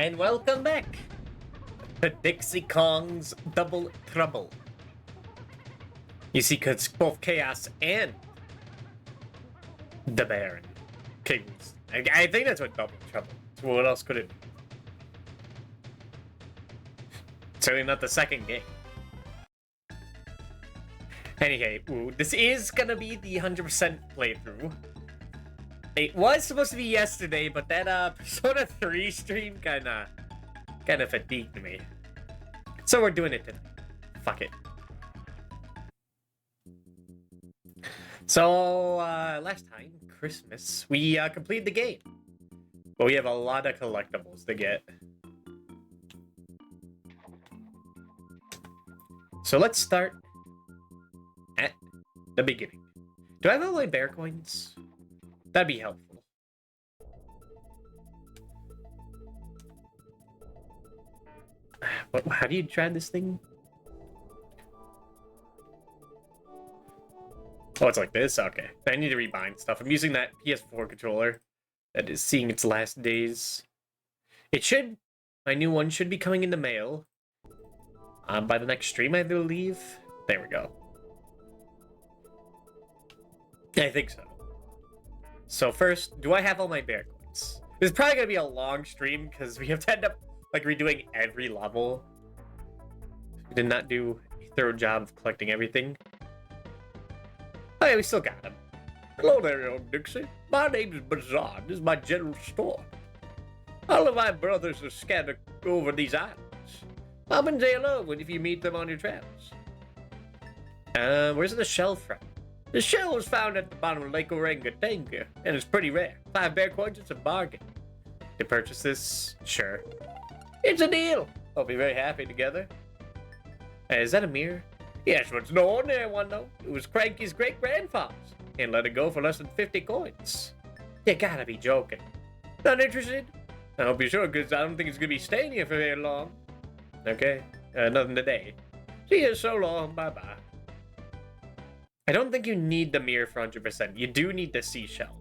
And welcome back to Dixie Kong's Double Trouble. You see, because both Chaos and the Baron Kings. I think that's what Double Trouble is. What else could it be? Certainly not the second game. Anyway, this is gonna be the 100% playthrough. It was supposed to be yesterday, but that Persona 3 stream kinda fatigued me. So we're doing it today. Fuck it. So last time, Christmas, we completed the game. But we have a lot of collectibles to get. So let's start at the beginning. Do I have all my bear coins? That'd be helpful. How do you try this thing? Oh, it's like this? Okay. I need to rebind stuff. I'm using that PS4 controller that is seeing its last days. My new one should be coming in the mail by the next stream, I believe. There we go. I think so. So first, do I have all my bear coins? This is probably gonna be a long stream because we have to end up like redoing every level. We did not do a thorough job of collecting everything. Oh yeah, we still got them. Hello there, young Dixie. My name is Bazaar. This is my general store. All of my brothers are scattered over these islands. Come and say hello if you meet them on your travels. Where's the shell from? The shell was found at the bottom of Lake Orangutangia, and it's pretty rare. 5 bear coins, it's a bargain. To purchase this? Sure. It's a deal. I'll be very happy together. Is that a mirror? Yes, but it's no ordinary one, though. It was Cranky's great-grandfather's, and let it go for less than 50 coins. You gotta be joking. Not interested? I hope you're sure, because I don't think it's gonna be staying here for very long. Okay, nothing today. See you so long, bye-bye. I don't think you need the mirror for 100%. You do need the seashell.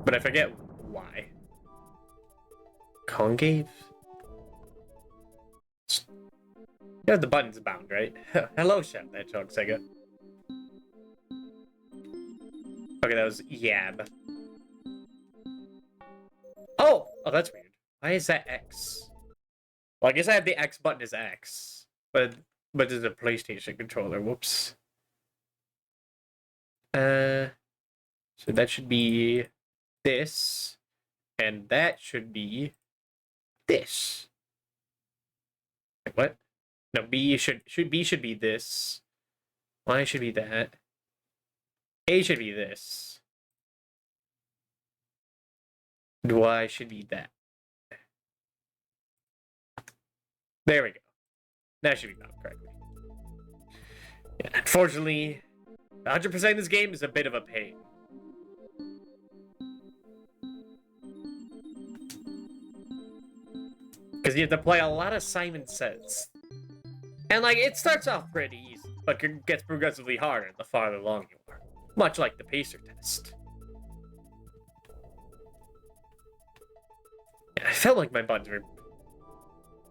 But I forget why. Concave? Yeah, the button's bound, right? Hello, Chef. That joke, Sega. Okay, that was Yab. Oh, that's weird. Why is that X? Well, I guess I have the X button as X, but it's a PlayStation controller. Whoops. So that should be this, and that should be this. Wait, what? No, B should be this. Y should be that. A should be this. Y should be that. There we go. That should be bound correctly. Yeah, unfortunately, 100% this game is a bit of a pain. Because you have to play a lot of Simon Says. And, like, it starts off pretty easy, but it gets progressively harder the farther along you are. Much like the pacer test. Yeah, I felt like my buttons were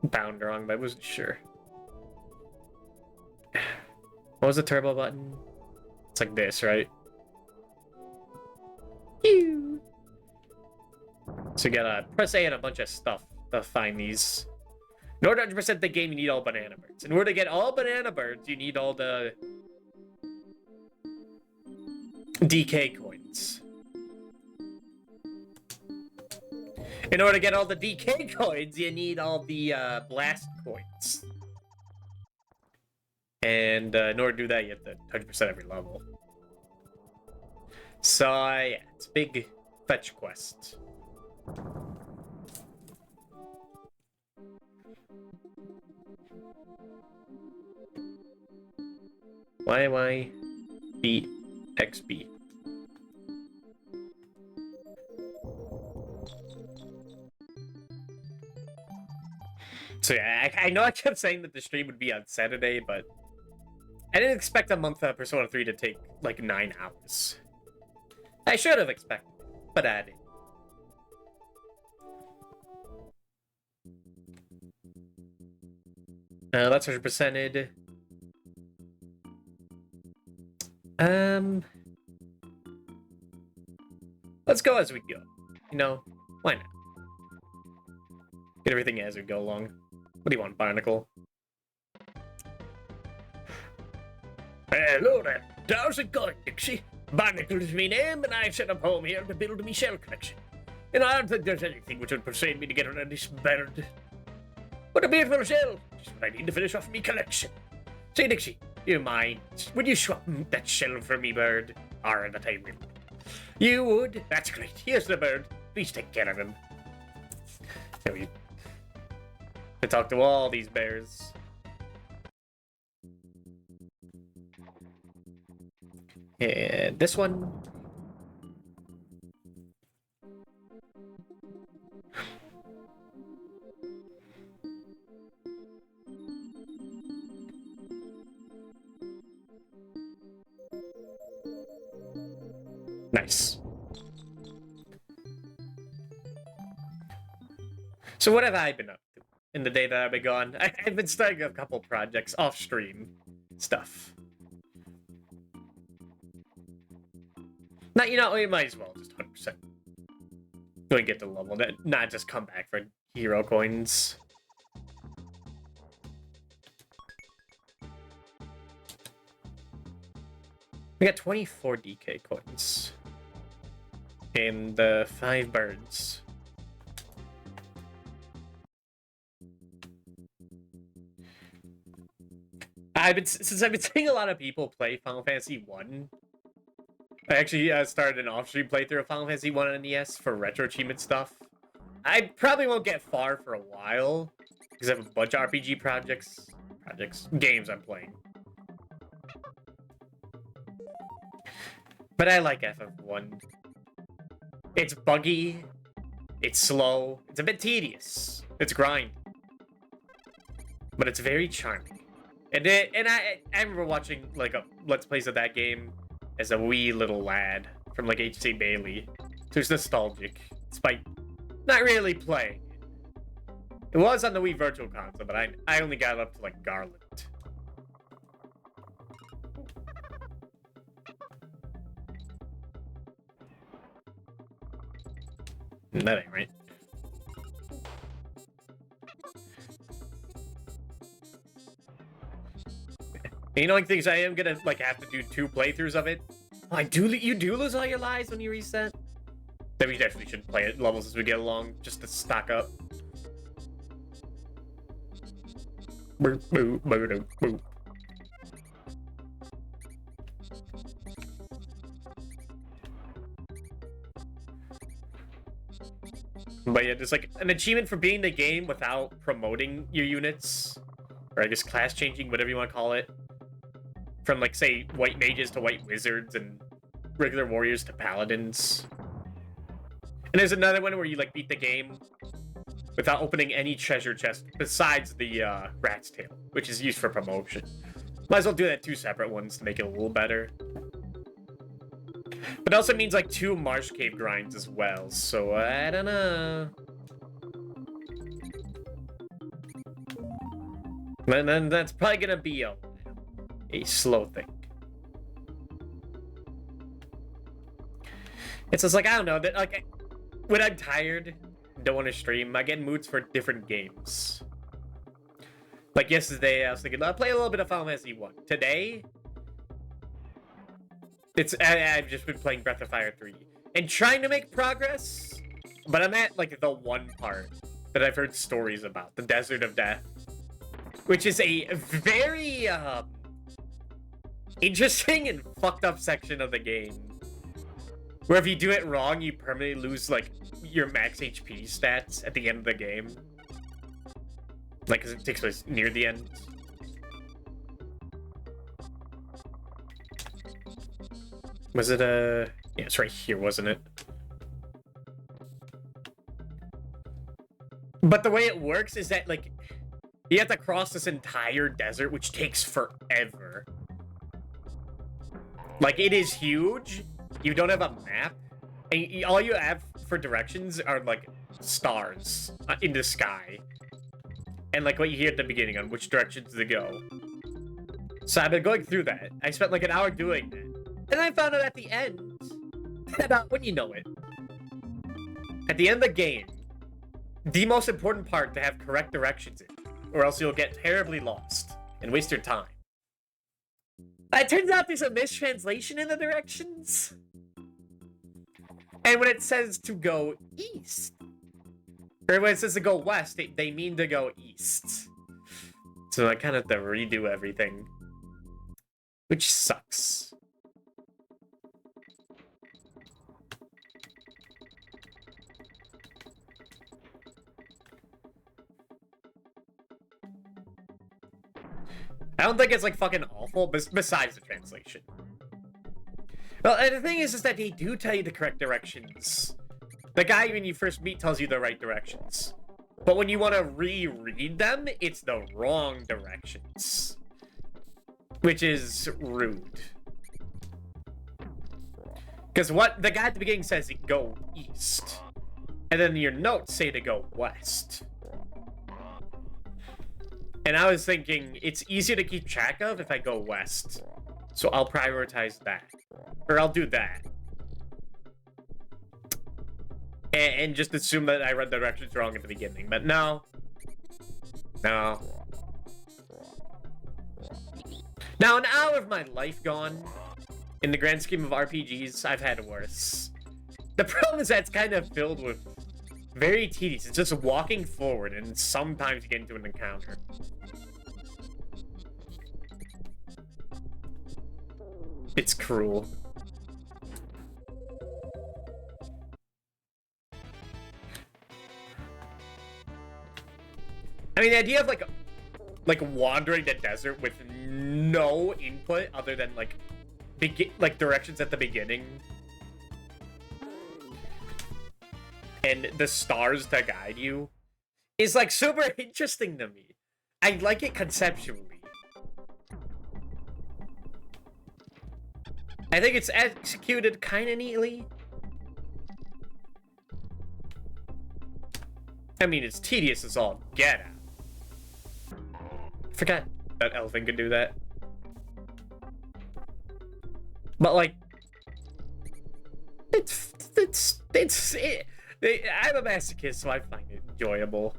bound wrong, but I wasn't sure. What was the turbo button? It's like this, right? Pew! So you gotta press A on a bunch of stuff to find these. In order to 100% the game, you need all banana birds. In order to get all banana birds, you need all the DK coins. In order to get all the DK coins, you need all the blast coins. And in order to do that, you have to 100% every level. So, yeah, it's a big fetch quest. YYBXB. So yeah, I know I kept saying that the stream would be on Saturday, but I didn't expect a month of Persona 3 to take like 9 hours. I should have expected, but I didn't. That's 100%ed. Let's go as we go. You know, why not? Get everything as we go along. What do you want, Barnacle? Hello there. How's it going, Dixie? Barnacle's me name, and I've set up home here to build me shell collection. And I don't think there's anything which would persuade me to get rid of this bird. What a beautiful shell! Just what I need to finish off me collection. Say, Dixie, do you mind? Would you swap that shell for me, bird? Or that I will. You would? That's great. Here's the bird. Please take care of him. There we I talk to all these bears. And this one. Nice. So what have I been up to in the day that I've been gone? I've been starting a couple projects off stream stuff. Now, you know, we might as well just 100% go and get the level, not just come back for hero coins. We got 24 DK coins. And 5 birds. Since I've been seeing a lot of people play Final Fantasy 1, I actually started an off-stream playthrough of Final Fantasy 1 on NES for retro achievement stuff. I probably won't get far for a while, because I have a bunch of RPG games I'm playing. But I like FF1. It's buggy, it's slow, it's a bit tedious, it's grind. But it's very charming. And I remember watching like a Let's Plays of that game as a wee little lad from like HC Bailey. So it's nostalgic, despite not really playing. It was on the Wii Virtual Console, but I only got up to like Garland. That ain't right. You know, like things I am gonna like have to do 2 playthroughs of it. Oh, you do lose all your lives when you reset. Then we definitely should play it levels as we get along, just to stock up. But yeah, there's like an achievement for beating the game without promoting your units, or I guess class changing, whatever you want to call it. From like, say, white mages to white wizards and regular warriors to paladins. And there's another one where you like beat the game without opening any treasure chest besides the rat's tail, which is used for promotion. Might as well do that 2 separate ones to make it a little better. But it also means like 2 marsh cave grinds as well, so I don't know. And then that's probably gonna be a slow thing. It's just like, I don't know, that like when I'm tired, don't want to stream, I get in moods for different games. Like yesterday, I was thinking, I'll play a little bit of Final Fantasy 1. Today, I've just been playing Breath of Fire 3 and trying to make progress, but I'm at like the one part that I've heard stories about, the Desert of Death, which is a very interesting and fucked up section of the game, where if you do it wrong, you permanently lose like your max HP stats at the end of the game, like because it takes place near the end. Was it yeah, it's right here, wasn't it? But the way it works is that like you have to cross this entire desert, which takes forever. Like, it is huge. You don't have a map. And all you have for directions are, like, stars in the sky. and like what you hear at the beginning on which directions to go. So I've been going through that. I spent like an hour doing that. And I found out at the end, about when you know it, at the end of the game, the most important part to have correct directions in, or else you'll get terribly lost and waste your time. It turns out there's a mistranslation in the directions. And when it says to go east, or when it says to go west, they mean to go east. So I kind of have to redo everything, which sucks. I don't think it's like fucking awful, besides the translation. Well, and the thing is that they do tell you the correct directions. The guy when you first meet tells you the right directions. But when you want to reread them, it's the wrong directions. Which is rude. Because what the guy at the beginning says, go east. And then your notes say to go west. And I was thinking, it's easier to keep track of if I go west. So I'll prioritize that. Or I'll do that. And just assume that I read the directions wrong at the beginning. But no. No. Now, an hour of my life gone. In the grand scheme of RPGs, I've had worse. The problem is that it's kind of filled with very tedious. It's just walking forward, and sometimes you get into an encounter. It's cruel. I mean, the idea of like wandering the desert with no input other than like directions at the beginning and the stars to guide you is like super interesting to me. I like it conceptually. I think it's executed kind of neatly. I mean, it's tedious as all get out. Forgot that elephant could do that. But like, I'm a masochist, so I find it enjoyable.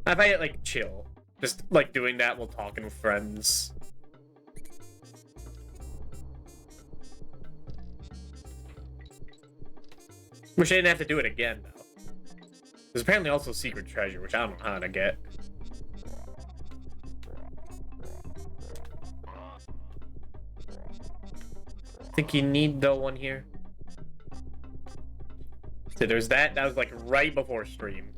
I find it like chill, just like doing that while talking with friends. Wish I didn't have to do it again though. There's apparently also secret treasure, which I don't know how to get. I think you need the one here. So there's that. That was like right before stream.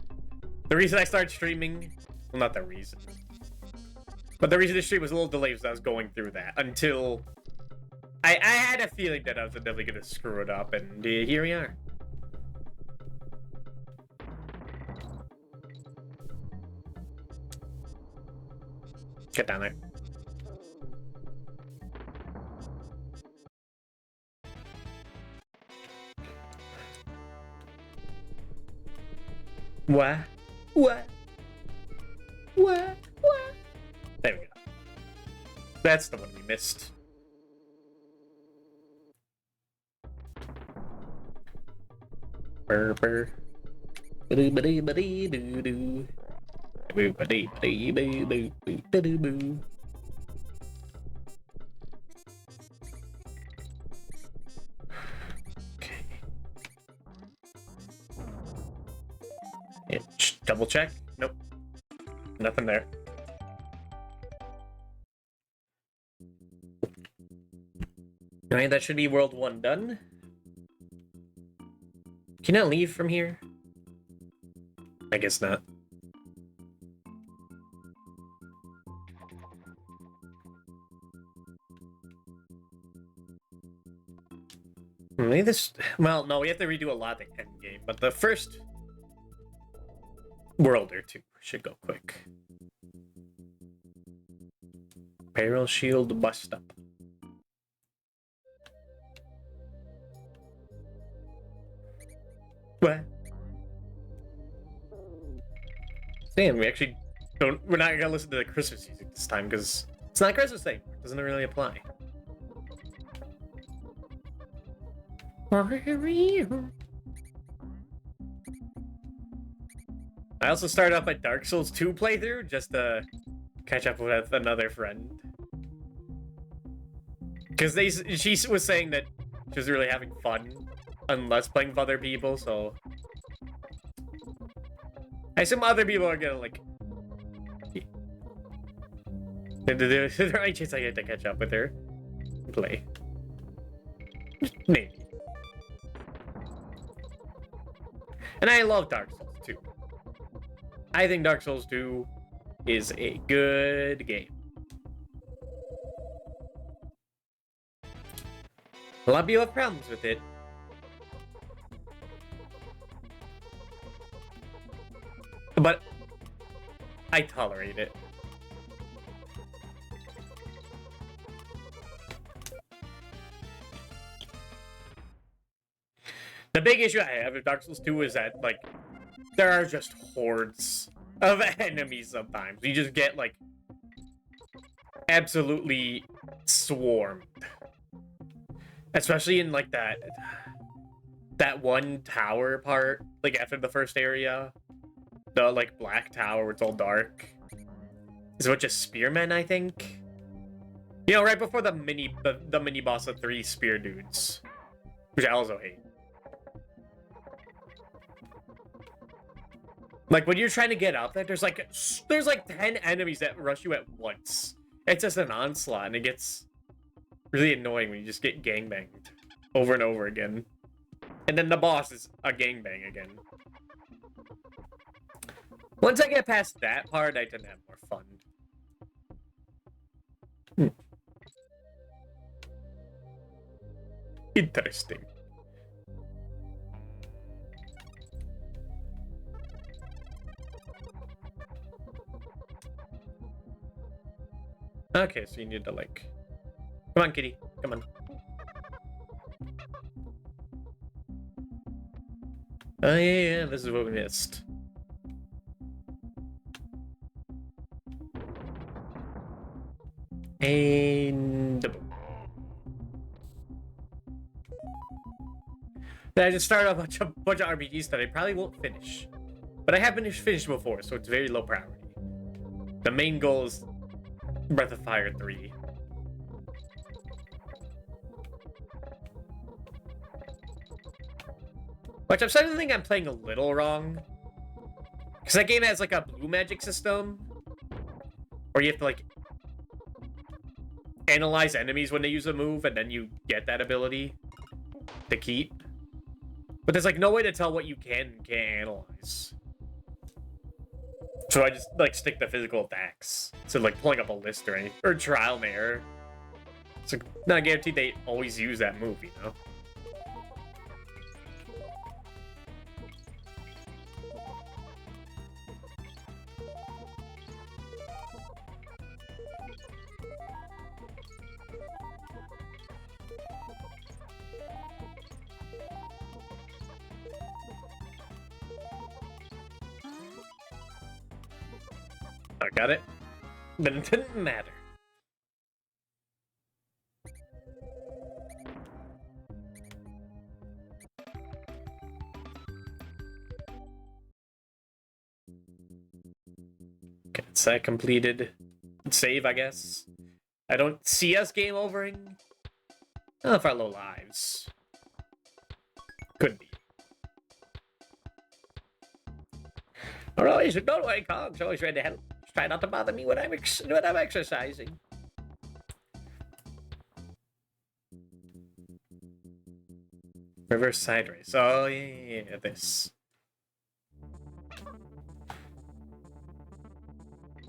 The reason I started streaming, well, not the reason, but the reason the stream was a little delayed was I was going through that until I had a feeling that I was definitely gonna screw it up, and here we are. Get down there. What? What? What? What? There we go. That's the one we missed. Burr, burr. Ba-doo, ba-doo, ba-dee, doo, doo. Boo, ba-dee, ba-dee, boo, boo, boo, ba-doo, boo. Yeah, double check. Nope. Nothing there. Alright, that should be World 1 done. Can I leave from here? I guess not. Maybe this... Well, no, we have to redo a lot of the end game, but the first world or two should go quick. Barrel Shield bus stop. What? Damn, we actually We're not gonna listen to the Christmas music this time because it's not Christmas anymore. It doesn't really apply. I also started off my Dark Souls 2 playthrough just to catch up with another friend. Because she was saying that she was really having fun unless playing with other people, so... I assume other people are gonna, like... Is there any chance I get to catch up with her? Play. Maybe. And I love Dark Souls 2. I think Dark Souls 2 is a good game. A lot of people have problems with it. But I tolerate it. The big issue I have with Dark Souls 2 is that, like, there are just hordes of enemies sometimes. You just get, like, absolutely swarmed. Especially in, like, that one tower part, like, after the first area. The, like, black tower where it's all dark. Is what just spearmen, I think? You know, right before the mini boss of 3 spear dudes. Which I also hate. Like, when you're trying to get up there, there's like 10 enemies that rush you at once. It's just an onslaught, and it gets really annoying when you just get gangbanged over and over again. And then the boss is a gangbang again. Once I get past that part, I tend to have more fun. Interesting. Okay, so you need to, like... Come on, kitty. Come on. Oh, yeah, this is what we missed. And... Then I just started a bunch of RPGs that I probably won't finish. But I have finished before, so it's very low priority. The main goal is Breath of Fire 3. Which I'm starting to think I'm playing a little wrong. Because that game has like a blue magic system. Where you have to like analyze enemies when they use a move, and then you get that ability to keep. But there's like no way to tell what you can and can't analyze. So I just like stick to physical attacks. So like pulling up a list or trial and error. It's like not guaranteed they always use that move, you know? I got it. Then it didn't matter. Okay, it's completed. Save, I guess. I don't see us game overing. Oh, for our low lives. Could be. Always, don't worry, Cogs. Always ready to help. Try not to bother me when I'm exercising. Reverse side race. Oh yeah, this.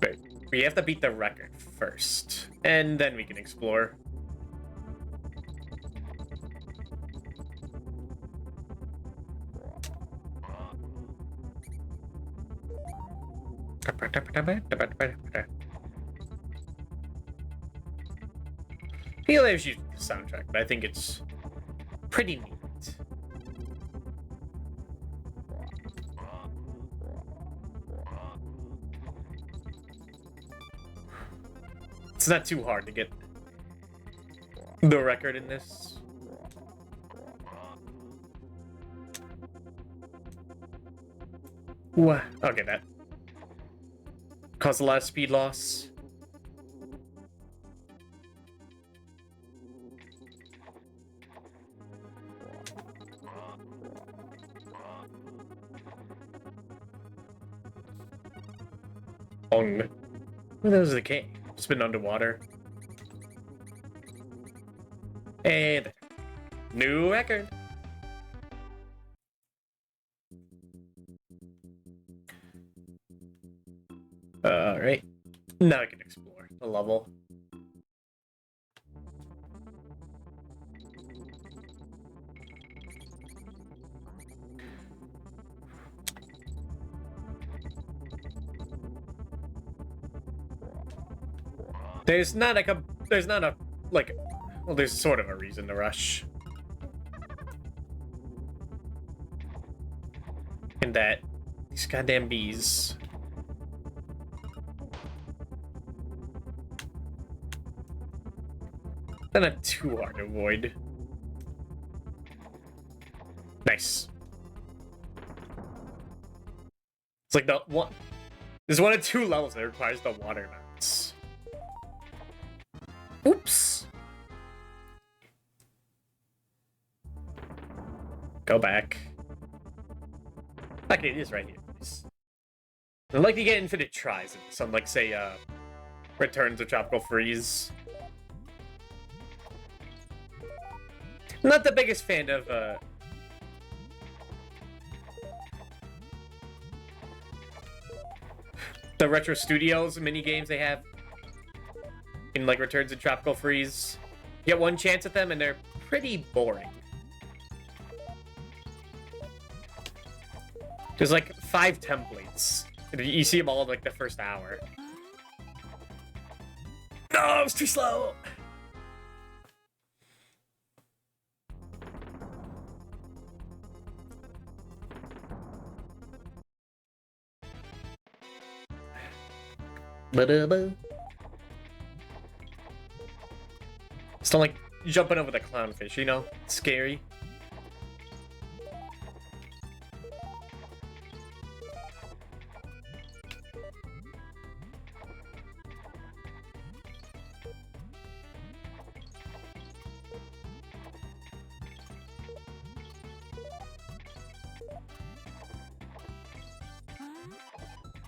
But we have to beat the record first, and then we can explore. I feel they've used the soundtrack, but I think it's pretty neat. It's not too hard to get the record in this. What? Okay, that caused a lot of speed loss. That was the cave. It's been underwater. And new record. Alright. Now I can explore the level. There's not a well, there's sort of a reason to rush. In that these goddamn bees. They're not too hard to avoid. Nice. It's like the one. There's one of two levels that requires the water mounts. Oops. Go back. Okay, it is right here. I'd like to get infinite tries in some, like, say, Returns of Tropical Freeze. I'm not the biggest fan of, the Retro Studios mini games they have in, like, Returns of Tropical Freeze. You get one chance at them, and they're pretty boring. There's like 5 templates. You see them all in like the first hour. No, it's too slow. It's not like jumping over the clownfish, you know? It's scary.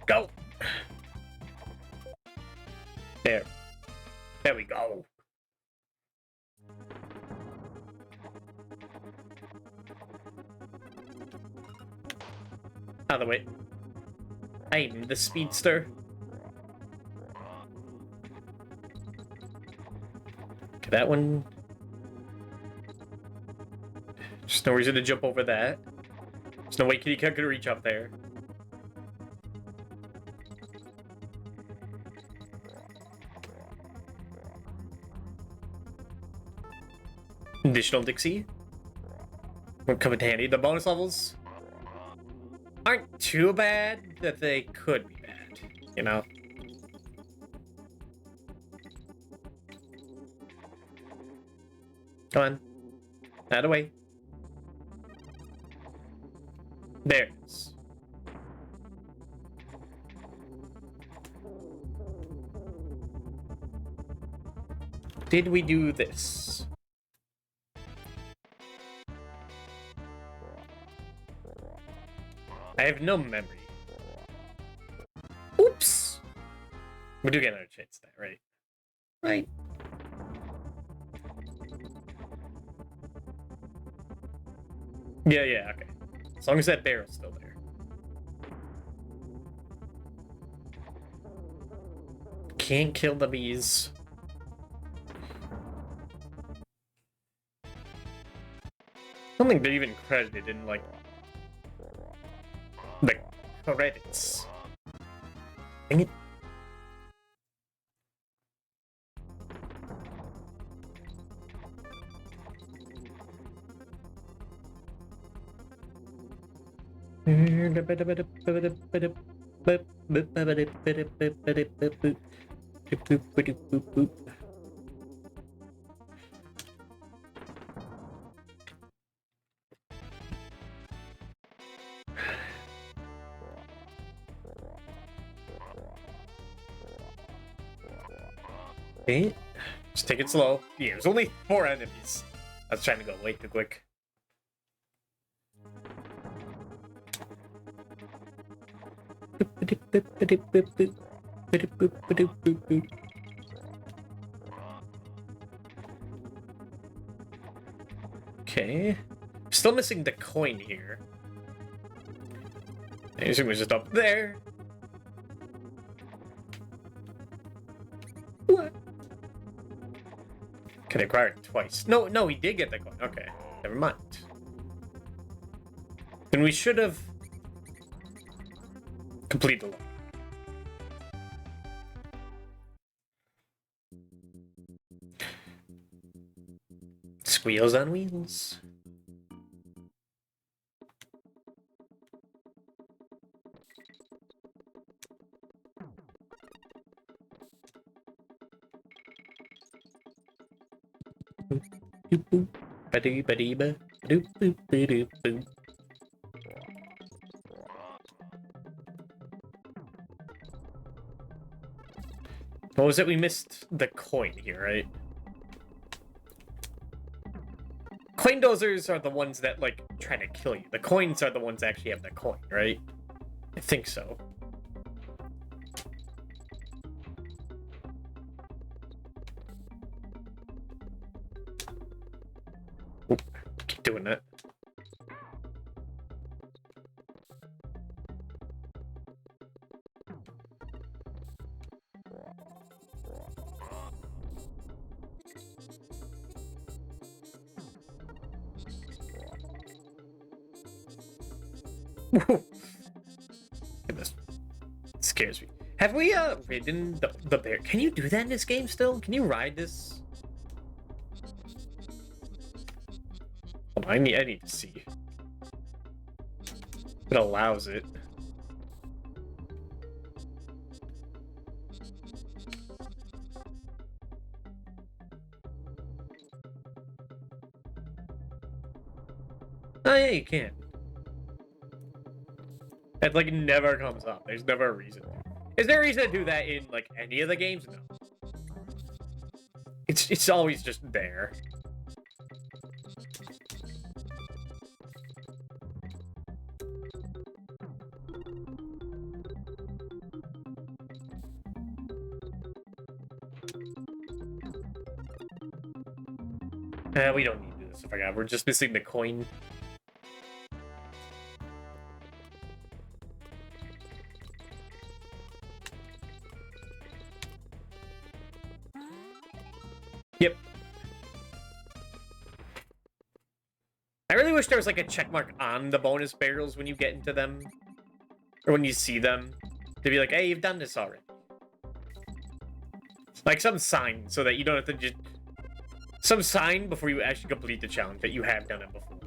Go! There. There we go. Out of the way. I'm the speedster. Okay, that one. There's no reason to jump over that. There's no way Kitty Cat could reach up there. Additional Dixie would come in handy. The bonus levels aren't too bad that they could be bad, you know? Come on. Out of the way. There it is. Did we do this? I have no memory. Oops! We do get another chance at that, right? Right. Yeah, okay. As long as that barrel's still there. Can't kill the bees. I don't think they're even credited in, like, the credits. Dang it. Boop, boop, boop, boop, boop. Okay. Just take it slow. Yeah, there's only 4 enemies. I was trying to go way too quick. Okay. Still missing the coin here. I assume it was just up there. What? Can I acquire it twice? No, he did get the coin. Okay, never mind. Then we should have completed the level. Squeals on wheels. What was it? We missed the coin here, right? Coin dozers are the ones that, like, try to kill you. The coins are the ones that actually have the coin, right? I think so. Oop, keep doing that. Goodness. It scares me. Have we ridden the bear? Can you do that in this game still? Can you ride this? Hold on, I need to see. It allows it. Oh yeah, you can. It like never comes up. There's never a reason. Is there a reason to do that in like any of the games? No. It's always just there. We don't need to do this. I forgot. We're just missing the coin. Yep. I really wish there was like a check mark on the bonus barrels when you get into them. Or when you see them. To be like, hey, you've done this already. Like some sign so that you don't have to just... Some sign before you actually complete the challenge that you have done it before.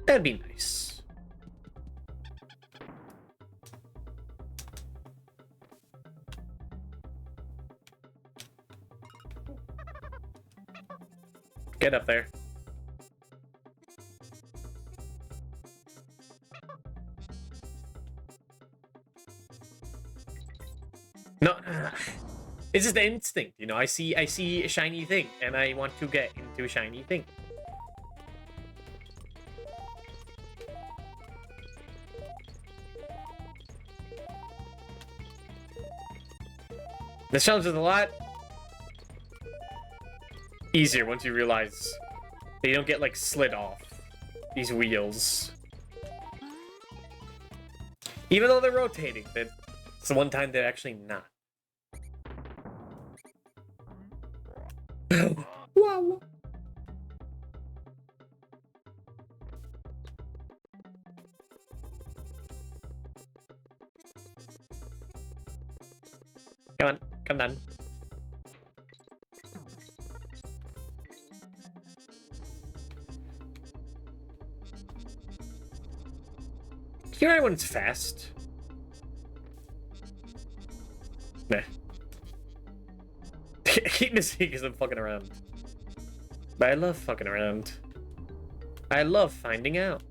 That'd be nice. Get up there. No, it's just the instinct, you know. I see a shiny thing, and I want to get into a shiny thing. This challenge is a lot easier once you realize they don't get like slid off these wheels. Even though they're rotating, it's the one time they're actually not. Wow. Come on, come down. You ride when it's fast. Nah. I keep missing because I'm fucking around. But I love fucking around. I love finding out.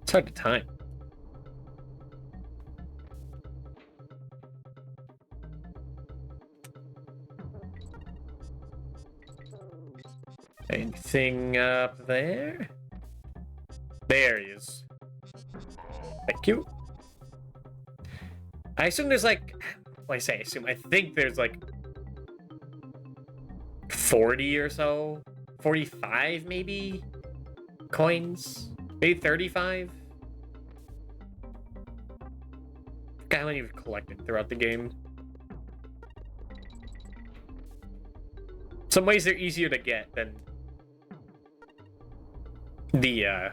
It's hard to time. Anything up there? There he is. Thank you. I assume there's like, well, I say I assume, I think there's like 40 or so, 45 maybe coins, maybe 35. God, how many you've collected throughout the game. Some ways they're easier to get than the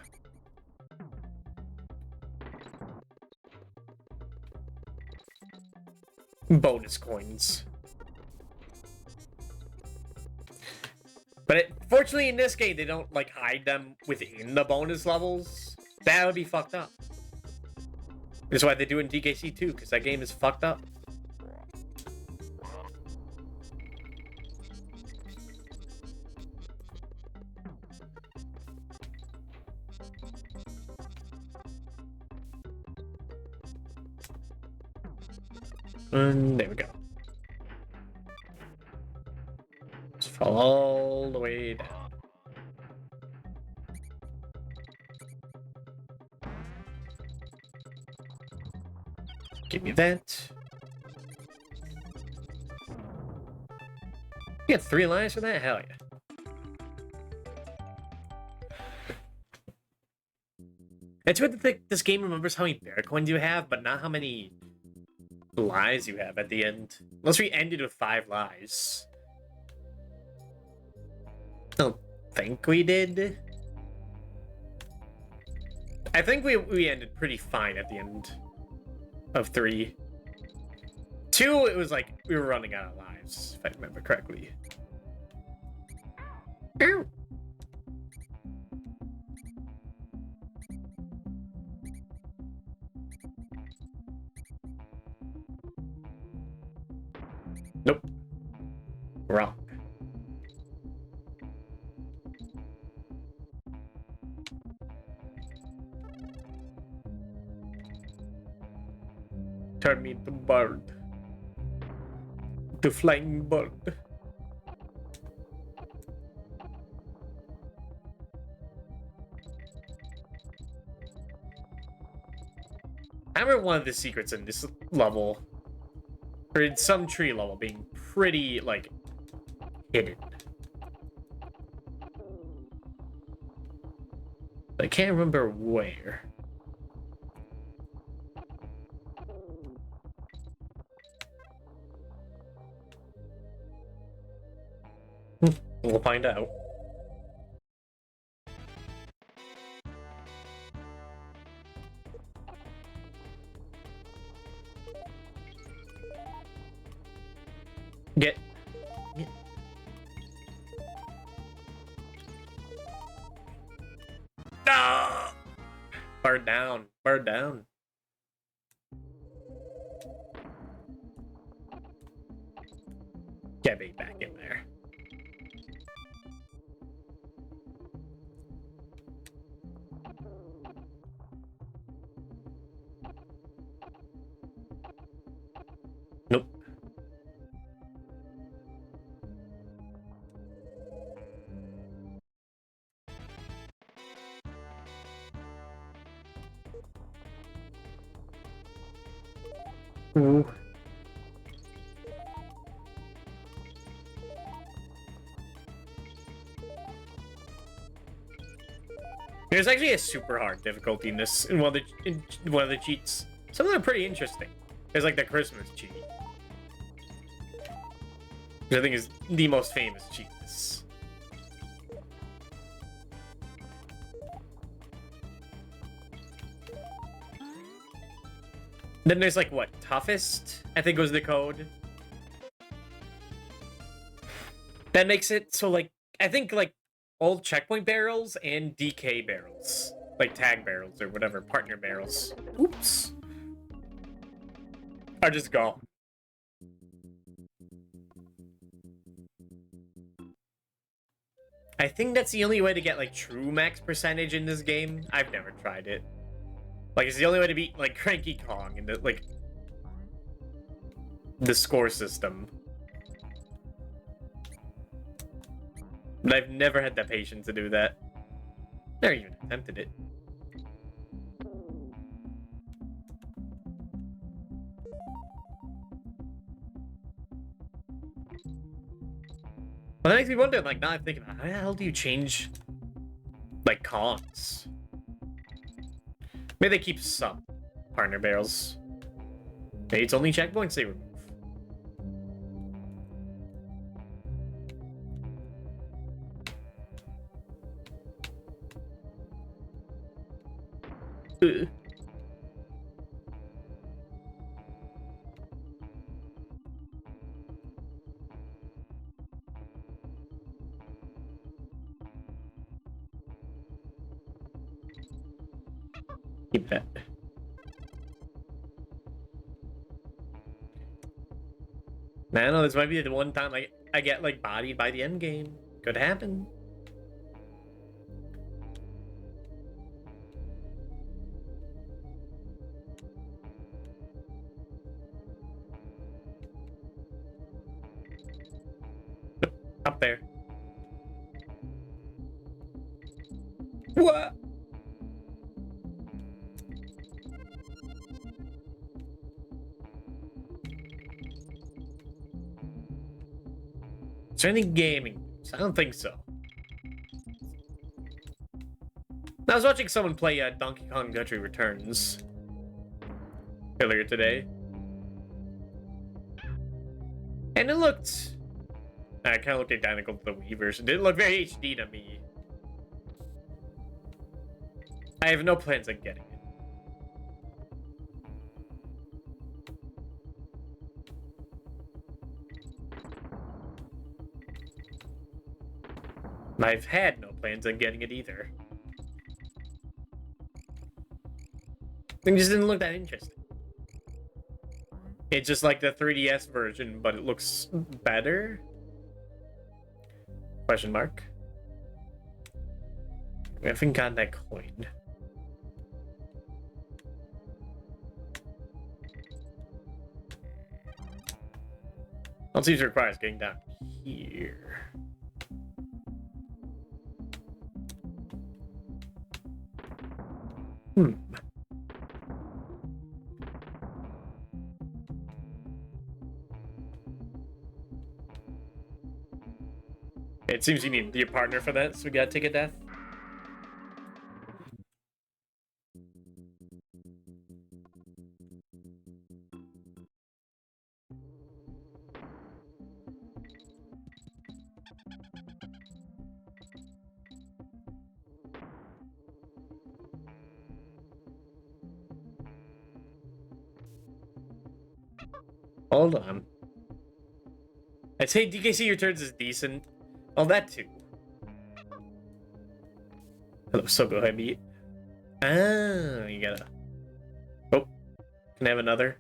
bonus coins. But fortunately in this game, they don't like hide them within the bonus levels. That would be fucked up. That's why they do in DKC2, because that game is fucked up. And there we go. Just fall all the way down. Give me that. You get 3 lives for that? Hell yeah. It's weird to think this game remembers how many bear coins you have, but not how many lives you have at the end. Unless we ended with 5 lives. I don't think we did. I think we ended pretty fine at the end of 3. 2, it was like we were running out of lives, if I remember correctly. Ow. Nope. Wrong. Turn me into bird. The flying bird. I remember one of the secrets in this level, or in some tree level, being pretty, like, hidden. I can't remember where. We'll find out. Get. No! Bird down. Bird down. Get me back in there. Nope. Ooh. There's actually a super hard difficulty in this in one of the cheats. Some of them are pretty interesting. There's like the Christmas cheat, which I think is the most famous cheat. Then there's like what, toughest? I think was the code. That makes it so like I think like old checkpoint barrels and DK barrels like tag barrels or whatever, partner barrels. Oops. Are just gone. I think that's the only way to get like true max percentage in this game. I've never tried it. Like it's the only way to beat like Cranky Kong in the like the score system. But I've never had the patience to do that. Never even attempted it. Well, that makes me wonder, like, now I'm thinking, how the hell do you change, like, Kongs? Maybe they keep some partner barrels. Maybe it's only checkpoints they remove. Ugh. Keep that. I don't know, this might be the one time I get, like, bodied by the end game. Could happen. Up there. What? Is there any gaming news? I don't think so. I was watching someone play Donkey Kong Country Returns earlier today. And it looked... I kind of looked identical to the Wii version. It didn't look very HD to me. I have no plans on getting it. I've had no plans on getting it either. It just didn't look that interesting. It's just like the 3DS version, but it looks better? Question mark. We haven't gotten that coin. I'll see if it requires getting down here. It seems you need your partner for that, so we gotta take a death. Hold on. I'd say DKC Returns is decent. Oh, that too. Hello, so go ahead, meet. Ah, you gotta... Oh, can I have another?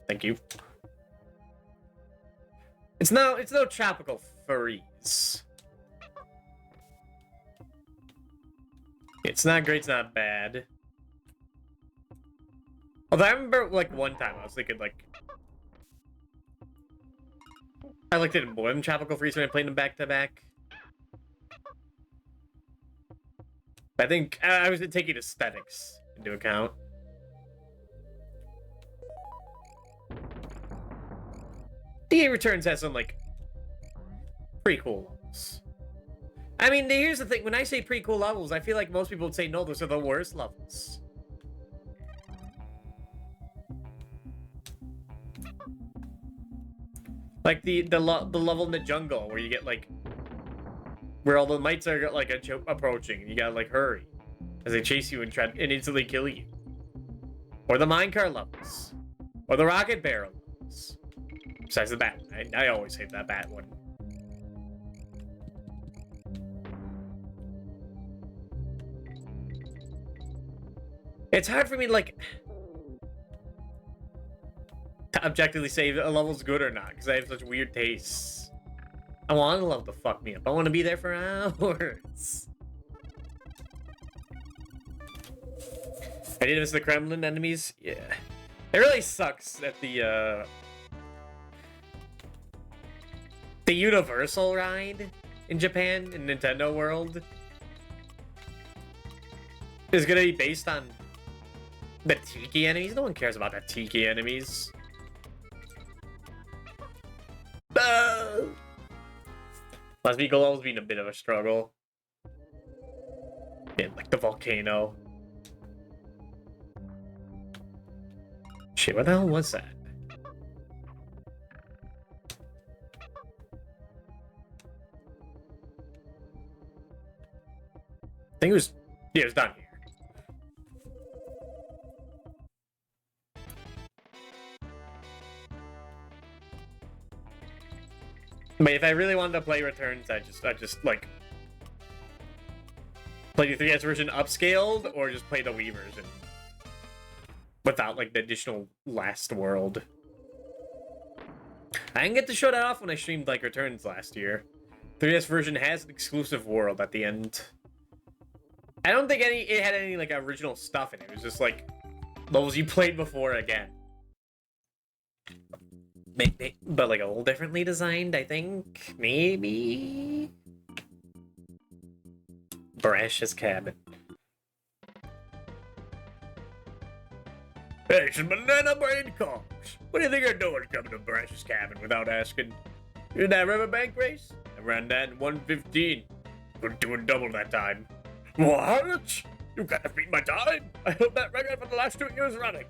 Thank you. It's no tropical freeze. It's not great, it's not bad. Although I remember, like, one time I was thinking, like... I liked it more than tropical freeze when I played them back-to-back. I think I was taking aesthetics into account. DA Returns has some, like, pretty cool levels. I mean, here's the thing. When I say pretty cool levels, I feel like most people would say, no, those are the worst levels. Like the level in the jungle where you get, like... Where all the mites are, like, approaching, and you gotta, like, hurry. As they chase you and try and instantly kill you. Or the minecart levels. Or the rocket barrel levels. Besides the bat. I always hate that bat one. It's hard for me to, like, to objectively say if a level's good or not, because I have such weird tastes. I want a level to fuck me up. I want to be there for hours. I did miss the Kremlin enemies. Yeah. It really sucks that the Universal ride in Japan, in Nintendo World, is gonna be based on the Tiki enemies. No one cares about the Tiki enemies. Last week always been a bit of a struggle. Yeah, like the volcano. Shit, what the hell was that? I think it was... Yeah, it was down here. But if I really wanted to play Returns, I just like play the 3DS version upscaled, or just play the Wii version without like the additional last world. I didn't get to show that off when I streamed like Returns last year. 3DS version has an exclusive world at the end. I don't think it had any like original stuff in it. It was just like levels you played before again. But like a little differently designed, I think. Maybe. Brash's cabin. Hey, some banana brain cars. What do you think you're doing coming to Brash's cabin without asking? In that riverbank race? I ran that in 1:15. Couldn't do a double that time. What? You gotta beat my time? I held that record for the last 2 years running.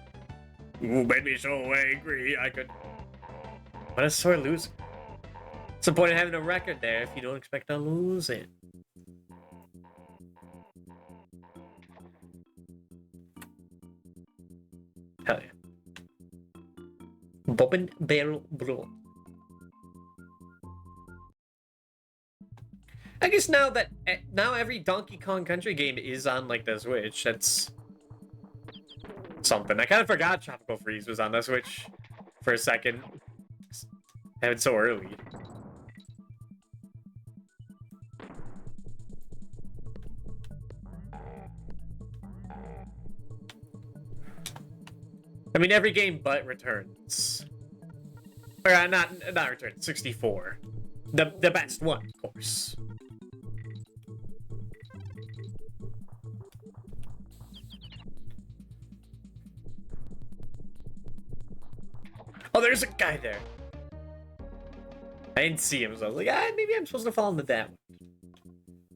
You made me so angry I could... What a sore loser. What's the point of having a record there if you don't expect to lose it? Hell yeah. Bobbin Barrel Bro. I guess now every Donkey Kong Country game is on like the Switch. That's something. I kind of forgot Tropical Freeze was on the Switch for a second. Happened so early. I mean, every game but Returns. Or not Returns, 64. The best one, of course. Oh, there's a guy there. I didn't see him, so I was like, maybe I'm supposed to fall into that one.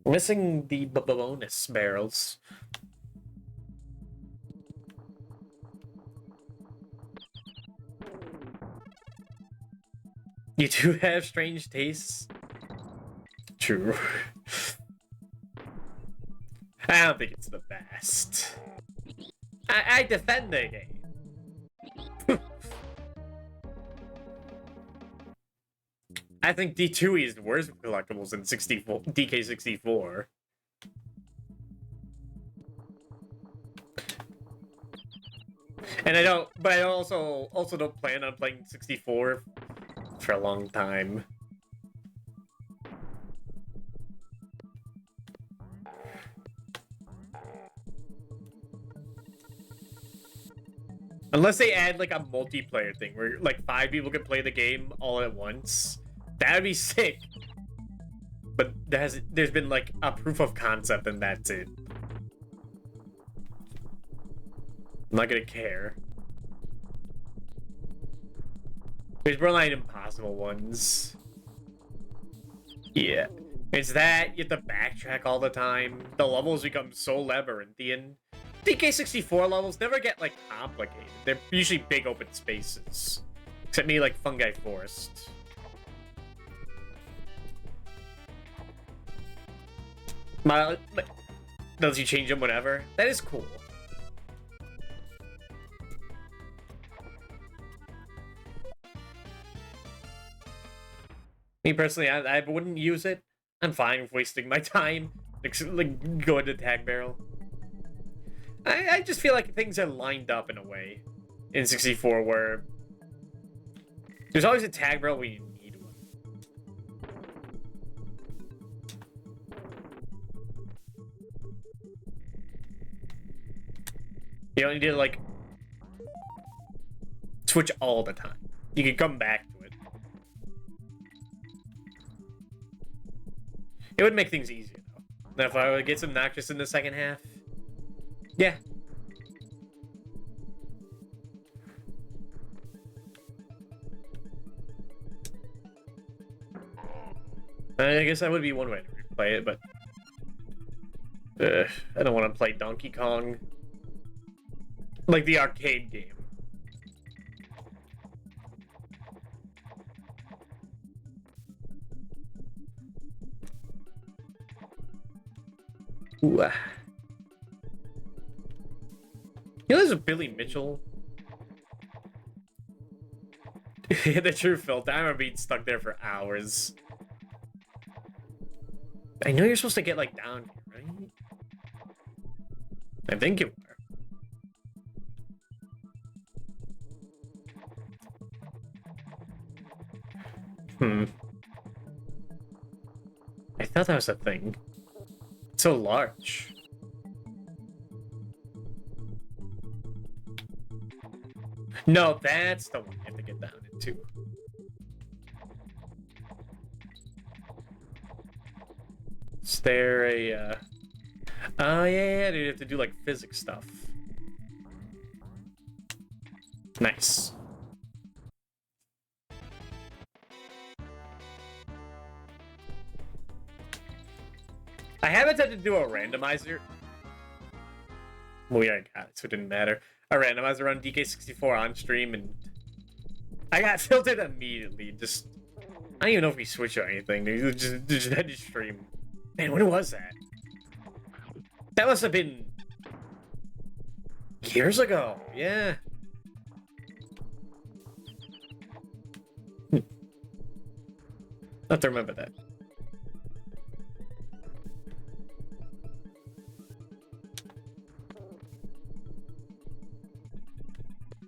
We're missing the bonus barrels. You do have strange tastes. True. I don't think it's the best. I defend the game. I think D2 is worse collectibles than DK64. And I also don't plan on playing 64 for a long time. Unless they add like a multiplayer thing where like 5 people can play the game all at once. That'd be sick. But there's been like a proof of concept and that's it. I'm not gonna care. There's Borderline Impossible ones. Yeah. It's that, you have to backtrack all the time. The levels become so labyrinthian. DK64 levels never get, like, complicated. They're usually big open spaces. Except maybe, like, Fungi Forest. Like, does you change them whenever? That is cool. Me personally, I wouldn't use it. I'm fine with wasting my time. Like going to Tag Barrel. I just feel like things are lined up in a way in 64 where there's always a tag rail when you need one. You don't need to, like, switch all the time. You can come back to it. It would make things easier, though. Now, if I would get some Noctis in the second half, yeah. I guess that would be one way to replay it, but I don't want to play Donkey Kong like the arcade game. Ooh. You know, there's a Billy Mitchell. The true filter. I remember being stuck there for hours. I know you're supposed to get, like, down here, right? I think you are. I thought that was a thing. It's so large. No, that's the one you have to get down into. Is there a, oh, yeah, you have to do, like, physics stuff. Nice. I haven't had to do a randomizer. Well, yeah, I got it, so it didn't matter. A randomizer on DK3 on stream, and I got filtered immediately. Just, I don't even know if we switched or anything. Just had to stream. Man, when was that? That must have been years ago. Yeah. I have to remember that.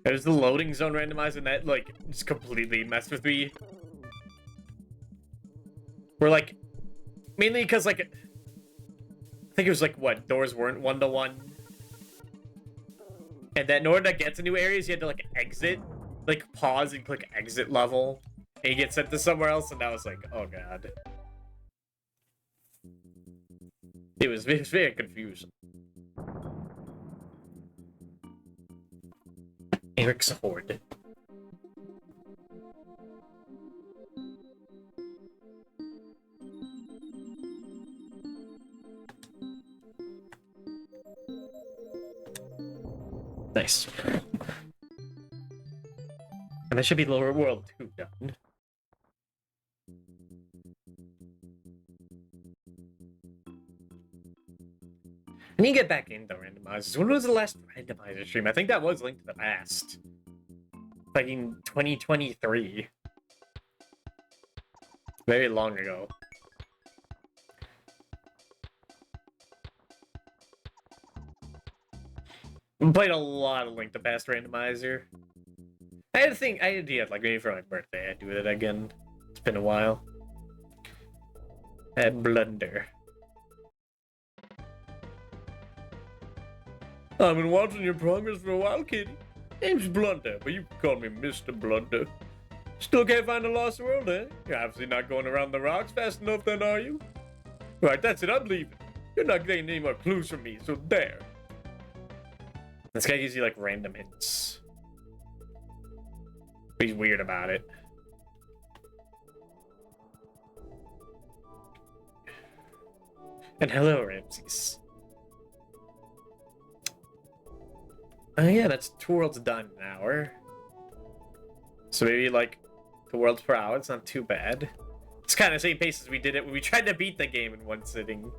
There's the loading zone randomizer, and that, like, just completely messed with me. We're like, mainly because, like, I think it was like, what, doors weren't 1-to-1. And then in order to get to new areas, you had to, like, exit, like, pause and click exit level. And you get sent to somewhere else, and I was like, oh god. It was very confusing. Eric's Horde. Nice. And that should be Lower World 2 done. I need to get back into randomizers. When was the last randomizer stream? I think that was linked to the past. Like in 2023. Very long ago. We played a lot of Link to the Past randomizer. I had a thing, I had like maybe for my birthday I'd do it again. It's been a while. At Blunder. I've been watching your progress for a while, kitty. Name's Blunder, but you can call me Mr. Blunder. Still can't find the lost world, eh? You're obviously not going around the rocks fast enough then, are you? Right, that's it, I'm leaving. You're not getting any more clues from me, so there. This guy gives you, like, random hints. He's weird about it. And hello, Ramses. Oh yeah, that's 2 worlds done in an hour. So maybe like 2 worlds per hour, it's not too bad. It's kind of the same pace as we did it when we tried to beat the game in one sitting.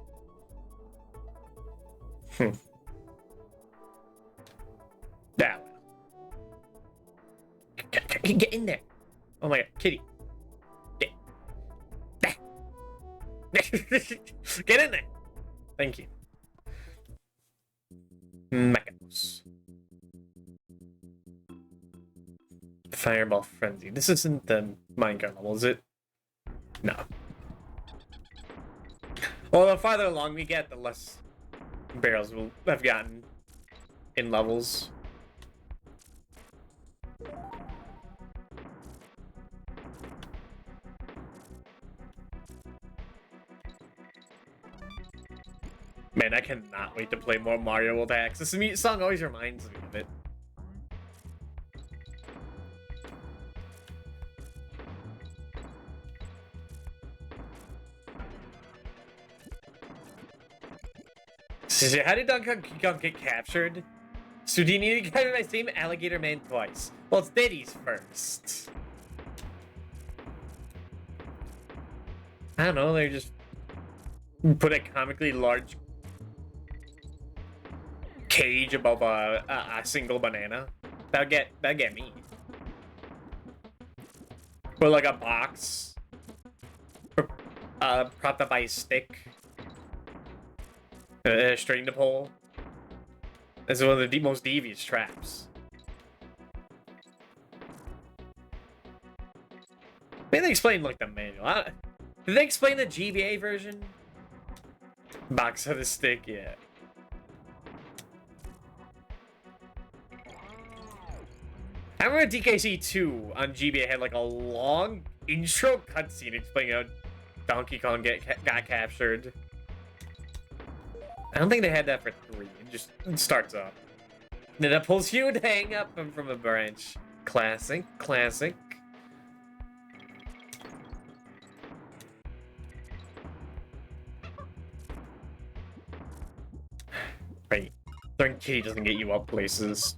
Now. Get in there. Oh my god, kitty. Get in there. Thank you. Mecha. Fireball Frenzy. This isn't the minecart level, is it? No. Well, the farther along we get, the less barrels we'll have gotten in levels. Man, I cannot wait to play more Mario World Hacks. This song always reminds me of it. How did Donkey Kong get captured? So do you need to capture my same alligator man twice? Well, it's Diddy's first. I don't know, they just put a comically large cage above a single banana. That'll get me. Or like a box. Propped up by a stick. String to pull. That's one of the most devious traps. Maybe they explain like the manual. Did they explain the GBA version? Box of the stick, yeah. I remember DKC3 on GBA had like a long intro cutscene explaining how Donkey Kong got captured. I don't think they had that for 3. It just starts up. Then it pulls you to hang up from a branch. Classic, classic. Right. Throwing kitty doesn't get you up places.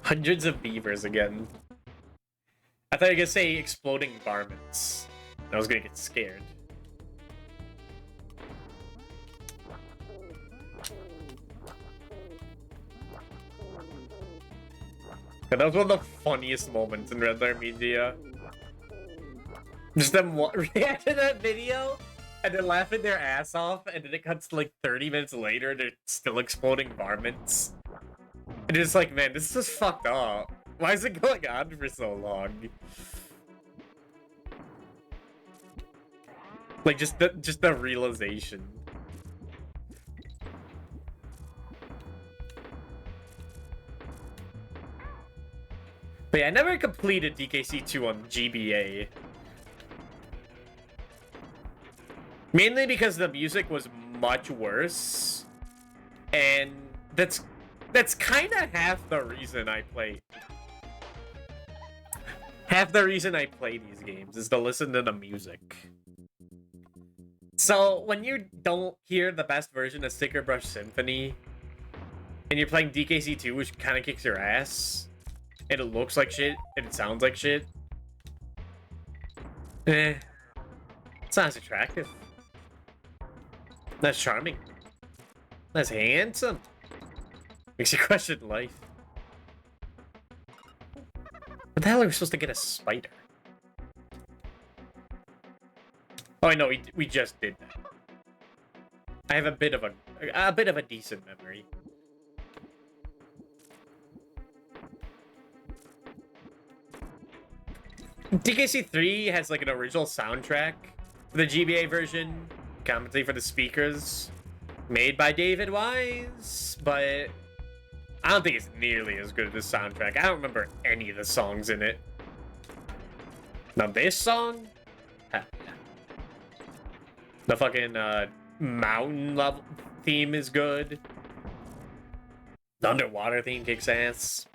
Hundreds of beavers again. I thought you were gonna say exploding varmints. I was gonna get scared. But that was one of the funniest moments in Red Letter Media. Just them react to that video and they're laughing their ass off, and then it cuts to like 30 minutes later, they're still exploding varmints. And it's like, man, this is fucked up. Why is it going on for so long? Like just the realization. But yeah, I never completed DKC3 on GBA. Mainly because the music was much worse. And that's kind of half the reason I play. Half the reason I play these games is to listen to the music. So when you don't hear the best version of Sticker Brush Symphony, and you're playing DKC3, which kind of kicks your ass, and it looks like shit, and it sounds like shit, it's not as attractive. That's charming. That's handsome. Makes you question life. What the hell are we supposed to get a spider? Oh, I know, we just did that. I have a bit of a decent memory. DKC3 has like an original soundtrack for the GBA version, commentary for the speakers, made by David Wise, but I don't think it's nearly as good as the soundtrack. I don't remember any of the songs in it. Now this song, yeah. The fucking mountain level theme is good. The underwater theme kicks ass.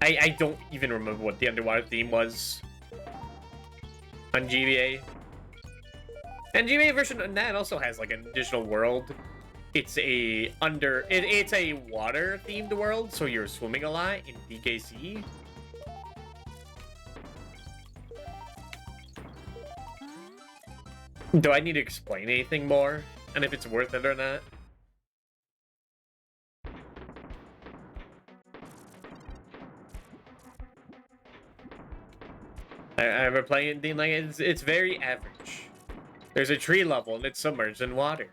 I don't even remember what the underwater theme was on GBA. And GBA version of that also has like an additional world. It's a it's a water themed world, so you're swimming a lot in DKC. Do I need to explain anything more? And if it's worth it or not? I remember playing it, being like, it's very average. There's a tree level and it's submerged in water.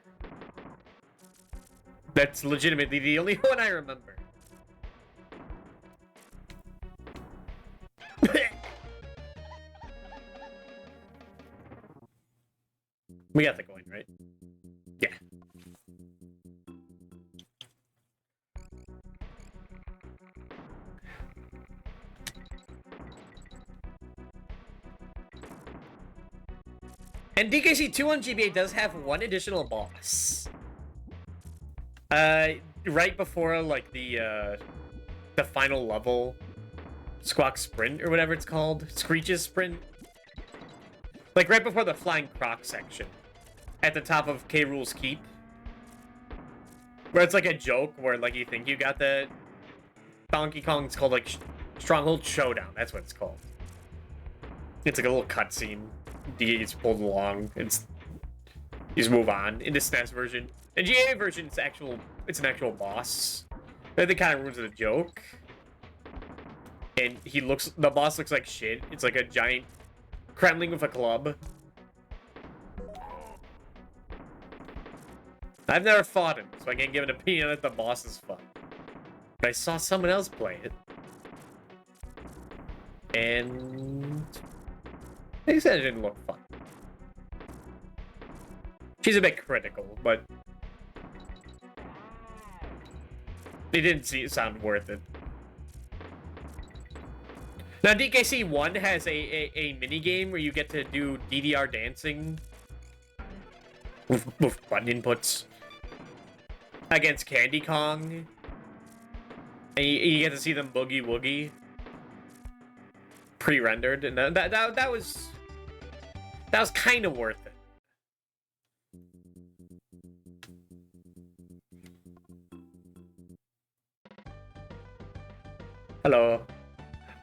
That's legitimately the only one I remember. We got the coin, right? Yeah. And DKC2 on GBA does have one additional boss. Right before like the final level, Squawk Sprint or whatever it's called, Screech's Sprint. Like right before the Flying Croc section, at the top of K. Rool's Keep, where it's like a joke where like you think you got the Donkey Kong. It's called like Stronghold Showdown. That's what it's called. It's like a little cutscene. D gets pulled along. You just move on. In the SNES version, the GA version, it's an actual boss. They kind of ruins the joke. And the boss looks like shit. It's like a giant Kremlin with a club. I've never fought him, so I can't give an opinion that the boss is fun. But I saw someone else play it. And they said it didn't look fun. She's a bit critical, but it didn't sound worth it. Now, DKC1 has a mini-game where you get to do DDR dancing with button inputs against Candy Kong. And you get to see them boogie woogie pre-rendered, and that was kind of worth it. Hello.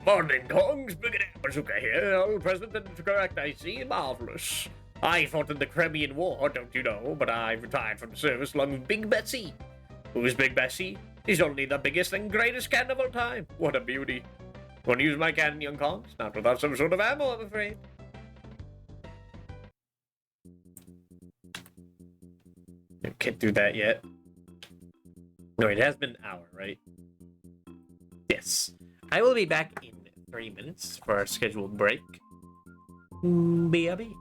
Morning, Kongs. Big Bazooka here. All present and correct, I see. Marvelous. I fought in the Crimean War, don't you know? But I retired from the service along with Big Bessie. Who's Big Bessie? He's only the biggest and greatest cannon of all time. What a beauty. Want to use my cannon, young Kongs? Not without some sort of ammo, I'm afraid. I can't do that yet. No, it has been an hour, right? Yes. I will be back in 3 minutes for our scheduled break. BRB.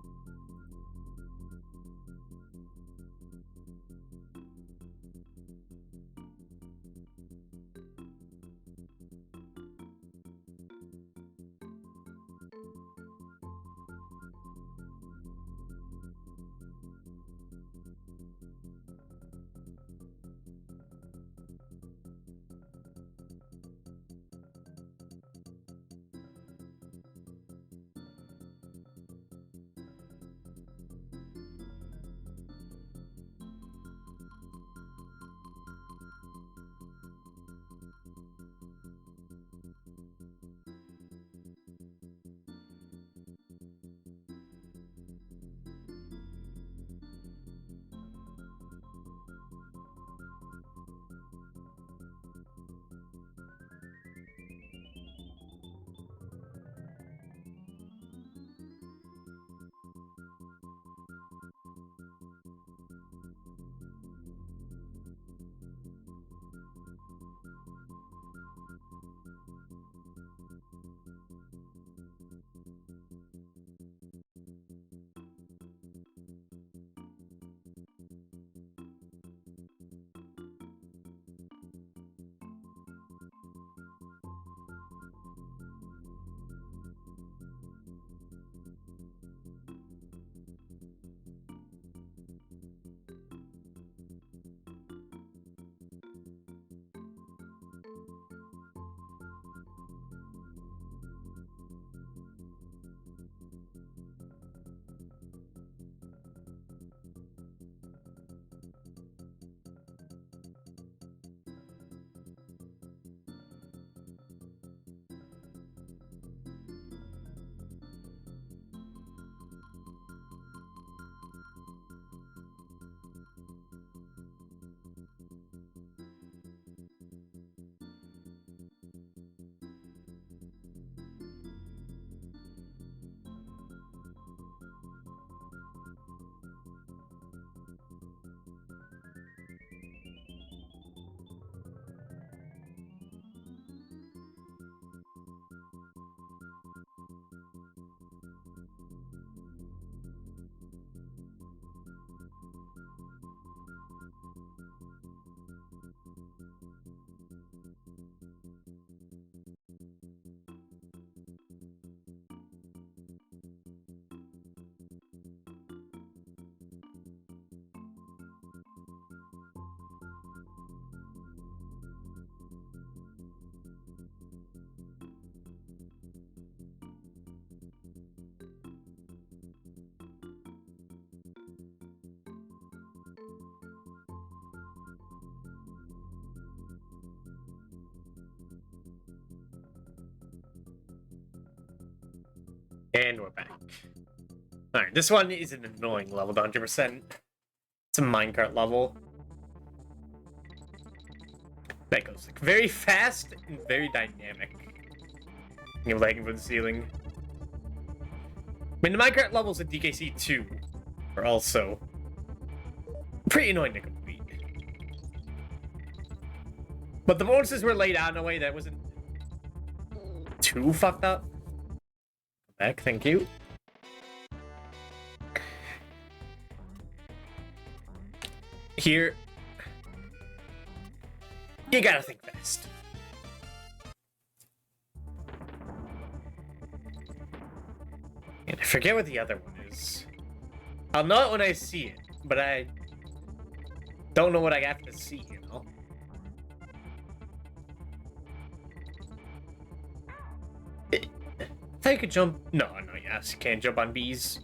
And we're back. Alright, this one is an annoying level, 100%. It's a minecart level. That goes like very fast and very dynamic. You're lagging from the ceiling. I mean, the minecart levels in DKC3 are also pretty annoying to complete. But the bonuses were laid out in a way that wasn't too fucked up. Back, thank you. Here, you gotta think fast. And I forget what the other one is. I'll know it when I see it, but I don't know what I have to see, you know? I thought you could jump. No, yes, you can't jump on bees.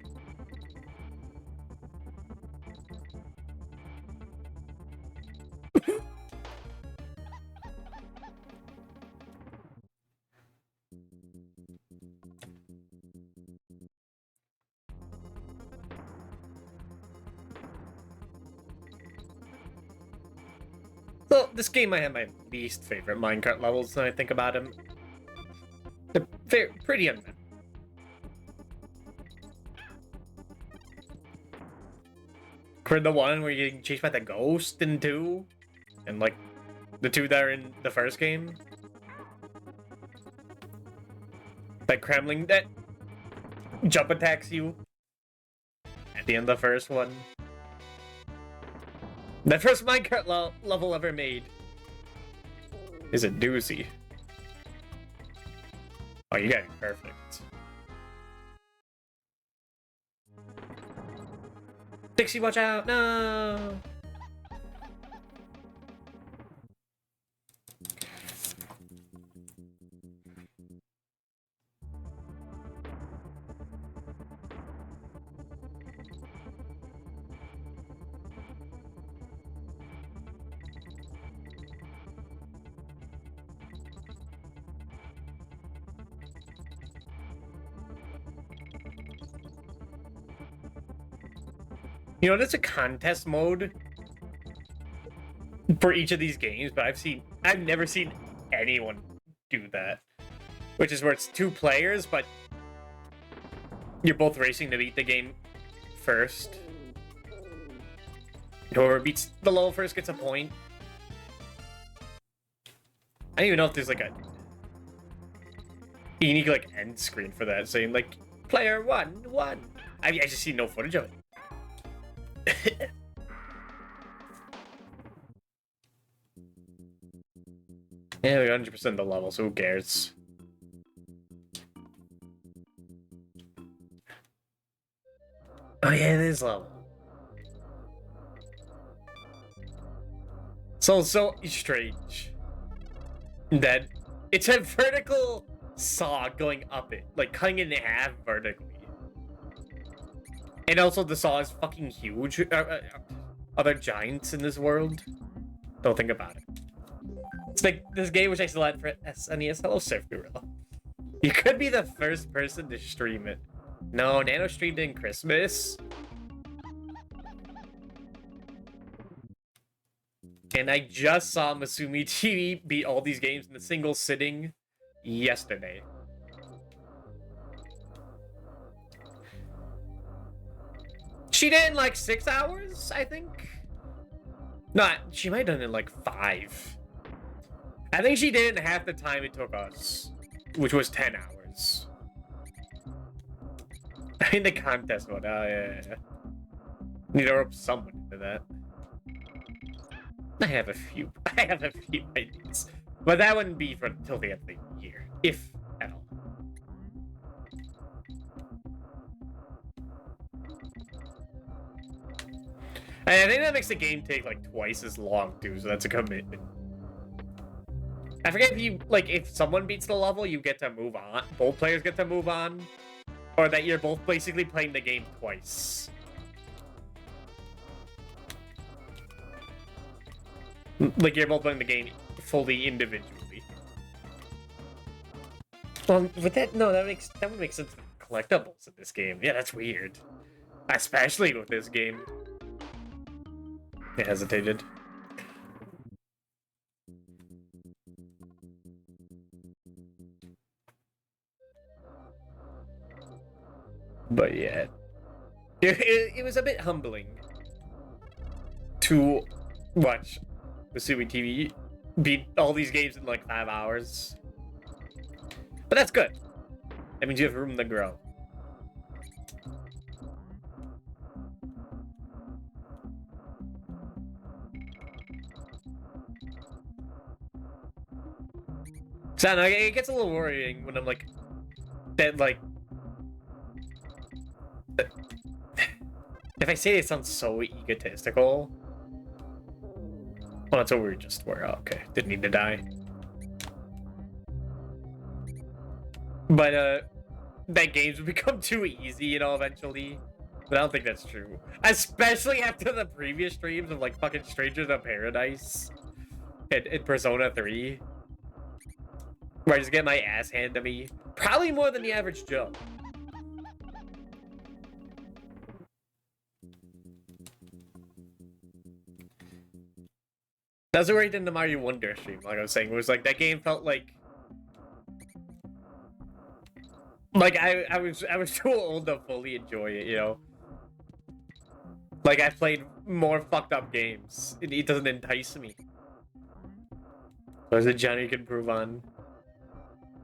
So, this game might have my least favorite minecart levels when I think about them. They're pretty unmet. For the one where you're getting chased by the ghost in 2, and like the 2 that are in the first game. That Kremlin that jump attacks you at the end of the first one. The first minecart level ever made is a doozy. Oh, you got it perfect. Dixie, watch out! No! You know, there's a contest mode for each of these games, but I've never seen anyone do that. Which is where it's 2 players, but you're both racing to beat the game first. Whoever beats the level first gets a point. I don't even know if there's like a unique like end screen for that, saying like player 1 won. I just see no footage of it. Yeah, we 100% the level, so who cares? Oh yeah, it is level. So strange that it's a vertical saw going up it, like cutting it in half vertically. And also the saw is fucking huge. Other giants in this world. Don't think about it. It's like this game which I still had for SNES. Hello, Surf Gorilla. You could be the first person to stream it. No, Nano streamed in Christmas. And I just saw Masumi TV beat all these games in a single sitting yesterday. She did it in like 6 hours, I think. No, she might have done it in like 5. I think she did it in half the time it took us, which was 10 hours. I mean, the contest one. Oh, yeah. Need to rope someone into that. I have a few ideas. But that wouldn't be for until the end of the year, if at all. And I think that makes the game take like twice as long too, so that's a commitment. I forget if someone beats the level, you get to move on. Both players get to move on. Or that you're both basically playing the game twice. Like you're both playing the game fully individually. Well, but that would make sense for collectibles in this game. Yeah, that's weird. Especially with this game. I hesitated. But yeah. It was a bit humbling to watch the Sumi TV beat all these games in like 5 hours. But that's good. That means you have room to grow. So no, it gets a little worrying when I'm like, that like, if I say it sounds so egotistical. Well, that's what we just were. Oh, okay, didn't need to die. But that games would become too easy, you know, eventually. But I don't think that's true. Especially after the previous streams of like fucking Strangers of Paradise in Persona 3. Where I just get my ass handed to me. Probably more than the average Joe. That's where I did the Mario Wonder stream, like I was saying. It was like, that game felt like... I was too old to fully enjoy it, you know? Like, I played more fucked up games. It doesn't entice me. There's a genre you can improve on.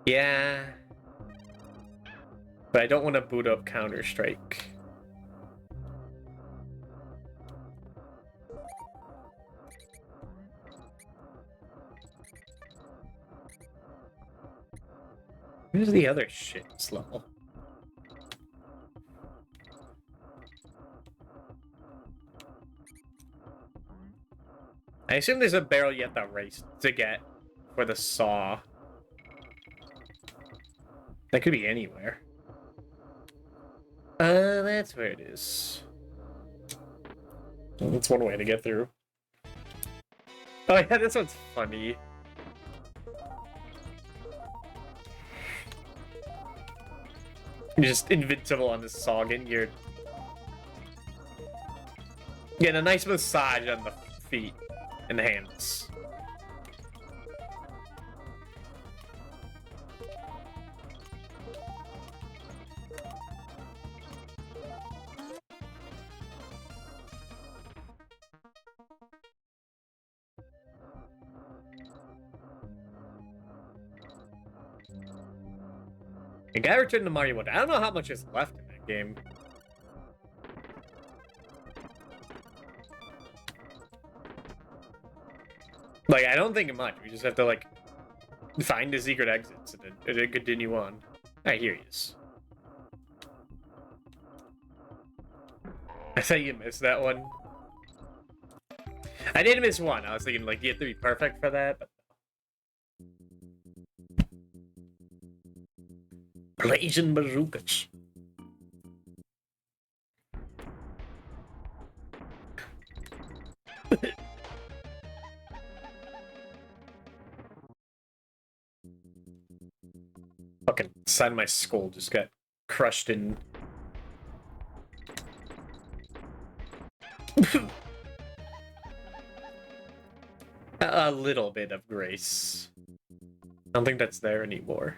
Yeah. But I don't want to boot up Counter-Strike. Where's the other shit level? I assume there's a barrel you have to race to get for the saw. That could be anywhere. That's where it is. Well, that's one way to get through. Oh yeah, this one's funny. You're just invincible on this saw, getting a nice massage on the feet and the hands. I gotta return to Mario Wonder. I don't know how much is left in that game. Like, I don't think much. We just have to, like, find the secret exits and then continue on. Alright, here he is. I thought you missed that one. I did miss one. I was thinking, like, you have to be perfect for that, but... Blazing bazookas. Fucking side of my skull just got crushed in. A little bit of grace. I don't think that's there anymore.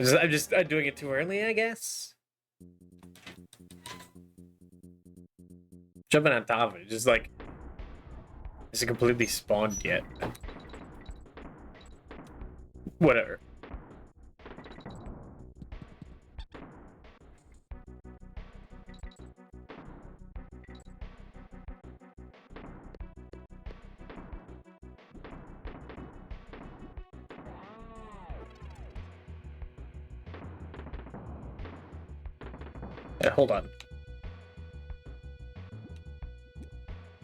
I'm just doing it too early, I guess. Jumping on top of it, just like, is it completely spawned yet? Whatever. Hold on.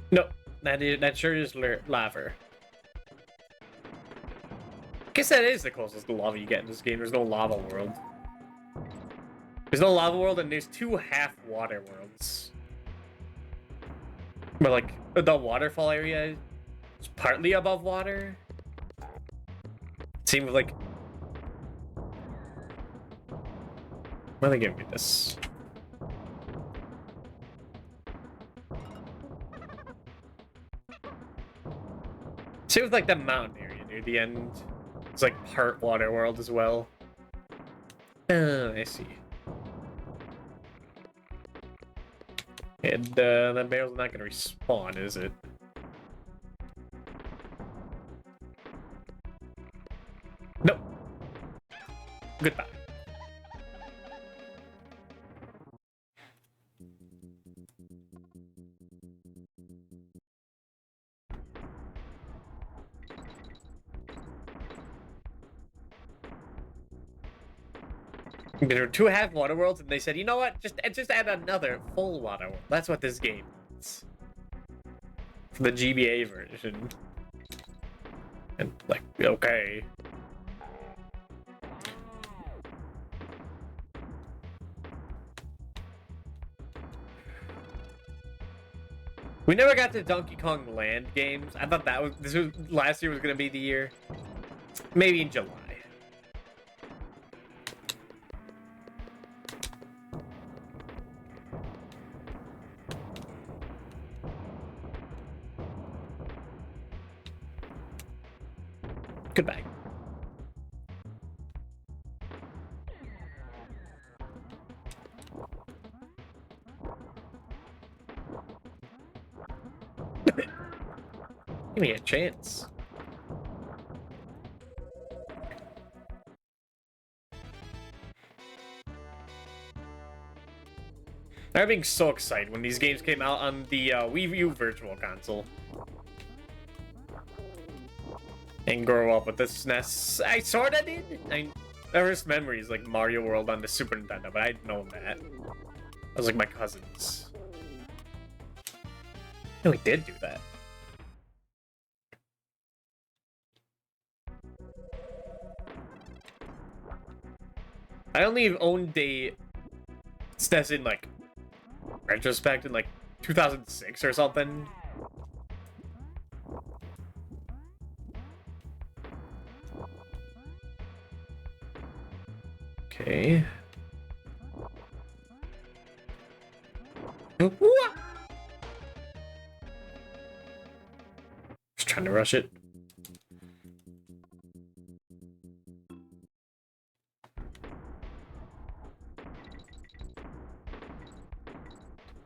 No, that sure is lava. Guess that is the closest to lava you get in this game. There's no lava world. There's no lava world, and there's 2 half-water worlds. But like the waterfall area It's partly above water. Seems like... Why are they giving me this? Seems like the mountain area near the end. It's like part water world as well. I see. And that barrel's not gonna respawn, is it? Nope. Goodbye. There were 2 half water worlds, and they said, you know what? Just add another full water world. That's what this game is. For the GBA version. And, like, okay. We never got to Donkey Kong Land games. I thought that was... last year was going to be the year. Maybe in July. Goodbye. Give me a chance. I remember being so excited when these games came out on the Wii U Virtual Console. And grow up with the SNES. I sorta did. My first memory is like Mario World on the Super Nintendo, but I didn't know that. I was like my cousins. No, we did do that. I only owned a SNES in like retrospect in like 2006 or something. Okay. Just trying to rush it.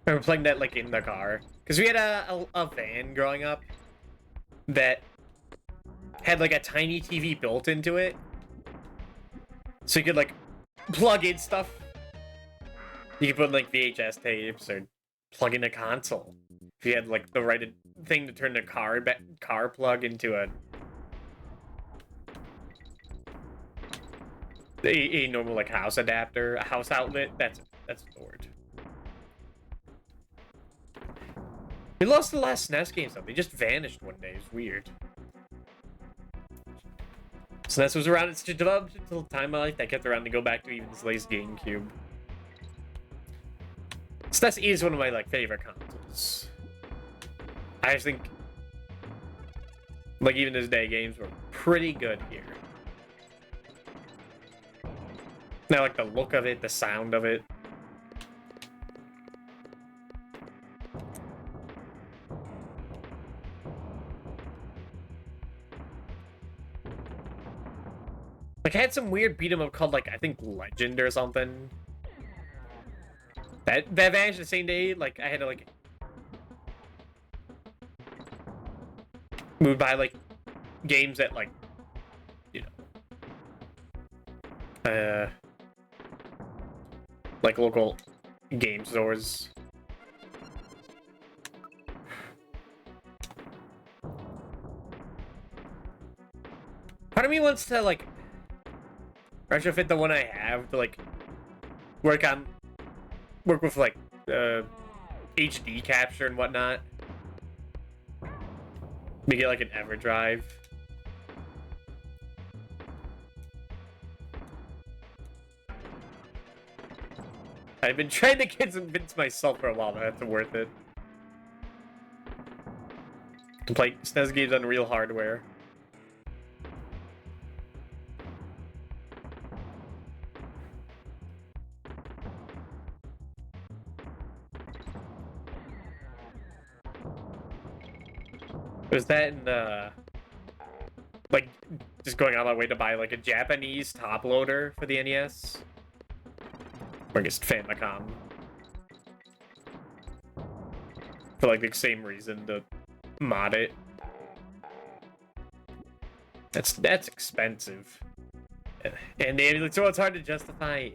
I remember playing that like in the car because we had a van growing up that had like a tiny TV built into it, so you could like plug in stuff. You could put like VHS tapes or plug in a console if you had like the right thing to turn the car plug into a normal like house adapter, a house outlet. That's the word. We lost the last SNES games though. They just vanished one day. It's weird. SNES was around. It's developed until time of my life that kept around to go back to even this latest GameCube. SNES is one of my like favorite consoles. I just think, like even this day, games were pretty good here. Now, like the look of it, the sound of it. Like, I had some weird beat 'em up called, like, I think Legend or something. That vanished the same day. Like, I had to, like, move by, like, games that, like, you know, like, local game stores. Part of me wants to, like, retrofit the one I have to like work with like HD capture and whatnot. We get like an EverDrive. I've been trying to convince myself for a while that that's worth it. Play SNES games on real hardware. Was that in like just going on my way to buy like a Japanese top loader for the NES? Or I guess Famicom. For like the same reason to mod it. That's expensive. And so it's hard to justify.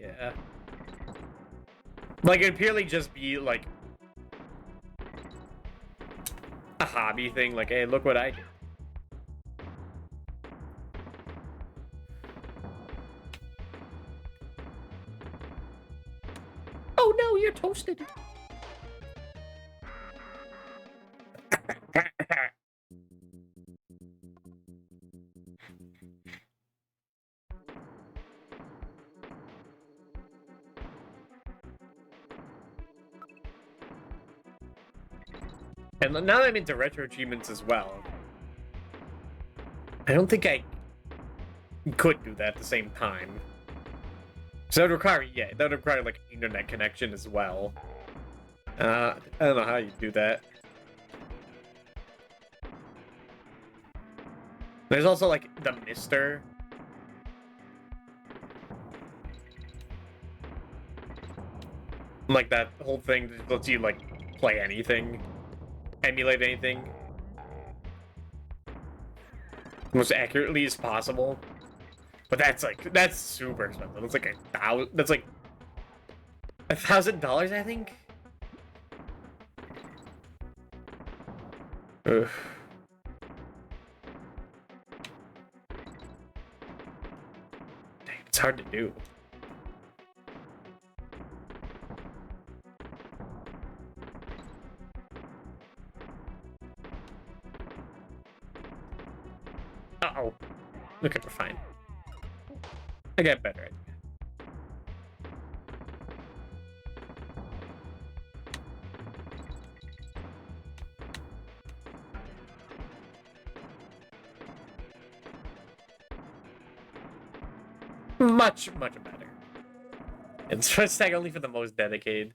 Like it'd purely just be like a hobby thing, like, hey, look what I did. Oh no, you're toasted. And now that I'm into retro achievements as well, I don't think I could do that at the same time. So that would require, yeah, that would require like internet connection as well. I don't know how you do that. There's also like the Mister. Like that whole thing that lets you like play anything, emulate anything most accurately as possible. But that's super expensive. It's like that's like $1,000, I think. Ugh. Dang, it's hard to do. Uh-oh. Okay, we're fine. I got better idea. Much better. It's first tag only for the most dedicated.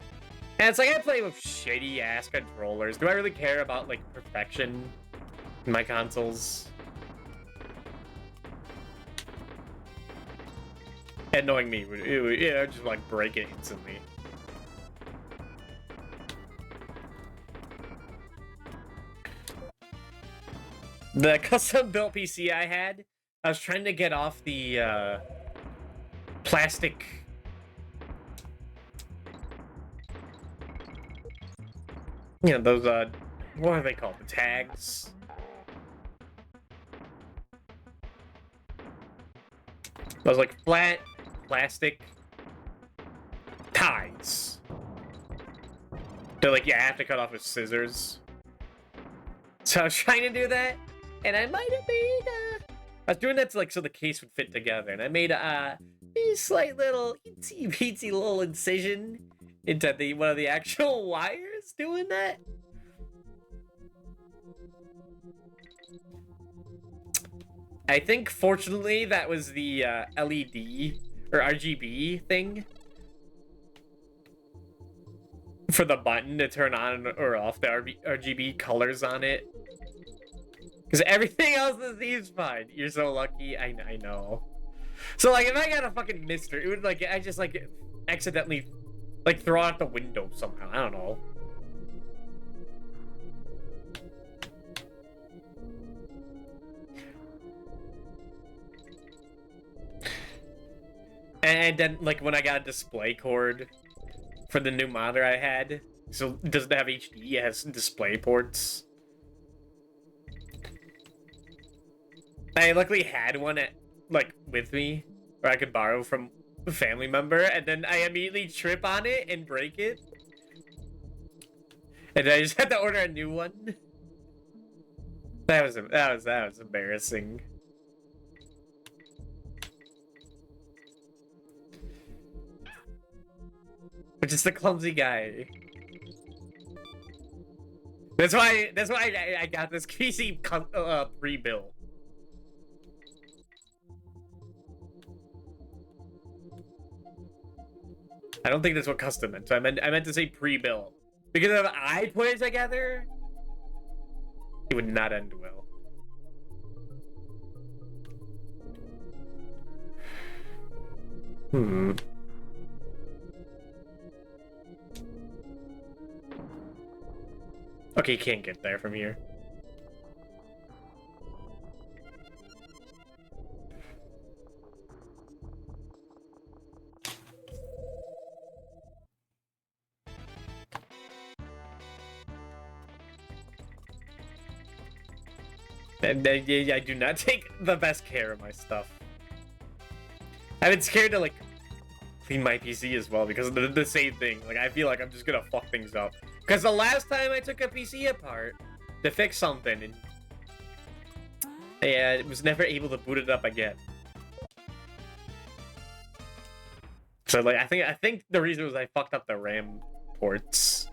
And it's like I play with shitty ass controllers. Do I really care about like perfection in my consoles? And knowing me, it would just like break it instantly. The custom built PC I had, I was trying to get off the plastic. You know, those what are they called? The tags. Those like flat plastic ties. They're like, yeah, I have to cut off with scissors. So I was trying to do that, and I might have made I was doing that to, like, so the case would fit together, and I made a slight little itsy little incision into one of the actual wires doing that. I think, fortunately, that was the LED or RGB thing for the button to turn on or off the RGB colors on it. Because everything else seems fine. You're so lucky. I know. So, like, if I got a fucking Mister, it would, like, I just, like, accidentally, like, throw out the window somehow. I don't know. And then, like, when I got a display cord for the new monitor I had, so it doesn't have HD, it has display ports. I luckily had one with me, or I could borrow from a family member, and then I immediately trip on it and break it. And I just had to order a new one. That was embarrassing. But just a clumsy guy. That's why I got this PC pre-built. I don't think that's what custom meant. So I meant to say pre-built. Because if I put it together, it would not end well. Okay, you can't get there from here. And I do not take the best care of my stuff. I've been scared to like clean my PC as well because of the same thing. Like I feel like I'm just gonna fuck things up. Because the last time I took a PC apart to fix something, and I was never able to boot it up again. So like I think the reason was I fucked up the RAM ports.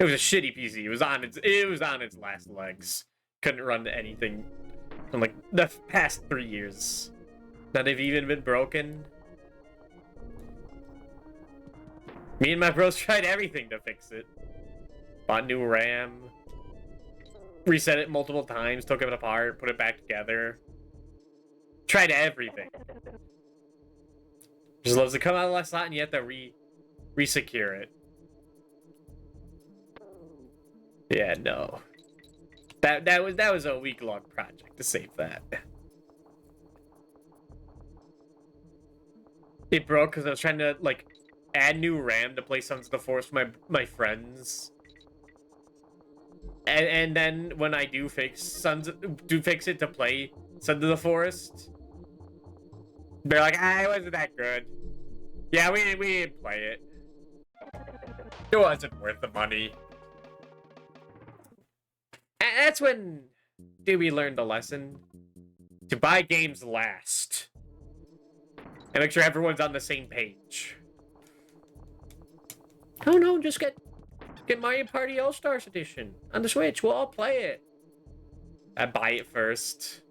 It was a shitty PC. It was on its last legs. Couldn't run anything in like the past 3 years. Not have even been broken. Me and my bros tried everything to fix it. Bought new RAM. Reset it multiple times. Took it apart. Put it back together. Tried everything. Just loves to come out of the last slot and you have to re-secure it. Yeah, no. That was a week-long project to save that. It broke because I was trying to like add new RAM to play Sons of the Forest with my friends. And then when I do fix it to play Sons of the Forest, they're like, it wasn't that good. Yeah, we didn't play it. It wasn't worth the money. And that's when we learned the lesson to buy games last and make sure everyone's on the same page. Oh no, just get Mario Party All-Stars Edition on the Switch. We'll all play it. I buy it first.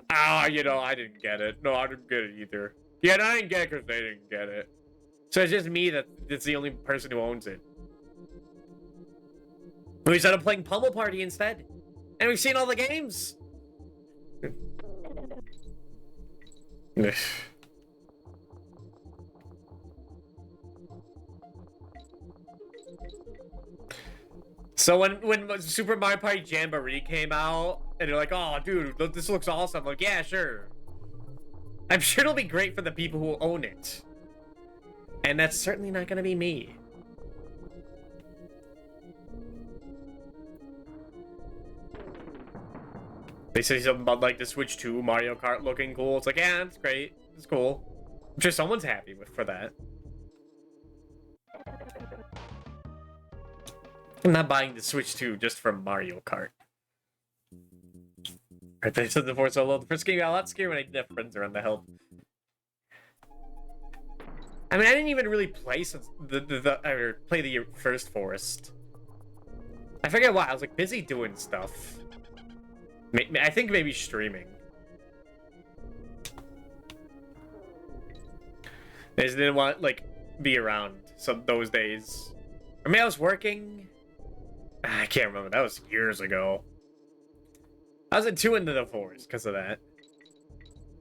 I didn't get it. No, I didn't get it either. Yeah, I didn't get it because they didn't get it. So it's just me that's the only person who owns it. We started playing Pummel Party instead. And we've seen all the games. So when Super Mario Party Jamboree came out, and they're like, oh, dude, this looks awesome. I'm like, yeah, sure. I'm sure it'll be great for the people who own it. And that's certainly not going to be me. They say something about like the Switch 2 Mario Kart looking cool. It's like, yeah, it's great. It's cool. I'm sure someone's happy for that. I'm not buying the Switch 2 just for Mario Kart. Right, they said before, so the first game got a lot scarier when I didn't have friends around to help. I mean, I didn't even really play since play the first Forest. I forget why. I was like busy doing stuff. I think maybe streaming. I just didn't want like be around those days. I mean, I was working. I can't remember. That was years ago. I was too into the Forest because of that.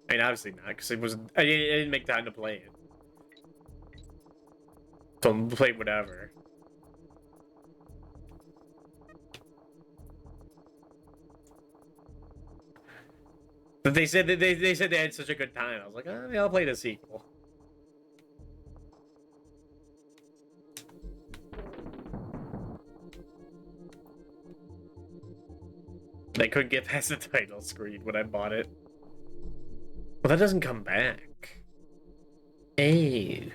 I mean, obviously not, because I didn't make time to play it. So play whatever. But they said they said they had such a good time. I was like, oh, yeah, I'll play the sequel. I couldn't get past the title screen when I bought it. Well, that doesn't come back. Hey.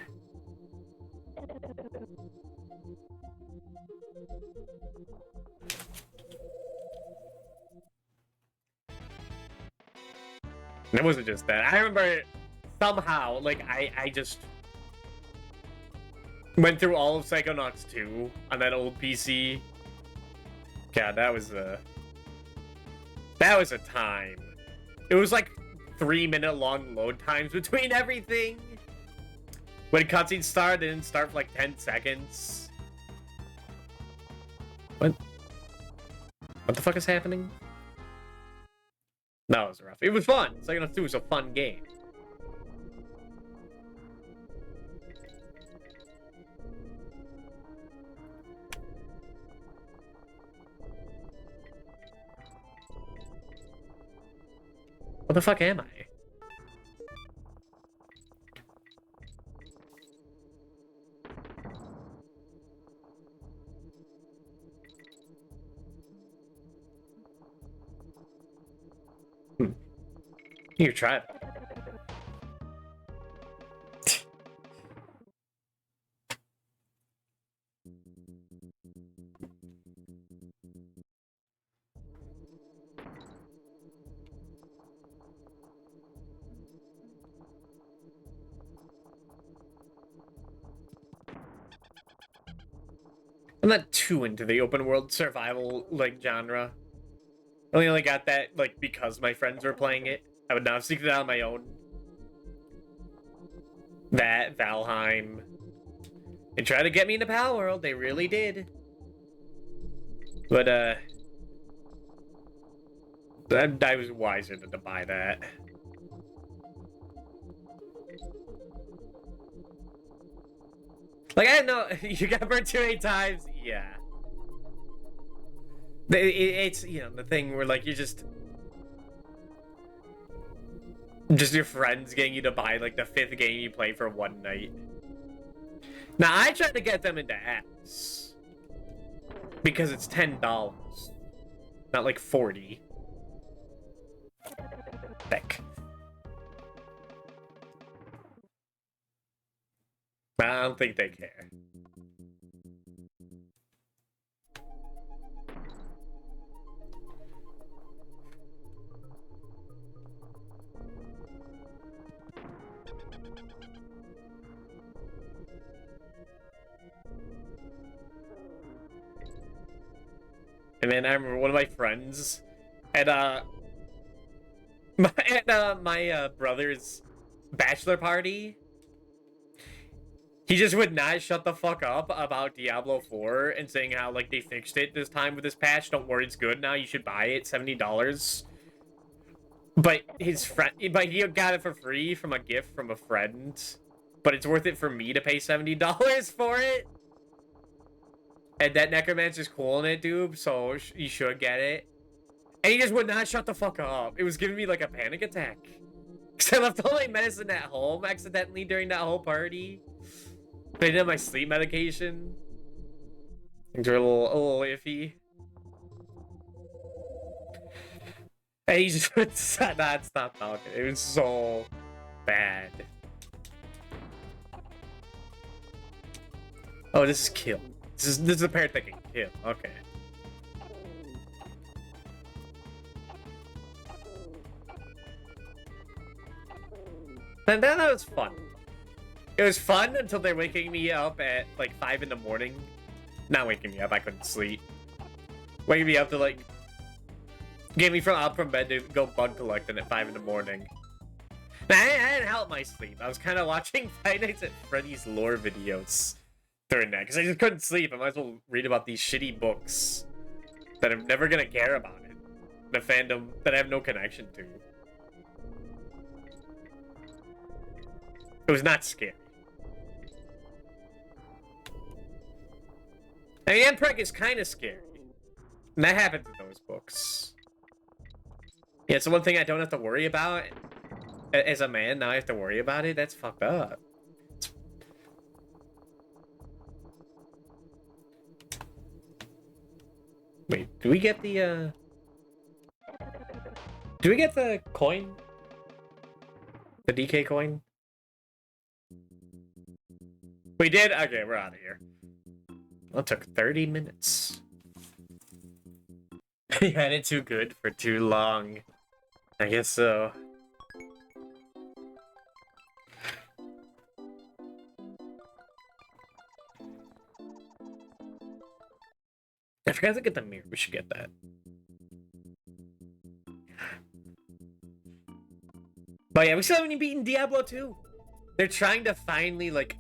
And it wasn't just that. I remember somehow, like, I just went through all of Psychonauts 2 on that old PC. God, that was a time. It was like 3-minute long load times between everything. When cutscenes start, they didn't start for like 10 seconds. What? What the fuck is happening? That was rough. It was fun. Psychonauts 2 was a fun game. What the fuck am I? You try it. I'm not too into the open world survival like genre. I only got that like because my friends were playing it. I would not have seeked it out on my own. That, Valheim. They tried to get me into Pal World, they really did. But I was wiser than to buy that. Like, I don't know, you got burned too many times? Yeah. It's, you know, the thing where, like, you're just your friends getting you to buy, like, the 5th game you play for one night. Now, I tried to get them into X. Because it's $10. Not, like, 40. Heck. I don't think they care. And then I remember one of my friends at my brother's bachelor party. He just would not shut the fuck up about Diablo 4 and saying how, like, they fixed it this time with this patch. Don't worry, it's good now. You should buy it. $70. But he got it for free from a gift from a friend. But it's worth it for me to pay $70 for it. And that Necromancer's cool in it, dude. So you should get it. And he just would not shut the fuck up. It was giving me, like, a panic attack. Because I left all my medicine at home accidentally during that whole party. But I didn't have my sleep medication. Things were a little iffy. And he just would not stop talking. It was so bad. Oh, this is kill. This is a parrot that can kill. Okay. And then that was fun. It was fun until they're waking me up at like 5 in the morning. Not waking me up, I couldn't sleep. Waking me up to like get me up from bed to go bug collecting at 5 in the morning. Now, I didn't help my sleep. I was kind of watching Five Nights at Freddy's lore videos during that because I just couldn't sleep. I might as well read about these shitty books that I'm never gonna care about it. The fandom that I have no connection to. It was not scary. I mean, Empreg is kind of scary. And that happens in those books. Yeah, it's the one thing I don't have to worry about. As a man, now I have to worry about it. That's fucked up. Wait, do we get the, do we get the coin? The DK coin? We did? Okay, we're out of here. Well, it took 30 minutes. You had it too good for too long. I guess so. I forgot to get the mirror. We should get that. But yeah, we still haven't even beaten Diablo 2. They're trying to finally, like,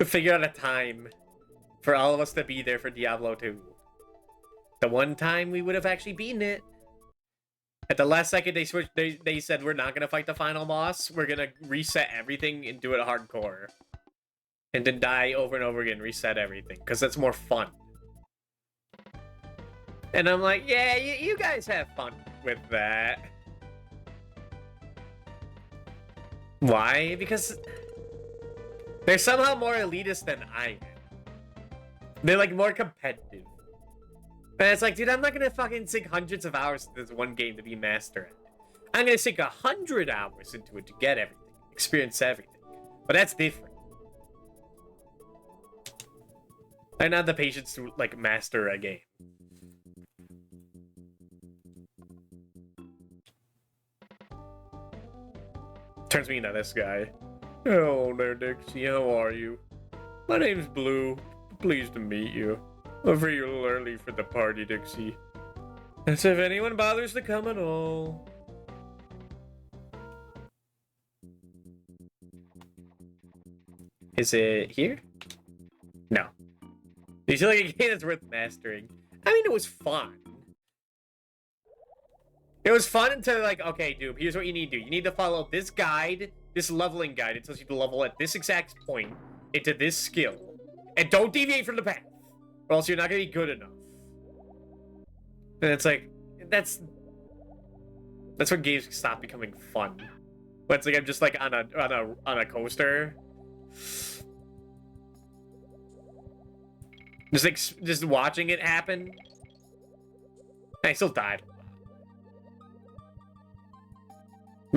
figure out a time for all of us to be there for Diablo 2. The one time we would have actually beaten it. At the last second, they switched. They said, we're not going to fight the final boss. We're going to reset everything and do it hardcore. And then die over and over again, reset everything. Because that's more fun. And I'm like, yeah, you guys have fun with that. Why? Because they're somehow more elitist than I am. They're like more competitive. And it's like, dude, I'm not gonna fucking sink hundreds of hours into this one game to be master at it. I'm gonna sink 100 hours into it to get everything, experience everything. But that's different. I don't have the patience to like master a game. Turns me into this guy. Hello there, Dixie. How are you? My name's Blue. Pleased to meet you. I'm free a little early for the party, Dixie. As if anyone bothers to come at all. Is it here? No. You feel like a game that's worth mastering? I mean, it was fun. It was fun until, like, okay, dude, here's what you need to do. You need to follow this guide, this leveling guide. It tells you to level at this exact point into this skill. And don't deviate from the path, or else you're not going to be good enough. And it's like, that's when games stop becoming fun. But it's like I'm just like on a coaster. Just watching it happen. I still died.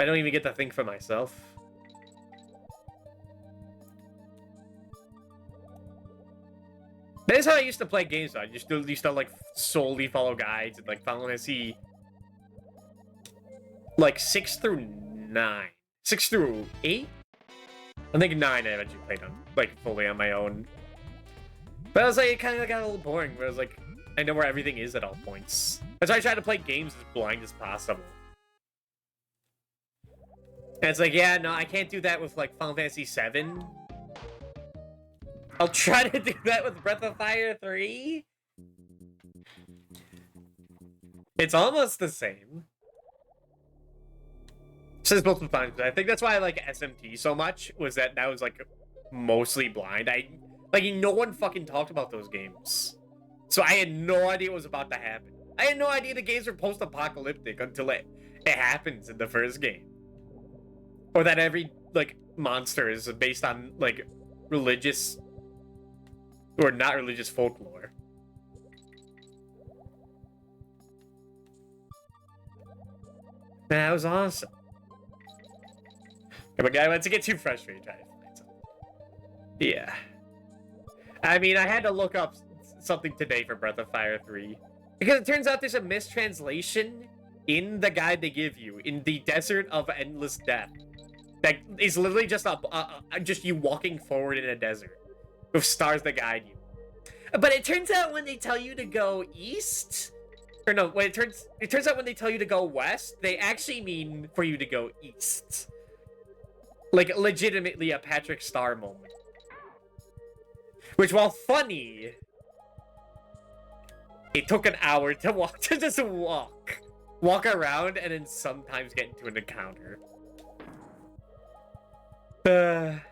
I don't even get to think for myself. That is how I used to play games, though. I just used to like solely follow guides and like Final Fantasy like 6 through 9. 6 through 8? I think 9 I eventually played on like fully on my own. But I was like, it kind of got a little boring, where I was like, I know where everything is at all points. That's why I try to play games as blind as possible. And it's like, yeah, no, I can't do that with, like, Final Fantasy 7. I'll try to do that with Breath of Fire 3. It's almost the same. Says multiple times. I think that's why I like SMT so much, was that was, like, mostly blind. Like, no one fucking talked about those games. So I had no idea what was about to happen. I had no idea the games were post-apocalyptic until it happens in the first game. Or that every, like, monster is based on, like, religious or not religious folklore. That was awesome. But guy went to get too frustrated trying to find something. Yeah. I mean, I had to look up something today for Breath of Fire 3. Because it turns out there's a mistranslation in the guide they give you, in the Desert of Endless Death. That is literally just just you walking forward in a desert with stars that guide you. But it turns out when they tell you to go east, or no, when it turns out when they tell you to go west, they actually mean for you to go east. Like legitimately a Patrick Star moment. Which, while funny, it took an hour to walk, to just walk around, and then sometimes get into an encounter. But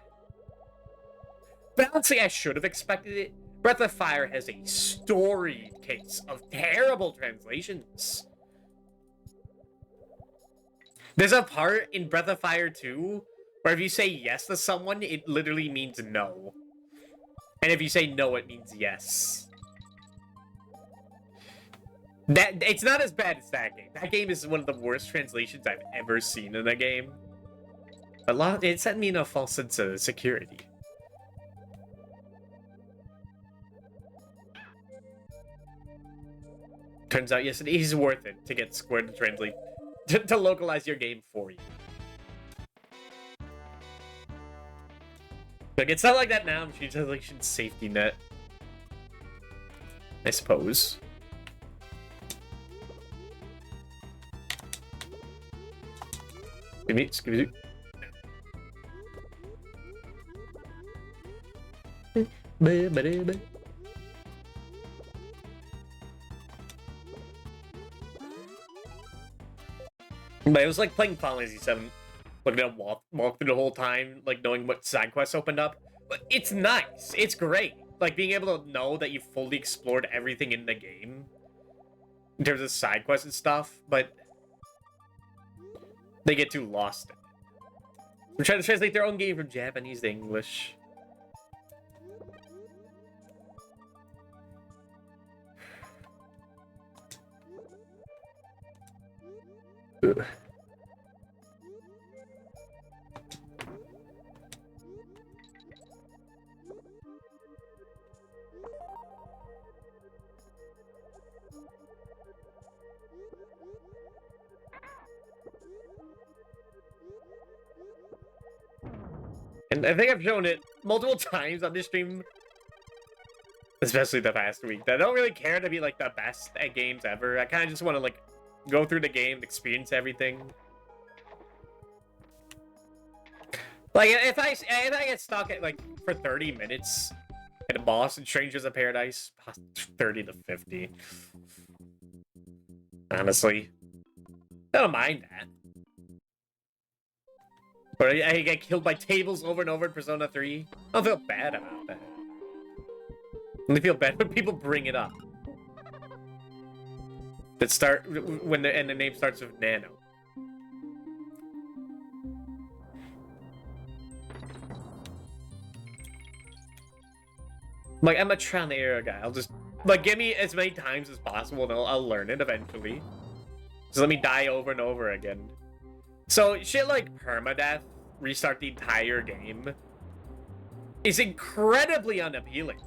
honestly, I should have expected it. Breath of Fire has a storied case of terrible translations. There's a part in Breath of Fire 2 where if you say yes to someone, it literally means no. And if you say no, it means yes. It's not as bad as that game. That game is one of the worst translations I've ever seen in a game. It sent me in a false sense of security. Turns out, yes, it is worth it to get Square to translate, to localize your game for you. Like, it's not like that now. Translation safety net. I suppose. Excuse me. But it was like playing Final Fantasy 7, looking at walk through the whole time, like knowing what side quests opened up. But it's nice. It's great. Like being able to know that you've fully explored everything in the game in terms of side quests and stuff, but they get too lost in it. They're trying to translate their own game from Japanese to English. Ugh. And I think I've shown it multiple times on this stream, especially the past week, that I don't really care to be like the best at games ever. I kind of just want to like go through the game, experience everything. Like if I get stuck at like for 30 minutes at a boss in Strangers of Paradise, 30 to 50. Honestly, I don't mind that. Or I get killed by tables over and over in Persona 3. I don't feel bad about that. I only feel bad when people bring it up. That start when the name starts with Nano. Like I'm a trial and error guy. I'll just like give me as many times as possible, and I'll learn it eventually. Just let me die over and over again. So shit like permadeath, restart the entire game, is incredibly unappealing.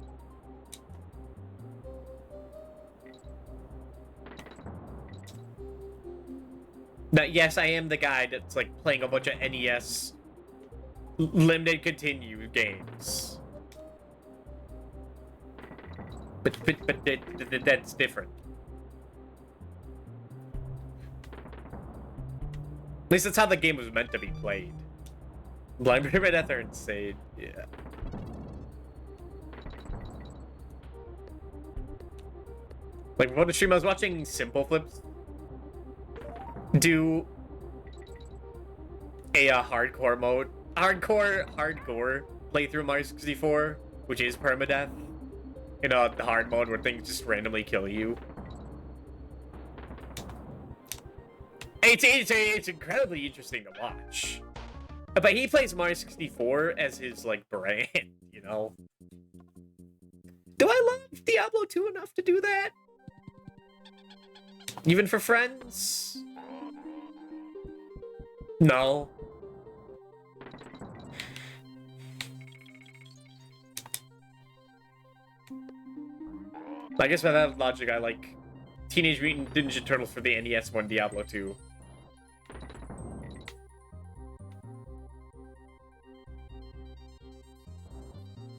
Now, yes, I am the guy that's like playing a bunch of NES limited continue games. But that's different. At least that's how the game was meant to be played. Blind Permadeath are insane, yeah. Like before the stream, I was watching Simple Flips do a hardcore playthrough Mario 64, which is permadeath. You know, the hard mode where things just randomly kill you. It's incredibly interesting to watch. But he plays Mario 64 as his, like, brand, you know? Do I love Diablo 2 enough to do that? Even for friends? No. I guess by that logic, I like Teenage Mutant Ninja Turtles for the NES more than Diablo 2.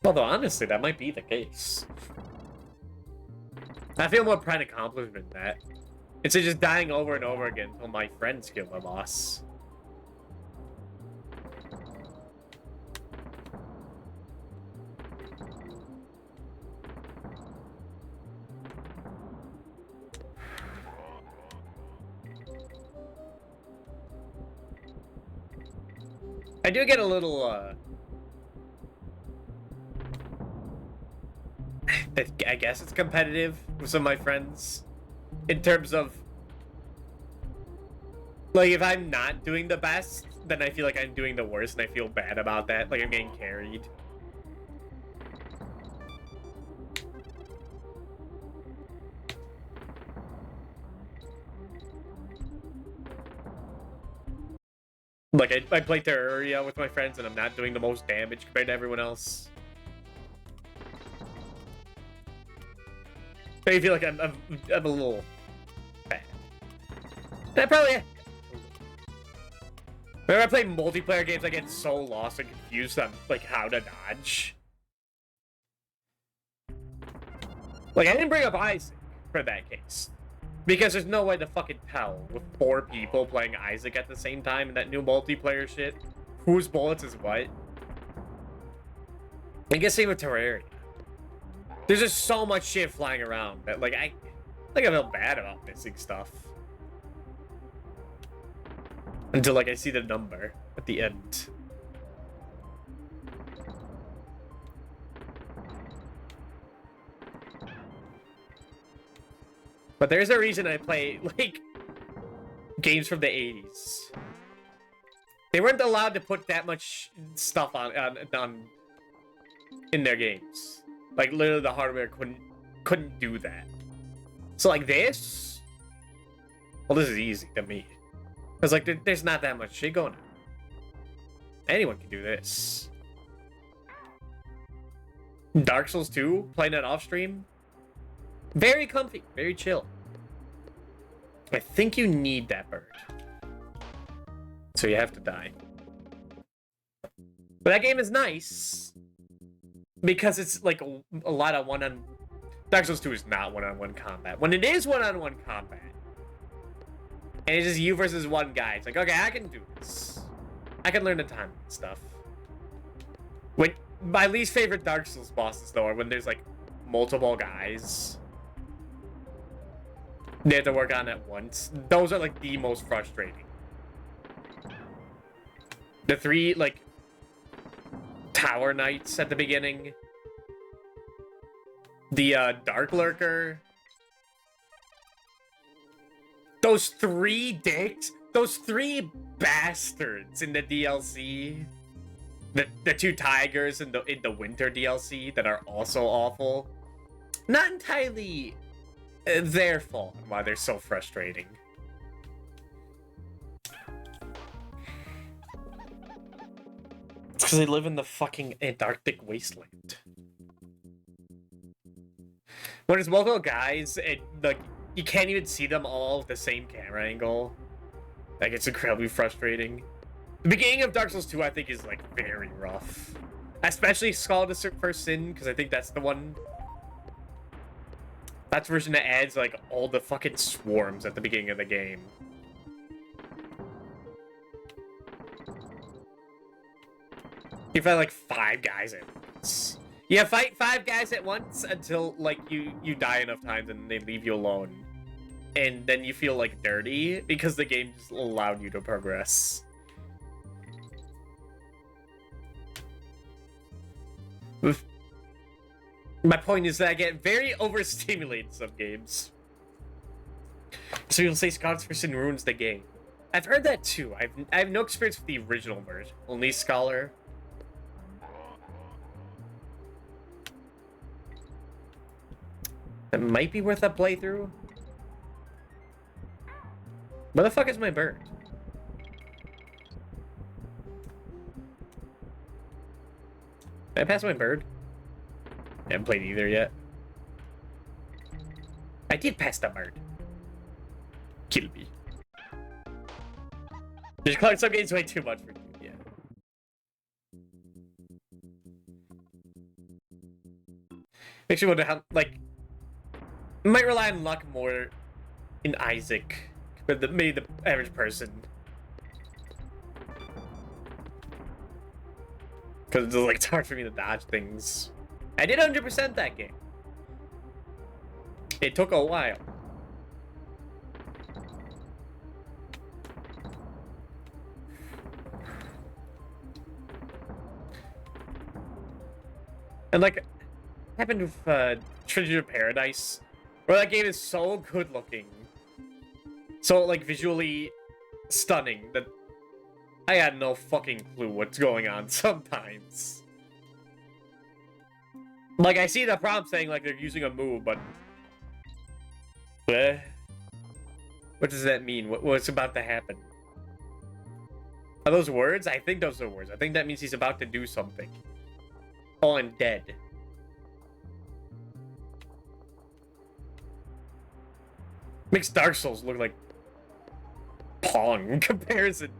Although, honestly, that might be the case. I feel more pride and accomplishment than that. Instead of just dying over and over again until my friends kill my boss. I do get a little, I guess it's competitive with some of my friends. In terms of, like, if I'm not doing the best, then I feel like I'm doing the worst, and I feel bad about that. Like, I'm getting carried. Like, I play Terraria with my friends, and I'm not doing the most damage compared to everyone else. I feel like I'm a little bad. And I probably... Whenever I play multiplayer games, I get so lost and confused on, like, how to dodge. Like, I didn't bring up Isaac for that case. Because there's no way to fucking tell with 4 people playing Isaac at the same time in that new multiplayer shit. Whose bullets is what? I guess same with Terraria. There's just so much shit flying around that, like, I feel bad about missing stuff. Until, like, I see the number at the end. But there's a reason I play, like, games from the 80s. They weren't allowed to put that much stuff on in their games. Like, literally the hardware couldn't do that. So, like, this... Well, this is easy to me. Because, like, there's not that much shit going on. Anyone can do this. Dark Souls 2, playing that off-stream. Very comfy, very chill. I think you need that bird. So you have to die. But that game is nice. Because it's like a lot of one-on... Dark Souls 2 is not one-on-one combat. When it is one-on-one combat, and it's just you versus one guy, it's like, okay, I can do this. I can learn the time and stuff. When my least favorite Dark Souls bosses, though, are when there's, like, multiple guys they have to work on at once. Those are, like, the most frustrating. The 3, like, Tower Knights at the beginning. The, Dark Lurker. Those 3 dicks. Those 3 bastards in the DLC. The 2 tigers in the winter DLC that are also awful. Not entirely their fault why they're so frustrating. It's because they live in the fucking Antarctic wasteland. When there's multiple guys and, like, you can't even see them all with the same camera angle. Like, it's incredibly frustrating. The beginning of Dark Souls 2, I think, is, like, very rough. Especially Skull of the First Sin, because I think that's the one... That's the version that adds, like, all the fucking swarms at the beginning of the game. You fight, like, 5 guys at once. Yeah, fight 5 guys at once until, like, you die enough times and they leave you alone. And then you feel, like, dirty because the game just allowed you to progress. My point is that I get very overstimulated in some games. So you'll say Skull of the First Sin ruins the game. I've heard that too. I have no experience with the original version. Only Scholar. That might be worth a playthrough. Where the fuck is my bird? Did I pass my bird? I haven't played either yet. I did pass the bird. Kill me. Just collecting some games way too much for you, yeah. Makes me wonder how, like, might rely on luck more in Isaac, but maybe the average person. Because it's, like, it's hard for me to dodge things. I did 100% that game. It took a while. And, like, happened with Trilogy of Paradise, where that game is so good looking, so, like, visually stunning that I had no fucking clue what's going on sometimes. Like, I see the prompt saying, like, they're using a move, but... What does that mean? What's about to happen? Are those words? I think those are words. I think that means he's about to do something. Oh, I'm dead. Makes Dark Souls look like Pong in comparison.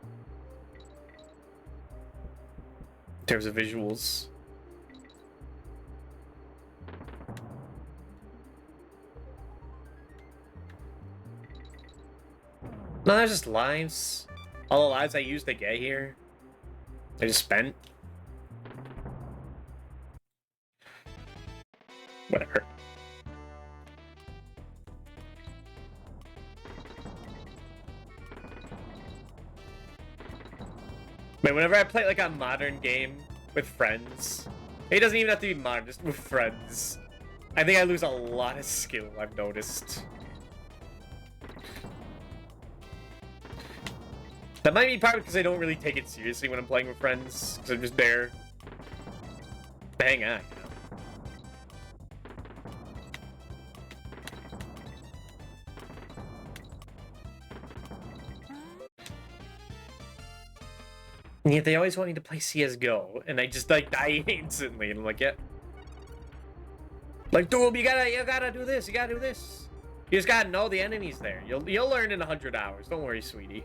In terms of visuals. No, that's just lives. All the lives I used to get here, I just spent. Whatever. Man, whenever I play like a modern game with friends, it doesn't even have to be modern, just with friends, I think I lose a lot of skill, I've noticed. That might be partly because I don't really take it seriously when I'm playing with friends, because I'm just there to hang out, you know? And yet they always want me to play CSGO, and I just like die instantly, and I'm like, yeah. Like, dude, you gotta do this, you gotta do this. You just gotta know the enemy's there. You'll learn in 100 hours. Don't worry, sweetie.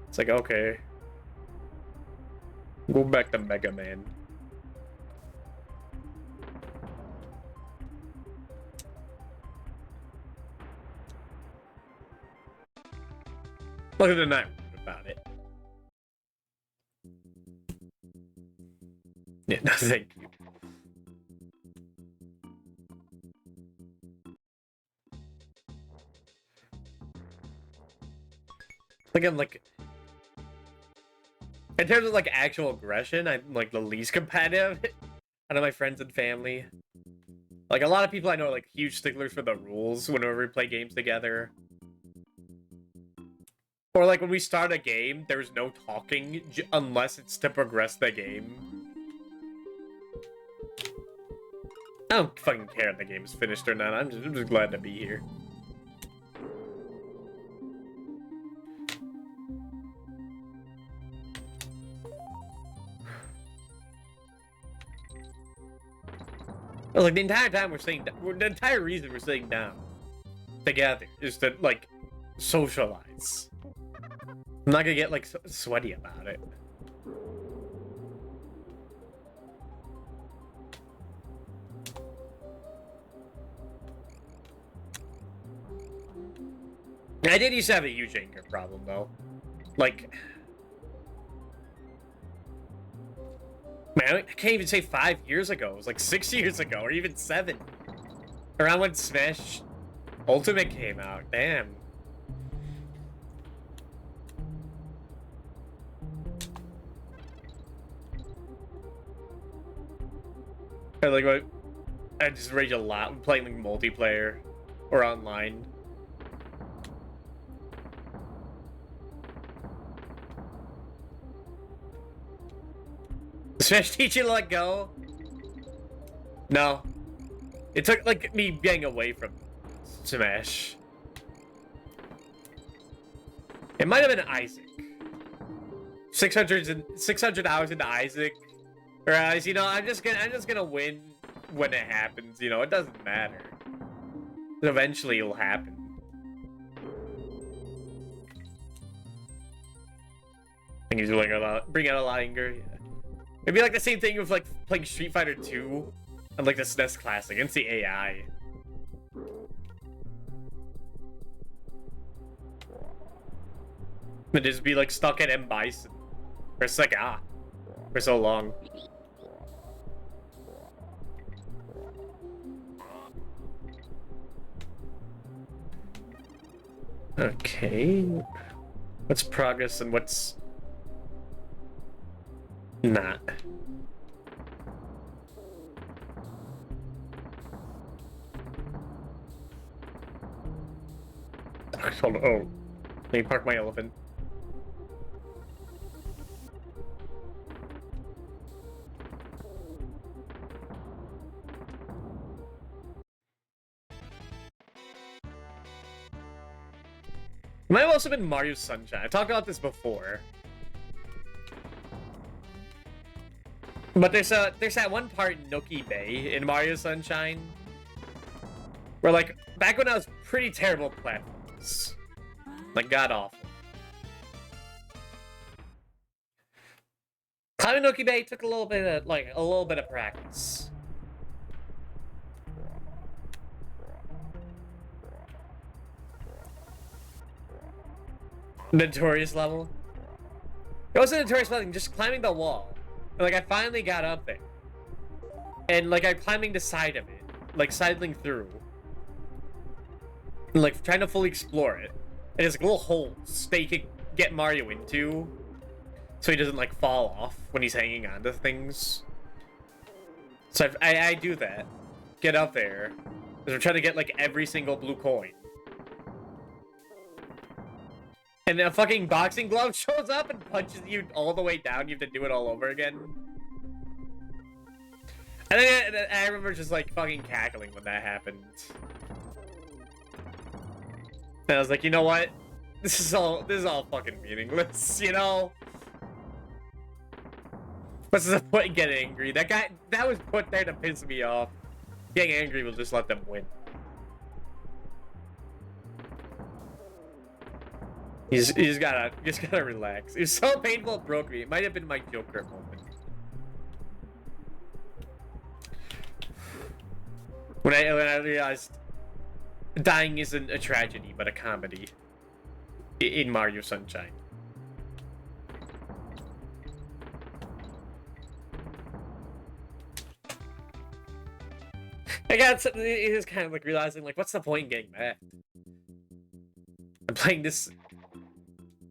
It's like, okay. Go back to Mega Man. Look at the night about it. Yeah, no, thank you. Like, I'm like... In terms of, like, actual aggression, I'm, like, the least competitive out of my friends and family. Like, a lot of people I know are, like, huge sticklers for the rules whenever we play games together. Or, like, when we start a game, there's no talking unless it's to progress the game. I don't fucking care if the game is finished or not. I'm just glad to be here. Like, the entire time we're sitting down, the entire reason we're sitting down together is to, like, socialize. I'm not gonna get, like, sweaty about it. I did used to have a huge anger problem, though. Like... Man, I can't even say 5 years ago. It was like 6 years ago, or even 7. Around when Smash Ultimate came out. Damn. I just rage a lot when playing like multiplayer or online. Smash teach you to let go? No. It took, like, me getting away from Smash. It might have been Isaac. 600 hours into Isaac. Or, you know, I'm just gonna win when it happens, you know, it doesn't matter. Eventually it'll happen. I think he's like bring out a lot of anger, yeah. It'd be like the same thing with like playing Street Fighter 2 and like the SNES Classic against the AI. And just be like stuck at M. Bison. Or it's like, for so long. Okay. What's progress and what's not? Hold on. Oh, let me park my elephant. It might have also been Mario Sunshine. I talked about this before. But there's that one part in Noki Bay in Mario Sunshine where, like, back when I was pretty terrible at platforms, like, god awful. Climbing Noki Bay took a little bit of practice. Notorious level. It wasn't notorious level, just climbing the wall. And, like, I finally got up there. And, like, I'm climbing the side of it. Like, sidling through. And, like, trying to fully explore it. And there's, like, little holes that you can get Mario into. So he doesn't, like, fall off when he's hanging onto things. So I do that. Get up there. Because we're trying to get, like, every single blue coin. And a fucking boxing glove shows up and punches you all the way down. You have to do it all over again. And then I remember just, like, fucking cackling when that happened. And I was like, you know what? This is all fucking meaningless, you know? What's the point in getting angry? That was put there to piss me off. Getting angry will just let them win. He's gotta relax. It was so painful it broke me. It might have been my Joker moment. When I realized dying isn't a tragedy, but a comedy. In Mario Sunshine. It is kind of like realizing, like, what's the point in getting mad? I'm playing this.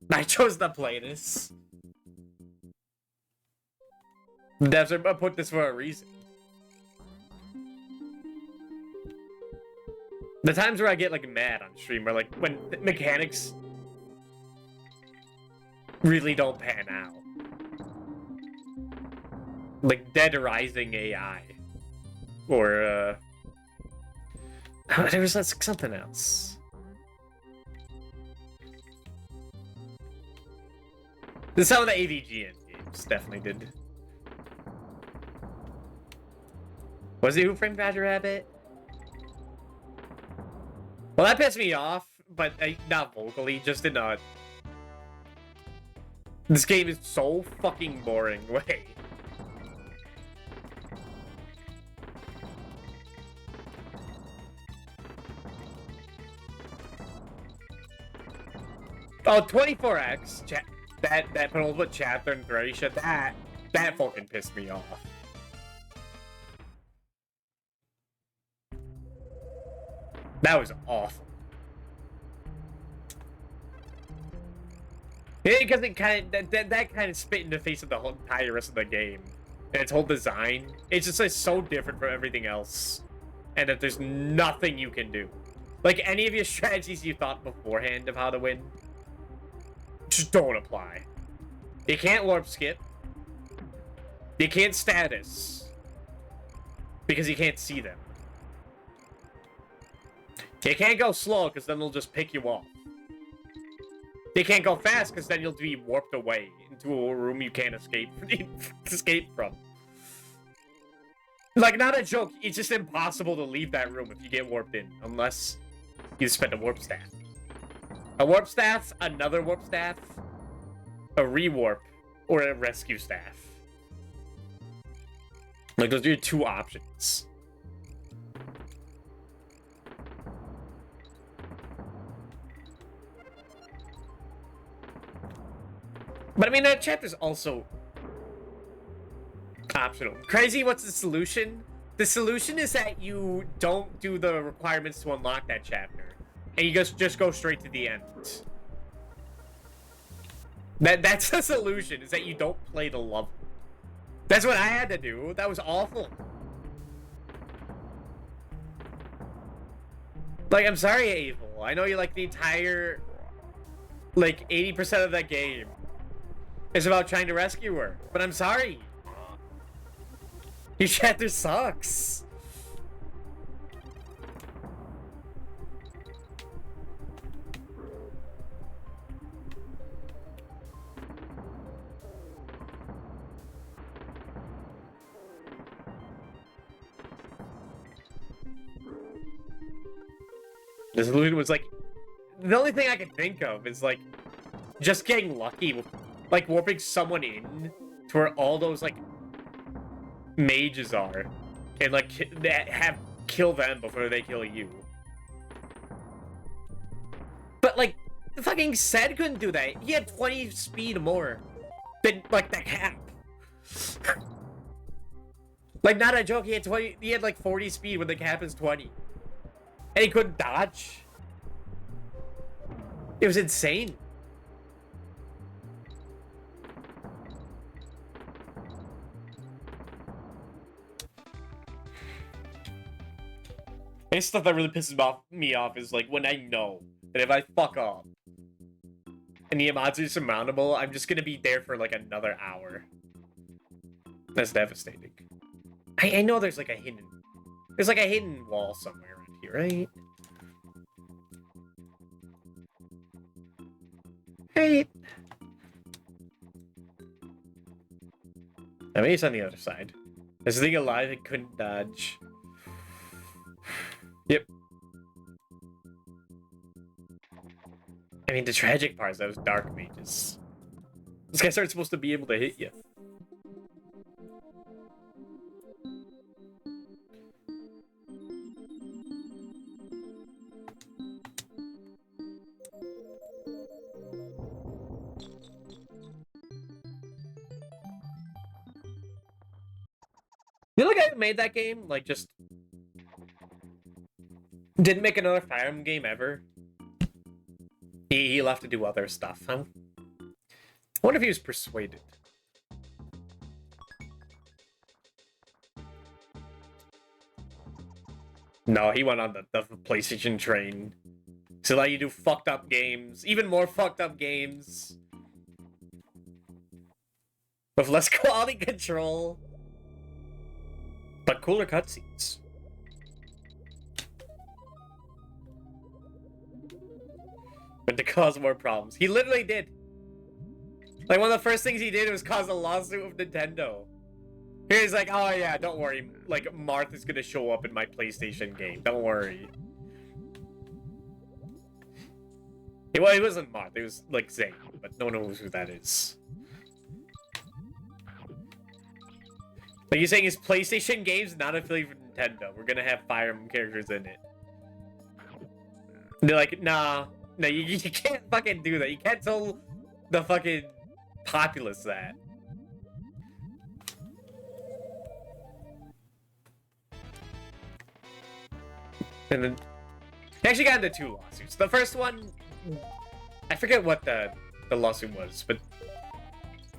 I chose to play this. The devs are put this for a reason. The times where I get, like, mad on stream are, like, when mechanics really don't pan out. Like, Dead Rising AI. Or, there was something else. Some of the AVGN games definitely did. Was it Who Framed Roger Rabbit? Well, that pissed me off, but not vocally, just in a... This game is so fucking boring way. Oh, 24X, that penultimate chapter in Thracia, that fucking pissed me off. That was awful. Yeah, because it kind of that kind of spit in the face of the whole entire rest of the game and its whole design. It's just like so different from everything else, and that there's nothing you can do. Like any of your strategies you thought beforehand of how to win, just don't apply. You can't warp skip. You can't status because you can't see them. You can't go slow because then they'll just pick you off. You can't go fast because then you'll be warped away into a room you can't escape from. Like, not a joke, it's just impossible to leave that room if you get warped in, unless you spend a warp staff. A warp staff, another warp staff, a rewarp, or a rescue staff. Like, those are your two options. But I mean, that chapter's also optional. Crazy, what's the solution? The solution is that you don't do the requirements to unlock that chapter. And you just go straight to the end. That's the solution, is that you don't play the level. That's what I had to do. That was awful. Like, I'm sorry, Abel. I know you like the entire, like, 80% of that game. It's about trying to rescue her, but I'm sorry. Your chapter sucks. The solution was like, the only thing I can think of is like, just getting lucky with, like, warping someone in to where all those, like, mages are, and, like, kill them before they kill you. But, like, fucking said couldn't do that. He had 20 speed more than like the cap. Like, not a joke. He had 20. He had like 40 speed when the cap is 20, and he couldn't dodge. It was insane. And stuff that really pisses me off is like when I know that if I fuck up and the Yamazu is surmountable, I'm just gonna be there for like another hour. That's devastating. I know there's like a hidden wall somewhere around here, right? Right. I mean, it's on the other side. There's a thing alive it couldn't dodge. Yep. I mean, the tragic part is those dark mages. These guys aren't supposed to be able to hit you. You know the guy who made that game, like, just didn't make another Fire Emblem game ever? He left to do other stuff, huh? I wonder if he was persuaded. No, he went on the PlayStation train. So let you do fucked up games. Even more fucked up games. With less quality control. But cooler cutscenes. But to cause more problems. He literally did. Like, one of the first things he did was cause a lawsuit with Nintendo. He's like, oh yeah, don't worry. Like, Martha's gonna show up in my PlayStation game. Don't worry. Well, it wasn't Martha. It was, like, Zane. But no one knows who that is. Like, you're saying his PlayStation game's not affiliated with Nintendo. We're gonna have Fire Emblem characters in it. And they're like, nah. No, you can't fucking do that. You can't tell the fucking populace that. And then he actually got into 2 lawsuits. The first one, I forget what the lawsuit was, but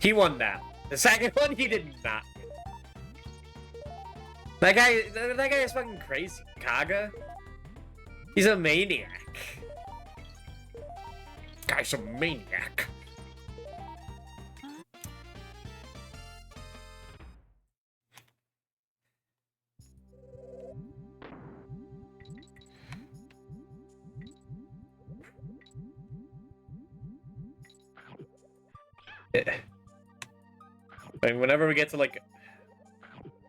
he won that. The second one, he did not win. That guy is fucking crazy. Kaga? He's a maniac. Guy's a maniac. And whenever we get to, like,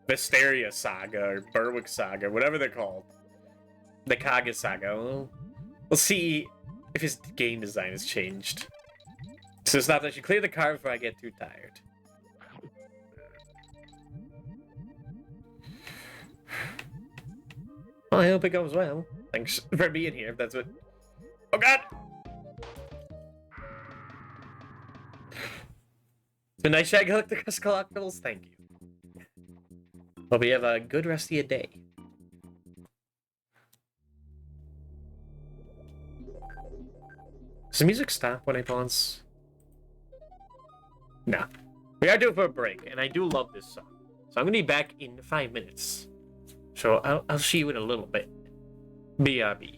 Mysteria Saga or Berwick Saga, whatever they're called, the Kaga Saga, we'll see if his game design has changed. So stop, I should clear the car before I get too tired. Well, I hope it goes well. Thanks for being here, if that's what... Oh god! It's been nice chatting with the collectibles, thank you. Hope you have a good rest of your day. Does the music stop when I pause? No. We are due for a break, and I do love this song. So I'm gonna be back in 5 minutes. So I'll see you in a little bit. BRB.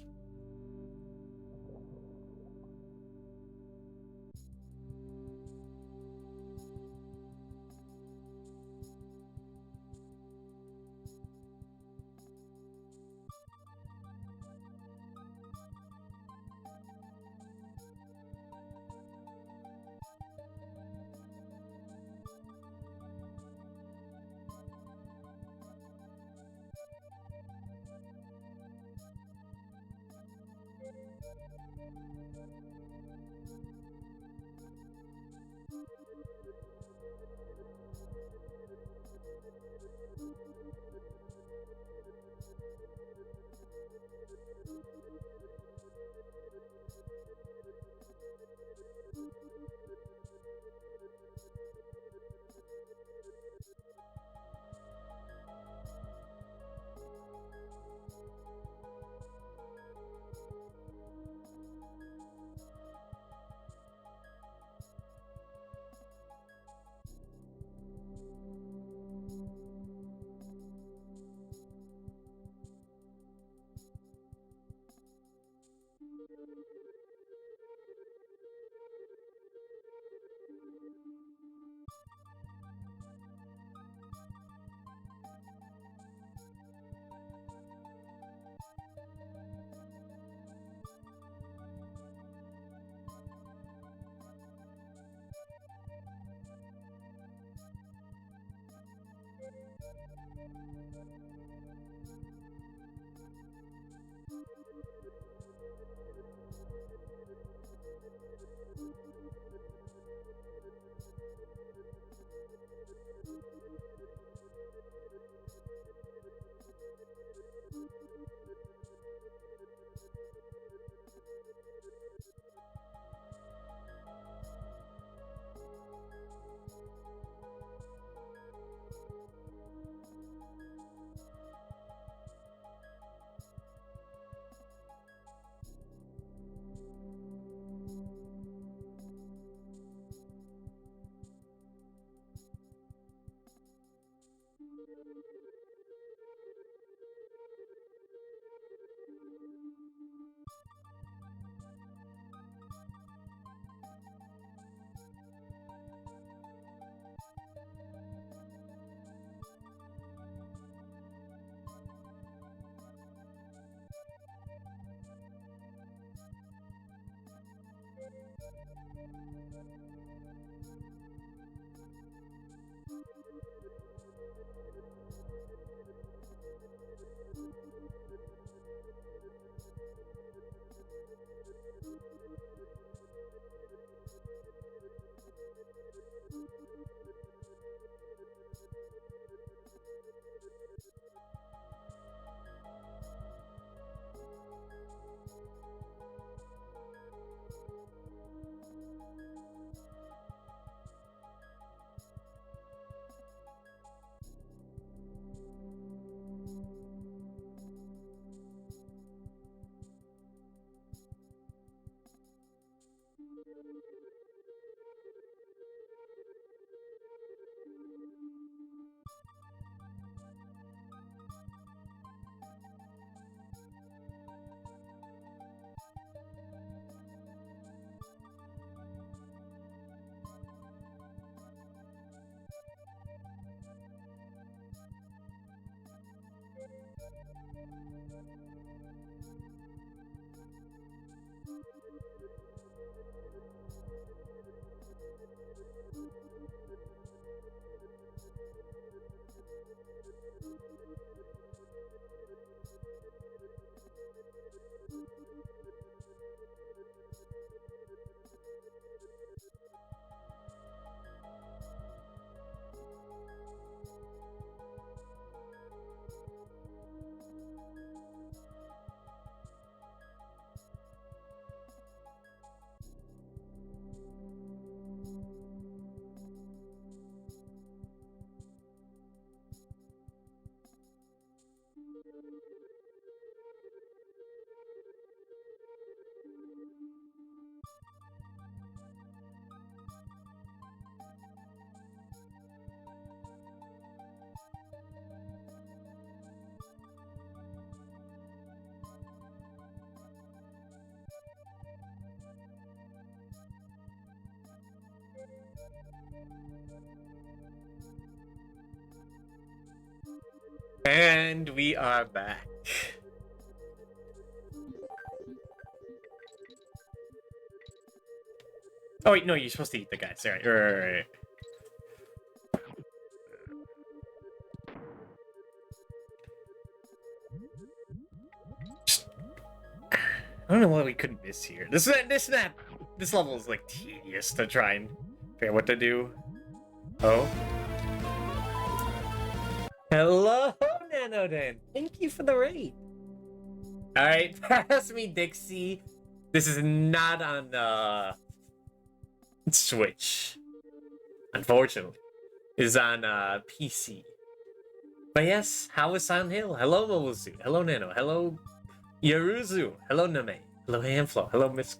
And we are back. Oh wait, no, you're supposed to eat the guys. All right, right. I don't know what we could miss here. This level is like tedious to try and figure out what to do. Oh. Hello, Nanoden. Thank you for the raid. All right, pass me Dixie. This is not on Switch, unfortunately. It's on PC. But yes, how is Silent Hill? Hello, Mobile Suit. Hello, Nano. Hello, Yaruzu. Hello, Name. Hello, Hamflow. Hello, Miss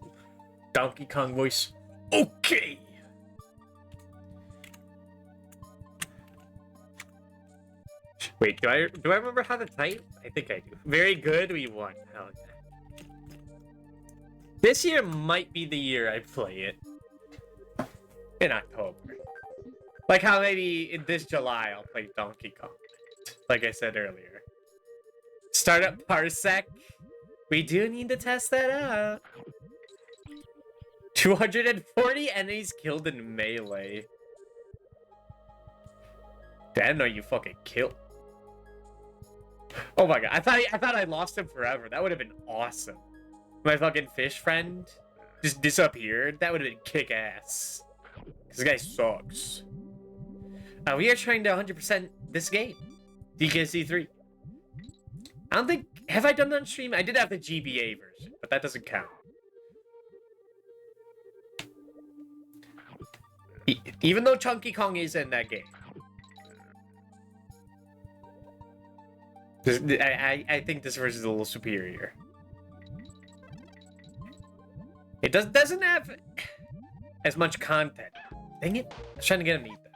Donkey Kong voice. Okay. Wait, do I remember how to type? I think I do. Very good. We won. Hell yeah. This year might be the year I play it. In October. Like how maybe in this July I'll play Donkey Kong. Like I said earlier. Startup Parsec. We do need to test that out. 240 enemies killed in melee. I didn't know you fucking killed. Oh my god, I thought I lost him forever. That would have been awesome. My fucking fish friend just disappeared. That would have been kick ass. This guy sucks. We are trying to 100% this game. DKC3. I don't think... Have I done that on stream? I did have the GBA version, but that doesn't count. Even though Chunky Kong is in that game. I think this version is a little superior. It doesn't have as much content. Dang it. I was trying to get him to eat that.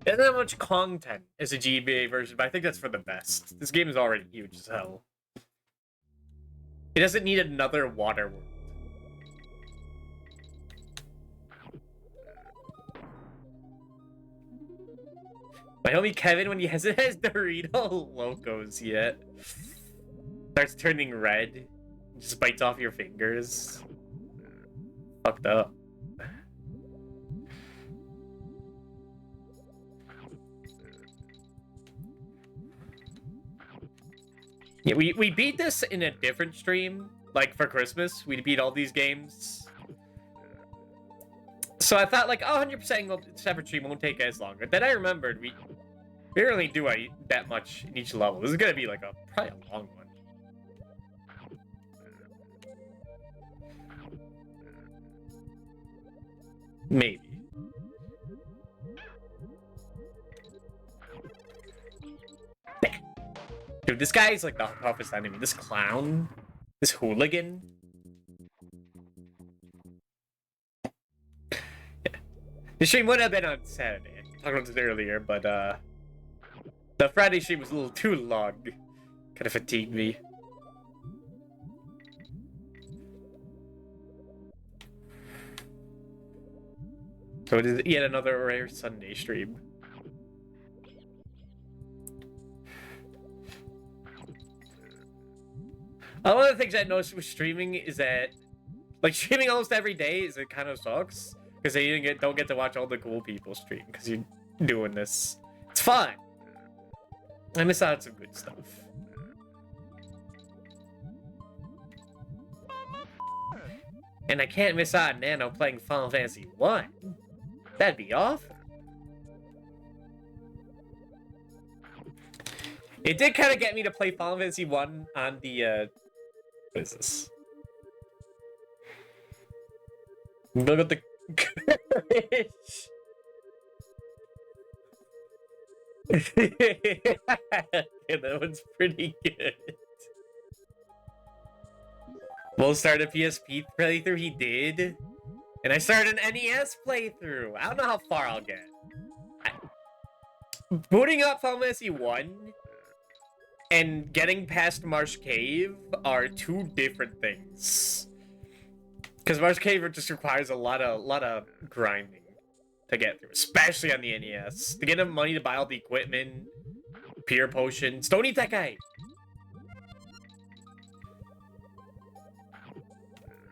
It doesn't have much content as a GBA version, but I think that's for the best. This game is already huge as hell. It doesn't need another water world. My homie Kevin, when he hasn't has Dorito Locos yet, starts turning red, just bites off your fingers. Fucked up. Yeah, we beat this in a different stream, like for Christmas. We beat all these games. So I thought like 100% separate stream won't take as long. But then I remembered we barely do that much in each level. This is gonna be like probably a long one. Maybe. Dude, this guy is like the toughest enemy. This clown, this hooligan. Yeah. The stream would have been on Saturday. I talked about this earlier, but the Friday stream was a little too long. Kind of fatigued me. So it is yet another rare Sunday stream. One of the things I noticed with streaming is that, like, streaming almost every day it kind of sucks because you don't get to watch all the cool people stream because you're doing this. It's fun. I miss out on some good stuff. And I can't miss out on Nano playing Final Fantasy 1. That'd be awful. It did kind of get me to play Final Fantasy 1 on the, what is this? Look at the courage. Yeah, that one's pretty good. We'll start a PSP playthrough, he did. And I started an NES playthrough. I don't know how far I'll get. Booting up Final Fantasy 1 and getting past Marsh Cave are two different things. Because Marsh Cave just requires a lot of grinding to get through, especially on the NES. To get enough money to buy all the equipment, pure potions. Don't eat that guy!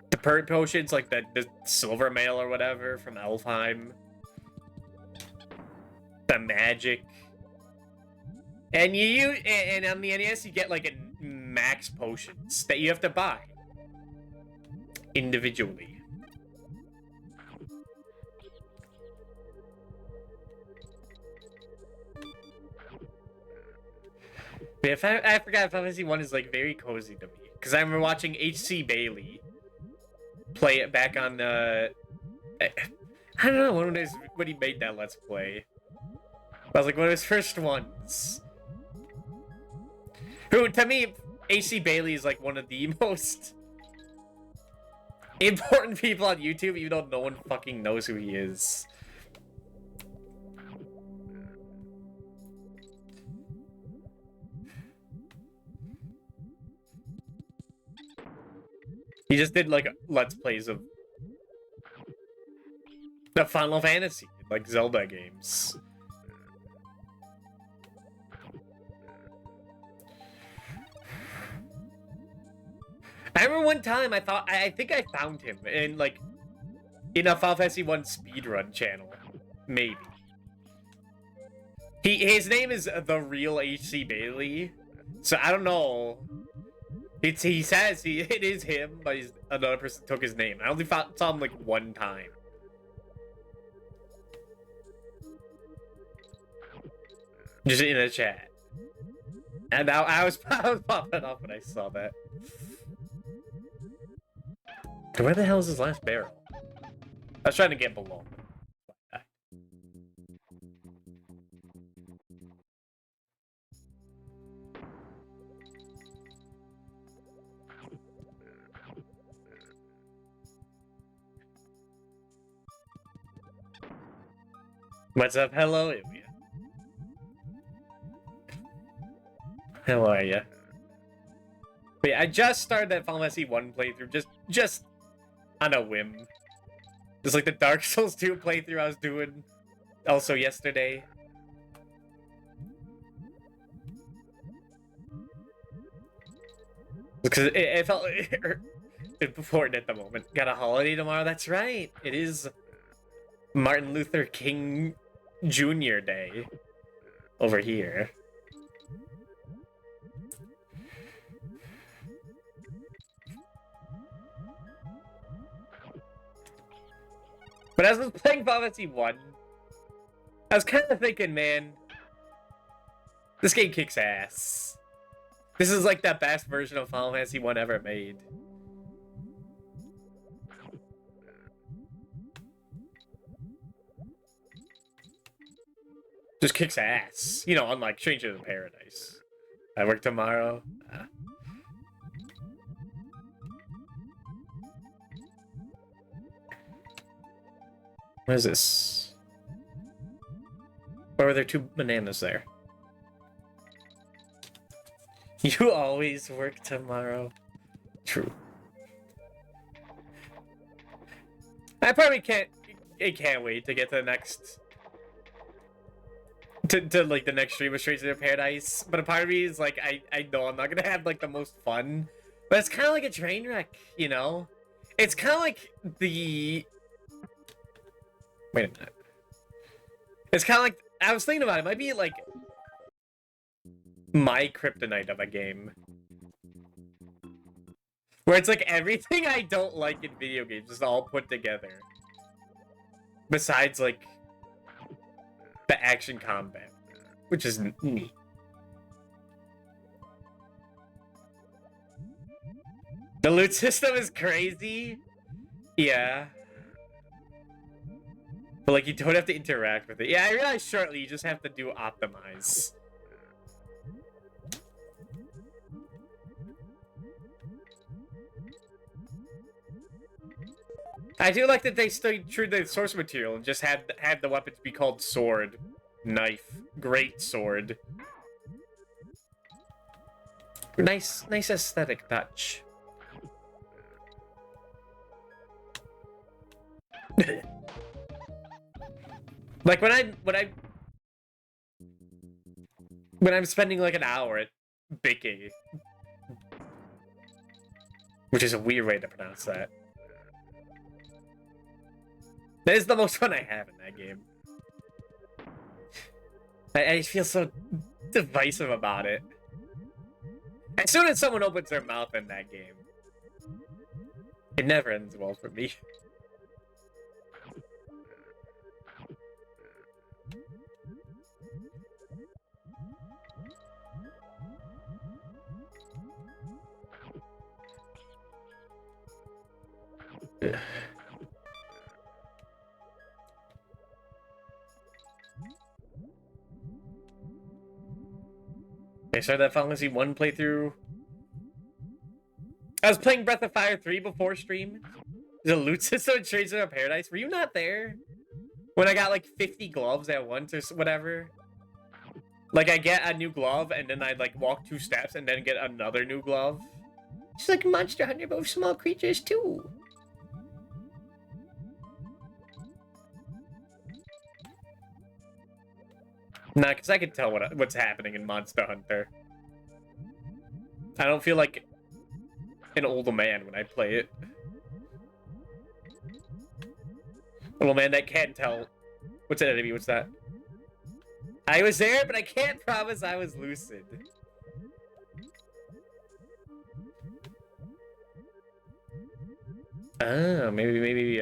The pure potions, like the silver mail or whatever from Elfheim. The magic. And and on the NES you get like a max potions that you have to buy individually. But if I forgot, Final Fantasy 1 is like very cozy to me because I remember watching H.C. Bailey play it back on I don't know when he made that Let's Play. That was like one of his first ones. Who, to me, H.C. Bailey is like one of the most important people on YouTube, even though no one fucking knows who he is. He just did like Let's Plays of the Final Fantasy, like Zelda games. I remember one time I think I found him in like in a Final Fantasy 1 speedrun channel. Maybe. His name is the real H.C. Bailey, so I don't know. He says it is him, but another person took his name. I only saw him like one time. Just in a chat. And I was popping off when I saw that. Where the hell is his last barrel? I was trying to get below. What's up? Hello, Ilya. How are ya? Wait, I just started that Final Fantasy 1 playthrough just on a whim. Just like the Dark Souls 2 playthrough I was doing also yesterday. Because it felt important at the moment. Got a holiday tomorrow? That's right. It is Martin Luther King Jr. Day over here. But as I was playing Final Fantasy 1, I was kind of thinking, man, this game kicks ass. This is like the best version of Final Fantasy 1 ever made. Just kicks ass. You know, unlike Stranger in Paradise. I work tomorrow. What is this? Why were there 2 bananas there? You always work tomorrow. True. I probably can't wait to get to the next to like the next stream of Stranger in Paradise. But a part of me is like I know I'm not gonna have like the most fun. But it's kinda like a train wreck, you know? It's kinda like the wait a minute. It's kinda like I was thinking about it, might be like my kryptonite of a game. Where it's like everything I don't like in video games is all put together. Besides like the action combat, which is neat. The loot system is crazy. Yeah. But like you don't have to interact with it. Yeah, I realized shortly you just have to do optimize. I do like that they stayed true to the source material and just had the weapons be called sword, knife, great sword. Nice aesthetic touch. Like when I'm spending like an hour at Bicky, which is a weird way to pronounce that. That is the most fun I have in that game. I feel so divisive about it. As soon as someone opens their mouth in that game, it never ends well for me. I started that Final Fantasy 1 playthrough. I was playing Breath of Fire 3 before stream. The loot system in Stranger in Paradise. Were you not there? When I got like 50 gloves at once or whatever? Like I get a new glove and then I like walk 2 steps and then get another new glove. It's like Monster Hunter but with small creatures too. Nah, because I can tell what's happening in Monster Hunter. I don't feel like an old man when I play it. Little man that can't tell. What's that enemy? What's that? I was there, but I can't promise I was lucid. Oh, maybe,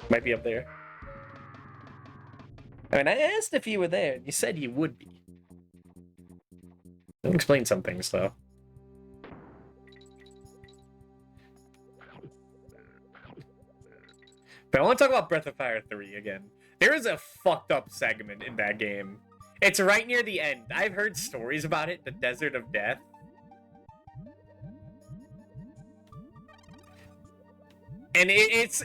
might be up there. I mean, I asked if you were there, and you said you would be. Don't explain some things, though. But I want to talk about Breath of Fire 3 again. There is a fucked up segment in that game. It's right near the end. I've heard stories about it, the Desert of Death. And it's...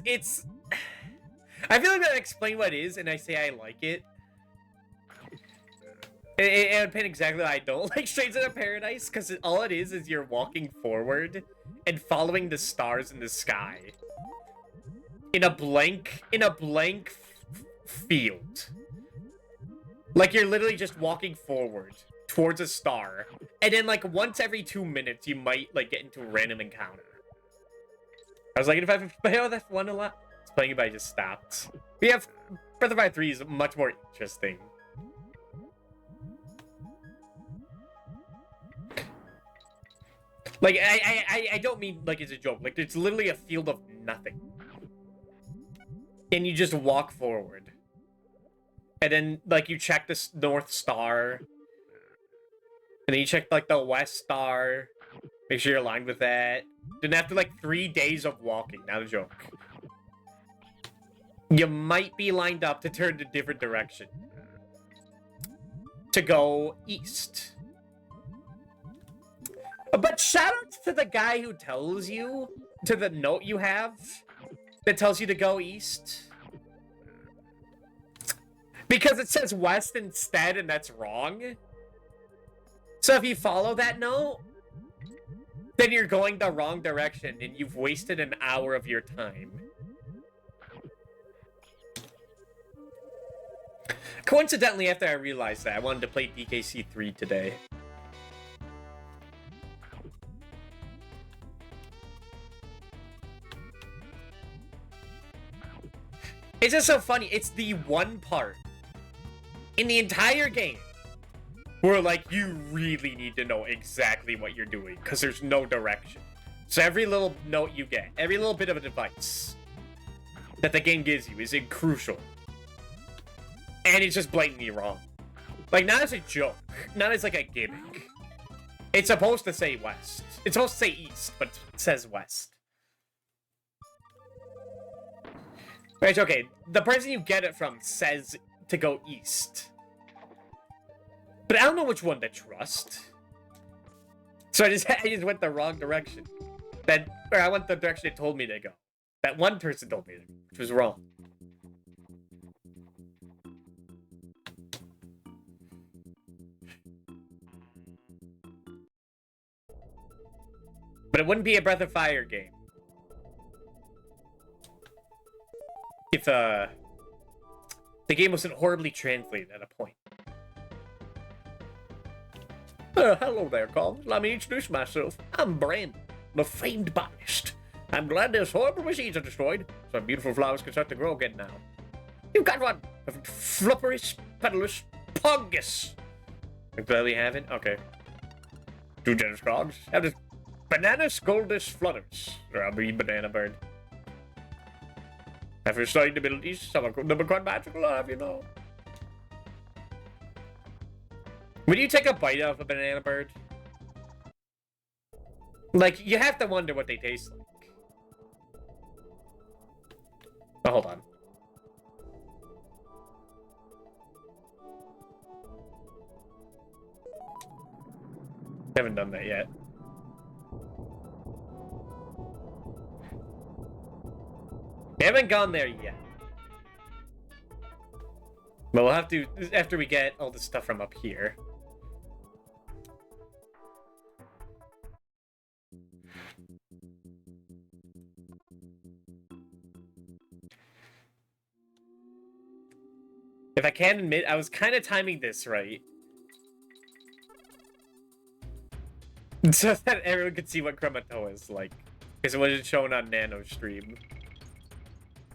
I feel like I explain what it is, and I say I like it. It would paint exactly why I don't like Strains of Paradise, because all it is you're walking forward and following the stars in the sky. In a blank field. Like you're literally just walking forward towards a star. And then like once every 2 minutes you might like get into a random encounter. I was like, if I play that one a lot, it's playing it, but I just stopped. We have Breath of Fire 3 is much more interesting. Like I don't mean like it's a joke. Like it's literally a field of nothing. And you just walk forward. And then, like, you check the North Star. And then you check, like, the West Star. Make sure you're aligned with that. Then after, like, 3 days of walking, not a joke, you might be lined up to turn a different direction. To go east. But shout out to the guy who tells you, to the note you have, that tells you to go east. Because it says west instead, and that's wrong. So if you follow that note, then you're going the wrong direction, and you've wasted an hour of your time. Coincidentally, after I realized that, I wanted to play DKC3 today. It's just so funny. It's the one part in the entire game where, like, you really need to know exactly what you're doing because there's no direction. So every little note you get, every little bit of advice that the game gives you is crucial. And it's just blatantly wrong. Like, not as a joke, not as, like, a gimmick. It's supposed to say west. It's supposed to say east, but it says west. Right, okay, the person you get it from says to go east. But I don't know which one to trust. So I just went the wrong direction. Or I went the direction it told me to go. That one person told me to go, which was wrong. But it wouldn't be a Breath of Fire game if the game wasn't horribly translated at a point. Hello there, Colin. Let me introduce myself. I'm Brandon, the famed botanist. I'm glad this horrible machines are destroyed, so beautiful flowers can start to grow again now. You've got one, a flupperous, petalous pungus. I'm glad we haven't. Okay. Two generous frogs. Have this banana scoldus flutters. Or I'll be banana bird. After studying abilities, some of them are quite magical, I'll have you know. Would you take a bite of a banana bird? Like, you have to wonder what they taste like. Oh, hold on. Haven't done that yet. We haven't gone there yet. But we'll have to, after we get all the stuff from up here. If I can admit, I was kind of timing this right. So that everyone could see what Kremisphere is like. Because it wasn't shown on Nano stream.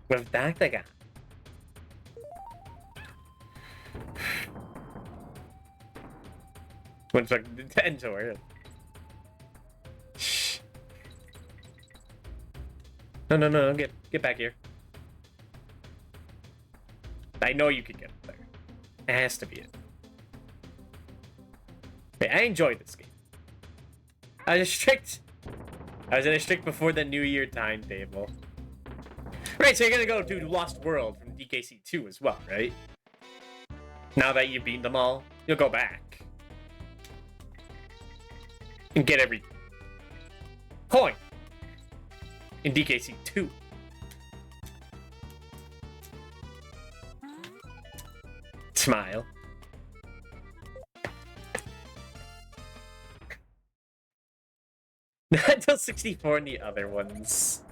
With Dactagon. What's like Nintendo? Shh. No, get back here. I know you can get up there. It has to be it. Hey, I enjoyed this game. I was in a strict before the New Year timetable. Right, so you're gonna go do Lost World from DKC2 as well, right? Now that you've beaten them all, you'll go back. And get every coin in DKC2. Smile. Not until 64 in the other ones.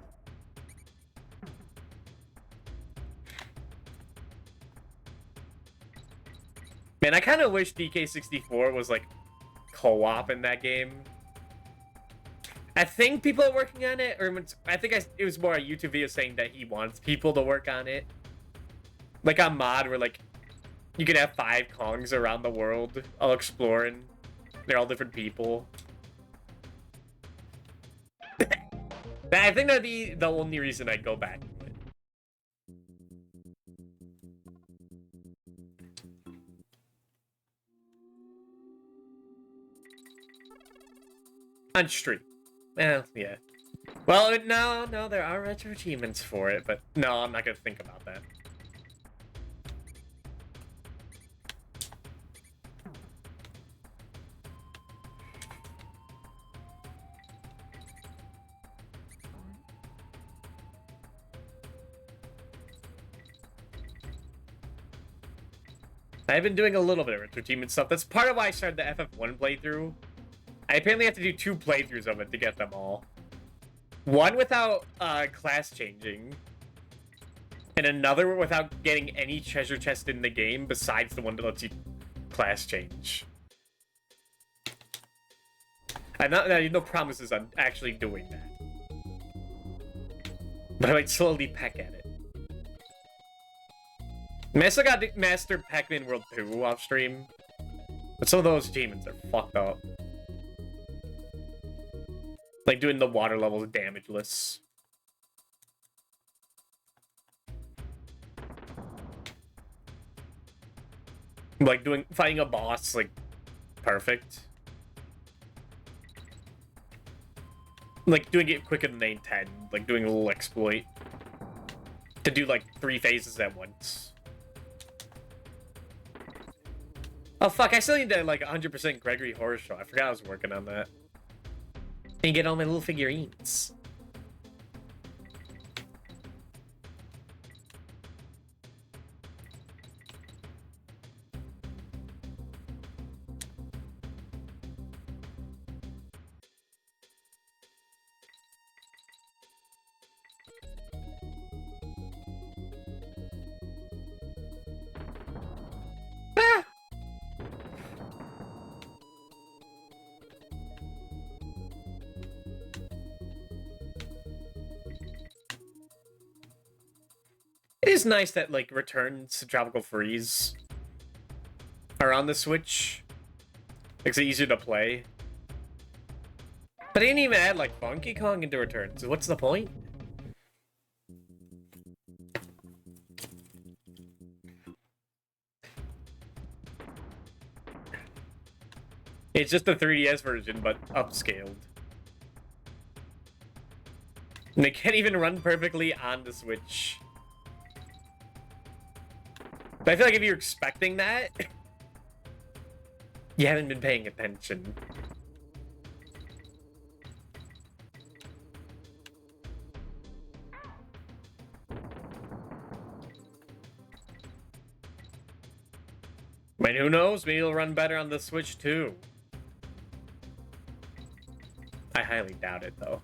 Man, I kind of wish DK64 was like co-op in that game. I think people are working on it, or I think it was more a YouTube video saying that he wants people to work on it. Like a mod where like you could have 5 Kongs around the world all exploring. They're all different people. I think that'd be the only reason I'd go back to it. On stream. Well, yeah. Well, no, there are retro achievements for it, but no, I'm not gonna think about that. I've been doing a little bit of retro achievement stuff. That's part of why I started the FF1 playthrough. I apparently have to do 2 playthroughs of it to get them all. One without class changing, and another without getting any treasure chest in the game besides the one that lets you class change. I have no promises on actually doing that. But I might slowly peck at it. I still got Master Pac-Man World 2 off stream. But some of those achievements are fucked up. Like doing the water levels damageless. Like fighting a boss like perfect. Like doing it quicker than they intend. Like doing a little exploit. To do like 3 phases at once. Oh fuck, I still need to like 100% Gregory Horror Show. I forgot I was working on that. And get all my little figurines. It is nice that, like, returns to Tropical Freeze are on the Switch. Makes it easier to play. But they didn't even add, like, Funky Kong into Returns. So what's the point? It's just the 3DS version, but upscaled. And they can't even run perfectly on the Switch. But I feel like if you're expecting that, you haven't been paying attention. I mean, who knows? Maybe it'll run better on the Switch too. I highly doubt it, though.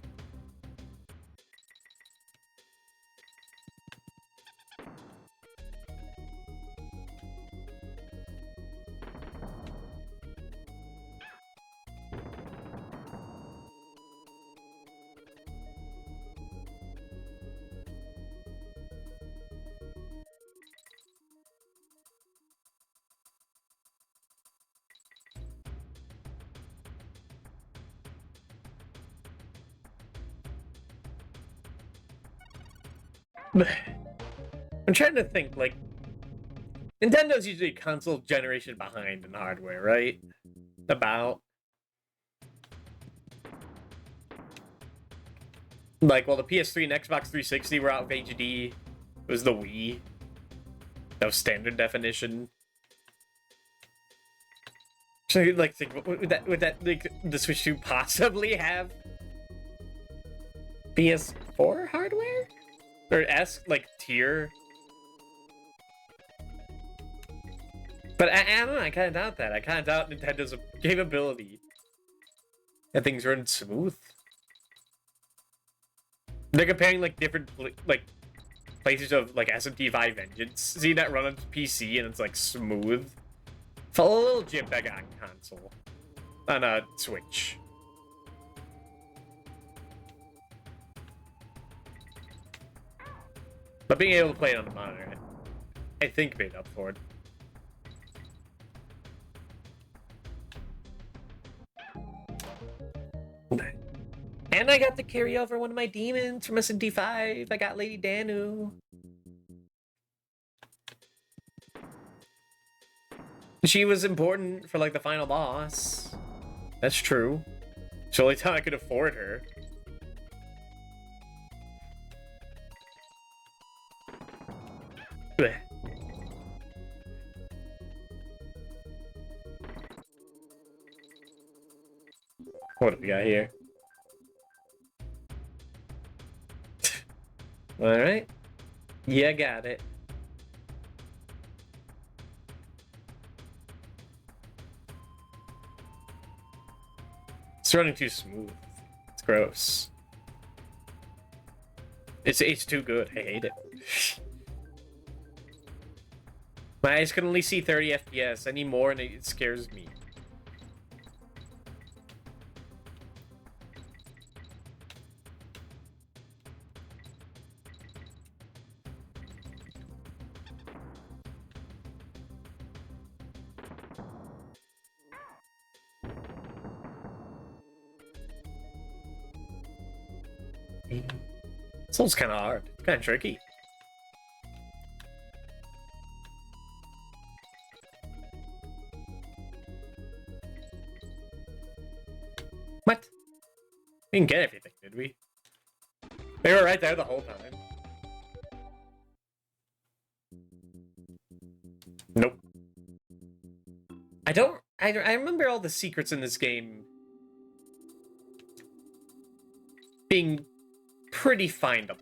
I'm trying to think, like, Nintendo's usually a console generation behind in hardware, right? About. Like, well, the PS3 and Xbox 360 were out of HD. It was the Wii. That was standard definition. So, like, think, would that like, the Switch 2 possibly have PS4 hardware? Or S, like, tier? But I don't know, I kind of doubt that. I kind of doubt Nintendo's capability. And things run smooth. They're comparing, like, different, like, places of, like, SMT5 engines. See that run on PC and it's, like, smooth. Felt a little JPEG on console. On a Switch. But being able to play it on the monitor, I think made up for it. And I got to carry over one of my demons from SMT5. I got Lady Danu. She was important for, like, the final boss. That's true. It's the only time I could afford her. Blech. What do we got here? Alright. Yeah, got it. It's running too smooth. It's gross. It's too good. I hate it. My eyes can only see 30 FPS. Any more and it scares me. This one's kind of hard. It's kind of tricky. What? We didn't get everything, did we? They were right there the whole time. Nope. I remember all the secrets in this game being pretty findable.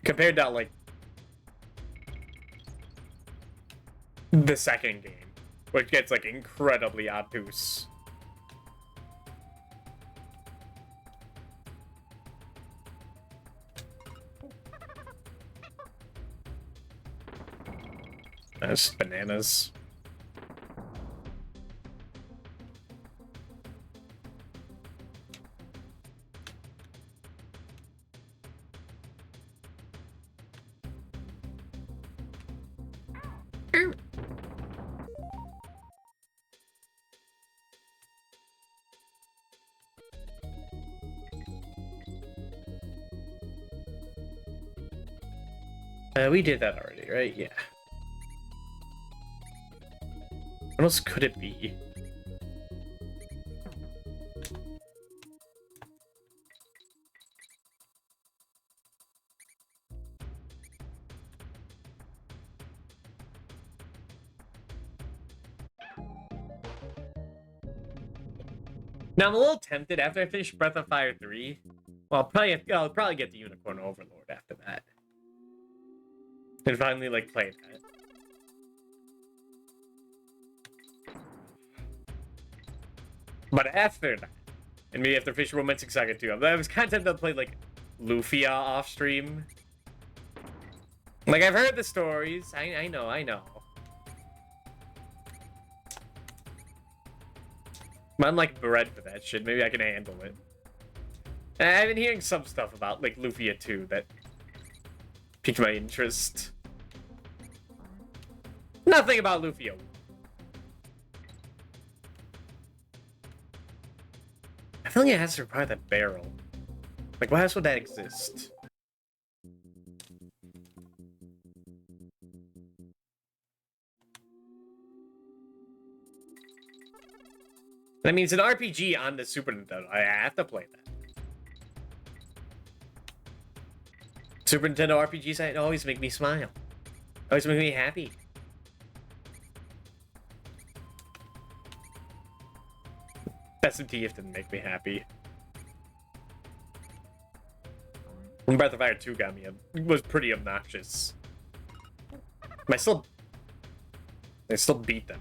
Compared to, like, the second game, which gets, like, incredibly obtuse. That's bananas. We did that already, right? Yeah. What else could it be? Now I'm a little tempted after I finish Breath of Fire 3. Well, I'll probably get the Unicorn Overlord after that. And finally, like, play that. But after that, and maybe after Fish Romantic Saga 2, I was kind of tempted to play, like, Lufia off stream. Like, I've heard the stories. I know. But I'm, like, bred for that shit. Maybe I can handle it. And I've been hearing some stuff about, like, Lufia 2 that piqued my interest. Nothing about Lufia. I feel like it has to require that barrel. Like, why else would that exist? That means an RPG on the Super Nintendo. I have to play that. Super Nintendo RPGs always make me smile. Always make me happy. SMTF didn't make me happy. Breath of Fire 2 got me. It was pretty obnoxious. I still beat them.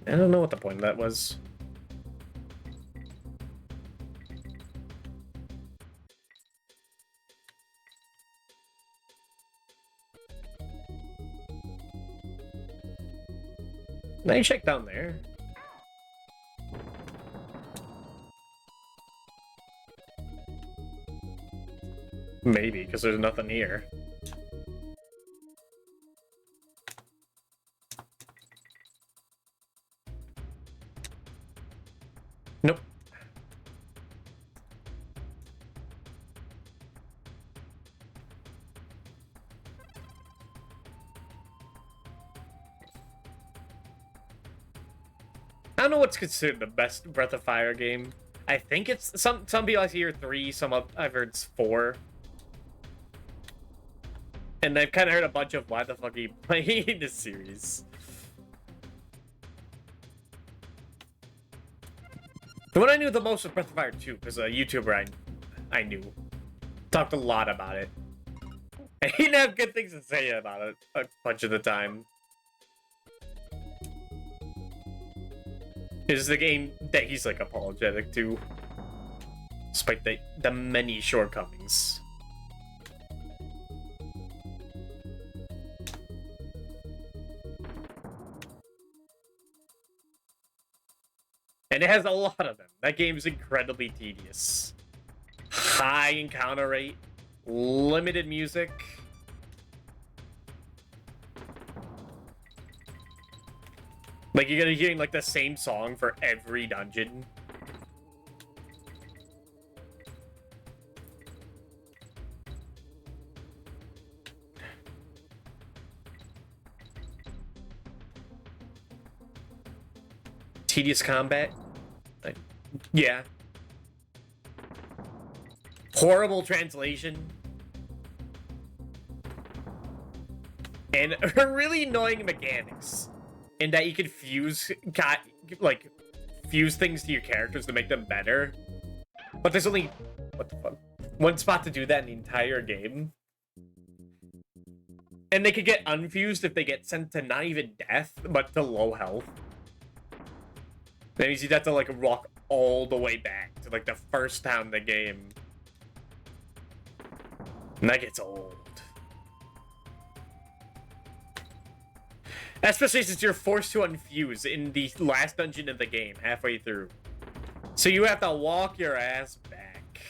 I don't know what the point of that was. Now you check down there. Maybe, because there's nothing here. Nope. I don't know what's considered the best Breath of Fire game. I think it's some people I hear 3, some I've heard it's 4. And I've kind of heard a bunch of why the fuck are you playing this series. The one I knew the most was Breath of Fire 2, because a YouTuber I knew talked a lot about it. And he didn't have good things to say about it a bunch of the time. It's the game that he's like apologetic to, despite the many shortcomings. And it has a lot of them. That game is incredibly tedious. High encounter rate, limited music. Like, you're gonna be hearing like the same song for every dungeon. Tedious combat. Like, yeah. Horrible translation. And really annoying mechanics. In that you could fuse things to your characters to make them better. But there's only, what the fuck, one spot to do that in the entire game. And they could get unfused if they get sent to not even death, but to low health. That means you'd have to like walk all the way back to like the first town in the game. And that gets old. Especially since you're forced to unfuse in the last dungeon of the game, halfway through. So you have to walk your ass back.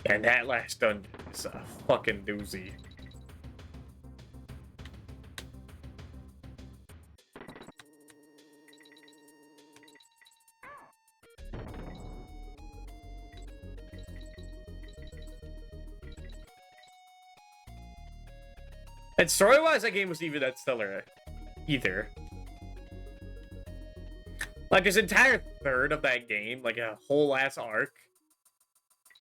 And that last dungeon is a fucking doozy. And story-wise, that game wasn't even that stellar either. Like, this entire third of that game, like a whole ass arc,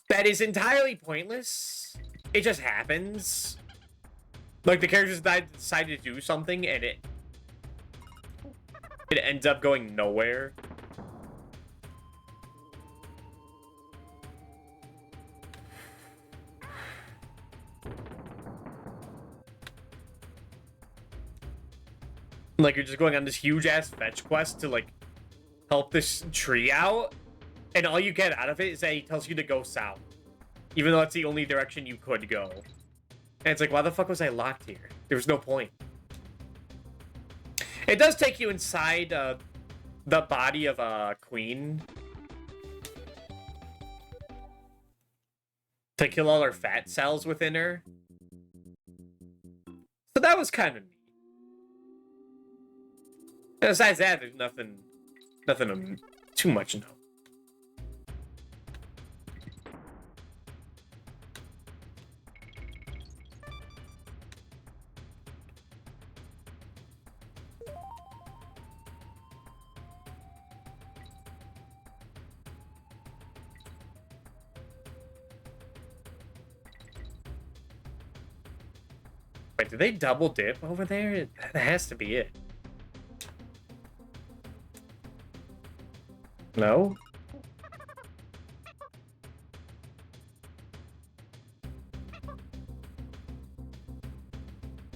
that is entirely pointless. It just happens. Like, the characters decide to do something, and it ends up going nowhere. Like, you're just going on this huge-ass fetch quest to, like, help this tree out, and all you get out of it is that he tells you to go south. Even though that's the only direction you could go. And it's like, why the fuck was I locked here? There was no point. It does take you inside the body of a queen. to kill all her fat cells within her. So that was kind of neat. And besides that, there's nothing too much to know. Wait, did they double dip over there? That has to be it. No?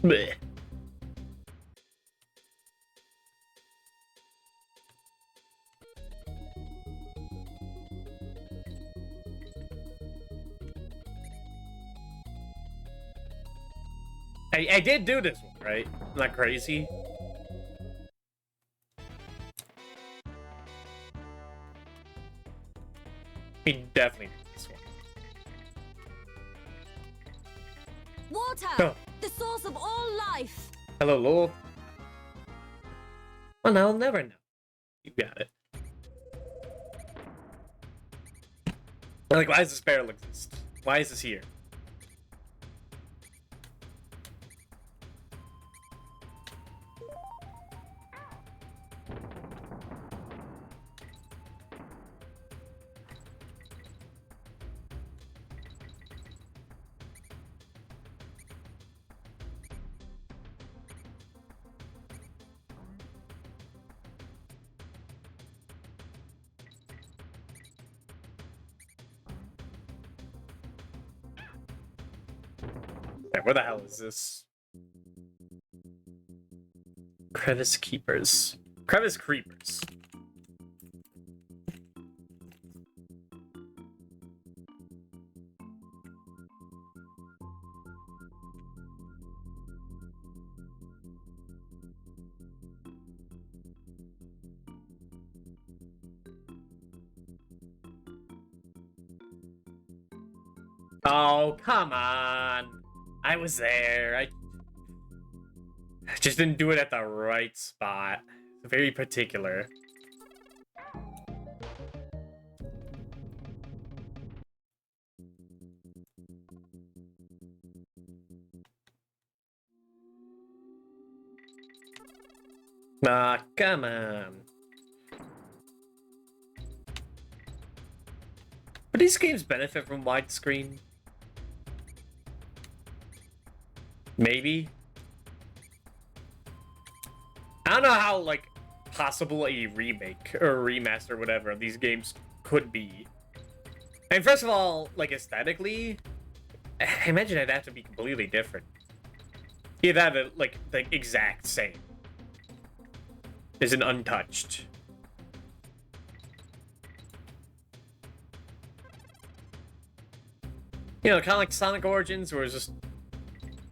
Blech. I did do this one, right? I'm not crazy. We definitely did this one. Water! Oh. The source of all life! Hello, Lowell. Well, now I'll never know. You got it. Like, why does this barrel exist? Why is this here? Where the hell is this? Crevice Keepers. Crevice Creepers. Oh, come on. I was there. I just didn't do it at the right spot. Very particular. Ah, come on. But these games benefit from widescreen. Maybe. I don't know how, like, possible a remake or a remaster or whatever of these games could be. And first of all, like, aesthetically, I imagine it'd have to be completely different. You'd have it, like, the exact same. Is an untouched. You know, kind of like Sonic Origins, where it's just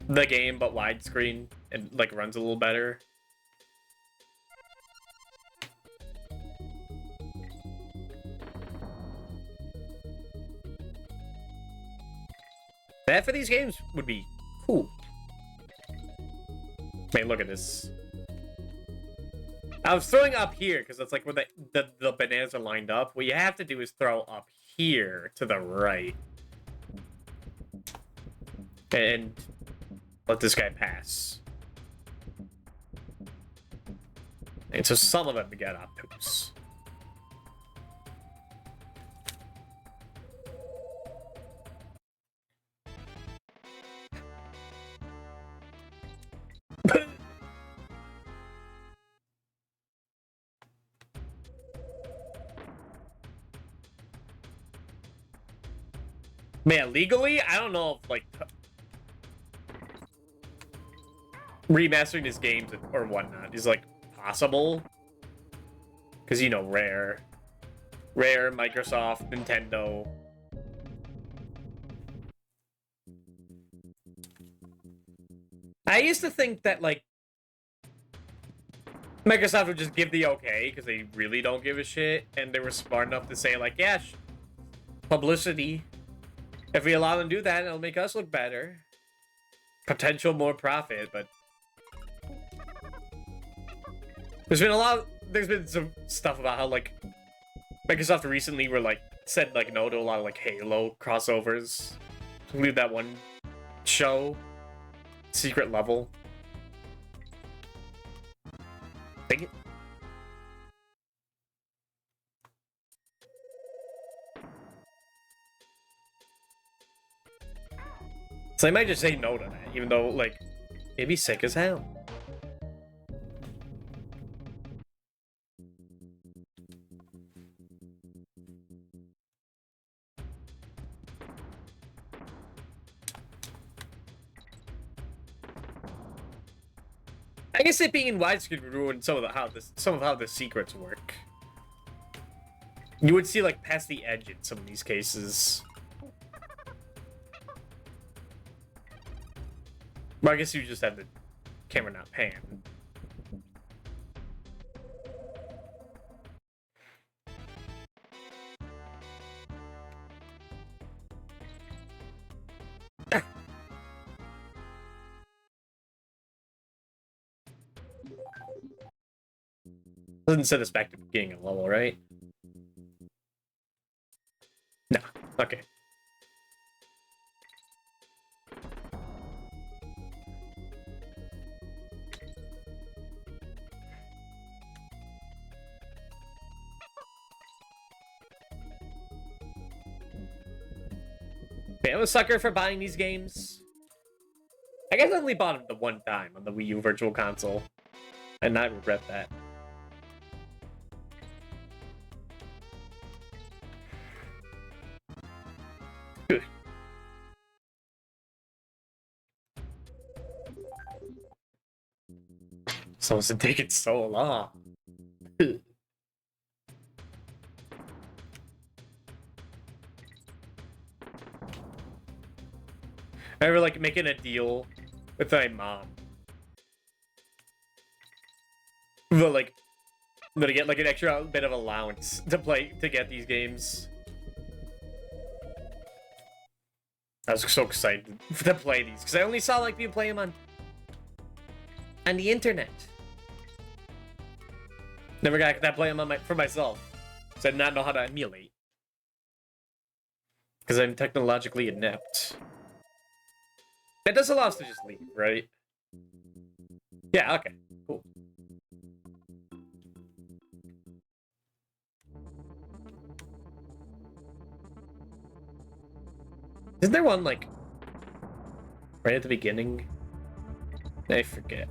the game, but widescreen, and, like, runs a little better. That for these games would be cool. Man, look at this. I was throwing up here, because that's, like, where the bananas are lined up. What you have to do is throw up here to the right. And let this guy pass. And so some of them get obtuse. Man, legally, I don't know if, like, remastering his games or whatnot is, like, possible. Because, you know, Rare, Microsoft, Nintendo. I used to think that, like, Microsoft would just give the okay, because they really don't give a shit, and they were smart enough to say, like, yeah, publicity. If we allow them to do that, it'll make us look better. Potential more profit, but there's been some stuff about how like Microsoft recently were like said like no to a lot of like Halo crossovers. Include that one show, Secret Level. Dang it. So I might just say no to that, even though like it'd be sick as hell. I guess it being in widescreen would ruin some of how the secrets work. You would see like past the edge in some of these cases. But I guess you just have the camera not pan. Doesn't set us back to the beginning of the level, right? No. Okay. I'm a sucker for buying these games. I guess I only bought them the one time on the Wii U Virtual Console, and I regret that. Someone's been taking so long. I remember like making a deal with my mom. But like I'm gonna get like an extra bit of allowance to get these games. I was so excited to play these because I only saw like people play them on the internet. Never got to play them for myself. So I did not know how to emulate. Because I'm technologically inept. That does allow us to just leave, right? Yeah, okay. Cool. Isn't there one, like, right at the beginning? I forget.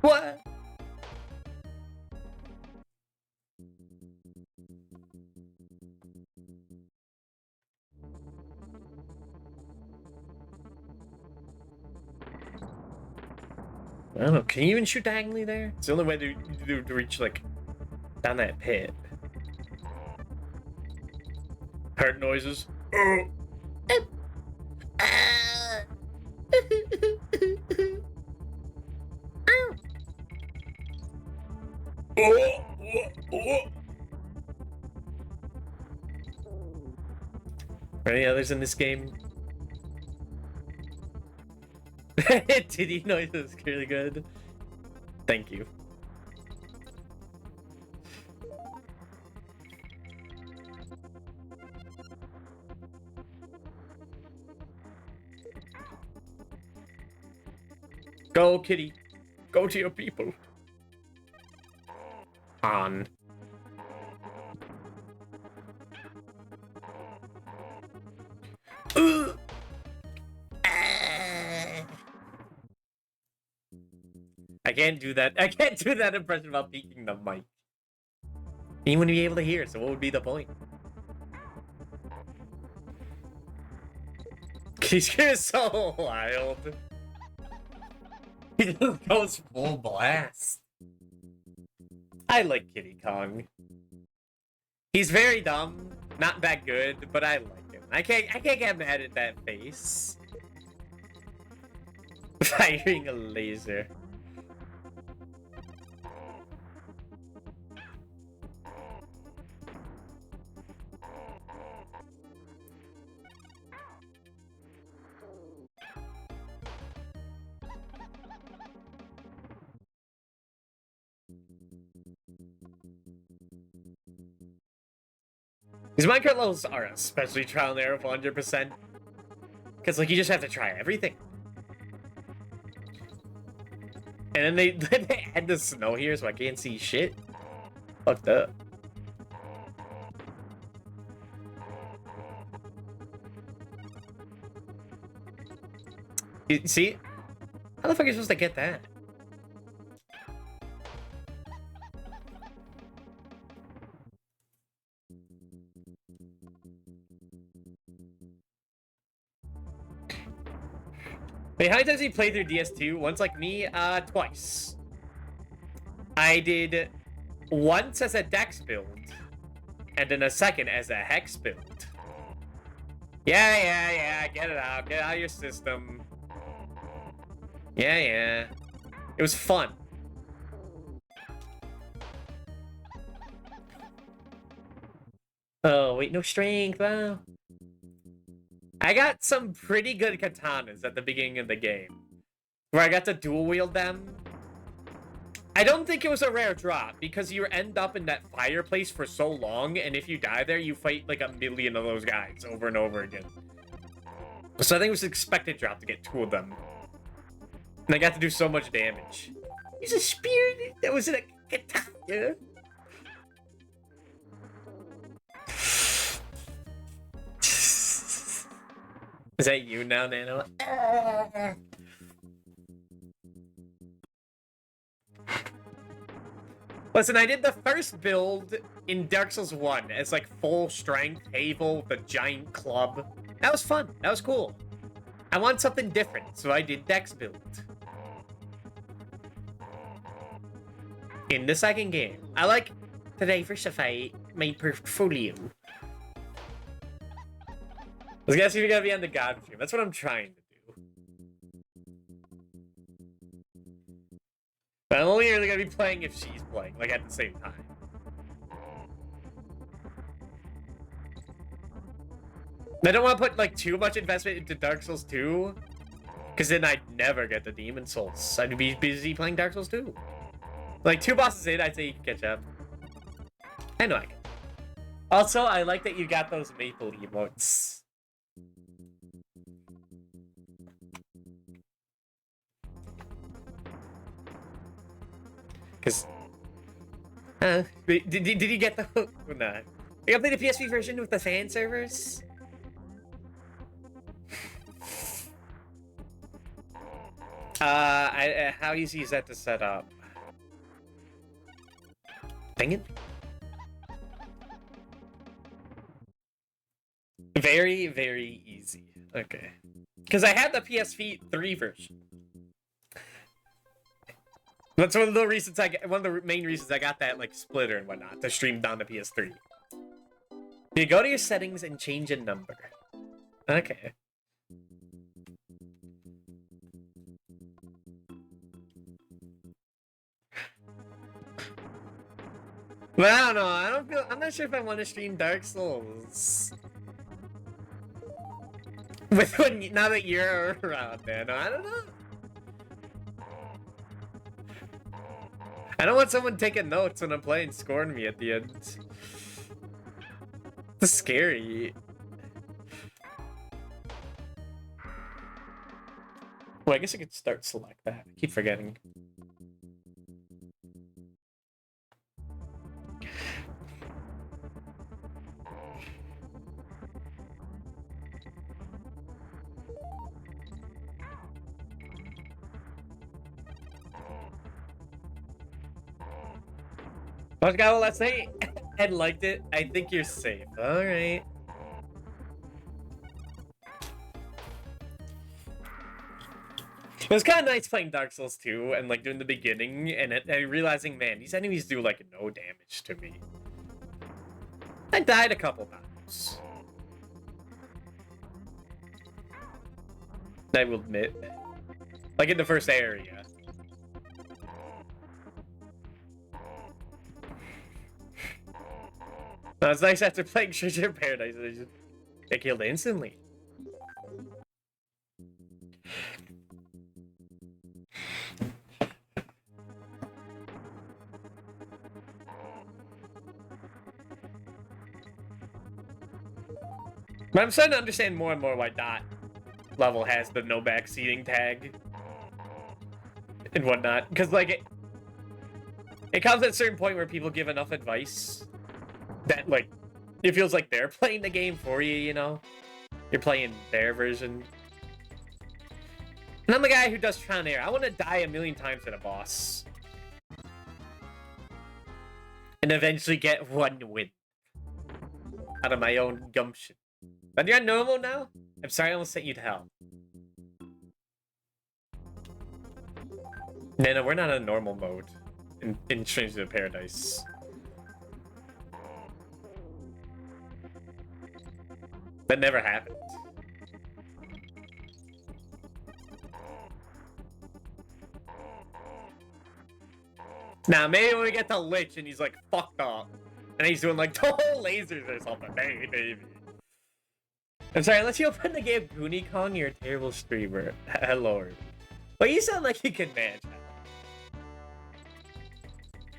What? I don't know. Can you even shoot diagonally there? It's the only way to reach, like, down that pit. Heart noises. Oh. Are any others in this game? Titty noise is really good. Thank you. Go, kitty. Go to your people. On. I can't do that. I can't do that impression about peeking the mic. You wouldn't be able to hear, so what would be the point? He's so wild. He just goes full blast. I like Kitty Kong. He's very dumb, not that good, but I like him. I can't get mad at that face. Firing a laser. These Minecraft levels are especially trial and error 100%. Because, like, you just have to try everything. And then they add the snow here, so I can't see shit. Fucked up. See? How the fuck are you supposed to get that? Wait, how many times have you played through DS2? Once like me? Twice. I did once as a Dex build, and then a second as a Hex build. Yeah, get it out. Get out of your system. Yeah. It was fun. Oh, wait, no strength, wow. I got some pretty good katanas at the beginning of the game, where I got to dual wield them. I don't think it was a rare drop, because you end up in that fireplace for so long, and if you die there, you fight like a million of those guys over and over again. So I think it was an expected drop to get 2 of them. And I got to do so much damage. He's a spear that was in a katana. Is that you now, Nano? Listen, I did the first build in Dark Souls 1 as like full strength Havel with a giant club. That was fun. That was cool. I want something different, so I did Dex build. In the second game, I like to diversify my portfolio. I was gonna see if you're gonna be on the God stream. That's what I'm trying to do. But I'm only really gonna be playing if she's playing, like at the same time. I don't want to put like too much investment into Dark Souls 2, because then I'd never get the Demon Souls. I'd be busy playing Dark Souls 2. Like 2 bosses in, I'd say you can catch up. I know I can. Also, I like that you got those maple emotes. Because, did you get the? Nah. You gotta play the PSP version with the fan servers. How easy is that to set up? Dang it. Very, very easy. Okay. Because I had the PSP3 version. That's one of the reasons one of the main reasons I got that like splitter and whatnot to stream down to PS3. You go to your settings and change a number. Okay. But I don't know. I'm not sure if I want to stream Dark Souls. Now that you're around, man. I don't know. I don't want someone taking notes when I'm playing, scoring me at the end. It's scary. Well, I guess I could start select that. I keep forgetting. Pascal, let's say Ed liked it. I think you're safe. Alright. It was kind of nice playing Dark Souls 2 and like doing the beginning and realizing, man, these enemies do like no damage to me. I died a couple times. levels. I will admit. Like in the first area. No, it's nice after playing Treasure Paradise. They just get killed instantly. But I'm starting to understand more and more why Dot level has the no backseating tag and whatnot. Because, like, it comes at a certain point where people give enough advice that, like, it feels like they're playing the game for you, you know? You're playing their version. And I'm the guy who does trial and error. I want to die a million times at a boss. And eventually get one win. Out of my own gumption. But you're on normal now? I'm sorry I almost sent you to hell. No, we're not in normal mode in Strangers of Paradise. That never happened. Now, maybe when we get to Lich and he's like fucked up. And he's doing like total lasers or something. Maybe. I'm sorry, unless you open the game Goonie Kong, you're a terrible streamer. Hello. But you sound like you can manage hell.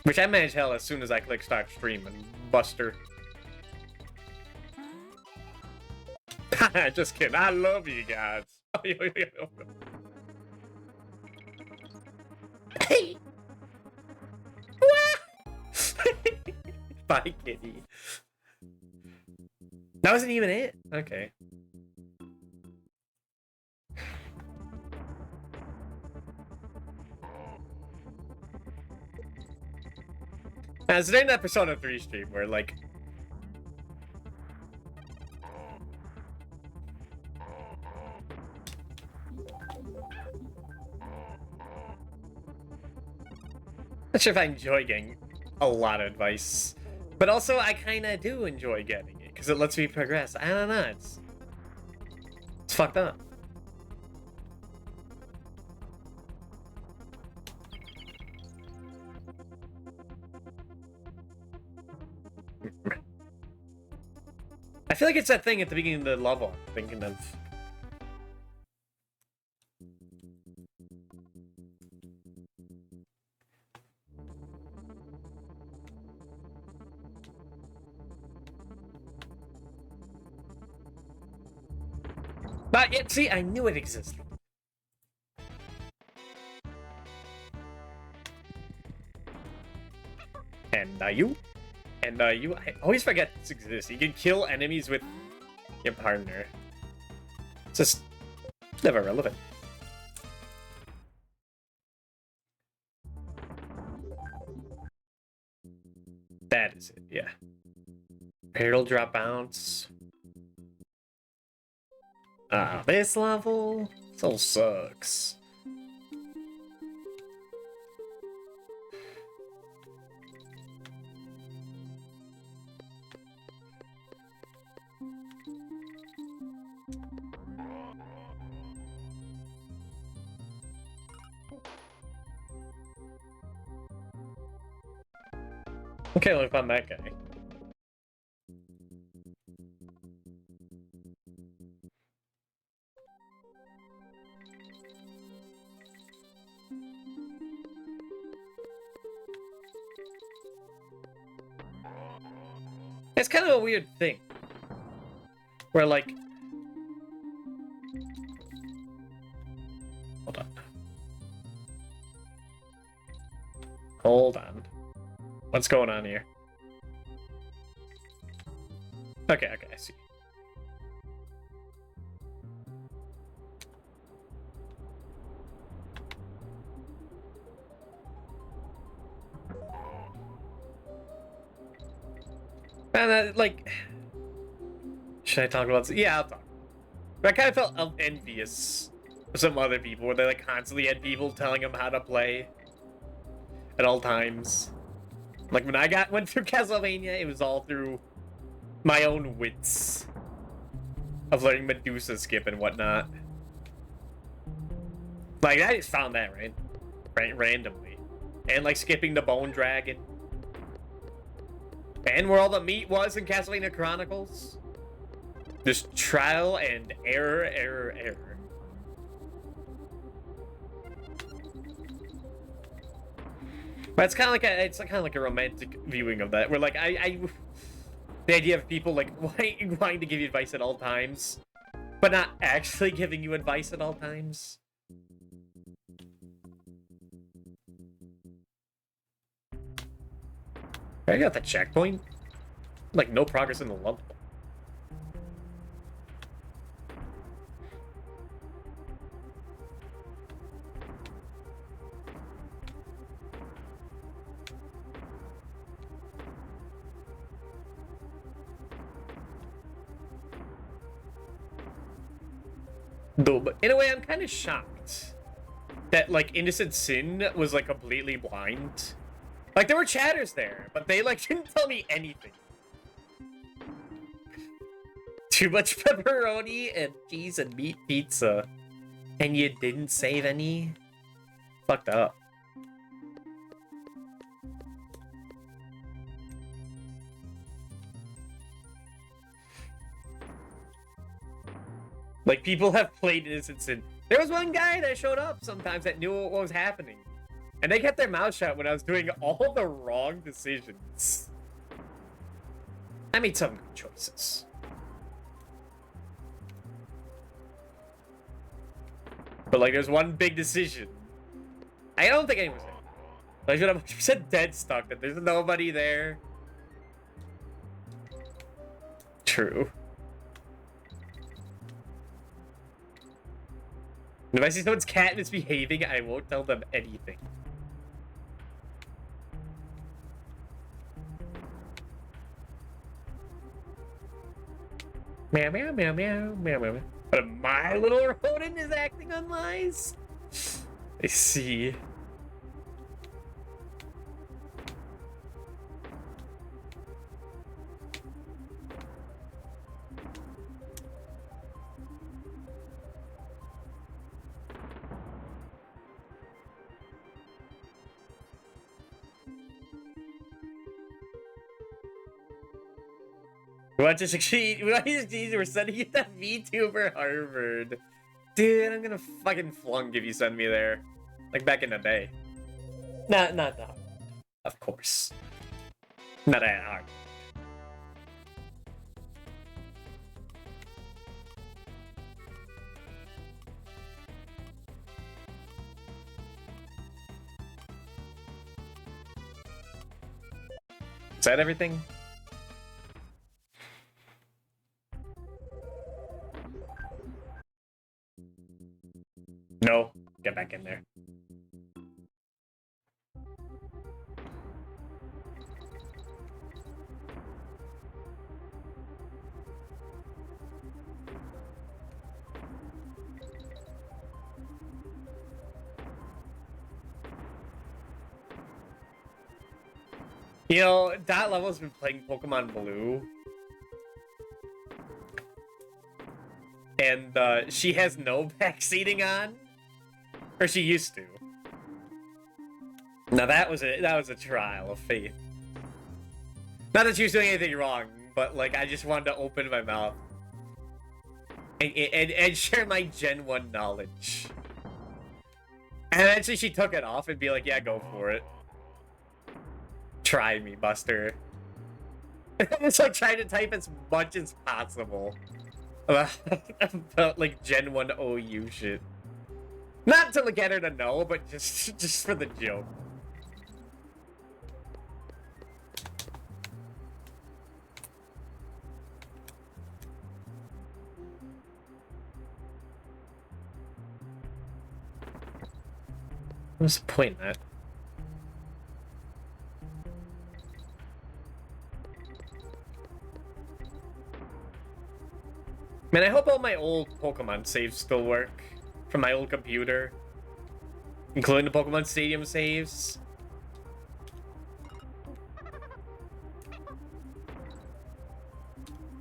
Which I manage hell as soon as I click start streaming. Buster. Just kidding. I love you guys. Hey! Bye, kitty. That wasn't even it? Okay. Now, it's during that Persona 3 stream where, like... Not sure if I enjoy getting a lot of advice. But also, I kind of do enjoy getting it, because it lets me progress. I don't know, it's fucked up. I feel like it's that thing at the beginning of the level I'm thinking of. But yet, see, I knew it existed. And you? And you? I always forget this exists. You can kill enemies with your partner. It's just never relevant. That is it, yeah. Barrel drop bounce. Ah, this level so sucks. Okay, let me find that guy. It's kind of a weird thing. Where, like... Hold on. Hold on. What's going on here? Okay, I see. And like, should I talk about this? Yeah, I'll talk. But I kind of felt envious of some other people where they like constantly had people telling them how to play at all times. Like when I went through Castlevania, it was all through my own wits of learning Medusa skip and whatnot. Like, I just found that, right? Randomly. And, like, skipping the Bone Dragon. And where all the meat was in Castlevania Chronicles. Just trial and error. But it's kind of like a romantic viewing of that, where like the idea of people like wanting to give you advice at all times, but not actually giving you advice at all times. I got the checkpoint. Like no progress in the level. Though, but in a way, I'm kind of shocked that like Innocent Sin was like completely blind. Like there were chatters there, but they like didn't tell me anything. Too much pepperoni and cheese and meat pizza, and you didn't save any. Fucked up. Like, people have played Innocent Sin. There was one guy that showed up sometimes that knew what was happening. And they kept their mouth shut when I was doing all the wrong decisions. I made some good choices. But, like, there's one big decision. I don't think anyone's there. Like, I'm 100% dead stuck, that there's nobody there. True. If I see someone's cat misbehaving, I won't tell them anything. Meow, meow, meow, meow, meow, meow. But my little rodent is acting unwise? I see. We want to succeed. We want to succeed. We're sending you that VTuber Harvard. Dude, I'm gonna fucking flunk if you send me there. Like back in the day. Not the of course. Not at Harvard. Is that everything? No, get back in there. You know, that level's been playing Pokemon Blue. And she has no backseating on. Or she used to. Now that was a trial of faith. Not that she was doing anything wrong, but like I just wanted to open my mouth and share my Gen 1 knowledge. And eventually she took it off and be like, yeah, go for it. Try me, Buster. It's like trying to type as much as possible about like Gen 1 OU shit. Not to get her to know, but just for the joke. What's the point in that? Man, I hope all my old Pokemon saves still work from my old computer, including the Pokemon Stadium saves.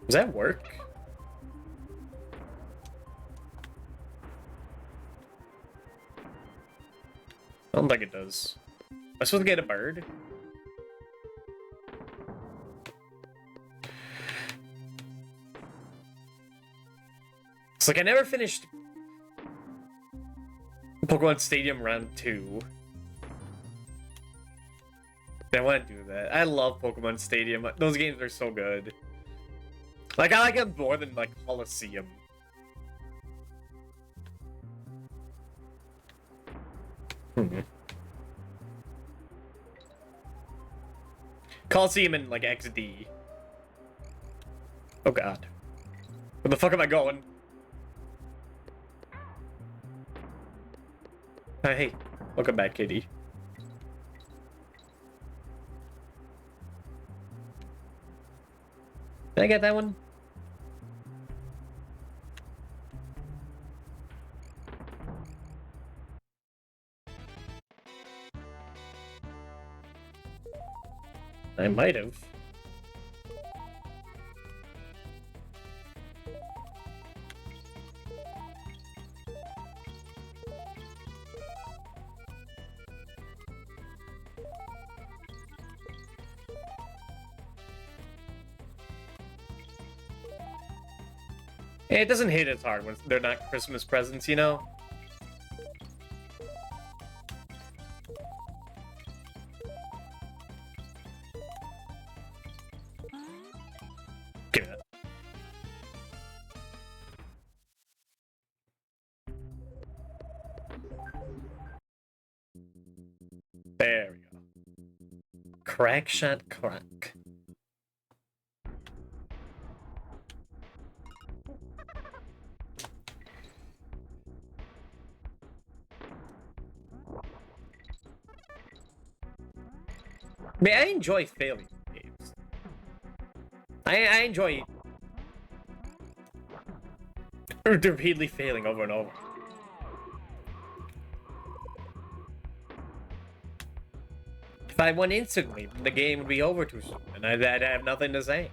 Does that work? I don't think it does. Am I supposed to get a bird? It's like I never finished Pokemon Stadium Round 2. I want to do that. I love Pokemon Stadium. Those games are so good. Like, I like them more than, like, Coliseum. Coliseum and, like, XD. Oh, God. Where the fuck am I going? Hey, welcome back, kitty. Did I get that one? I might have. It doesn't hit as hard when they're not Christmas presents, you know? Give me that. There we go. Crack shot crack. I mean, I enjoy failing games. I enjoy repeatedly failing over and over. If I won instantly, the game would be over too soon, and I'd have nothing to say.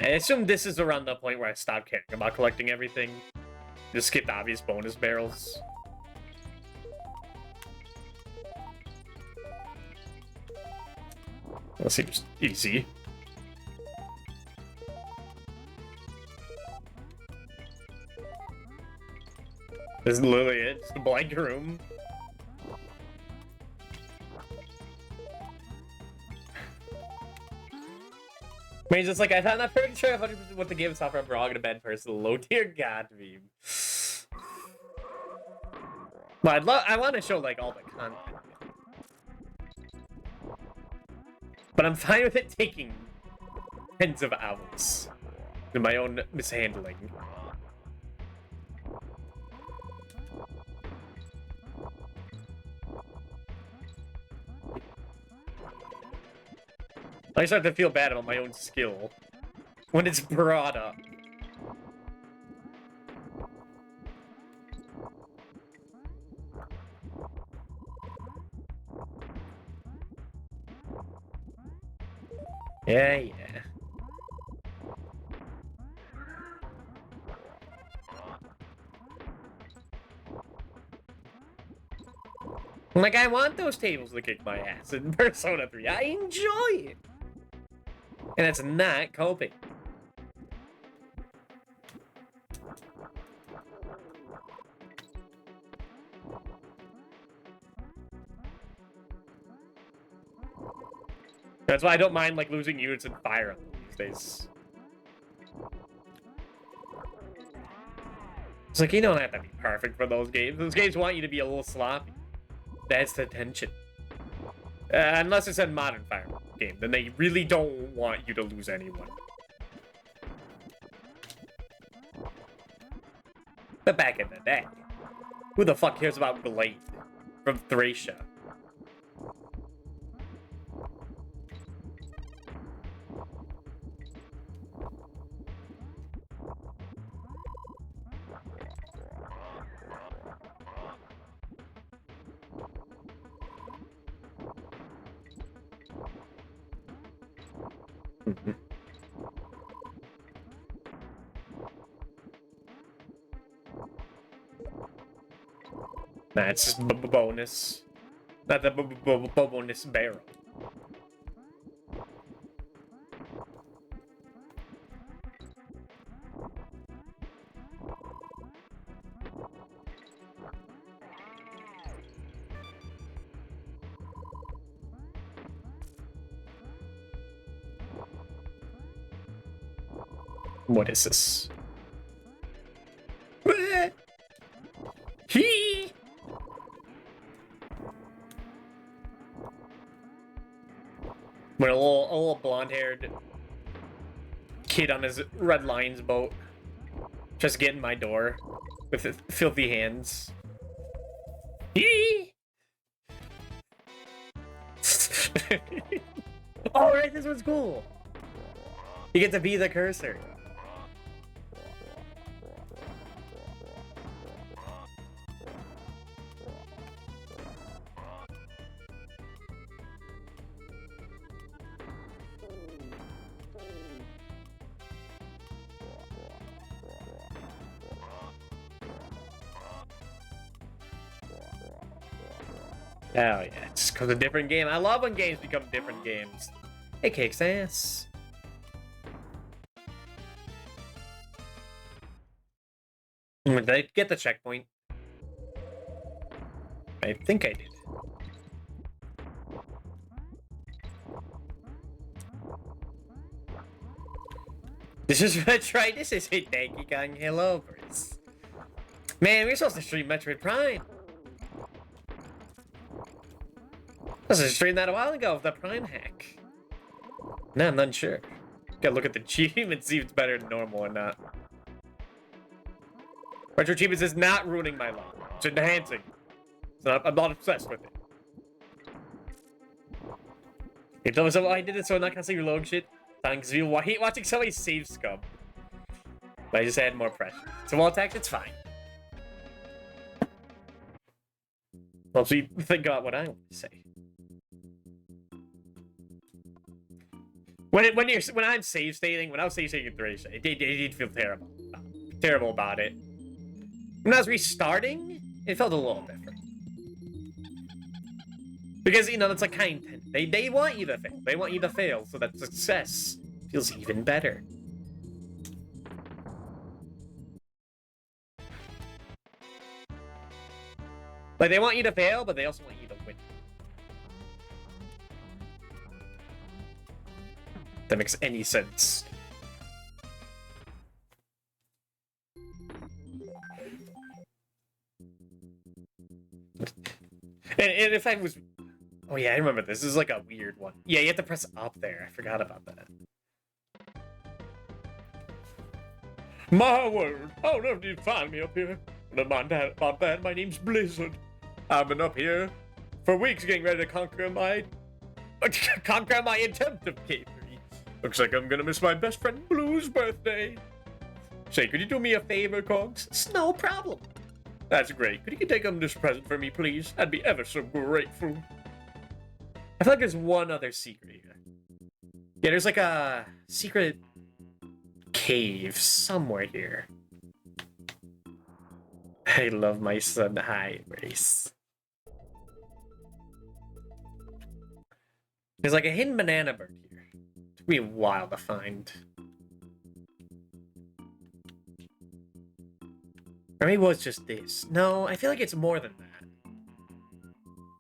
I assume this is around the point where I stopped caring about collecting everything. Just skip the obvious bonus barrels. That seems easy. This is literally it. It's a blank room. I mean, just like, I'm not pretty sure 100% what the game is offering. I'm wrong in a bad person. Low tier God meme. Well, I want to show, like, all the content. But I'm fine with it taking tens of hours in my own mishandling. I start to feel bad about my own skill when it's brought up. Yeah. Like, I want those tables to kick my ass in Persona 3. I enjoy it. And it's not coping. That's why I don't mind, like, losing units in Fire Emblem these days. It's like, you don't have to be perfect for those games. Those games want you to be a little sloppy. That's the tension. Unless it's a modern Fire Emblem game, then they really don't want you to lose anyone. But back in the day, who the fuck cares about Glade from Thracia. Nah, it's just bonus. Not the bonus barrel. What is this? Hee! When a little blonde-haired kid on his Red Lion's boat just getting my door with his filthy hands. Hee! Oh, right, this one's cool. You get to be the cursor. Oh yeah, it's because a different game. I love when games become different games. It kicks ass. Did I get the checkpoint? I think I did. This is Metroid. This is a Donkey Kong Hello Birds. Man, we're supposed to stream Metroid Prime. I was streamed that a while ago with the Prime hack. No, I'm not sure. Gotta look at the achievements, see if it's better than normal or not. Retro achievements is not ruining my life. It's enhancing. So I'm not obsessed with it. You tell me something I did it, so I'm not gonna say your log shit. Thanks, you hate watching somebody save scum. But I just add more pressure. It's a wall attack, it's fine. Well, so you think about what I want to say. When I'm save stating, when I was save stating in Thracia, it did feel terrible about it. When I was restarting, it felt a little different. Because, you know, it's like kind of, they want you to fail. They want you to fail so that success feels even better. Like, they want you to fail, but they also want you to win. That makes any sense. And if I was... Oh yeah, I remember this. This is like a weird one. Yeah, you have to press up there. I forgot about that. My word, how did you find me up here? Not bad, my name's Blizzard. I've been up here for weeks getting ready to conquer my attempt of K3. Looks like I'm gonna miss my best friend Blue's birthday. Say, could you do me a favor, Cogs? It's no problem. That's great. Could you take him this present for me, please? I'd be ever so grateful. I feel like there's one other secret here. Yeah, there's like a secret cave somewhere here. I love my son. Hi, Race. There's like a hidden banana bird here. It'd be a while to find. Or maybe it was just this. No, I feel like it's more than that.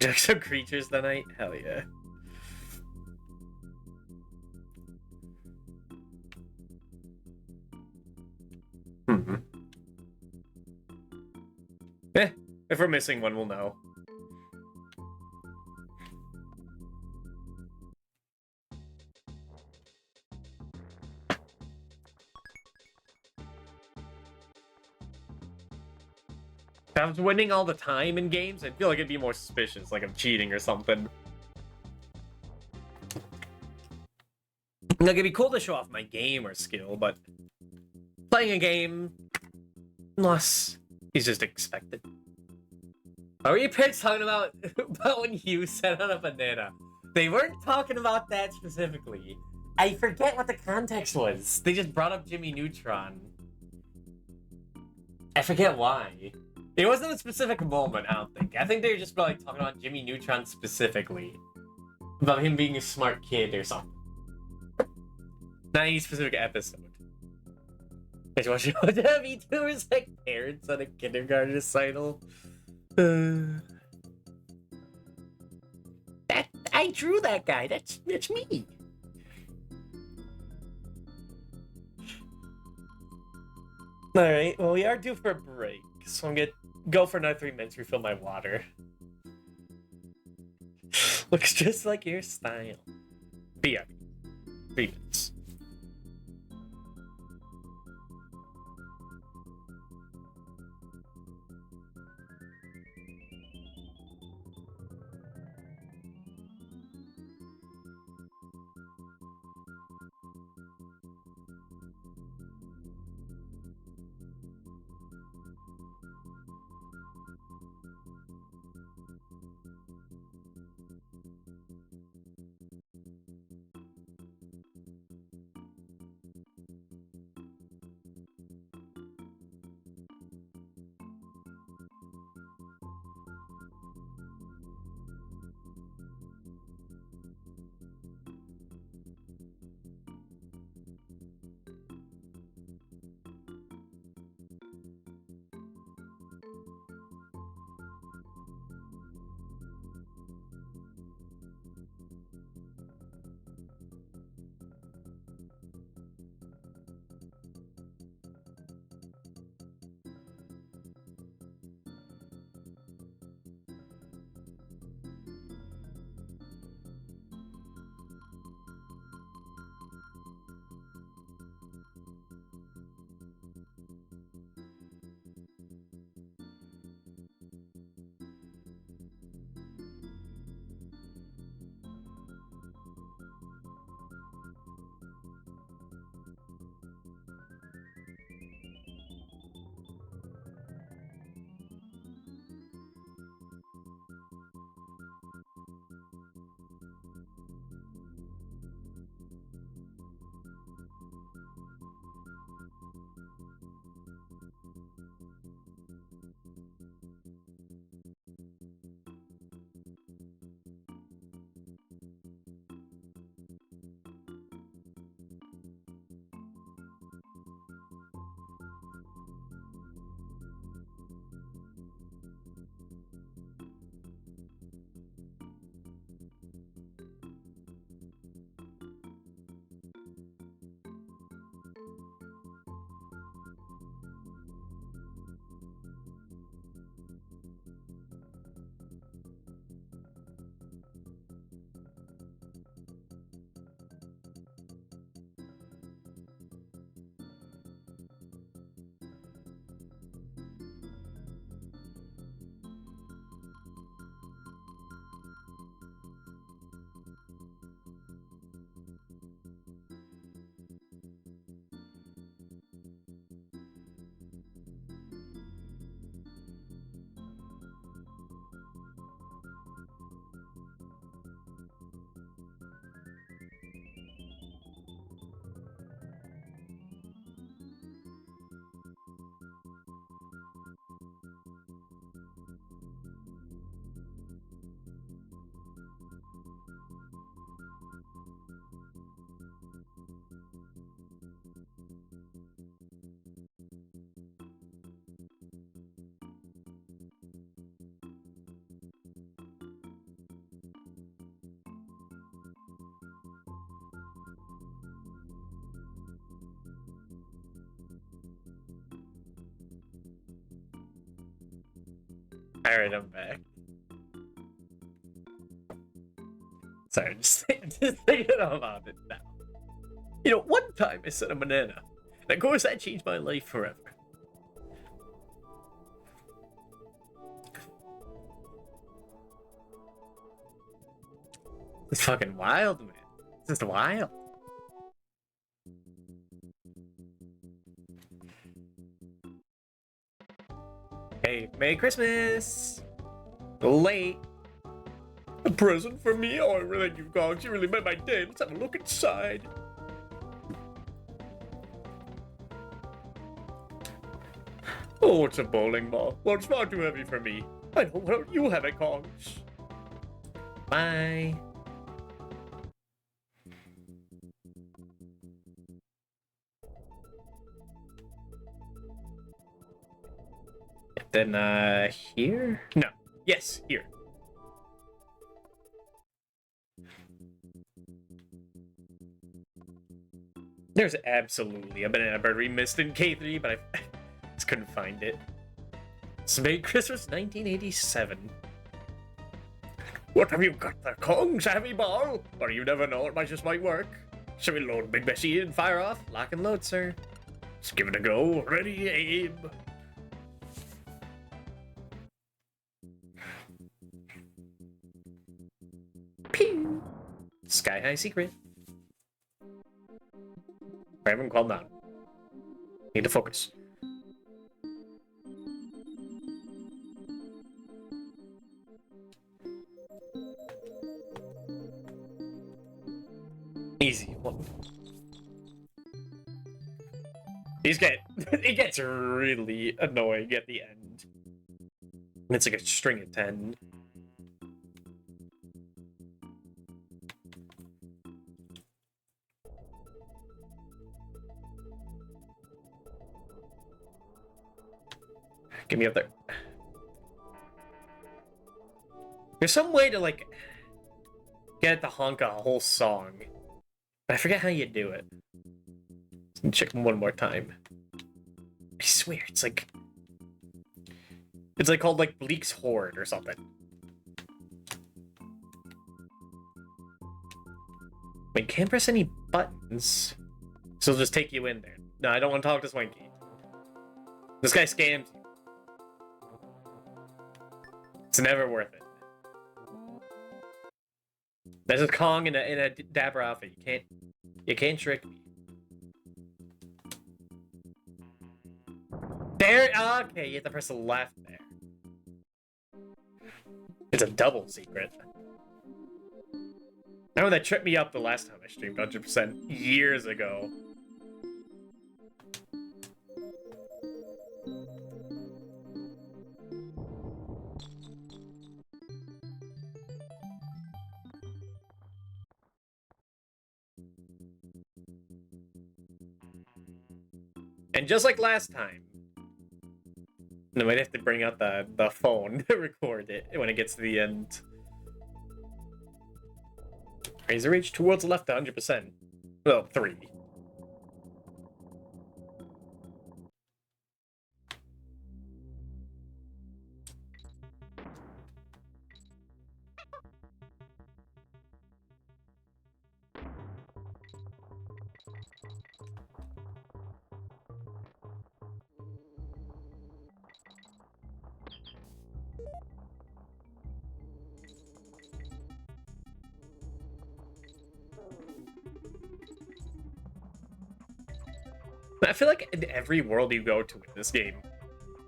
Just some creatures tonight? Hell yeah. If we're missing one, we'll know. If I was winning all the time in games, I feel like it'd be more suspicious, like I'm cheating or something. Like, it'd be cool to show off my gamer skill, but playing a game, unless he's just expected. Are you parents talking about when you sat on a banana? They weren't talking about that specifically. I forget what the context was. They just brought up Jimmy Neutron. I forget why. It wasn't a specific moment, I don't think. I think they were just like talking about Jimmy Neutron specifically. About him being a smart kid or something. Not any specific episode. I just watch VTubers like parents on a kindergarten recital. I drew that guy. That's me. All right. Well, we are due for a break, so I'm gonna go for another 3 minutes. Refill my water. Looks just like your style. But yeah, 3 minutes. Alright, I'm back. Sorry, just thinking about it now. You know, one time I said a banana. And of course, that changed my life forever. It's fucking wild, man. It's just wild. Hey, Merry Christmas! Late. A present for me? Oh, I really thank you, Gogs. You really made my day. Let's have a look inside. Oh, it's a bowling ball. Well, it's far too heavy for me. I know. Why don't you have it, Gogs? Bye. Then, here? No. Yes, here. There's absolutely a banana bird we missed in K3, but I just couldn't find it. It's Merry Christmas 1987. What have you got there, Kongs? A heavy ball? Or you never know, it might just might work. Shall we load Big Bessie and fire off? Lock and load, sir. Let's give it a go. Ready, aim. Pew! Sky high secret. I haven't called down. Need to focus. Easy one. It gets really annoying at the end. It's like a string of 10. Get me up there. There's some way to, like, get it to honk a whole song. But I forget how you do it. Check one more time. I swear, it's like called, like, Bleak's Horde or something. Wait, can't press any buttons. So it'll just take you in there. No, I don't want to talk to Swanky. This guy scams you. It's never worth it. There's a Kong in a dapper outfit. You can't trick me. There. Okay, you have to press the left there. It's a double secret. I know that tripped me up the last time I streamed 100% years ago. And just like last time, I might have to bring out the phone to record it when it gets to the end. Razor reach towards the left 100%. Well, 3. I feel like in every world you go to in this game,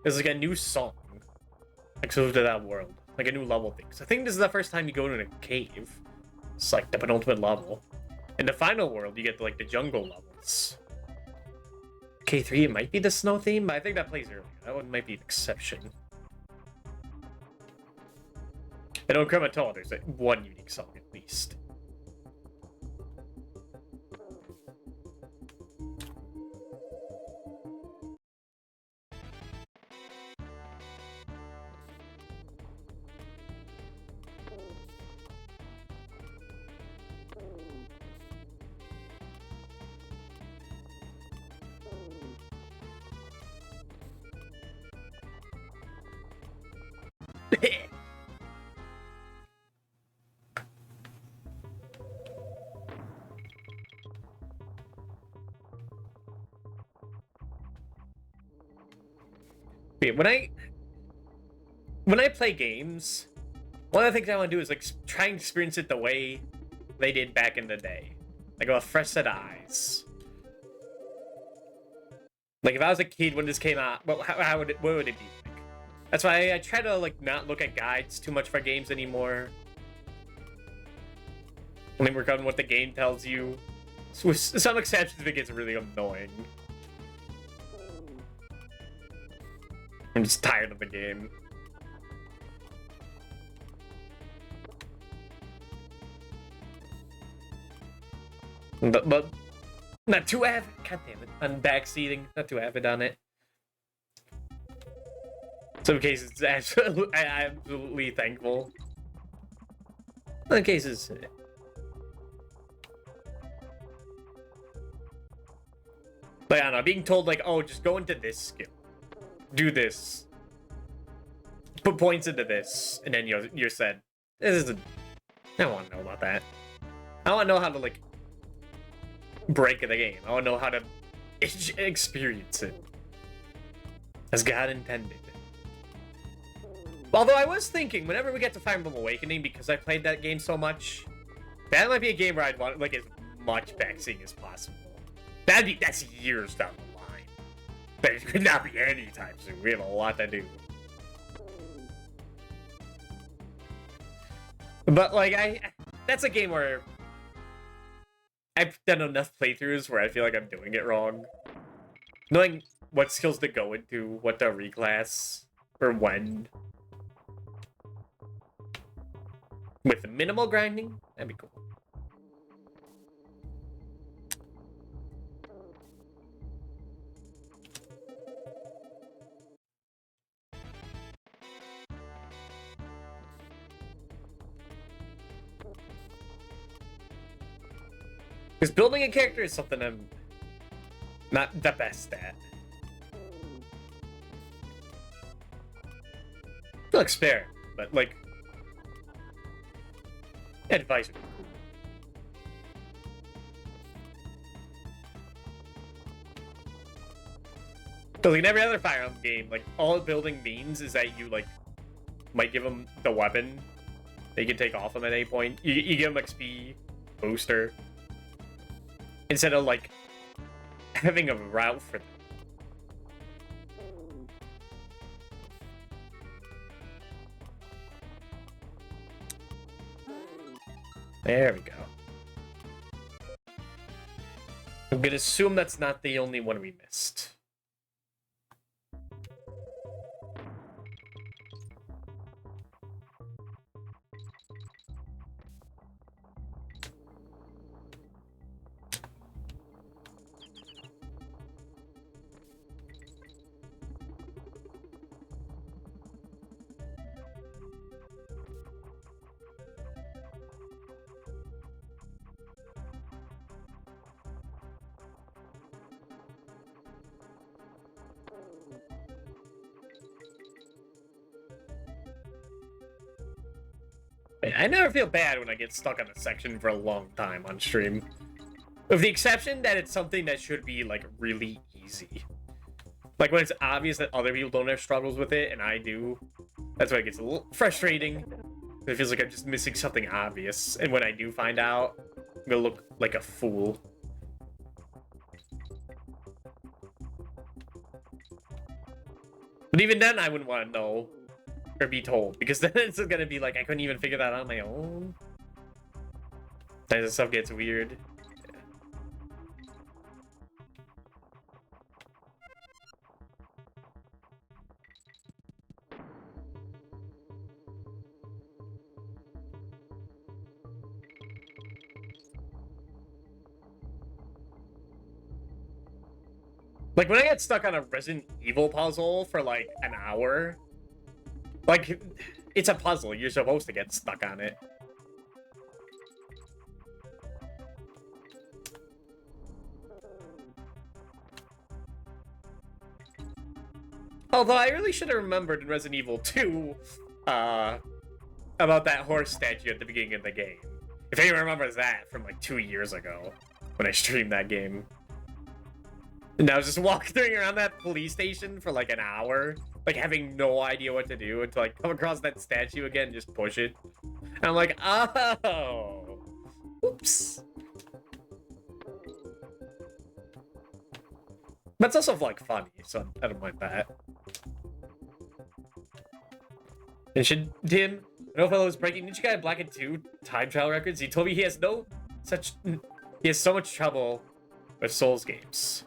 there's like a new song exclusive to that world, like a new level thing. So I think this is the first time you go to a cave. It's like the penultimate level. In the final world, you get like the jungle levels. K3, it might be the snow theme, but I think that plays earlier. That one might be an exception. And on Kremisphere, there's like one unique song at least. When I play games, one of the things I want to do is like try and experience it the way they did back in the day. Like a fresh set of eyes. Like if I was a kid when this came out, what would it be like? That's why I try to like not look at guides too much for games anymore. Only work on what the game tells you. So with some exceptions, it gets really annoying. I'm just tired of the game. But not too avid. God damn it. On backseating, not too avid on it. Some cases, I'm absolutely thankful. Other cases, like, I don't know, being told, like, oh, just go into this skill. Do this. Put points into this. And then you're said, this isn't... I don't want to know about that. I want to know how to, like, break the game. I want to know how to experience it. As God intended. Although I was thinking, whenever we get to Fire Emblem Awakening, because I played that game so much, that might be a game where I'd want, like, as much backseating as possible. That's years down the line. But it could not be anytime soon. We have a lot to do. But like that's a game where I've done enough playthroughs where I feel like I'm doing it wrong. Knowing what skills to go into, what to reclass, or when. With minimal grinding, that'd be cool. Because building a character is something I'm not the best at. Look, spare, but like advice would be cool. Because like in every other Fire Emblem game, like all building means is that you like might give them the weapon that you can take off them at any point. You give them XP booster. Instead of, like, having a route for them. There we go. I'm gonna assume that's not the only one we missed. I never feel bad when I get stuck on a section for a long time on stream. With the exception that it's something that should be, like, really easy. Like, when it's obvious that other people don't have struggles with it, and I do. That's why it gets a little frustrating. It feels like I'm just missing something obvious. And when I do find out, I'm gonna look like a fool. But even then, I wouldn't want to know. Or be told, because then it's gonna be like I couldn't even figure that out on my own. Then the stuff gets weird. Like when I get stuck on a Resident Evil puzzle for like an hour. Like, it's a puzzle. You're supposed to get stuck on it. Although I really should have remembered in Resident Evil 2 about that horse statue at the beginning of the game. If anyone remembers that from like 2 years ago when I streamed that game. And I was just walking around that police station for like an hour, like having no idea what to do until I come across that statue again and just push it. And I'm like, oh, Oops. But it's also, like, funny, so I don't mind that. And should Tim, no fellow is breaking Ninja Guy Black and 2 time trial records. He told me he has so much trouble with Souls games.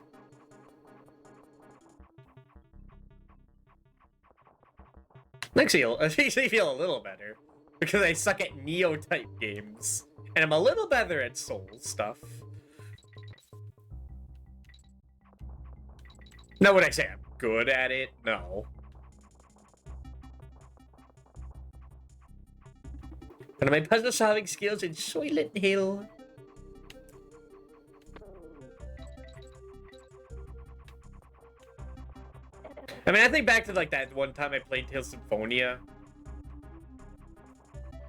Actually, it makes me feel a little better because I suck at Neo type games and I'm a little better at Souls stuff. Now, would I say I'm good at it? No. One of my puzzle solving skills in Silent Hill. I mean, I think back to like that one time I played Tales Symphonia.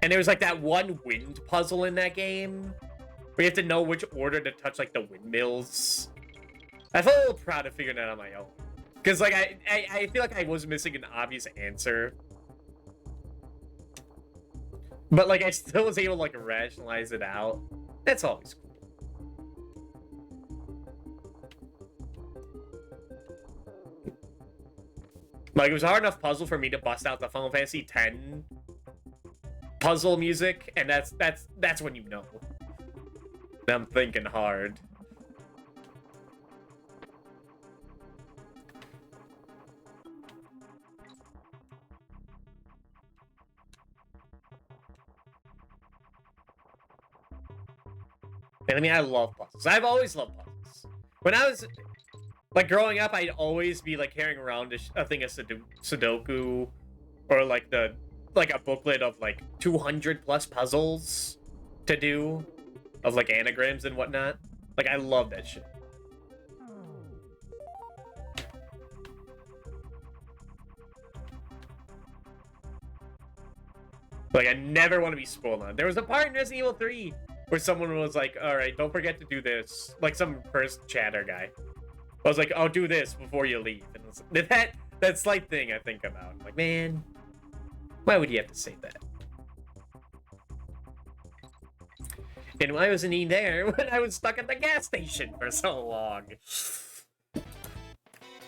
And there was like that one wind puzzle in that game where you have to know which order to touch like the windmills. I felt a little proud of figuring that out on my own. Because like I feel like I was missing an obvious answer. But like I still was able to like rationalize it out. That's always cool. Like, it was a hard enough puzzle for me to bust out the Final Fantasy X puzzle music, and that's when you know. I'm thinking hard. And I mean, I love puzzles. I've always loved puzzles. When I was like growing up, I'd always be like carrying around a thing of Sudoku, or like a booklet of like 200 plus puzzles to do, of like anagrams and whatnot. Like I love that shit. Like I never want to be spoiled on. There was a part in Resident Evil 3 where someone was like, "All right, don't forget to do this." Like some first chatter guy. I was like, "Oh, do this before you leave." And it was, that slight thing I think about. I'm like, man, why would you have to say that? And why wasn't he there when I was stuck at the gas station for so long?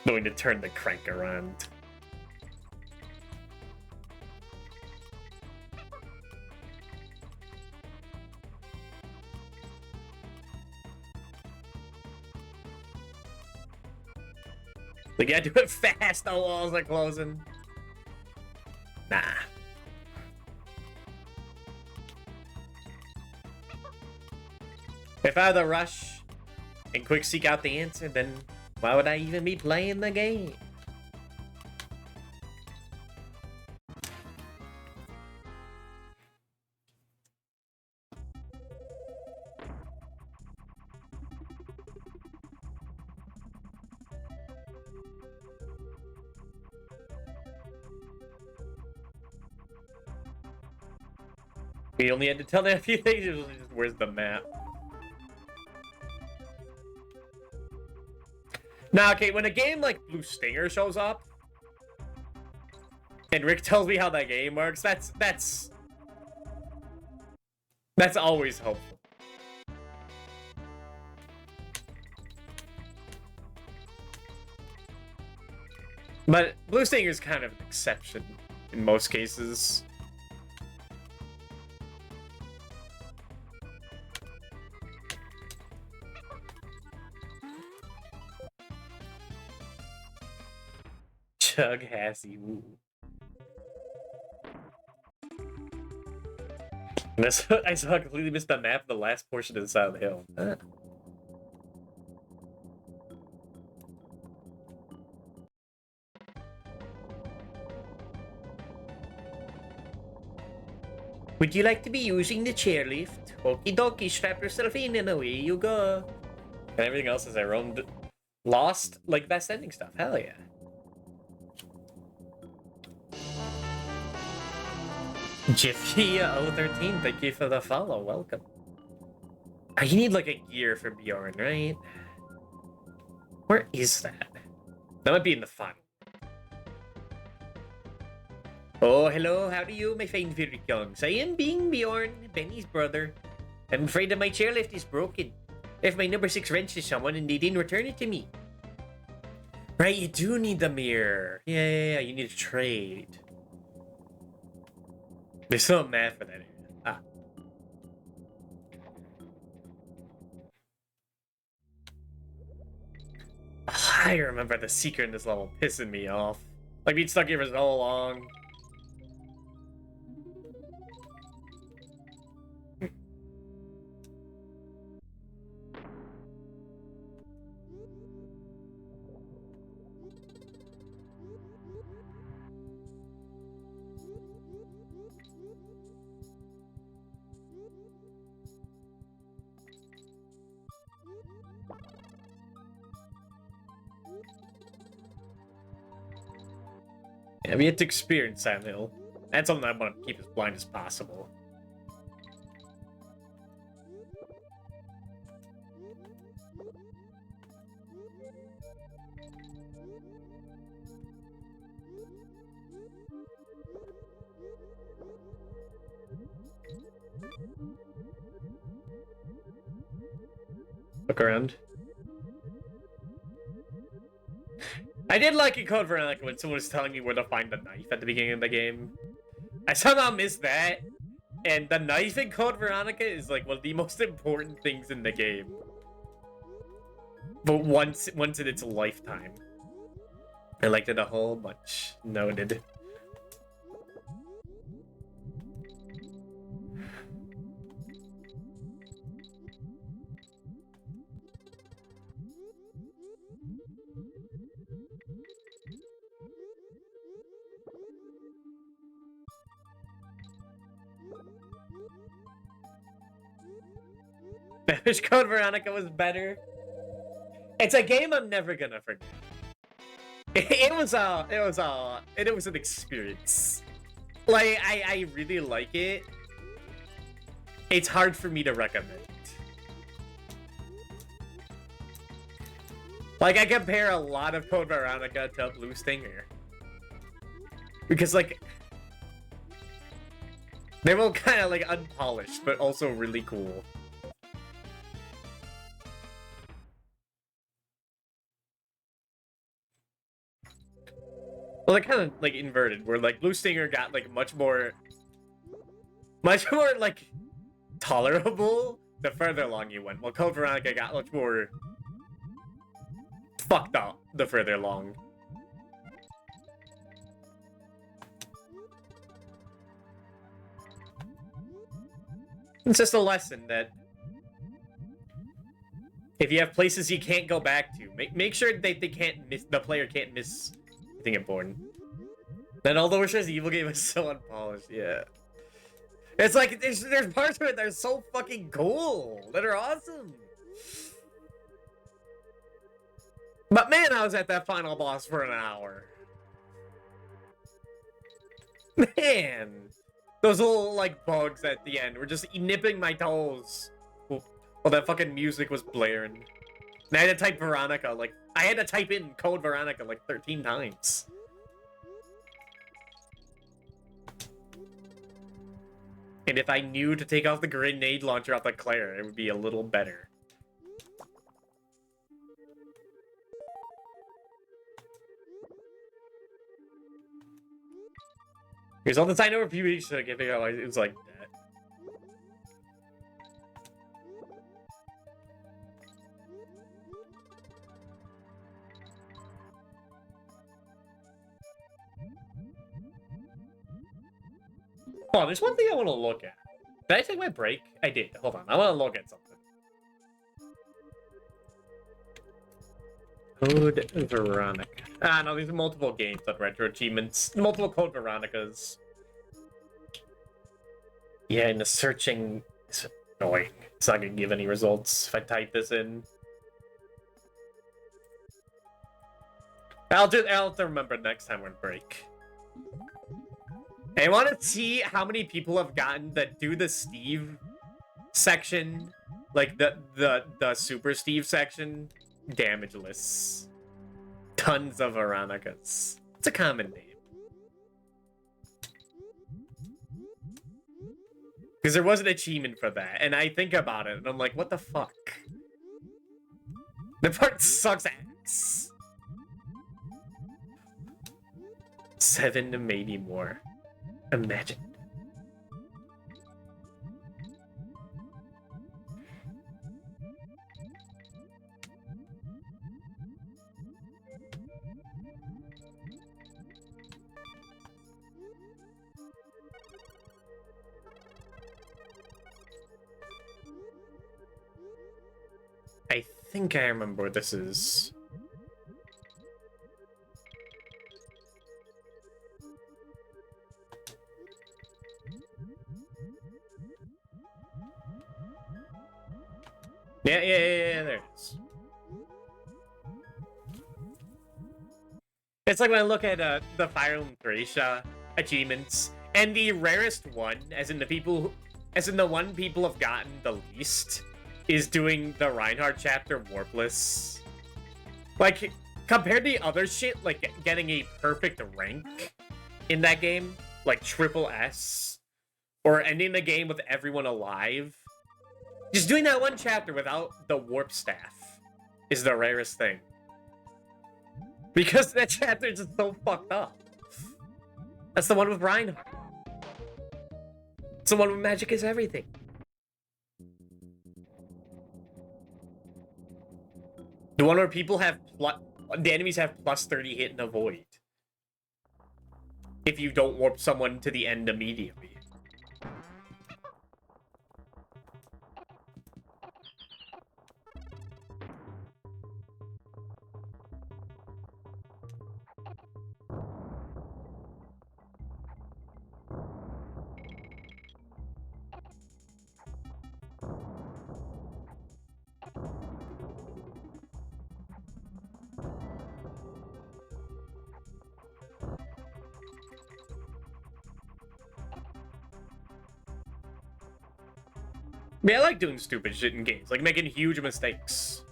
Going to turn the crank around. Like, yeah, do it fast, the walls are closing. Nah. If I had to rush and quick seek out the answer, then why would I even be playing the game? We only had to tell them a few things. Where's the map? Now, okay, when a game like Blue Stinger shows up, and Rick tells me how that game works, that's always helpful. But Blue Stinger is kind of an exception in most cases. Chug Hassy, woo. I completely missed the map of the last portion of the side of the hill. Huh. Would you like to be using the chairlift? Okie dokie, strap yourself in and away you go. And everything else as I roamed, lost, like best ending stuff. Hell yeah. Jiffy013, thank you for the follow. Welcome. You need like a gear for Bjorn, right? Where is that? That might be in the final. Oh, hello, how do you, my fine Virgons? I am being Bjorn, Benny's brother. I'm afraid that my chairlift is broken. If my number 6 wrenched to someone and they didn't return it to me. Right, you do need the mirror. Yeah, you need to trade. There's so mad for that area. Ah. I remember the secret in this level pissing me off. Like, being stuck here for so long. Yeah, we had to experience Silent Hill. That's something I want to keep as blind as possible. Look around. I did like in Code Veronica when someone was telling me where to find the knife at the beginning of the game. I somehow missed that. And the knife in Code Veronica is like one of the most important things in the game. But once in its lifetime. I liked it a whole bunch. Noted. I wish Code Veronica was better. It's a game I'm never gonna forget. It was an experience. Like, I really like it. It's hard for me to recommend. Like, I compare a lot of Code Veronica to Blue Stinger. Because, like, they're both kind of, like, unpolished, but also really cool. Well, they're kind of, like, inverted, where, like, Blue Stinger got, like, much more, like, tolerable the further along you went, while Code Veronica got much more fucked up the further along. It's just a lesson that if you have places you can't go back to, make sure that the player can't miss getting it born. Then although Resident Evil game is so unpolished, yeah. It's like there's parts of it that are so fucking cool, that are awesome. But man, I was at that final boss for an hour. Man, those little like bugs at the end were just nipping my toes. Well, that fucking music was blaring. And I had to type Veronica, like, I had to type in Code Veronica like 13 times. And if I knew to take off the grenade launcher off the Claire, it would be a little better. Because all the time over a few weeks to get figured out, it was like that. Hold on, there's one thing I want to look at. Did I take my break? I did. Hold on, I want to look at something. Code Veronica. Ah, no, these are multiple games on retro achievements. Multiple Code Veronicas. Yeah, and the searching is annoying. It's not gonna give any results if I type this in. I'll have to remember next time we're on break. I want to see how many people have gotten that do the Steve section, like the Super Steve section, damageless. Tons of Veronicas. It's a common name. Because there was an achievement for that, and I think about it, and I'm like, what the fuck? The part sucks ass. 7 maybe more. Imagine. I think I remember what this is. Yeah, there it is. It's like when I look at the Fire Emblem Thracia achievements, and the rarest one, as in the one people have gotten the least, is doing the Reinhardt chapter warpless. Like, compared to the other shit, like getting a perfect rank in that game, like triple S, or ending the game with everyone alive, just doing that one chapter without the warp staff is the rarest thing. Because that chapter is just so fucked up. That's the one with Reinhardt. It's the one with magic is everything. The one where people have the enemies have plus 30 hit and avoid. If you don't warp someone to the end immediately. Yeah, I like doing stupid shit in games, like making huge mistakes.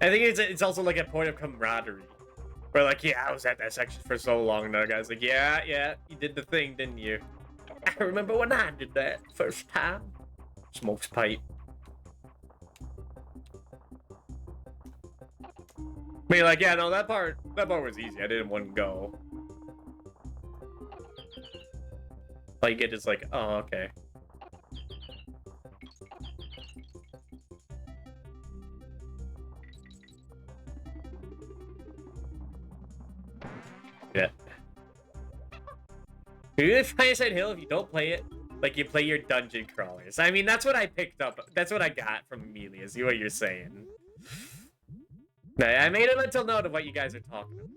I think it's also like a point of camaraderie. Where like, yeah, I was at that section for so long, and the other guy's like, yeah, you did the thing, didn't you? I remember when I did that first time. Smokes pipe. I mean, like, yeah, no, that part was easy. I did it in one go. Like, it is like, oh, okay. Yeah. You really find Silent Hill if you don't play it like you play your dungeon crawlers. I mean, that's what I picked up. That's what I got from Amelia, is what you're saying. I made a mental note of what you guys are talking about.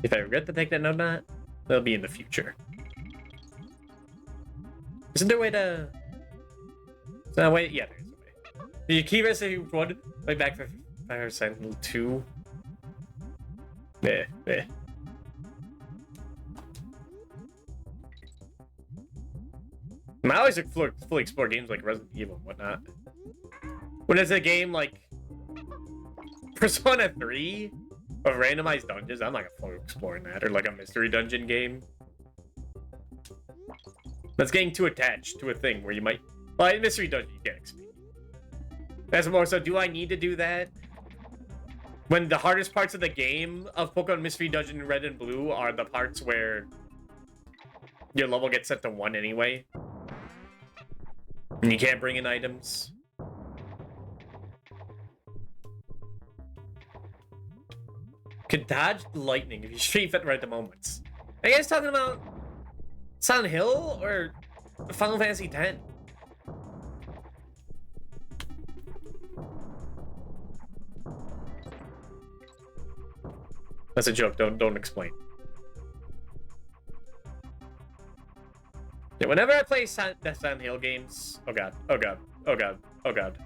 If I regret to take that note or not, that'll be in the future. Isn't there a way to... No, wait, yeah, there is a way. The key recipe one, way back for Fire Sentinel 2. Yeah. I always fully explore games like Resident Evil and whatnot. When it's a game like Persona 3 of randomized dungeons, I'm not gonna fully exploring that, or like a mystery dungeon game. That's getting too attached to a thing where you might... Well, in mystery dungeon, you get XP. That's more so, do I need to do that? When the hardest parts of the game of Pokemon Mystery Dungeon in Red and Blue are the parts where your level gets set to 1 anyway. And you can't bring in items. Could dodge lightning if you street fit right at the moments. Are you guys talking about Silent Hill or Final Fantasy X? That's a joke. Don't explain. Yeah, whenever I play the Silent Hill games, oh god.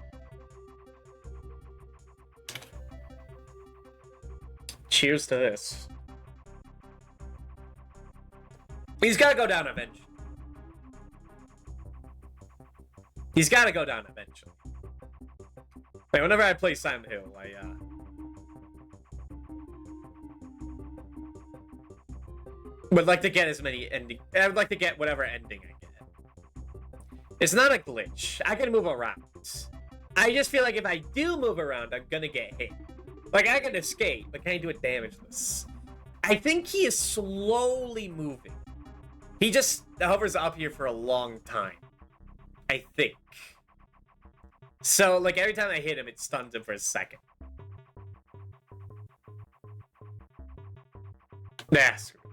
Cheers to this. He's gotta go down eventually. He's gotta go down eventually. Like, whenever I play Silent Hill, I would like to get as many ending. I would like to get whatever ending I get. It's not a glitch. I can move around. I just feel like if I do move around, I'm gonna get hit. Like, I can escape, but can I do it damageless? I think he is slowly moving. He just hovers up here for a long time. I think. So, like, every time I hit him, it stuns him for a second. Nah, screw it.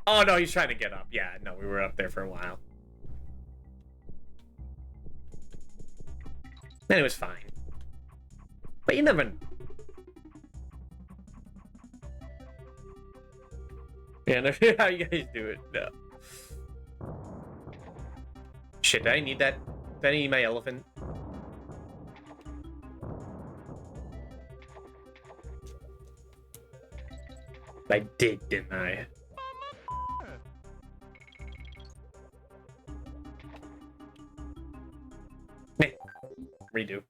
Oh, no, he's trying to get up. Yeah, no, we were up there for a while. Then it was fine. But you never know. Yeah, no, how you guys do it? No. Shit, did I need that? Did I need my elephant? I did, didn't I? Meh. Redo.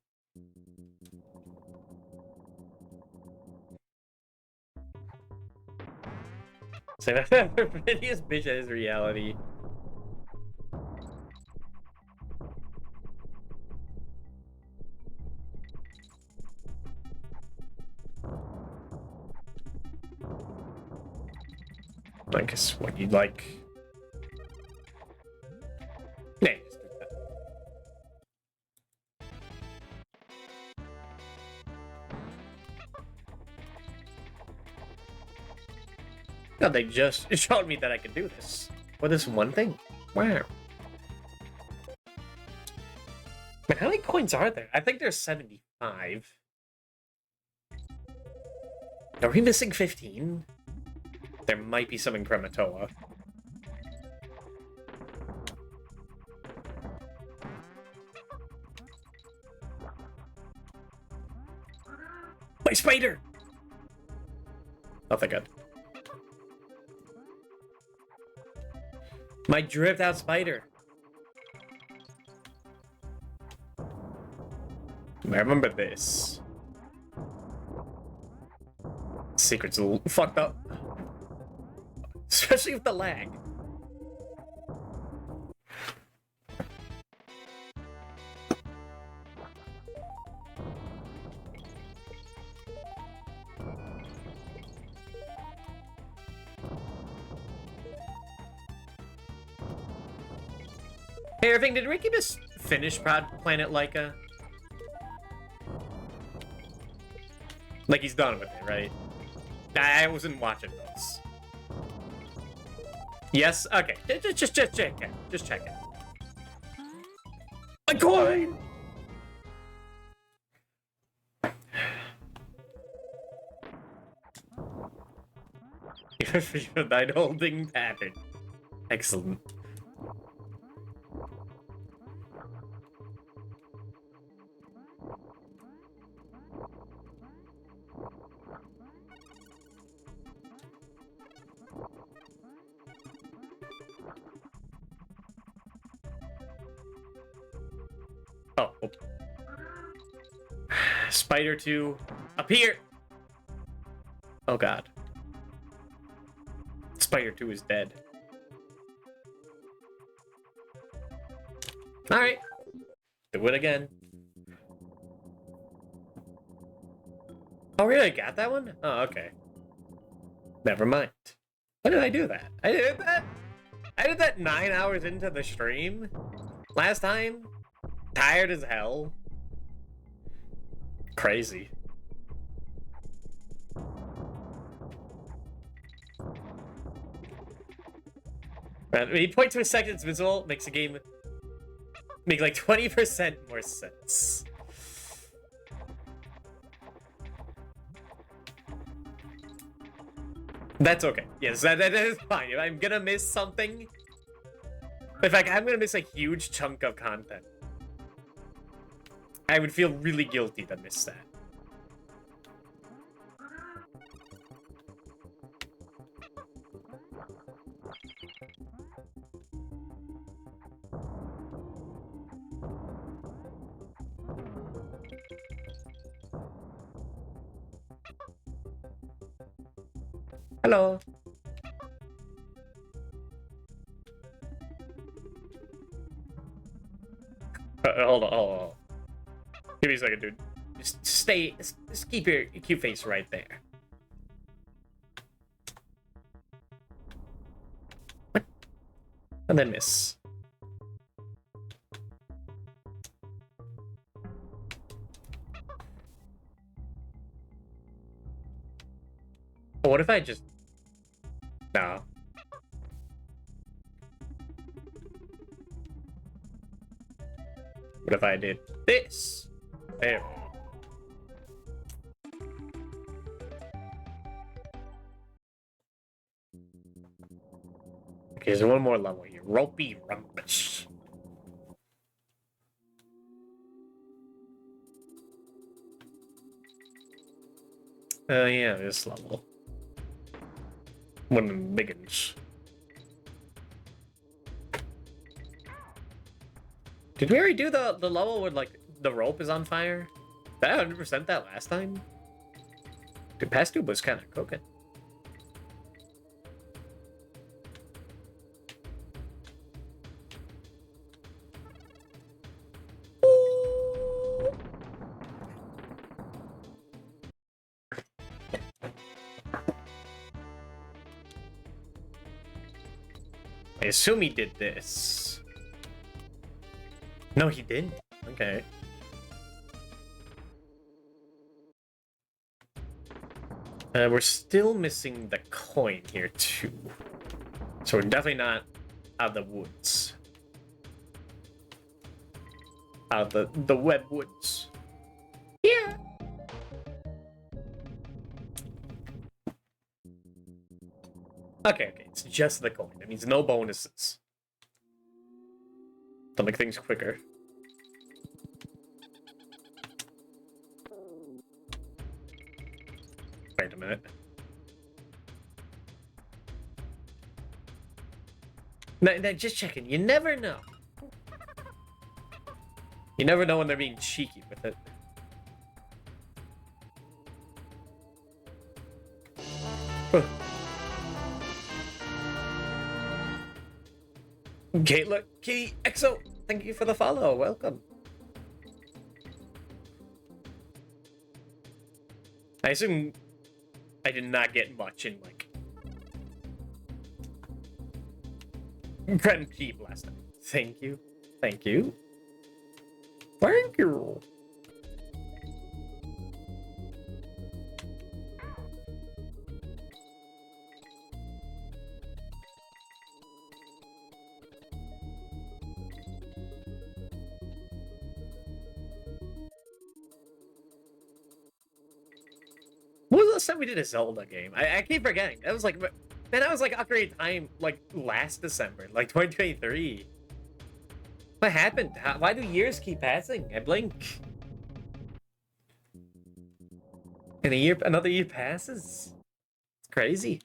So the prettiest bitch is reality. I guess what you'd like. Yeah, just do that. No, they just showed me that I could do this. For this one thing. Wow. Man, how many coins are there? I think there's 75. Are we missing 15? There might be some in Krematoa. My spider! Oh, thank God. My dripped out spider. I remember this. Secret's a little fucked up. Especially with the lag. Hey, Irving, did Ricky just finish Planet Laika? Like he's done with it, right? I wasn't watching those. Yes? Okay. Just check it. Just check it. A coin! Your night holding pattern. Excellent. Oh. Spider 2. Up here! Oh god. Spider 2 is dead. Alright. Do it again. Oh, really? I got that one? Oh, okay. Never mind. When did I do that? I did that? I did that 9 hours into the stream? Last time? Tired as hell? Crazy. Right, 8.2 seconds visible makes the game make like 20% more sense. That's okay. Yes, that is fine. If I'm gonna miss something, in fact, I'm gonna miss a huge chunk of content, I would feel really guilty to miss that. Hello. Hold on. Give me a second, dude. Just keep your cute face right there. What? And then miss. What if I just... No. What if I did this? There. Okay, there's one more level here. Ropey Rumpus. Yeah, this level. One of the big ones. Did we already do the level where, like, the rope is on fire? Did I 100% that last time? Dude, past tube was kind of cooking. I assume he did this. No, he didn't. Okay. We're still missing the coin here, too. So we're definitely not out of the woods. Out of the web woods. Yeah. Okay. It's just the coin. That means no bonuses. To make things quicker. Wait a minute. No, just checking. You never know. You never know when they're being cheeky with it. Okay, look, Key EXO, thank you for the follow. Welcome. I assume I did not get much in, like, Kren Keep last time. Thank you. Thank you. Thank you. When was the last time we did a Zelda game? I keep forgetting. That was like, man, that was like Ocarina of Time, like last December, like 2023. What happened? Why do years keep passing? I blink. And another year passes. It's crazy.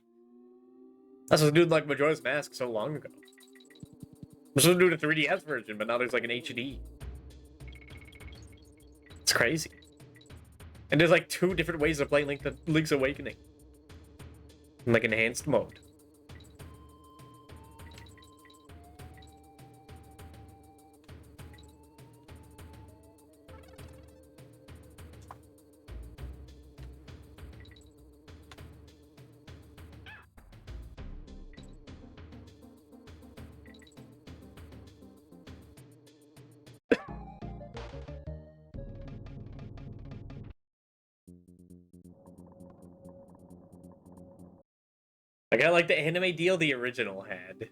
That's what doing like Majora's Mask so long ago. We're supposed to do the 3DS version, but now there's like an HD. It's crazy. And there's like 2 different ways of playing Link's Awakening. In like enhanced mode. I got like the anime deal the original had.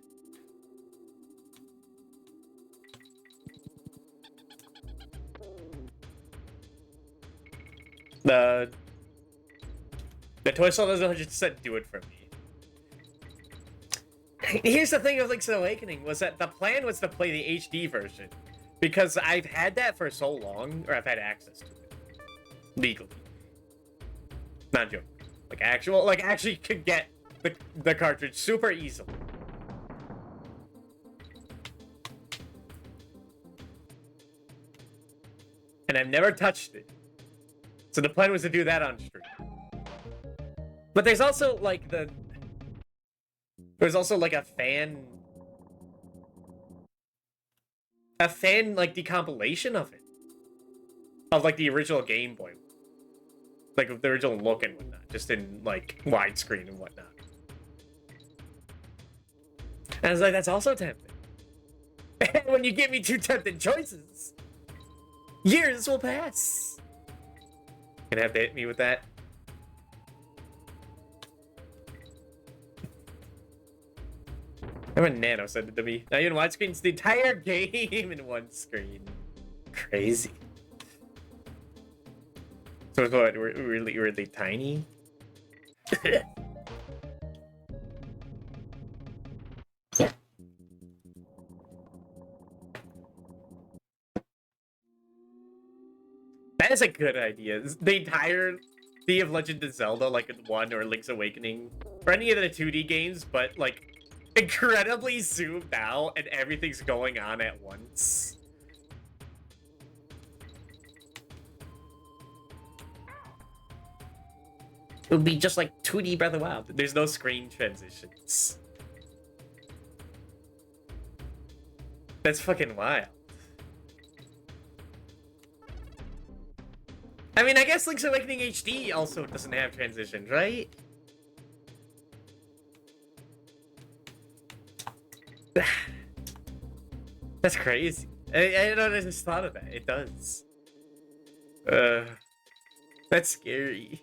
The Toy Store doesn't 100% do it for me. Here's the thing of Link's Awakening was that the plan was to play the HD version because I've had that for so long, or I've had access to it legally. Not joking. Like actually could get the cartridge super easily. And I've never touched it. So the plan was to do that on stream. But there's also like There's also like a fan like decompilation of it. Of like the original Game Boy. Like of the original look and whatnot. Just in like widescreen and whatnot. And I was like, that's also tempting. And when you give me two tempting choices, years will pass. Gonna have to hit me with that. I remember Nano said it to me. Now you can widescreen the entire game in one screen. Crazy. So it's what, we're really tiny? That is a good idea. The entirety of Legend of Zelda, like 1 or Link's Awakening, or any of the 2D games, but like incredibly zoomed out and everything's going on at once. It would be just like 2D Breath of the Wild. There's no screen transitions. That's fucking wild. I mean, I guess Link's Awakening HD also doesn't have transitions, right? That's crazy. I just thought of that. It does. That's scary.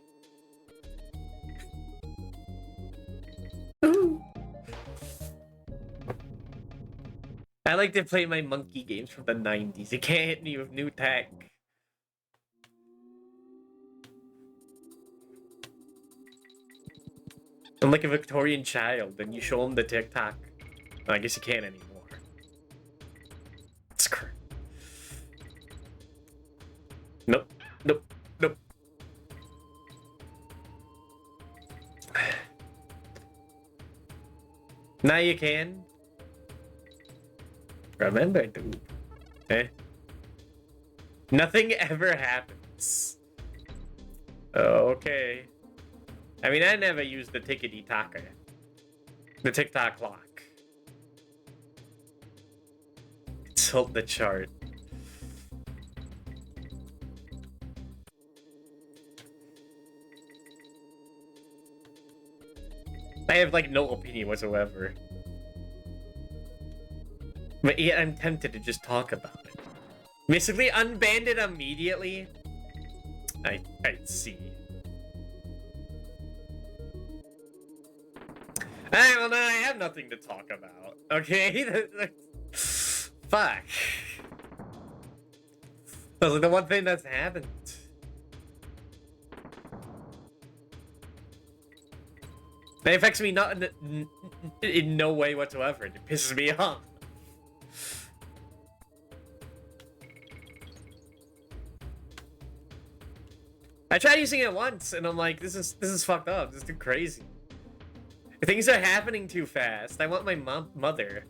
Ooh. I like to play my monkey games from the 90s. You can't hit me with new tech. I'm like a Victorian child, and you show them the TikTok. Well, I guess you can't anymore. It's crazy. Nope. Nope. Nope. Now you can. Remember, dude. Eh? Nothing ever happens. Okay. I mean, I never used the tickety-tocker. The TikTok clock. Tilt the chart. I have, like, no opinion whatsoever. But yeah, I'm tempted to just talk about it. Basically, unbanned it immediately. I'd see. Well, now I have nothing to talk about. Okay? Fuck. That's like the one thing that's happened. It affects me not in no way whatsoever. It pisses me off. I tried using it once, and I'm like, this is fucked up. This is too crazy. Things are happening too fast. I want my mother.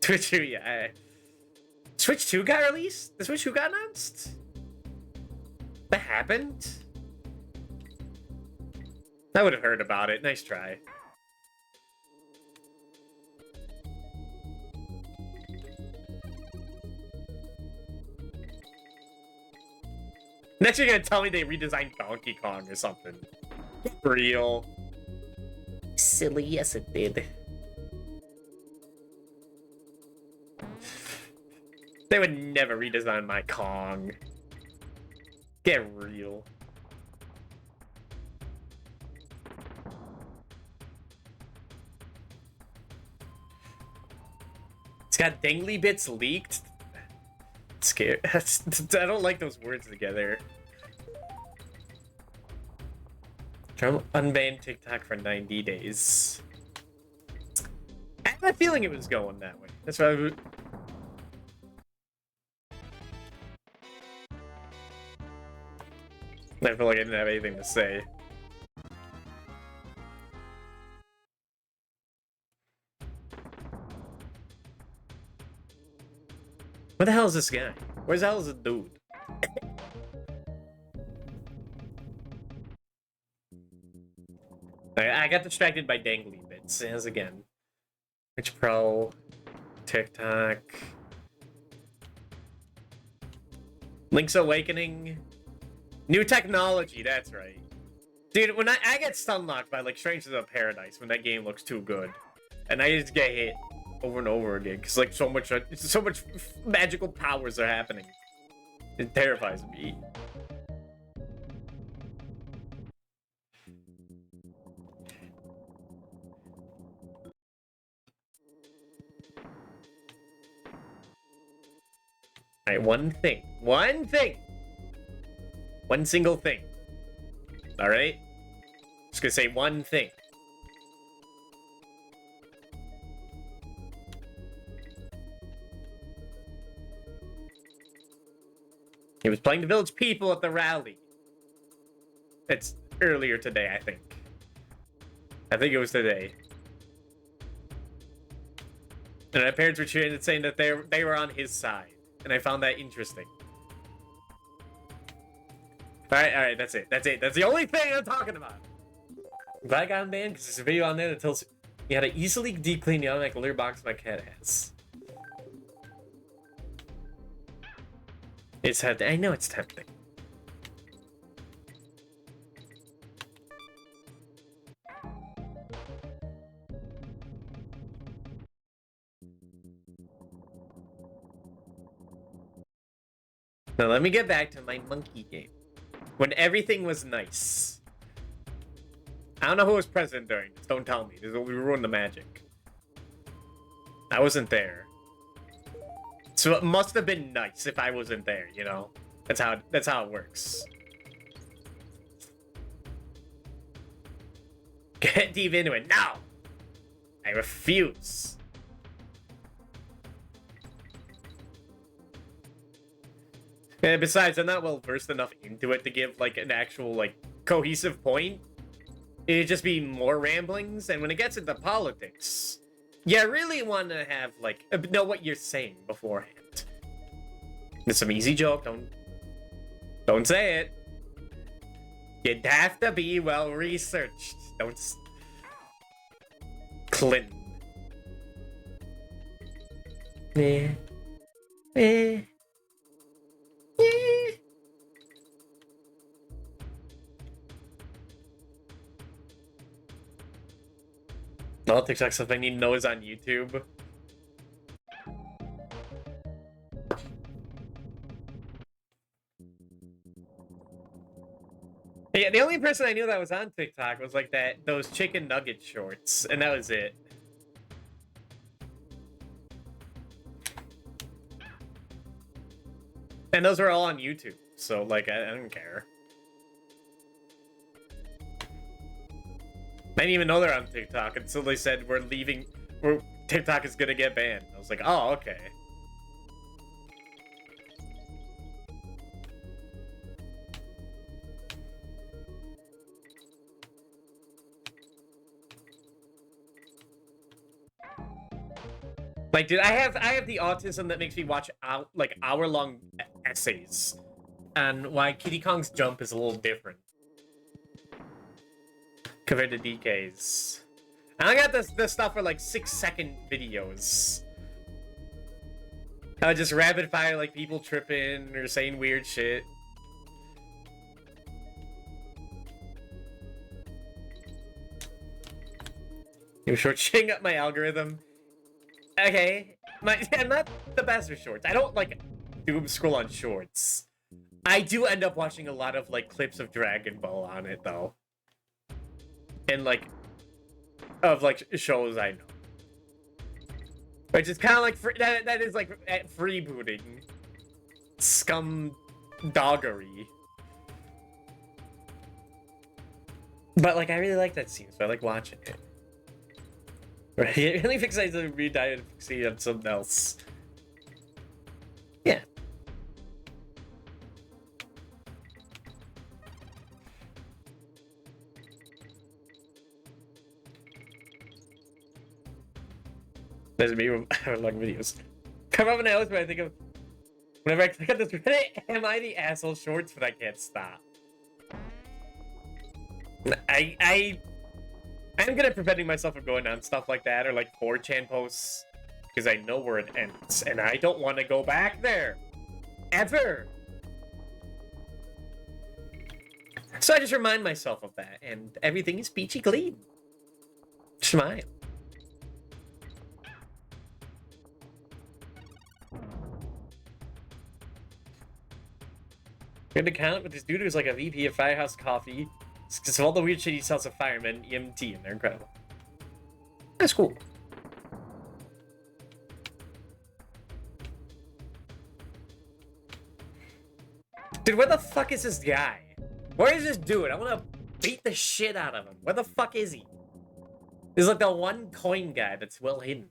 Switch 2, yeah. Switch 2 got released? The Switch 2 got announced? That happened? I would have heard about it. Nice try. Next you're gonna tell me they redesigned Donkey Kong or something. Real. Silly, yes it did. They would never redesign my Kong. Get real. It's got dangly bits leaked. Scared. I don't like those words together. Unbanned TikTok for 90 days. I had a feeling it was going that way. That's why I feel like I didn't have anything to say. What the hell is this guy? Where the hell is this dude? I got distracted by dangly bits, as again. Twitch Pro, TikTok, Link's Awakening, new technology. That's right, dude. When I get stunlocked by like Strangers of Paradise when that game looks too good, and I just get hit over and over again because like so much magical powers are happening. It terrifies me. Alright, one single thing. Alright? Just gonna say one thing. He was playing the village people at the rally. It's earlier today, I think. I think it was today. And my parents were cheering and saying that they were on his side. And I found that interesting. Alright, that's it. That's the only thing I'm talking about. I'm glad I got him banned because there's a video on there that tells you how to easily deep clean the automatic litter box my cat has. It's tempting. I know it's tempting. Now let me get back to my monkey game. When everything was nice. I don't know who was present during this. Don't tell me. This will ruin the magic. I wasn't there. So it must have been nice if I wasn't there, you know? That's how it works. Get deep into it. No! I refuse. And besides, I'm not well versed enough into it to give like an actual like cohesive point. It'd just be more ramblings, and when it gets into politics, you really want to have like know what you're saying beforehand. It's some easy joke. Don't say it. You'd have to be well researched. Don't. Clinton. Eh. Eh. All TikTok stuff I need to know is on YouTube. Yeah, the only person I knew that was on TikTok was like those chicken nugget shorts, and that was it. And those were all on YouTube, so like I don't care. I didn't even know they're on TikTok until they said TikTok is gonna get banned. I was like, oh, okay. Like, dude, I have the autism that makes me watch hour-long essays on why Kitty Kong's jump is a little different compared to DK's. And I got this stuff for like 6-second videos. I just rapid fire like people tripping or saying weird shit. You're shortchanging up my algorithm. Okay, I'm not the best with shorts. I don't like doom scroll on shorts. I do end up watching a lot of like clips of Dragon Ball on it though. And like of like shows I know, which is kind of like that is like freebooting, scum doggery. But like I really like that scene, so I like watching it. Right, it really fixates on re-diet and fixate on something else. Yeah. There's me with long videos. Come up and else, but I think of whenever I click on this Reddit, am I the asshole shorts, but I can't stop. I'm good at preventing myself from going on stuff like that, or like 4chan posts, because I know where it ends, and I don't want to go back there. Ever. So I just remind myself of that, and everything is peachy clean. Smile. Good account with this dude who's like a VP of Firehouse Coffee. Because of all the weird shit he sells to firemen, EMT, and they're incredible. That's cool. Dude, where the fuck is this guy? Where is this dude? I want to beat the shit out of him. Where the fuck is he? This is like the one coin guy that's well hidden.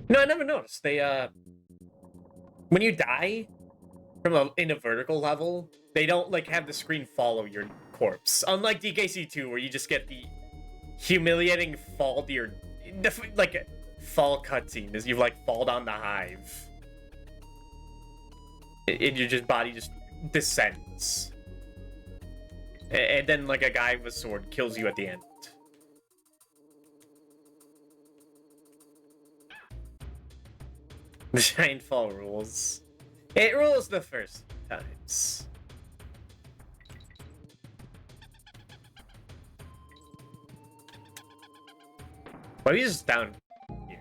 No, I never noticed. They, when you die from in a vertical level, they don't, like, have the screen follow your corpse. Unlike DKC2, where you just get the humiliating fall to your, like, fall cutscene as you, like, fall down the hive. And your body just descends. And then, like, a guy with a sword kills you at the end. The giant fall rules. It rules the first times. Why are you just down here?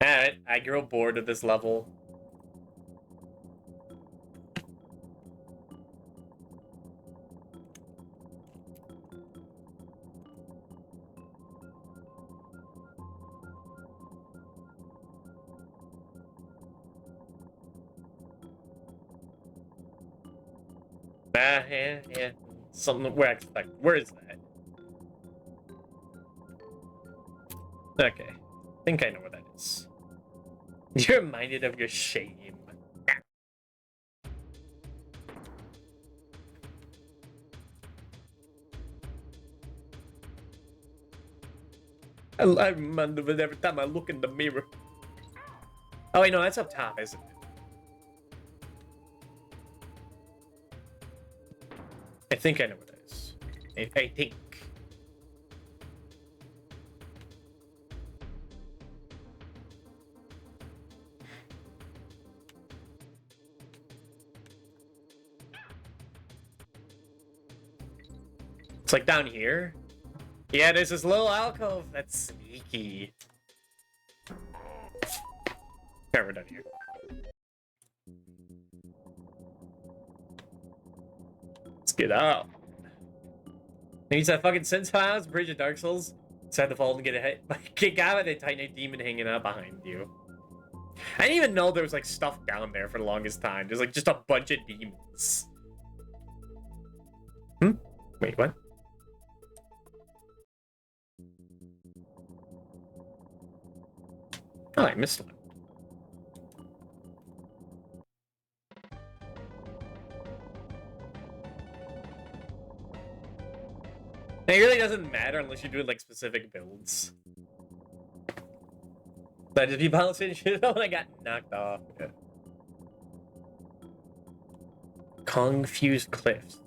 Alright, I grow bored of this level. Yeah. Something where I expect. Where is that? Okay. I think I know where that is. You're reminded of your shame. I remember of it every time I look in the mirror. Oh wait, no, that's up top, isn't it? I think I know what that is. I think. It's like down here. Yeah, there's this little alcove. That's sneaky. Yeah, we're done here. Let's get out. He's that fucking Sense Files, Bridge of Dark Souls. Decide to fall and get a hit. Kick out of the Titanite demon hanging out behind you. I didn't even know there was like stuff down there for the longest time. There's like just a bunch of demons. Wait, what? Oh, I missed one. It really doesn't matter unless you're doing like specific builds. But if you balance it, shit when I got knocked off. Yeah. Confused Cliffs.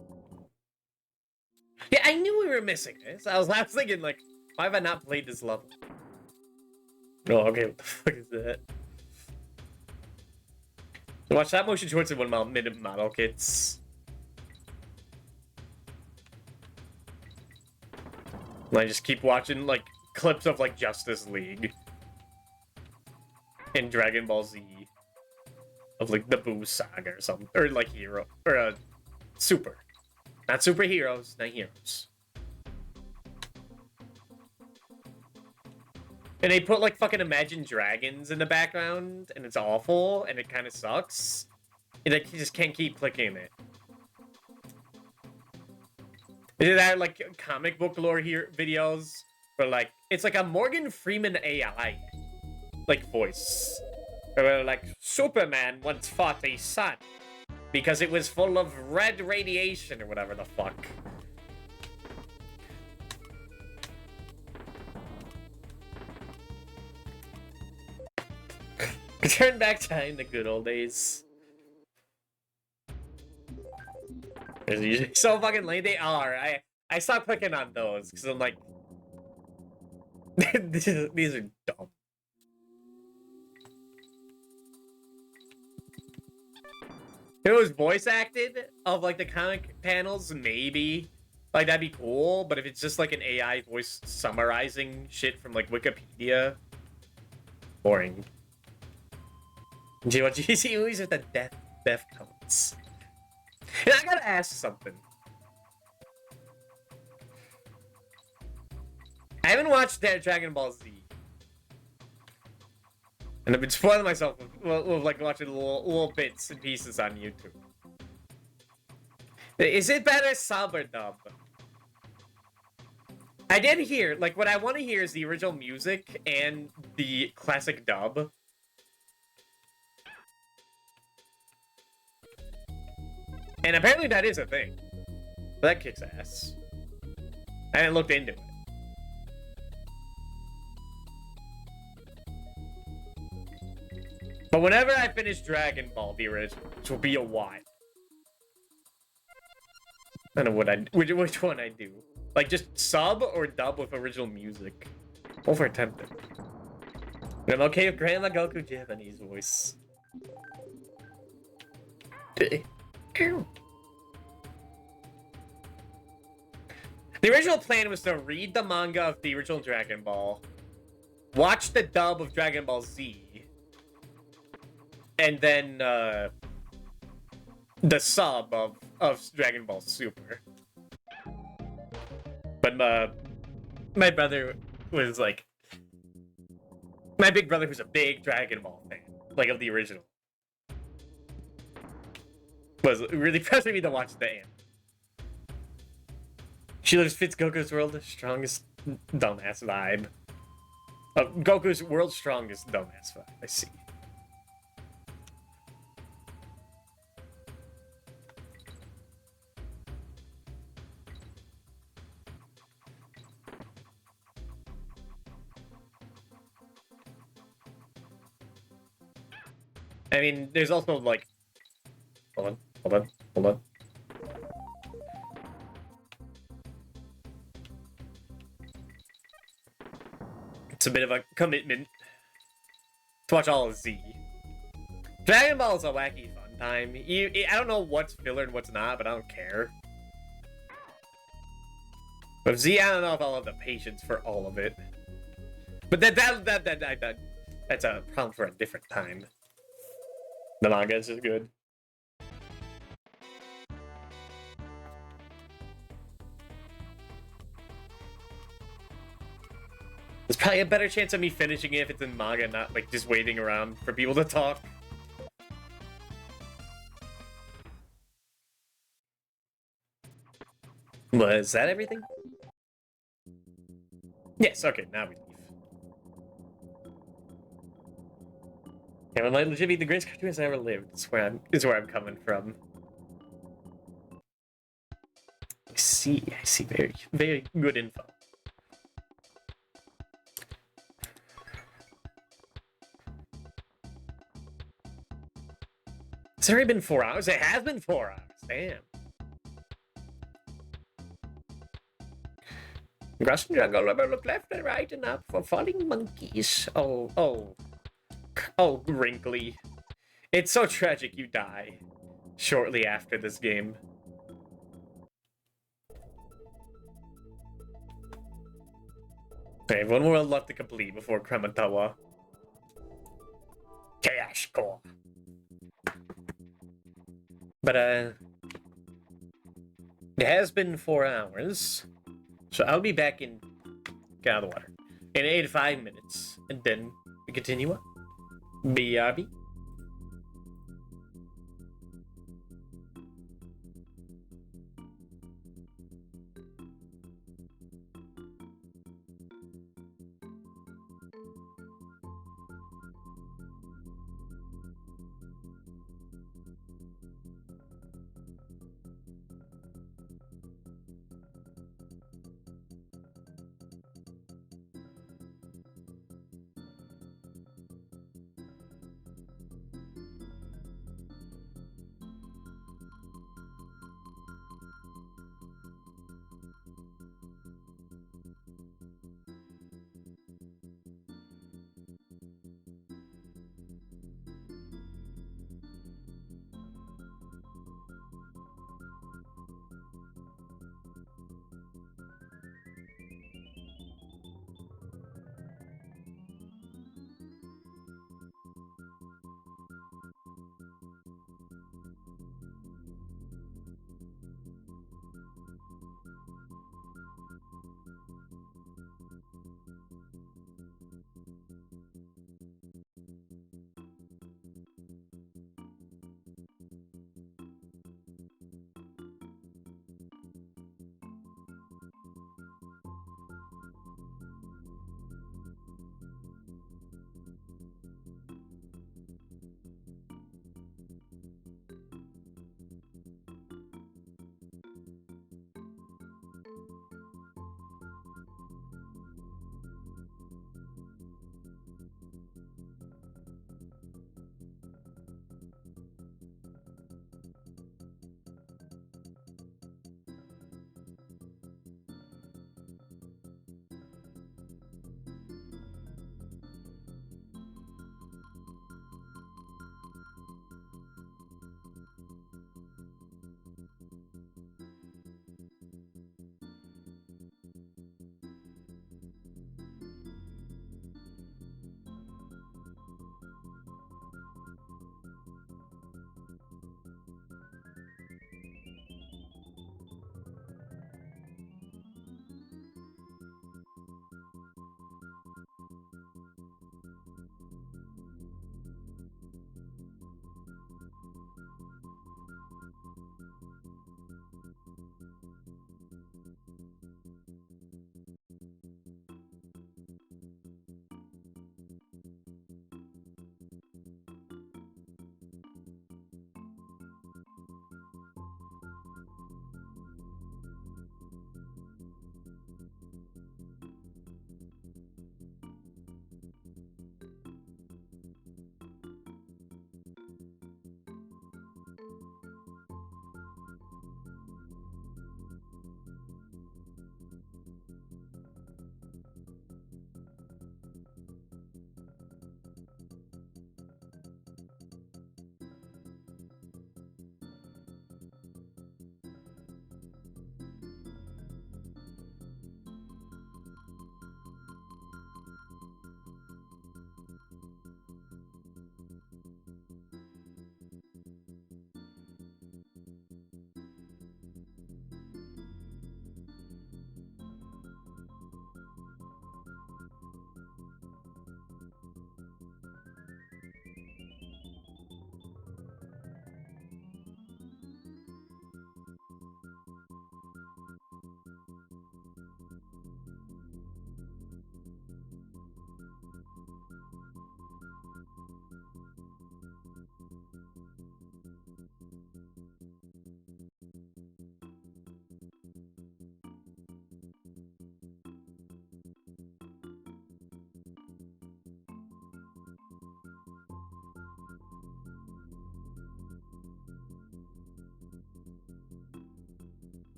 Yeah, I knew we were missing this. I was thinking like, why have I not played this level? Oh, okay, what the fuck is that? Watch that motion shorts in 1 minute model kits. And I just keep watching like clips of like Justice League and Dragon Ball Z of like the Boo Saga or something, or like Hero or Super, not superheroes, not heroes. And they put like fucking Imagine Dragons in the background, and it's awful, and it kind of sucks. And like you just can't keep clicking it. Is that like comic book lore here videos? Where like it's like a Morgan Freeman AI like voice. Where like Superman once fought a sun because it was full of red radiation or whatever the fuck. Turn back time, the good old days. They're usually so fucking lame. They are. I stopped clicking on those because I'm like, these are dumb. If it was voice acted of like the comic panels, maybe like that'd be cool. But if it's just like an AI voice summarizing shit from like Wikipedia, boring. Do you watch GC movies with the death counts? And I gotta ask something. I haven't watched Dragon Ball Z. And I've been spoiling myself with like watching little bits and pieces on YouTube. Is it better sub or dub? I did hear, like, what I want to hear is the original music and the classic dub. And apparently that is a thing. But that kicks ass. I haven't looked into it. But whenever I finish Dragon Ball, the original, which will be a while. I don't know which one I do. Like, just sub or dub with original music. Both are tempting. But I'm okay with Grandma Goku Japanese voice. The original plan was to read the manga of the original Dragon Ball, watch the dub of Dragon Ball Z, and then the sub of Dragon Ball Super. But my brother was like, my big brother who's a big Dragon Ball fan, like of the original, was really pressuring me to watch the anime. She lives fits Goku's world strongest dumbass vibe. Goku's world's strongest dumbass vibe. I see. I mean, there's also like, hold on. It's a bit of a commitment to watch all of Z. Dragon Ball is a wacky fun time. I don't know what's filler and what's not, but I don't care. But Z, I don't know if I'll have the patience for all of it. But that's a problem for a different time. The manga is just good. There's probably a better chance of me finishing it if it's in manga, not like just waiting around for people to talk. Was that everything? Yes, okay, now we leave. Yeah, it might legit be the greatest cartoonist I ever lived. Is where I'm coming from. I see, very, very good info. It's already been 4 hours. It has been 4 hours. Damn. Grass and jungle look left and right and up for falling monkeys. Oh, wrinkly. It's so tragic you die shortly after this game. Okay, one world left to complete before Krematawa. Chaos Core. But, it has been 4 hours. So I'll be back in... Get out of the water. In 85 minutes. And then we continue on. BRB.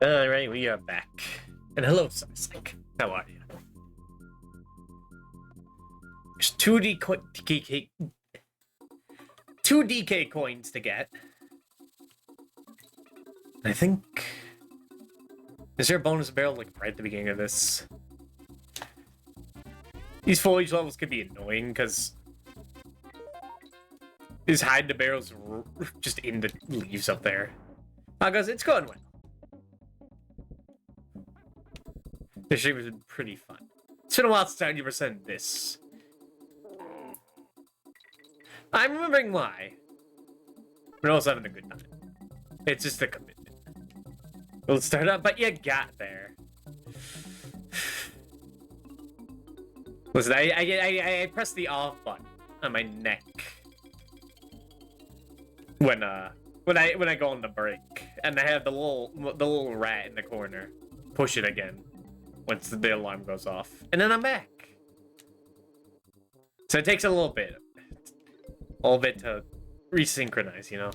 Alright, we are back. And hello, Sarsek. How are you? There's two DK coins to get. I think... Is there a bonus barrel like right at the beginning of this? These foliage levels could be annoying because is hide the barrels just in the leaves up there. Because it's going well. This stream has been pretty fun. It's been a while since I 90% this. I'm remembering why. We're also having a good time. It's just a commitment. We'll start up, but you got there. Listen, I pressed the off button on my neck when I go on the break, and I have the little rat in the corner. Push it again once the alarm goes off, and then I'm back. So it takes a little bit to resynchronize, you know.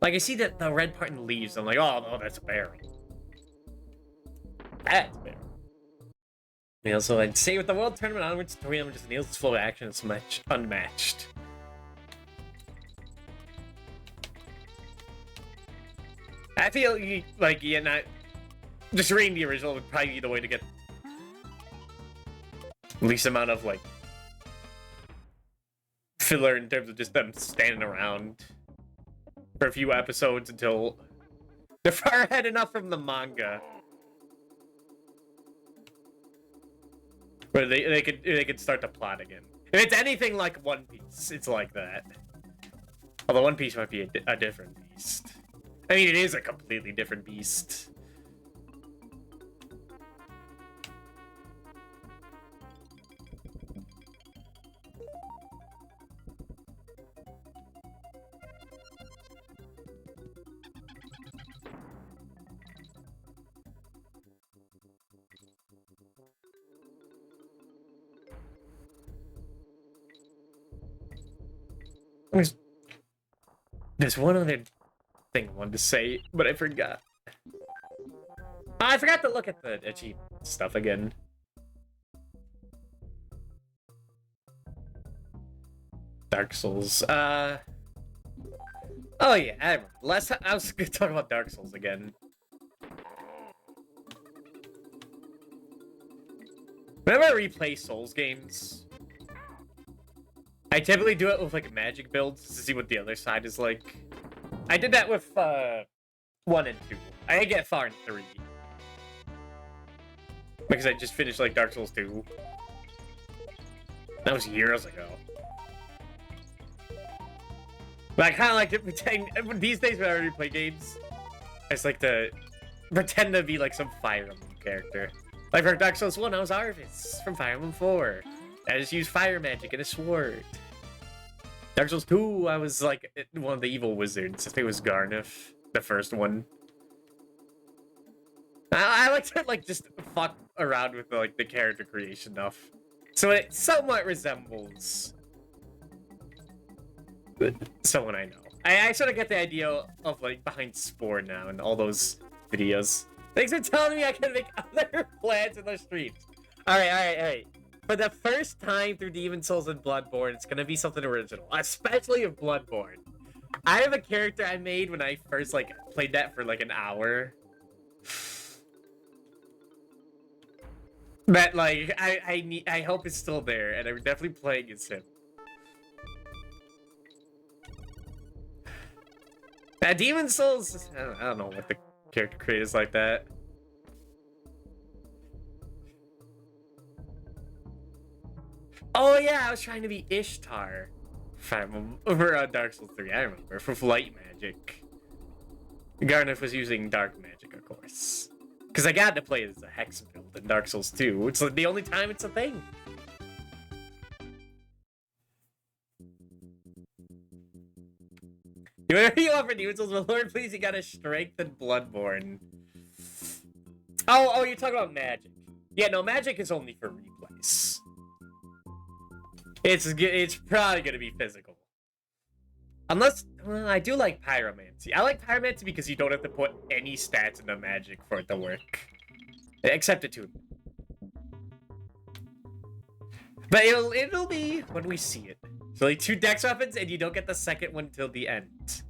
Like, I see that the red part in the leaves, I'm like, oh, no, that's a barrel. That's a barrel. You know, so I'd say with the World Tournament onwards, Torium just nails its flow of action. It's unmatched. I feel like, yeah, not... Just reading the original would probably be the way to get least amount of, like, filler in terms of just them standing around for a few episodes until they're far ahead enough from the manga where they could start to plot again. If it's anything like One Piece, it's like that. Although One Piece might be a different beast. I mean, it is a completely different beast. There's one other thing I wanted to say, but I forgot. I forgot to look at the achievement stuff again. Dark Souls. Oh yeah, I remember. Last time I was gonna talk about Dark Souls again. Whenever I replay Souls games, I typically do it with like magic builds to see what the other side is like. I did that with 1 and 2. I didn't get far in 3. Because I just finished like Dark Souls 2. That was years ago. But I kind of like to pretend, these days when I replay games, I just like to pretend to be like some Fire Emblem character. Like for Dark Souls 1, I was Arvis from Fire Emblem 4. I just used fire magic and a sword. Dark Souls 2, I was like one of the evil wizards. I think it was Garnif, the first one. I like to like just fuck around with like the character creation stuff, so it somewhat resembles someone I know. I sort of get the idea of like behind Spore now and all those videos. Thanks for telling me I can make other plans in the streams. All right. For the first time through Demon Souls and Bloodborne, it's gonna be something original, especially of Bloodborne. I have a character I made when I first like played that for like an hour. That like I hope it's still there, and I'm definitely playing as him. Now, Demon Souls, I don't know what the character creators like that. Oh yeah, I was trying to be Ishtar for Dark Souls 3. I remember for light magic. Garnif was using dark magic, of course, because I got to play it as a hex build in Dark Souls 2. It's like the only time it's a thing. Whatever you want for Demon Souls, but Lord, please, you gotta strengthen Bloodborne. Oh, you're talking about magic. Yeah, no, magic is only for replays. It's probably gonna be physical. Unless, well, I do like Pyromancy. I like Pyromancy because you don't have to put any stats into magic for it to work. Except Attune. But it'll be when we see it. So like 2 dex weapons and you don't get the second one till the end.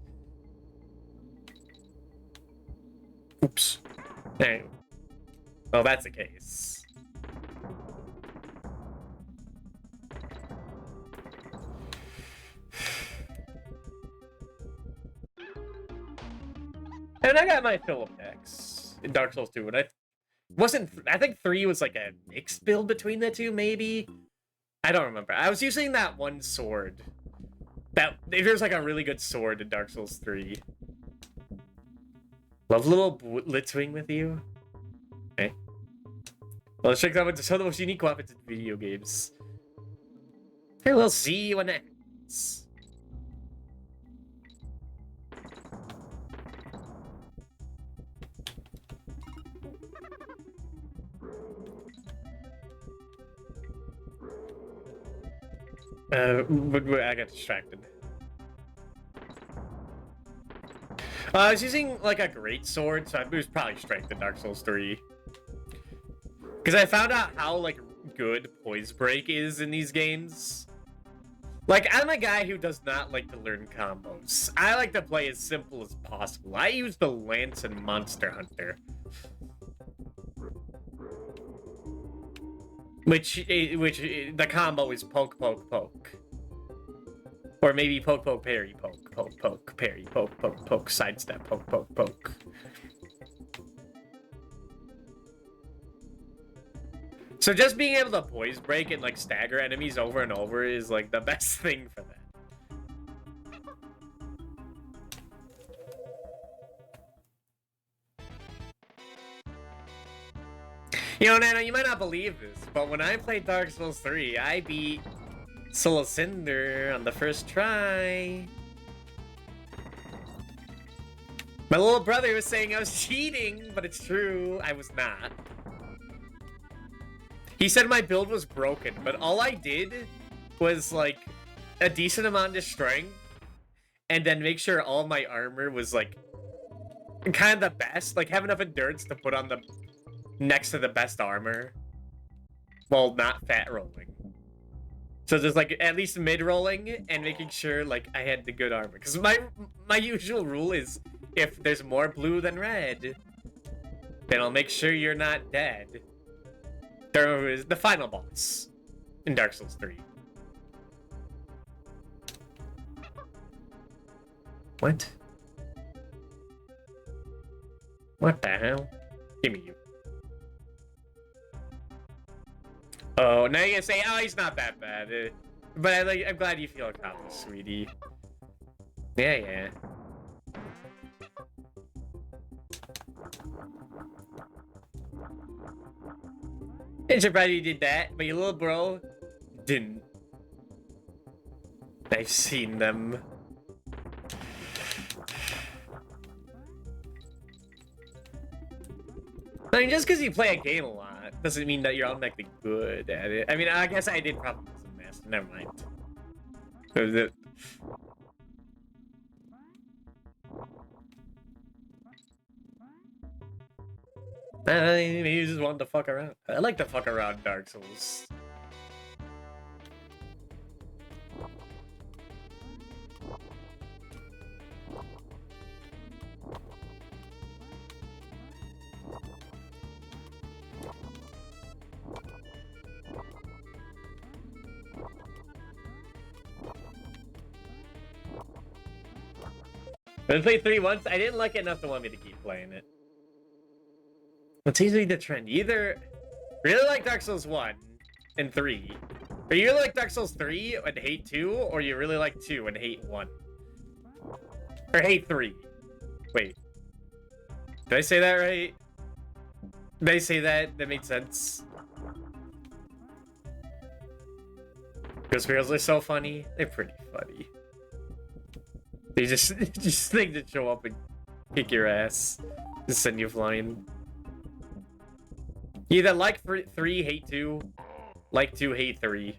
Oops. Hey. Well, that's the case. And I got my fill of decks in Dark Souls 2, and I think 3 was like a mixed build between the two, maybe? I don't remember. I was using that one sword. There's like a really good sword in Dark Souls 3. Love little Blitzwing with you. Okay. Well, let's check out some of the most unique weapons in video games. Okay, we'll see when it ends. I got distracted. I was using like a great sword, so it was probably strength in Dark Souls 3. Because I found out how like good poise break is in these games. Like, I'm a guy who does not like to learn combos. I like to play as simple as possible. I use the Lance and Monster Hunter. Which the combo is poke, poke, poke. Or maybe poke, poke, parry, poke, poke, poke, parry, poke, poke, poke, sidestep, poke, poke, poke. So just being able to poise break and like stagger enemies over and over is like the best thing for that. You know, Nana, you might not believe this, but when I played Dark Souls 3, I beat Soul of Cinder on the first try. My little brother was saying I was cheating, but it's true, I was not. He said my build was broken, but all I did was like a decent amount of strength and then make sure all my armor was like kind of the best, like have enough endurance to put on the next to the best armor while not fat rolling. So just like at least mid rolling and making sure like I had the good armor. Because my usual rule is if there's more blue than red, then I'll make sure you're not dead. There is the final boss in Dark Souls 3. What? What the hell? Give me you. Oh, now you're gonna say, oh, he's not that bad. But I'm glad you feel accomplished, sweetie. Yeah. I'm surprised you did that, but your little bro didn't. I've seen them. I mean, just because you play a game a lot doesn't mean that you're automatically good at it. I mean, I guess I did probably some master. Never mind. Was it? Maybe you just wanted to fuck around. I like to fuck around in Dark Souls. I played 3 once. I didn't like it enough to want me to keep playing it. It's usually the trend. You either really like Dark Souls 1 and 3, or you really like Dark Souls 3 and hate 2, or you really like 2 and hate 1. Or hate 3. Wait. Did I say that right? Did I say that? That made sense. Ghost Heroes are so funny. They're pretty funny. They just think to show up and kick your ass. Just send you flying. You either like 3, hate 2. Like 2, hate 3.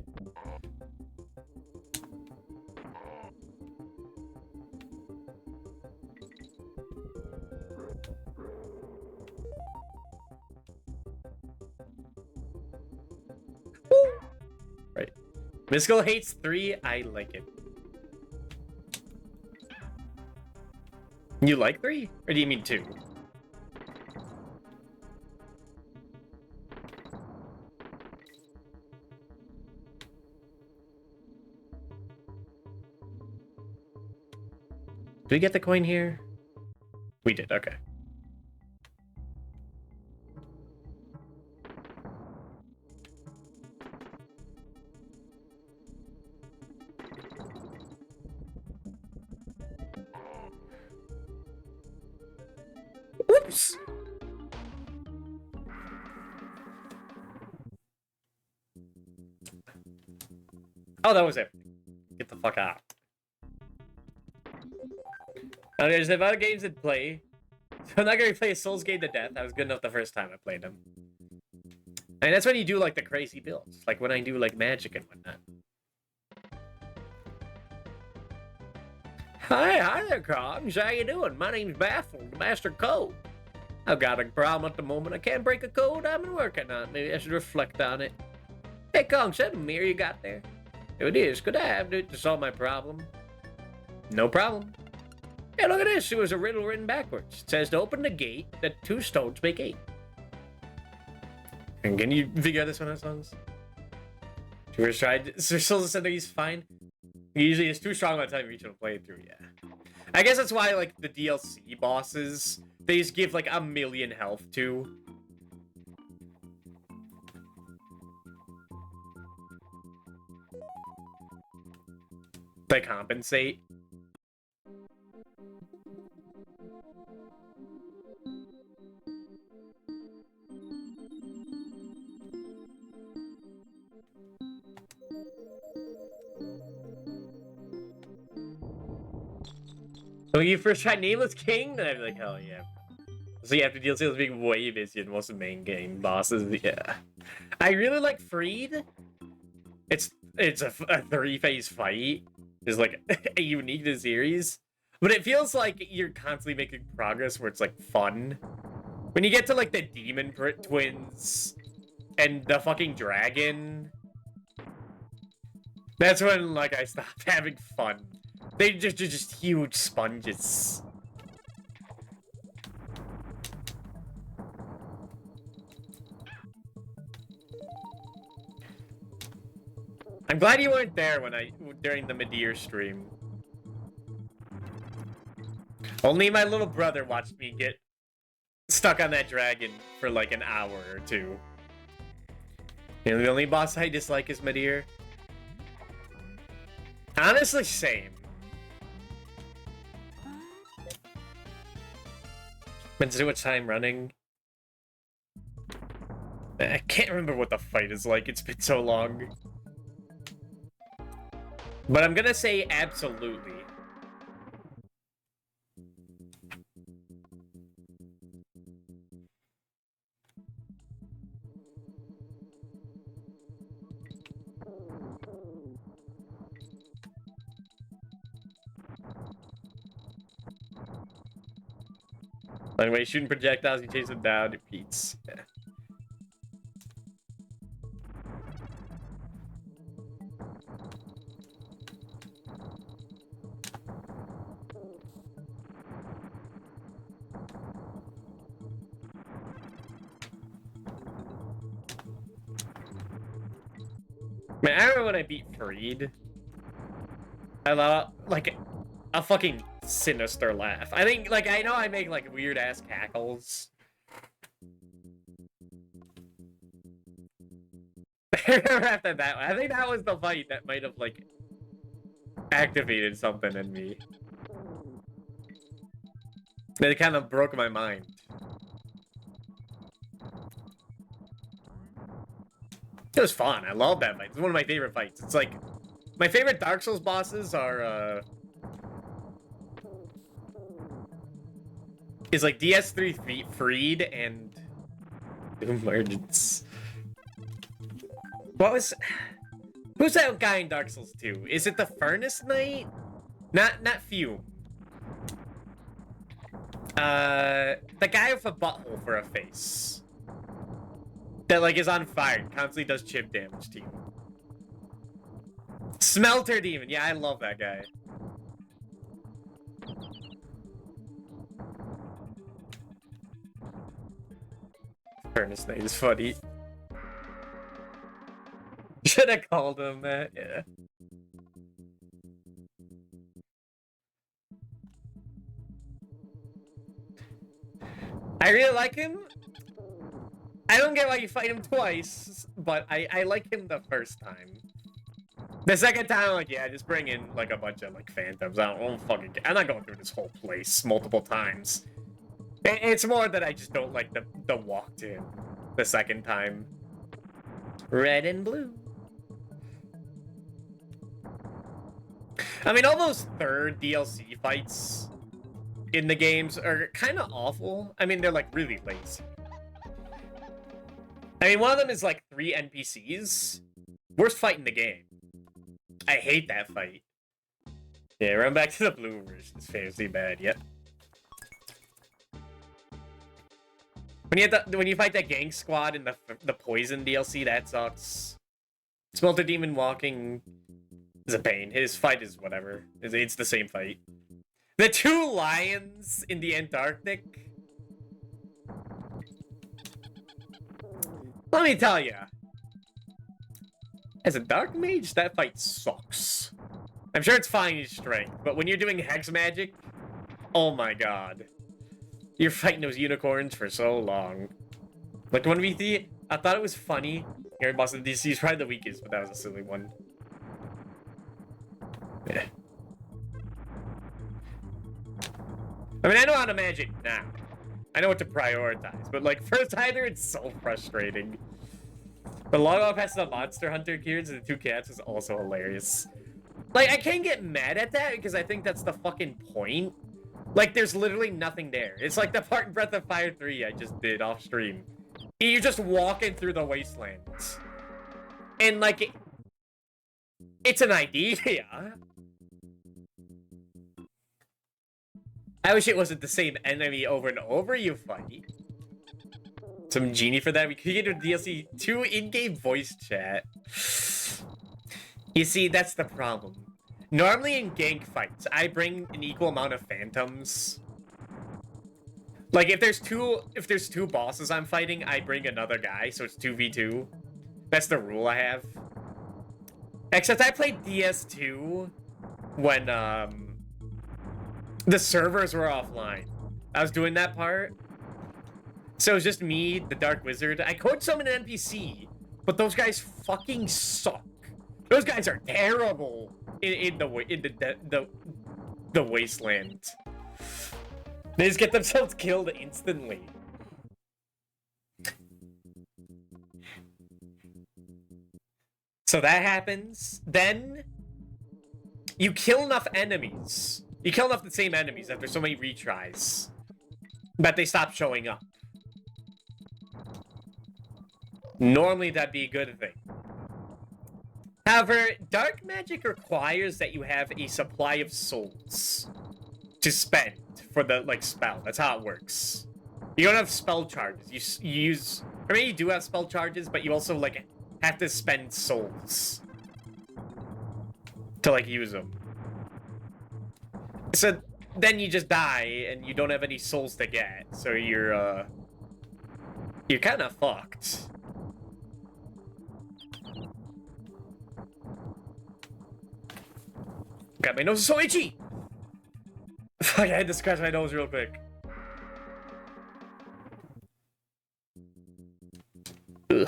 Mystical hates 3. I like it. You like 3? Or do you mean 2? Did we get the coin here? We did, okay. Whoops! Oh, that was it. Get the fuck out. There's a lot of games that play. So I'm not gonna play a Souls game to death. I was good enough the first time I played them. And that's when you do like the crazy builds. Like when I do like magic and whatnot. Hi there, Cogs. How you doing? My name's Baffled, Master Code. I've got a problem at the moment. I can't break a code I've been working on. Maybe I should reflect on it. Hey, Cogs, that mirror you got there? It is. Could I have it to solve my problem? No problem. Hey, look at this. It was a riddle written backwards. It says to open the gate, that 2 stones make 8. And can you figure out this one out, songs? You ever tried? Sir Souls said that he's fine. Usually it's too strong by the time you reach him to play it through, yeah. I guess that's why, like, the DLC bosses, they just give, like, 1,000,000 health to. They compensate. When you first tried Nameless King, then I'd be like, hell yeah. So you have to deal with being way busier than most of the main game bosses, yeah. I really like Freed. It's a 3-phase fight. It's like unique to the series. But it feels like you're constantly making progress where it's like fun. When you get to like the demon twins and the fucking dragon, that's when like I stopped having fun. They're just huge sponges. I'm glad you weren't there during the Midir stream. Only my little brother watched me get stuck on that dragon for like an hour or 2. You know, the only boss I dislike is Midir. Honestly, same. Been too much time running. I can't remember what the fight is like. It's been so long. But I'm gonna say absolutely. By the way, shooting projectiles, you chase them down, it repeats. Yeah. Man, I remember when I beat Freed. I love, like, a fucking sinister laugh. I think, like, I know I make, like, weird-ass cackles. After that, I think that was the fight that might have, like, activated something in me. It kind of broke my mind. It was fun. I love that fight. It's one of my favorite fights. It's like, my favorite Dark Souls bosses are, is like DS3 Freed and Emergence. What was... Who's that guy in Dark Souls 2? Is it the Furnace Knight? Not Fume. The guy with a butthole for a face. That, like, is on fire and constantly does chip damage to you. Smelter Demon. Yeah, I love that guy. Furnace name is funny. Should have called him that, yeah. I really like him. I don't get why you fight him twice, but I like him the first time. The second time, I'm like, yeah, just bring in like a bunch of like phantoms. I don't fucking get. I'm not going through this whole place multiple times. It's more that I just don't like the walk to him the second time. Red and blue. I mean, all those third DLC fights in the games are kind of awful. I mean, they're like really lazy. I mean, one of them is like 3 NPCs. Worst fight in the game. I hate that fight. Yeah, run back to the blue version. It's famously bad. Yep. When you fight that gang squad in the poison DLC, that sucks. Smelter Demon walking is a pain. His fight is whatever. It's the same fight. The 2 lions in the Antarctic. Let me tell you. As a dark mage, that fight sucks. I'm sure it's fine in strength, but when you're doing hex magic, oh my god. You're fighting those unicorns for so long. Like 1v3, I thought it was funny. Gary Boston DC is probably the weakest, but that was a silly one. Yeah. I mean, I know how to magic now. I know what to prioritize, but like first hider, it's so frustrating. The log off has the monster hunter gears and the 2 cats is also hilarious. Like, I can't get mad at that because I think that's the fucking point. Like, there's literally nothing there. It's like the part in Breath of Fire 3 I just did off stream. You're just walking through the wastelands. And, like, it's an idea. I wish it wasn't the same enemy over and over you fight. Some genie for that. We could get a DLC 2 in-game voice chat. You see, that's the problem. Normally in gank fights, I bring an equal amount of phantoms. Like if there's two bosses I'm fighting, I bring another guy, so it's 2v2. That's the rule I have. Except I played DS2 when the servers were offline. I was doing that part. So it was just me, the Dark Wizard. I could summon an NPC, but those guys fucking suck. Those guys are terrible in the wasteland. They just get themselves killed instantly. So that happens. Then you kill enough enemies. You kill enough the same enemies after so many retries that they stop showing up. Normally, that'd be a good thing. However, dark magic requires that you have a supply of souls to spend for the, like, spell. That's how it works. You don't have spell charges. You use... I mean, you do have spell charges, but you also, like, have to spend souls to, like, use them. So, then you just die, and you don't have any souls to get. So you're kind of fucked. God, my nose is so itchy! Fuck, I had to scratch my nose real quick. Ugh.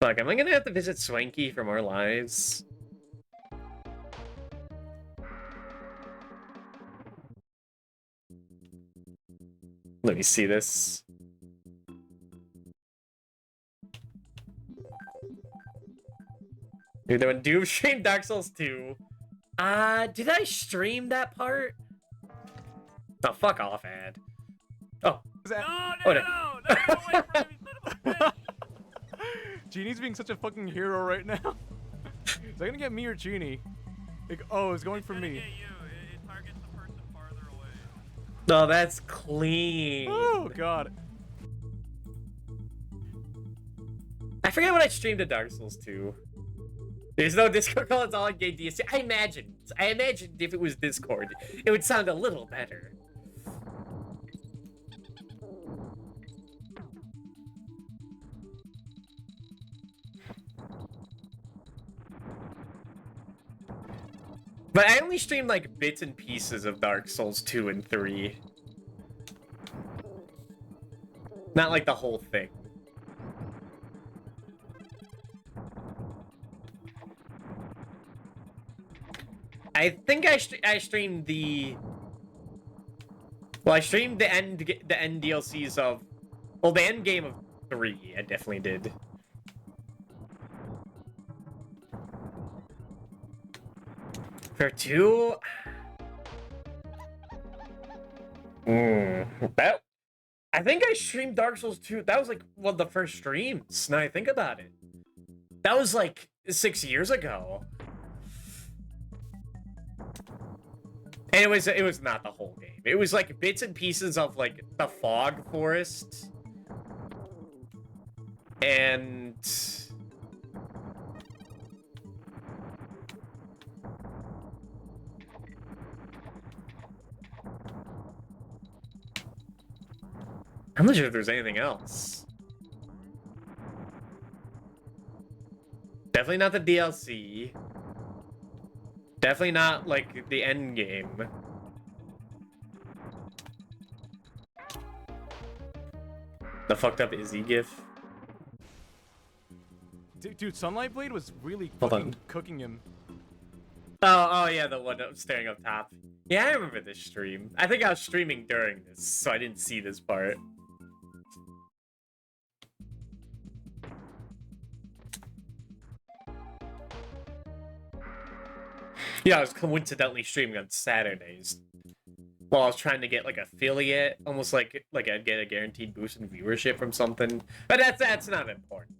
Fuck, am I gonna have to visit Swanky for more lives? Let me see this. Dude, when Doom streamed Dark Souls 2. Did I stream that part? Oh, fuck off, Ad. Oh. No! Genie's being such a fucking hero right now. Is that gonna get me or Genie? Like, oh, it's going for me. Get you. It targets the person farther away. No, that's clean. Oh, God. I forget what I streamed to Dark Souls 2. There's no Discord call, it's all in game DSC. I imagined if it was Discord, it would sound a little better. But I only streamed like bits and pieces of Dark Souls 2 and 3. Not like the whole thing. I think I streamed the... Well, I streamed the end DLCs of... Well, the end game of 3, I definitely did. For 2... That... I think I streamed Dark Souls 2. That was like one of the first streams, now I think about it. That was like 6 years ago. And it was not the whole game. It was like bits and pieces of like the fog forest. And I'm not sure if there's anything else. Definitely not the DLC. Definitely not, like, the end game. The fucked up Izzy gif. Dude, Sunlight Blade was really Hold fucking on. cooking him. Oh yeah, the one staring up top. Yeah, I remember this stream. I think I was streaming during this, so I didn't see this part. Yeah, I was coincidentally streaming on Saturdays. While I was trying to get like affiliate, almost like I'd get a guaranteed boost in viewership from something. But that's not important.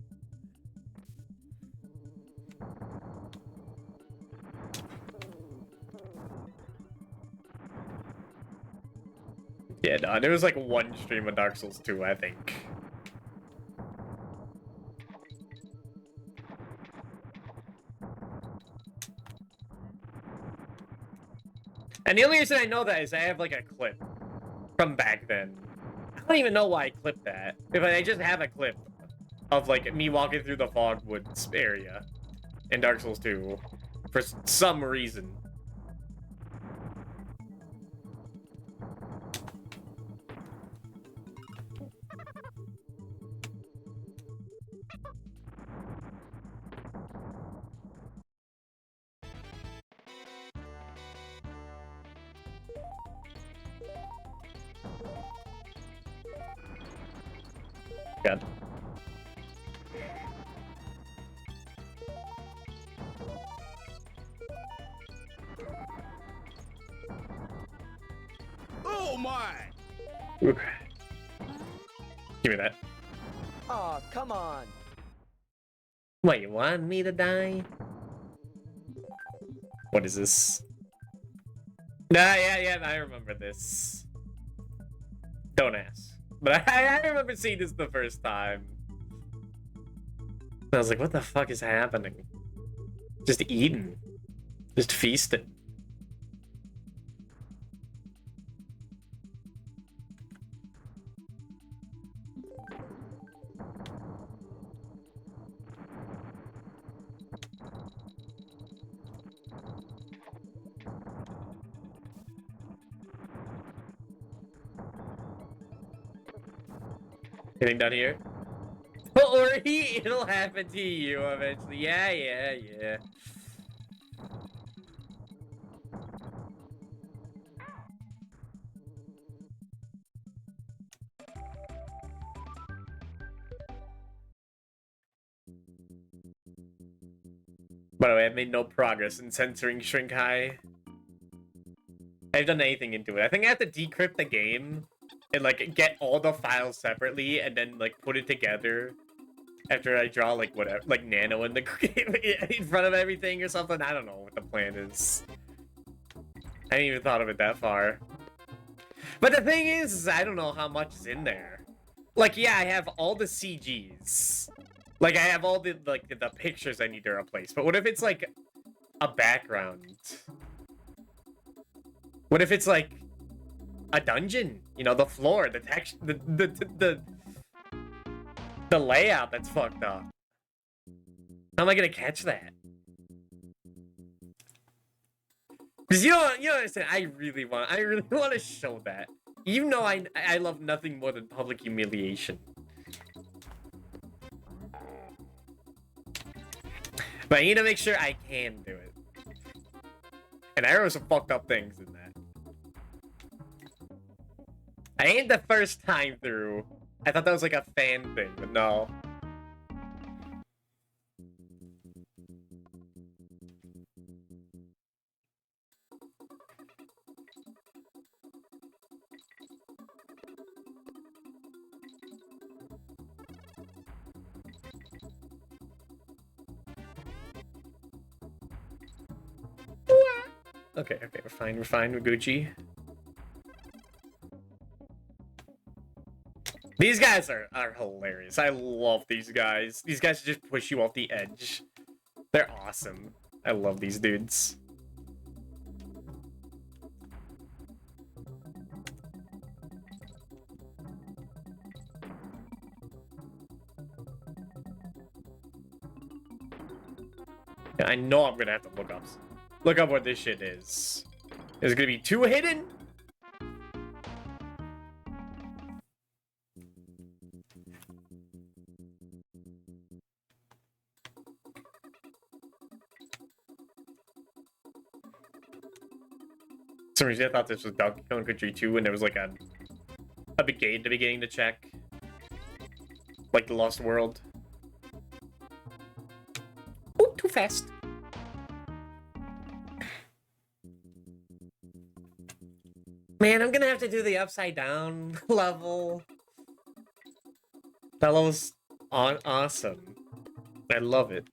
Yeah, no, there was like one stream of Dark Souls 2, I think. And the only reason I know that is I have like a clip from back then. I don't even know why I clipped that. If I just have a clip of like me walking through the Fogwoods area in Dark Souls 2 for some reason. God. Oh my! Ooh. Give me that. Aw, come on. What, you want me to die? What is this? Nah, yeah, I remember this. Don't ask. But I remember seeing this the first time. I was like, what the fuck is happening? Just eating. Just feasting. Getting done here? Or it'll happen to you eventually. Yeah. By the way, I've made no progress in censoring Shrink High. I haven't done anything into it. I think I have to decrypt the game and like get all the files separately and then like put it together after I draw like whatever, like Nano in the in front of everything or something. I don't know what the plan is. I hadn't even thought of it that far. But the thing is I don't know how much is in there. Like, yeah, I have all the CGs. Like, I have all the pictures I need to replace, but what if it's like a background? What if it's like a dungeon? You know, the floor, the text, the layout that's fucked up. How am I gonna catch that? Because you don't understand. I really want to show that. Even though I love nothing more than public humiliation. But I need to make sure I can do it. And there were some fucked up things in that. I ain't the first time through. I thought that was like a fan thing, but no. Okay, we're fine, we're Gucci. These guys are hilarious. I love these guys. These guys just push you off the edge. They're awesome. I love these dudes. Yeah, I know I'm gonna have to look up what this shit is. Is it gonna be too hidden? For some reason I thought this was Donkey Kong Country 2 and there was like a big gate at the beginning to check. Like the Lost World. Ooh, too fast. Man, I'm gonna have to do the upside down level. That level's awesome. I love it.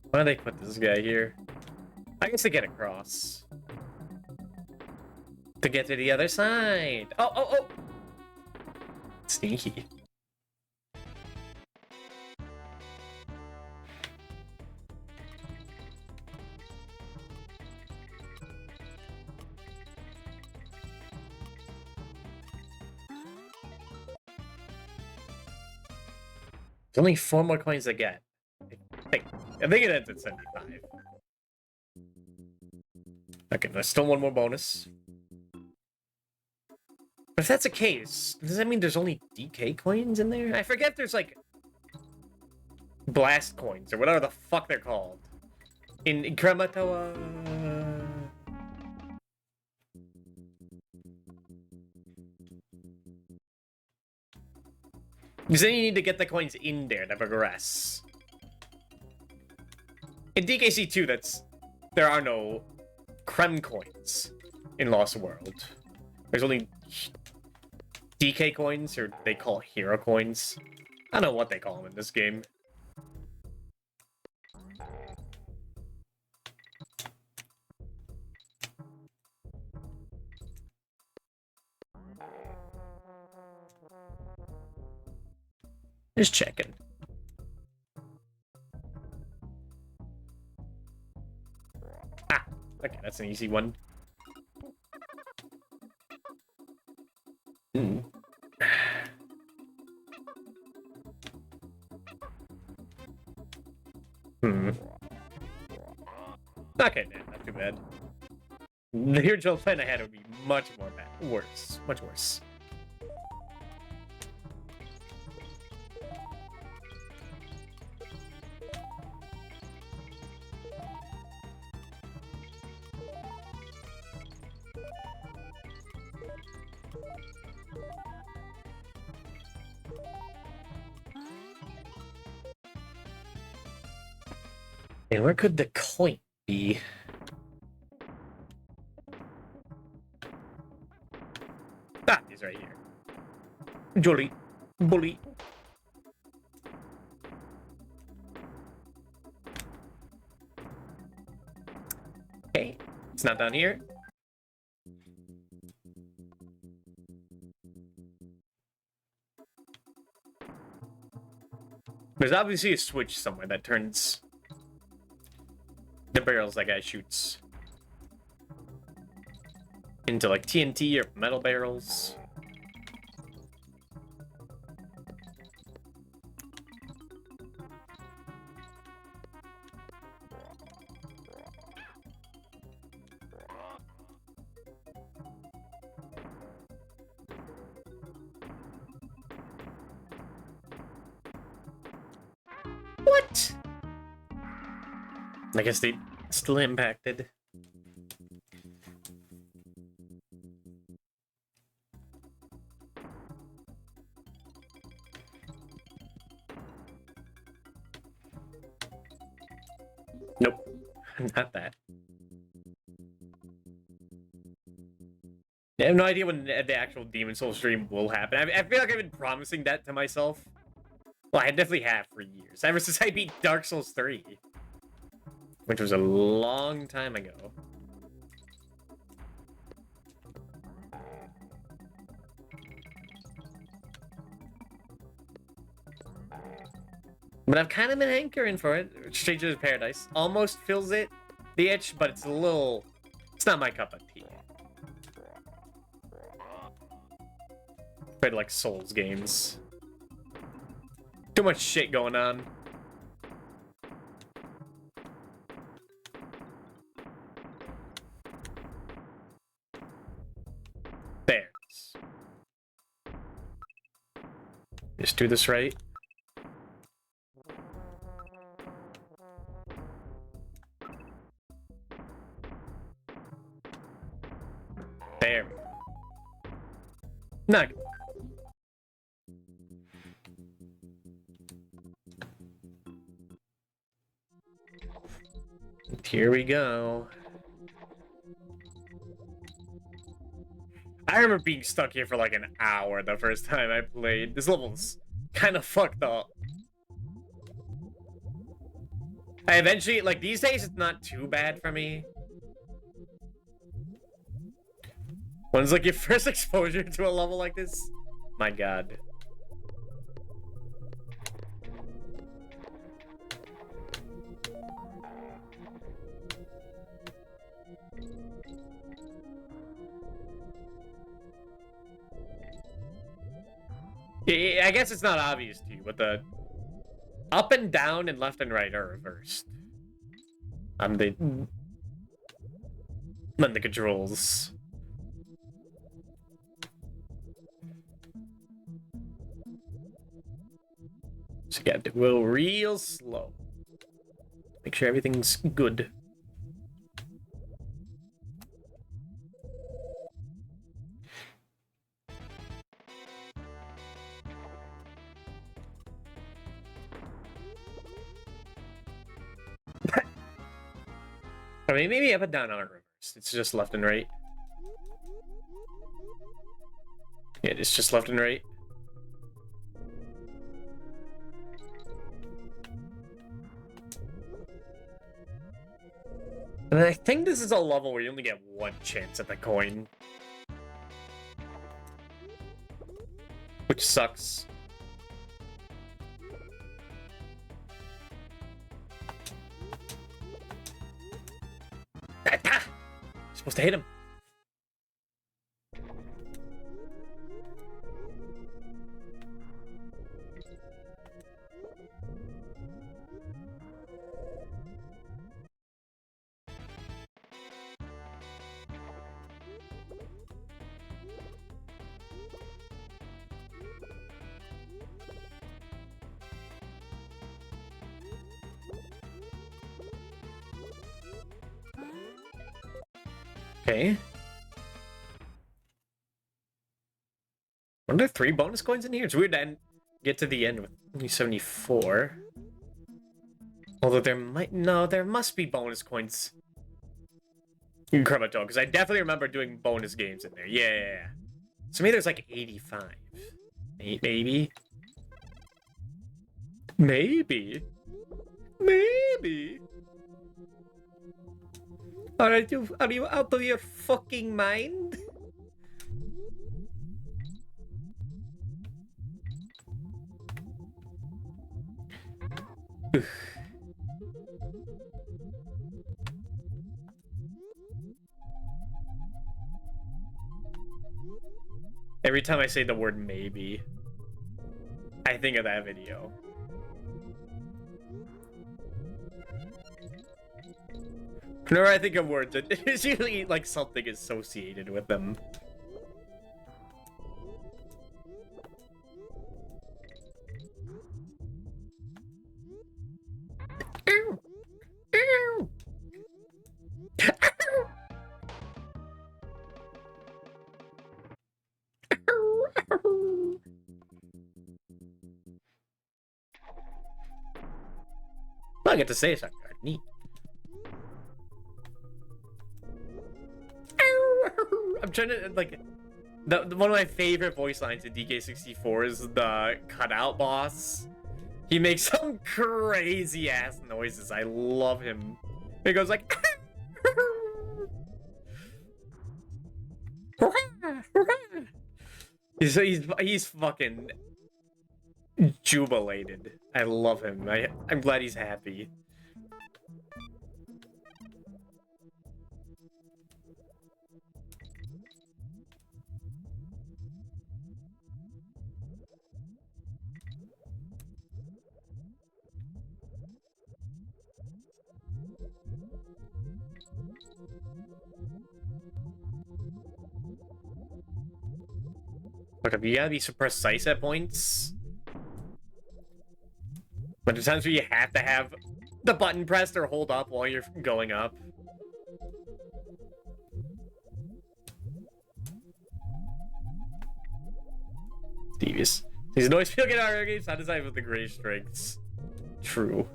Why do they put this guy here? I guess to get across. To get to the other side. Oh! Sneaky. There's only 4 more coins to get. I think it ends at 75. Okay, there's still 1 more bonus. But if that's the case, does that mean there's only DK coins in there? I forget if there's like blast coins or whatever the fuck they're called. In Krematoa. Because then you need to get the coins in there to progress. In DKC2, there are no Krem coins in Lost World. There's only DK coins, or they call hero coins. I don't know what they call them in this game. Just checking. Ah, okay, that's an easy one. Okay, man, not too bad. The original plan I had would be much more bad. Worse. Much worse. And where could the coin be? Ah, he's right here. Jolly. Bully. Okay, it's not down here. There's obviously a switch somewhere that turns the barrels that guy shoots into like TNT or metal barrels. What? I guess they still impacted. Nope, not that. I have no idea when the actual Demon Soul stream will happen. I feel like I've been promising that to myself. Well, I definitely have for years. Ever since I beat Dark Souls 3. Which was a long time ago. But I've kind of been hankering for it. Strangers of Paradise almost fills it, the itch, but it's a little... It's not my cup of tea. Played like Souls games. Too much shit going on. There. Just do this right. There. Not good. Here we go. I remember being stuck here for like an hour the first time I played. This level's kind of fucked up. I eventually, like these days, it's not too bad for me. When's like your first exposure to a level like this? My god. I guess it's not obvious to you, but the up and down and left and right are reversed. On the controls. So you got to go real slow. Make sure everything's good. I mean, maybe up and down aren't reversed. It's just left and right. Yeah, it's just left and right. And I think this is a level where you only get one chance at the coin. Which sucks. Supposed to hit him. Okay. Are there 3 bonus coins in here? It's weird to get to the end with only 74. Although there must be bonus coins in Kremisphere, because I definitely remember doing bonus games in there. Yeah. So maybe there's like 85. Maybe. Are you out of your fucking mind? Every time I say the word maybe, I think of that video. Whenever I think of words, it's usually like something associated with them. I get to say something neat. I'm trying to like one of my favorite voice lines in DK3 is the cutout boss. He makes some crazy ass noises. I love him. He goes like he's fucking jubilated. I love him. I'm glad he's happy. Look, you gotta be so precise at points. But there's times where you have to have the button pressed or hold up while you're going up. Devious. These noise feel good our games, not designed with the greatest strengths. True.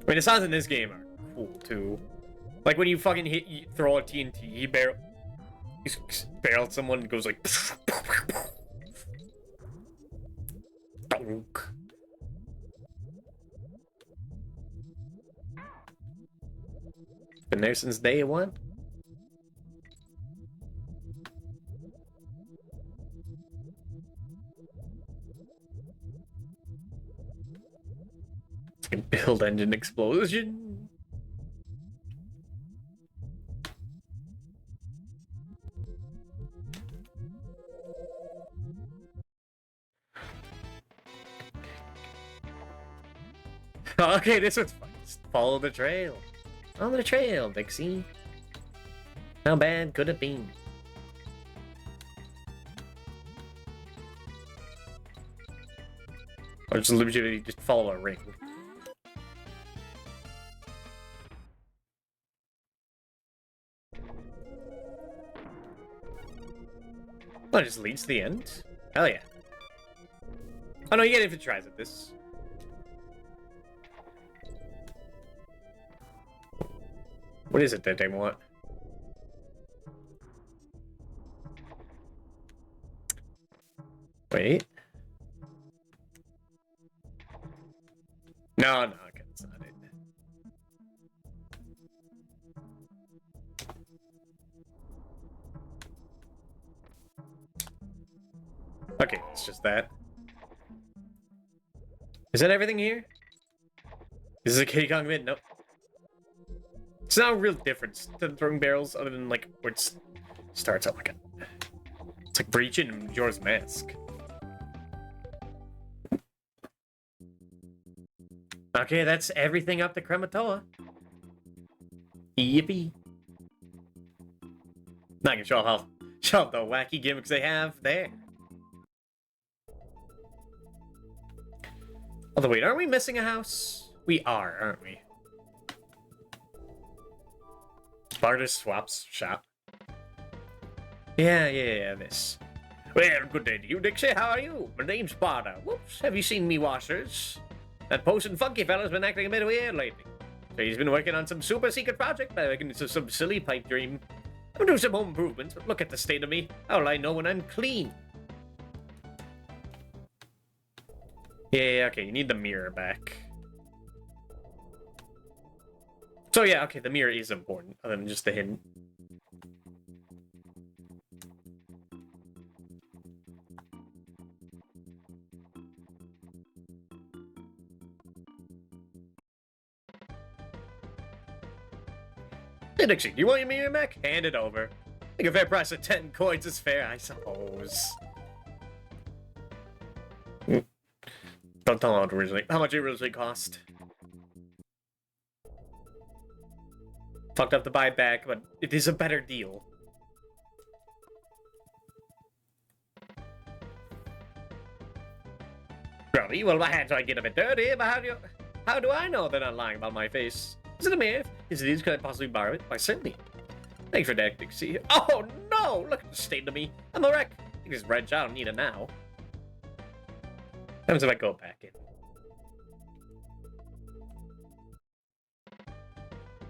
I mean, the sounds in this game are cool too. Like when you fucking throw a TNT, he barrels someone and goes like. Donk. Been there since day one. It's like a build engine explosion. Okay, this one's fun. Just follow the trail. Follow the trail, Dixie. How bad could it be? Or just legitimately just follow a ring. Oh, it just leads to the end? Hell yeah. Oh no, you get infinite tries at this. What is it that they want? Wait. No, okay, that's not it. Okay, it's just that. Is that everything here? Is this a K Kong mid? Nope. It's not a real difference than throwing barrels, other than like where it starts out like a. It's like breaching Majora's Mask. Okay, that's everything up to Kremisphere. Yippee! Not gonna show off the wacky gimmicks they have there. Although wait, aren't we missing a house? We are, aren't we? Barter swaps shop. Yeah, this. Well, good day to you, Dixie. How are you? My name's Potter. Whoops, have you seen me washers? That Post Funky fella's been acting a bit weird lately. So he's been working on some super secret project by making some silly pipe dream. I'm doing some home improvements, but look at the state of me. How will I know when I'm clean? Yeah, okay, you need the mirror back. So yeah, okay, the mirror is important, other than just the hidden. Hey, Dixie, do you want your mirror back? Hand it over. I think a fair price of 10 coins is fair, I suppose. Don't tell me how much it originally cost. Fucked up to buy it back, but it is a better deal. Grubby, well, my hands might get a bit dirty, but how do I know they're not lying about my face? Is it a mirror? Is it? Could I possibly borrow it? Why, certainly. Thanks for that, Dixie. Oh, no! Look at the state of me. I'm a wreck. I think this wrench, I don't need it now. What happens if I go back in?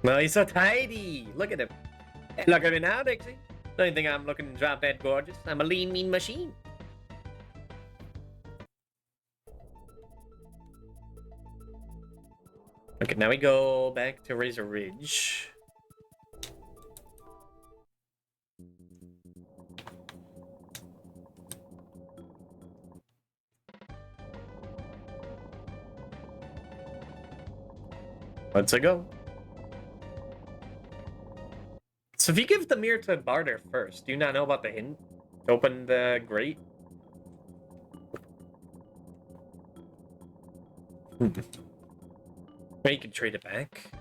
Well, he's so tidy. Look at him. Hey, look at me now, Dixie. Don't you think I'm looking drop dead gorgeous? I'm a lean, mean machine. Okay, now we go back to Razor Ridge. Let's go. So if you give the mirror to Barter first, do you not know about the hint? Open the grate? Or you can trade it back.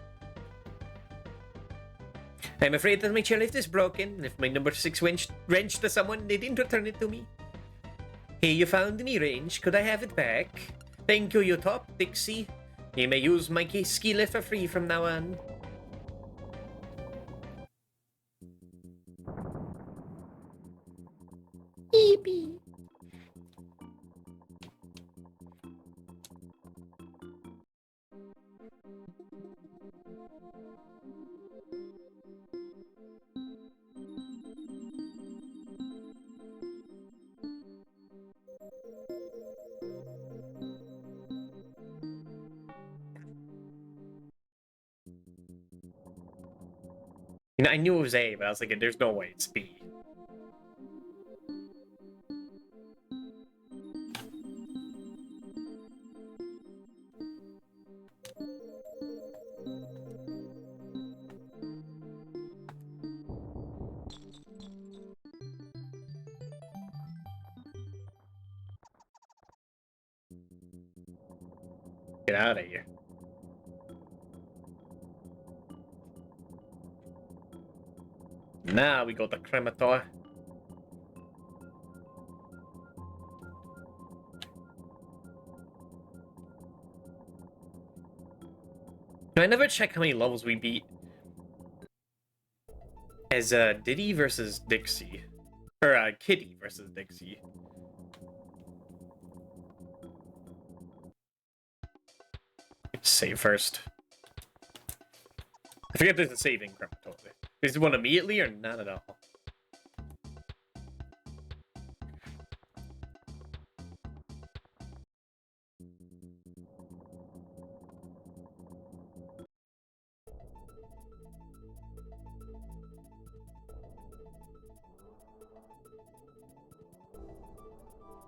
I'm afraid that my chairlift is broken, and if my number 6 wrench to someone, they didn't return it to me. Hey, you found me range. Could I have it back? Thank you, you top, Dixie. You may use my ski lift for free from now on. Yippee. You know, I knew it was A, but I was like, there's no way it's B. Get out of here. Now we go to cremator. I never check how many levels we beat as Diddy versus Dixie. Or Kitty versus Dixie. Save first. I forget there's a saving crematorium. Is it one immediately or not at all?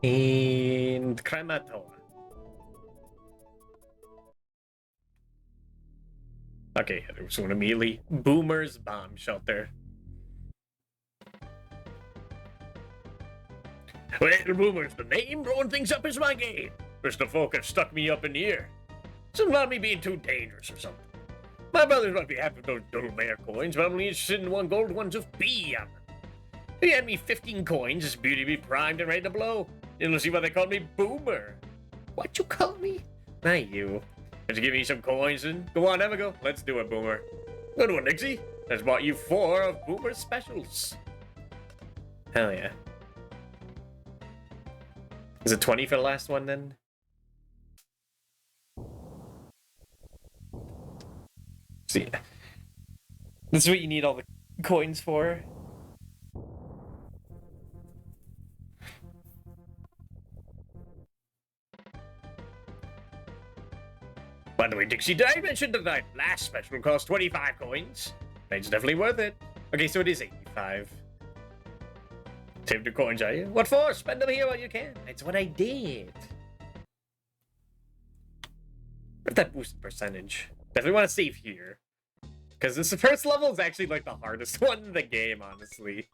And crematorium. Okay, so immediately. Boomer's bomb shelter. Well, Boomer's the name. Blowing things up is my game. Mr. Folk have stuck me up in the ear. It's not me being too dangerous or something. My brothers might be happy with those dull mare coins, but I'm only interested in one gold ones of B on them. If you had me 15 coins, this beauty be primed and ready to blow. You'll see why they call me Boomer. What you call me? Not you. Let's give me some coins and go on, have a go. Let's do it, Boomer. Good one, Dixie. That's bought you 4 of Boomer's specials. Hell yeah. Is it 20 for the last one then? See, this is what you need all the coins for. By the way, Dixie, did I mention that my last special cost 25 coins? It's definitely worth it. Okay, so it is 85. Save the coins, are you? What for? Spend them here while you can. It's what I did. Where's that boost percentage? Definitely want to save here. Because this first level is actually like the hardest one in the game, honestly.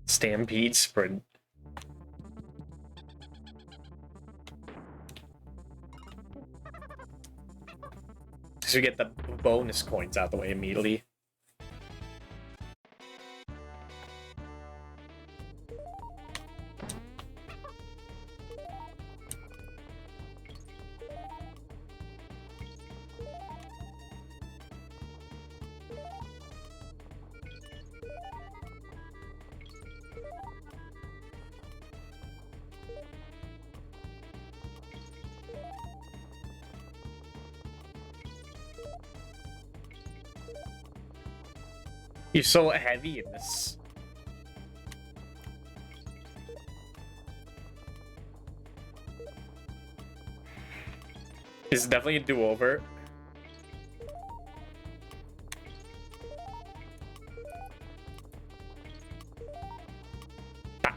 Stampede Sprint. So we get the bonus coins out the way immediately. You're so heavy in this. This is definitely a do-over. Ah.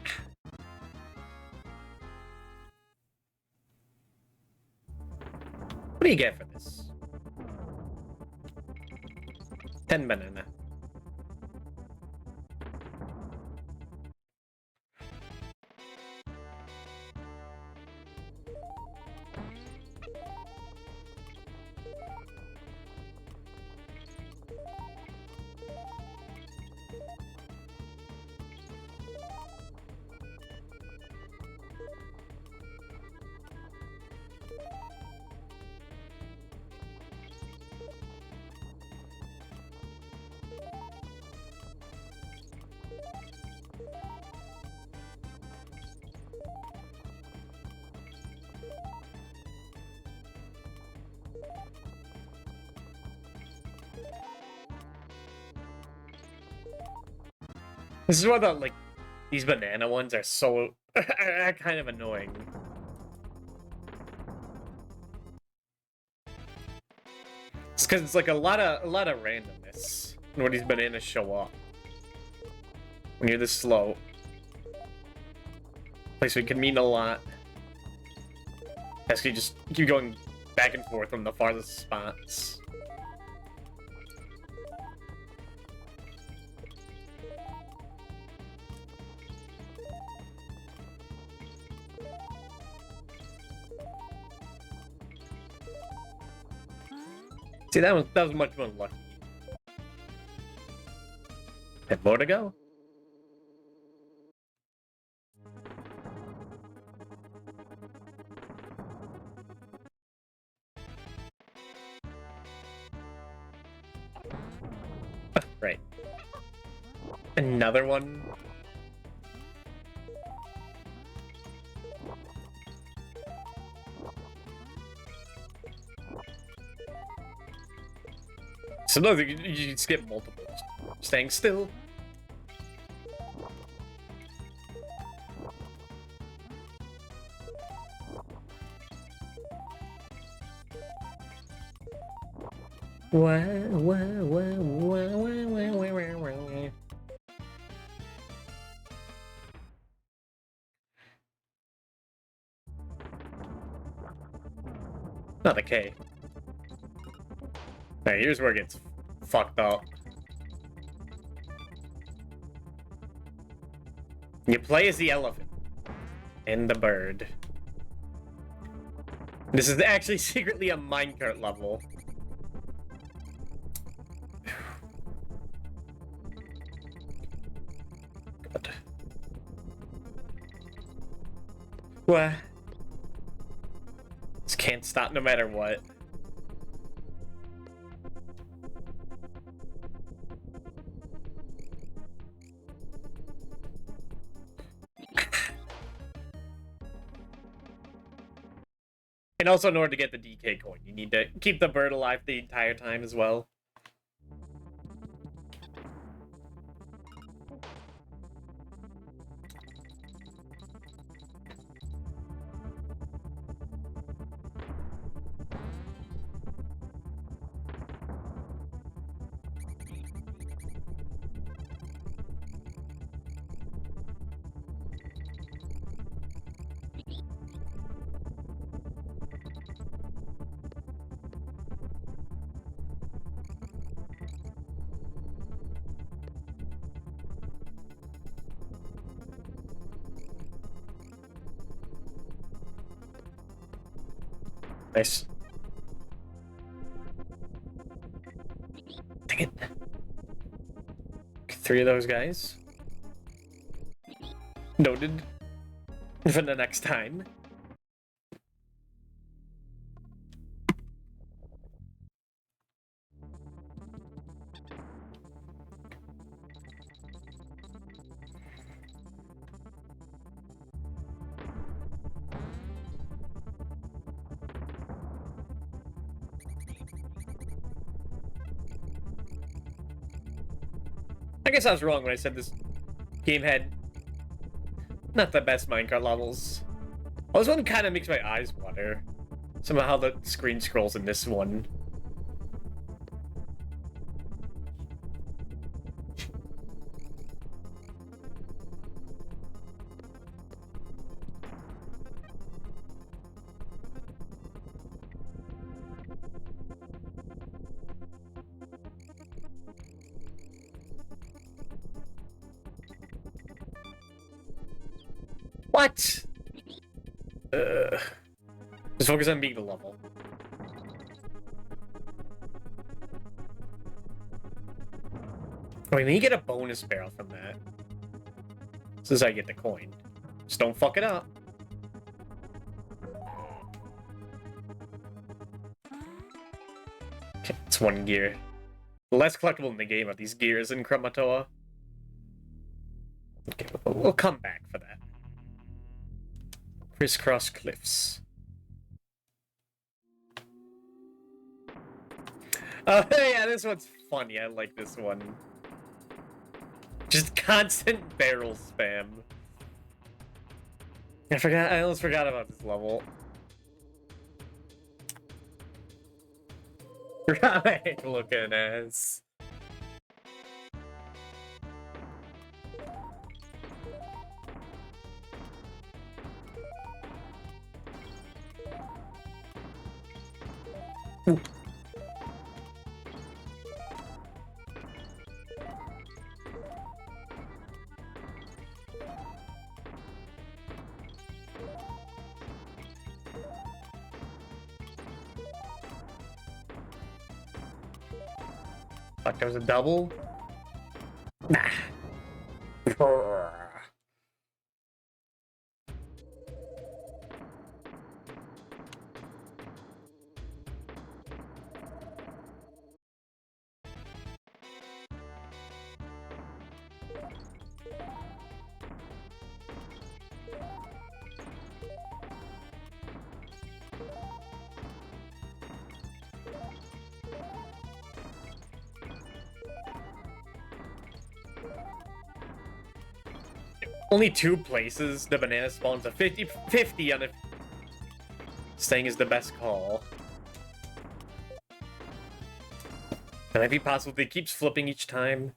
What do you get for this? 10 banana. This is why the, like, these banana ones are so kind of annoying. It's because it's like a lot of randomness when these bananas show up. When you're this slow. Place can mean a lot. Basically just keep going back and forth from the farthest spots. See, that was much more lucky. Have more to go. Right. Another one. Sometimes you skip multiples. Staying still. Not the K. Alright, here's where it gets fucked up. You play as the elephant and the bird. This is actually secretly a minecart level. God. What? Just can't stop no matter what. And also, in order to get the DK coin, you need to keep the bird alive the entire time as well. Nice. Dang it. 3 of those guys. Noted. For the next time. I guess I was wrong when I said this game had not the best Minecraft levels. Oh, this one kind of makes my eyes water. Somehow the screen scrolls in this one. What? Just focus on beating the level. Wait, then you get a bonus barrel from that. This is how you get the coin. Just don't fuck it up. Okay, it's 1 gear. The less collectible in the game are these gears in Krematoa. Okay, we'll come back for that. Crisscross cliffs. Oh yeah, this one's funny. I like this one. Just constant barrel spam. I almost forgot about this level. Forgot what I hate looking as. Ooh. Fuck, that was a double? Nah. Only 2 places the banana spawns a 50-50 on if staying is the best call. Can that be possible that it keeps flipping each time?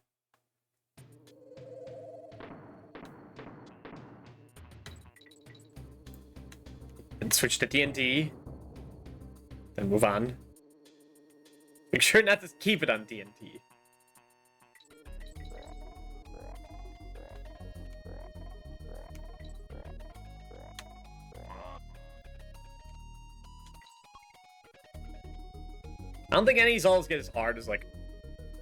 And switch to TNT. Then move on. Make sure not to keep it on TNT. I don't think any of these always get as hard as, like,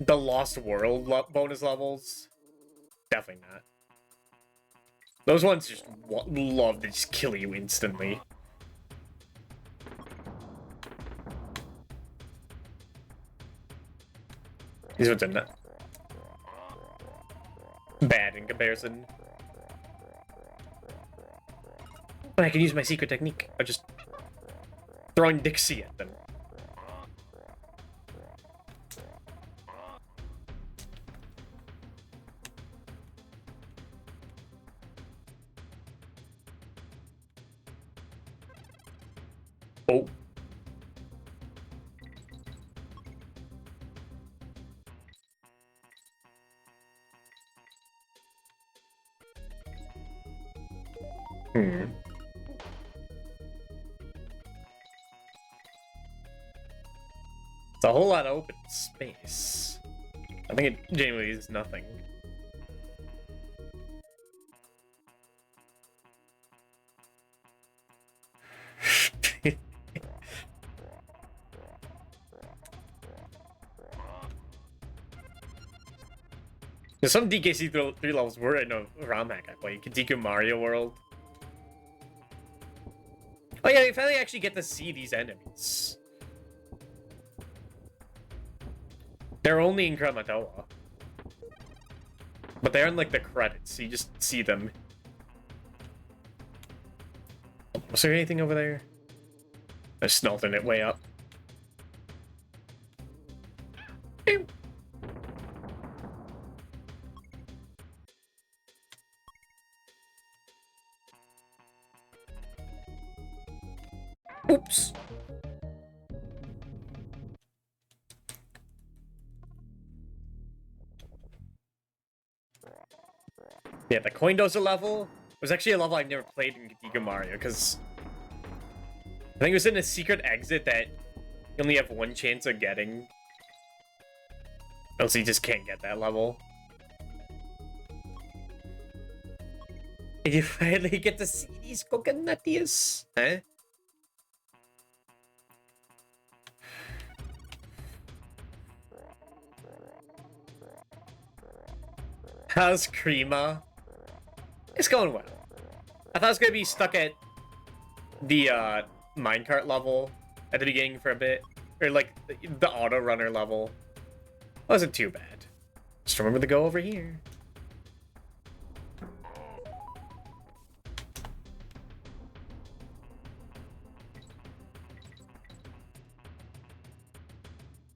the Lost World bonus levels. Definitely not. Those ones just love to just kill you instantly. These ones are not bad in comparison. But I can use my secret technique. I just Throwing Dixie at them. Oh. Hmm. It's a whole lot of open space. I think it genuinely is nothing. There's some DKC3 levels were in a ROM hack I play. Kadiko Mario World. Oh yeah, we finally actually get to see these enemies. They're only in Krematoa. But they're in like the credits, so you just see them. Was there anything over there? I snelted it way up. Oops. Yeah, the coin dozer level was actually a level I've never played in Giga Mario, because I think it was in a secret exit that you only have one chance of getting. Else you just can't get that level. And you finally get to see these coconutias. Huh? How's Krema? It's going well. I thought I was gonna be stuck at the minecart level at the beginning for a bit. Or like the auto runner level. Wasn't too bad. Just remember to go over here.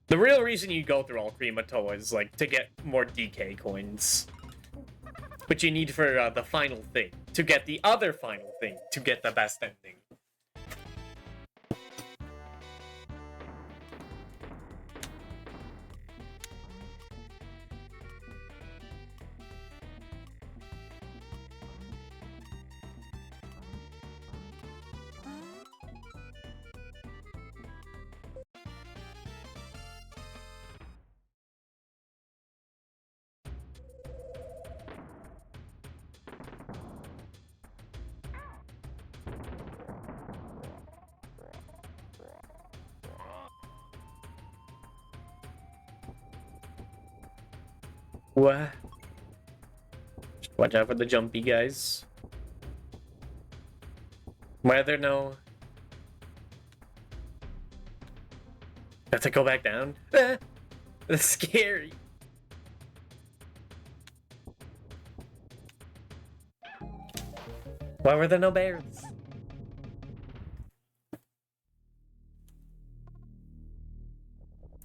The real reason you go through all Krematoa is like to get more DK coins. But you need for the final thing to get the other final thing to get the best ending. What? Just watch out for the jumpy guys. Why are there no... Have to go back down? Ah, that's scary. Why were there no bears?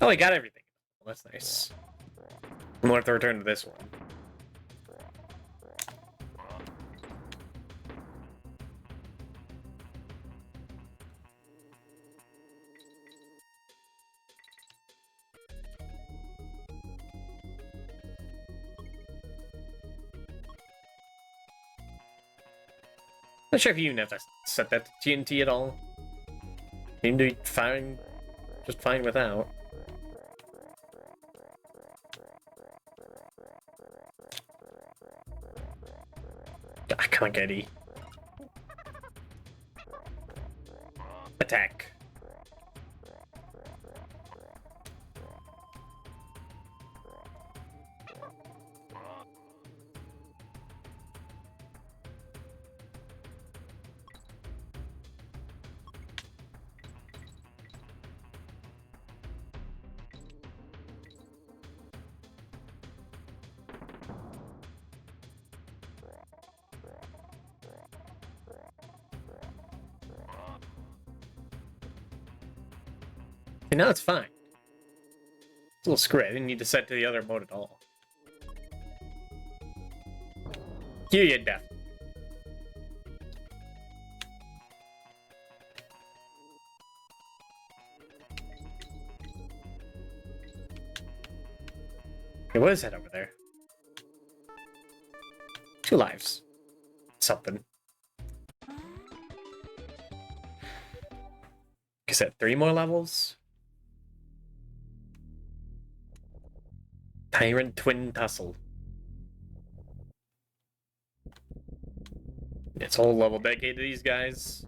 Oh, I got everything. Well, that's nice. I'm gonna have to return to this one. Not sure if you even have to set that to TNT at all. Seem to be fine, just fine without. Ah, come on, Getty. Attack. And now it's fine. It's a little screwy. I didn't need to set to the other mode at all. Here you definitely. Okay, what is that over there? 2 lives. Something. Is that 3 more levels? Tyrant Twin Tussle. It's whole level dedicated to these guys.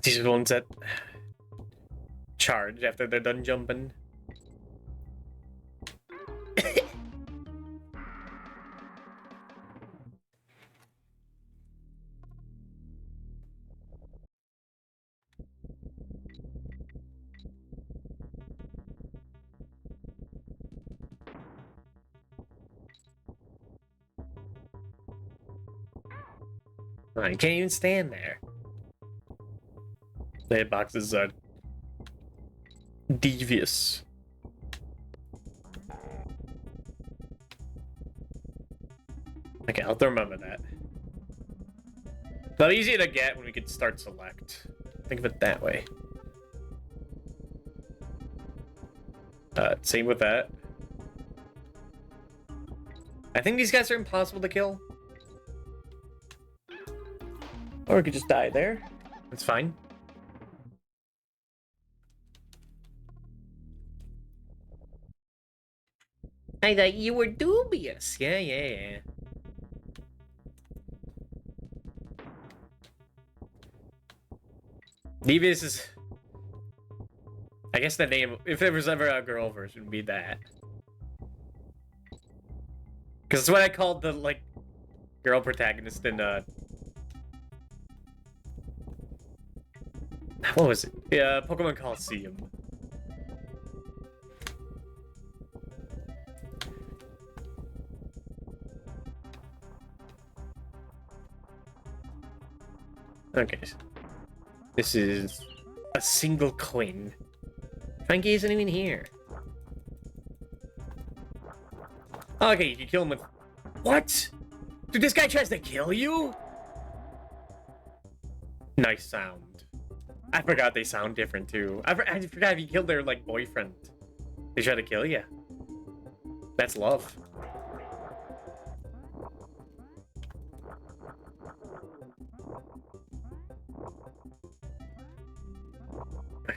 These are the ones that charge after they're done jumping. Oh, you can't even stand there. The hitboxes are devious. Okay, I'll remember that. Not easy to get when we can start select. Think of it that way. Same with that. I think these guys are impossible to kill. Or we could just die there. That's fine. I thought you were dubious. Yeah. Devious is... I guess the name, if there was ever a girl version, would be that. Because it's what I called the, like, girl protagonist in, what was it? Yeah, Pokemon Coliseum. Okay. This is a single coin. Frankie isn't even here. Okay, you can kill him with... What? Dude, this guy tries to kill you? Nice sound. I forgot they sound different, too. I forgot if you killed their, like, boyfriend. They try to kill you. That's love.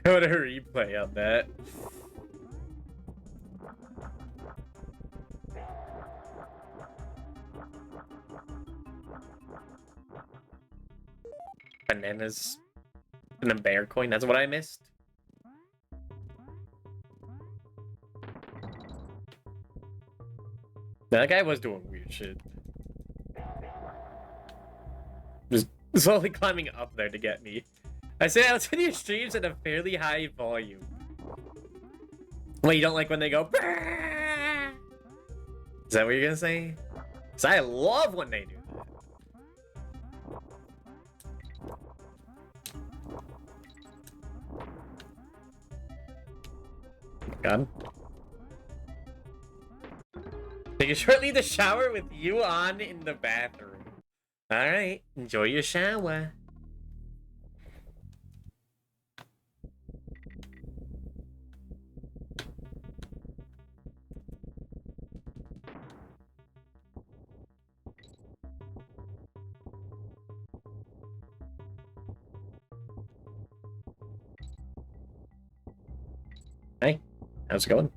I want a replay on that. Bananas and a bear coin. That's what I missed. That guy was doing weird shit. Just slowly climbing up there to get me. I say I listen to your streams at a fairly high volume. Well, you don't like when they go... Brrr! Is that what you're gonna say? Because I love when they do that. God. Take a short leave the shower with you on in the bathroom. Alright, enjoy your shower. Hey, how's it going?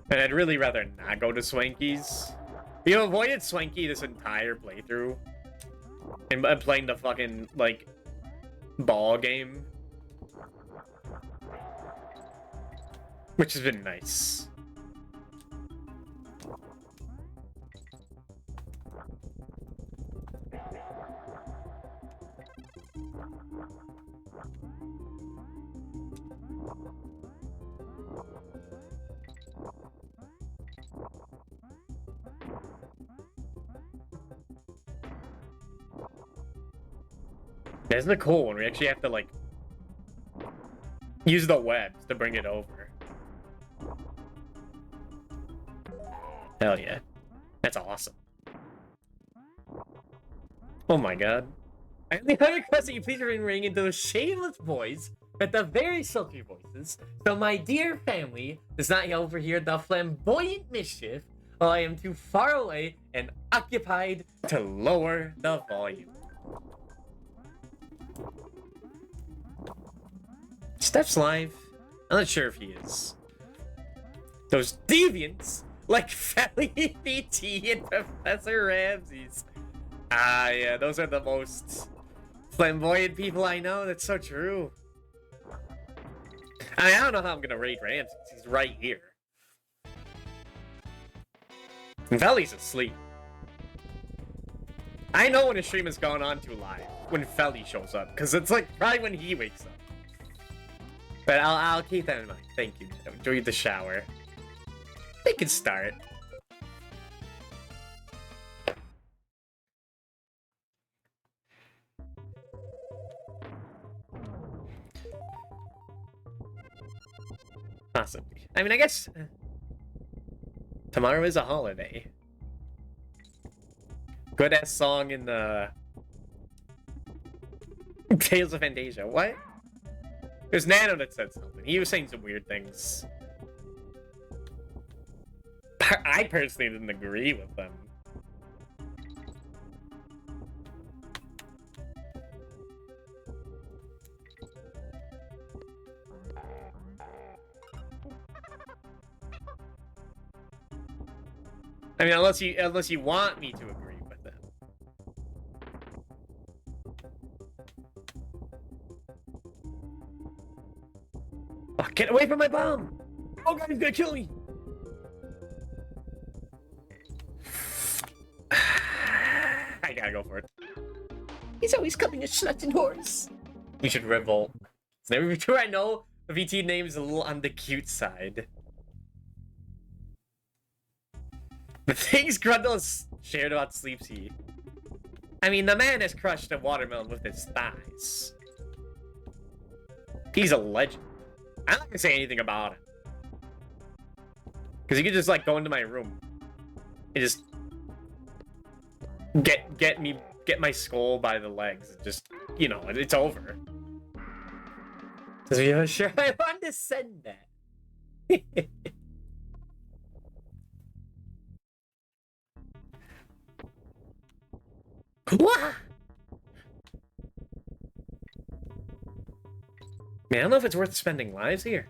And I'd really rather not go to Swanky's. You avoided Swanky this entire playthrough. And I'm playing the fucking, like, ball game. Which has been nice. Isn't it cool when we actually have to, like, use the webs to bring it over? Hell yeah. That's awesome. Oh my god. I only request that you please ring into those shameless voice with the very sultry voices, so my dear family does not overhear the flamboyant mischief while I am too far away and occupied to lower the volume. Steph's live. I'm not sure if he is. Those deviants like Felly BT and Professor Ramses. Ah, yeah, those are the most flamboyant people I know. That's so true. I don't know how I'm gonna raid Ramses. He's right here. And Felly's asleep. I know when a stream is going on too live when Felly shows up, because it's like probably when he wakes up. But I'll keep that in mind. Thank you. Enjoy the shower. They can start. Possibly. I mean, I guess tomorrow is a holiday. Good ass song in the Tales of Fantasia. What? It was Nano that said something. He was saying some weird things. I personally didn't agree with them. I mean, unless you want me to agree with them. Oh, get away from my bomb! Oh god, he's gonna kill me! I gotta go for it. He's always coming to sluts and whores. You should revolt. It's never been true. I know the VT name is a little on the cute side. The things Grundle has shared about Sleepsy. I mean, the man has crushed a watermelon with his thighs. He's a legend. I'm not gonna say anything about him. Because he could just, like, go into my room and just get my skull by the legs and just, you know, it's over. So, yeah, sure, I wanted to send that. What? Man, I don't know if it's worth spending lives here.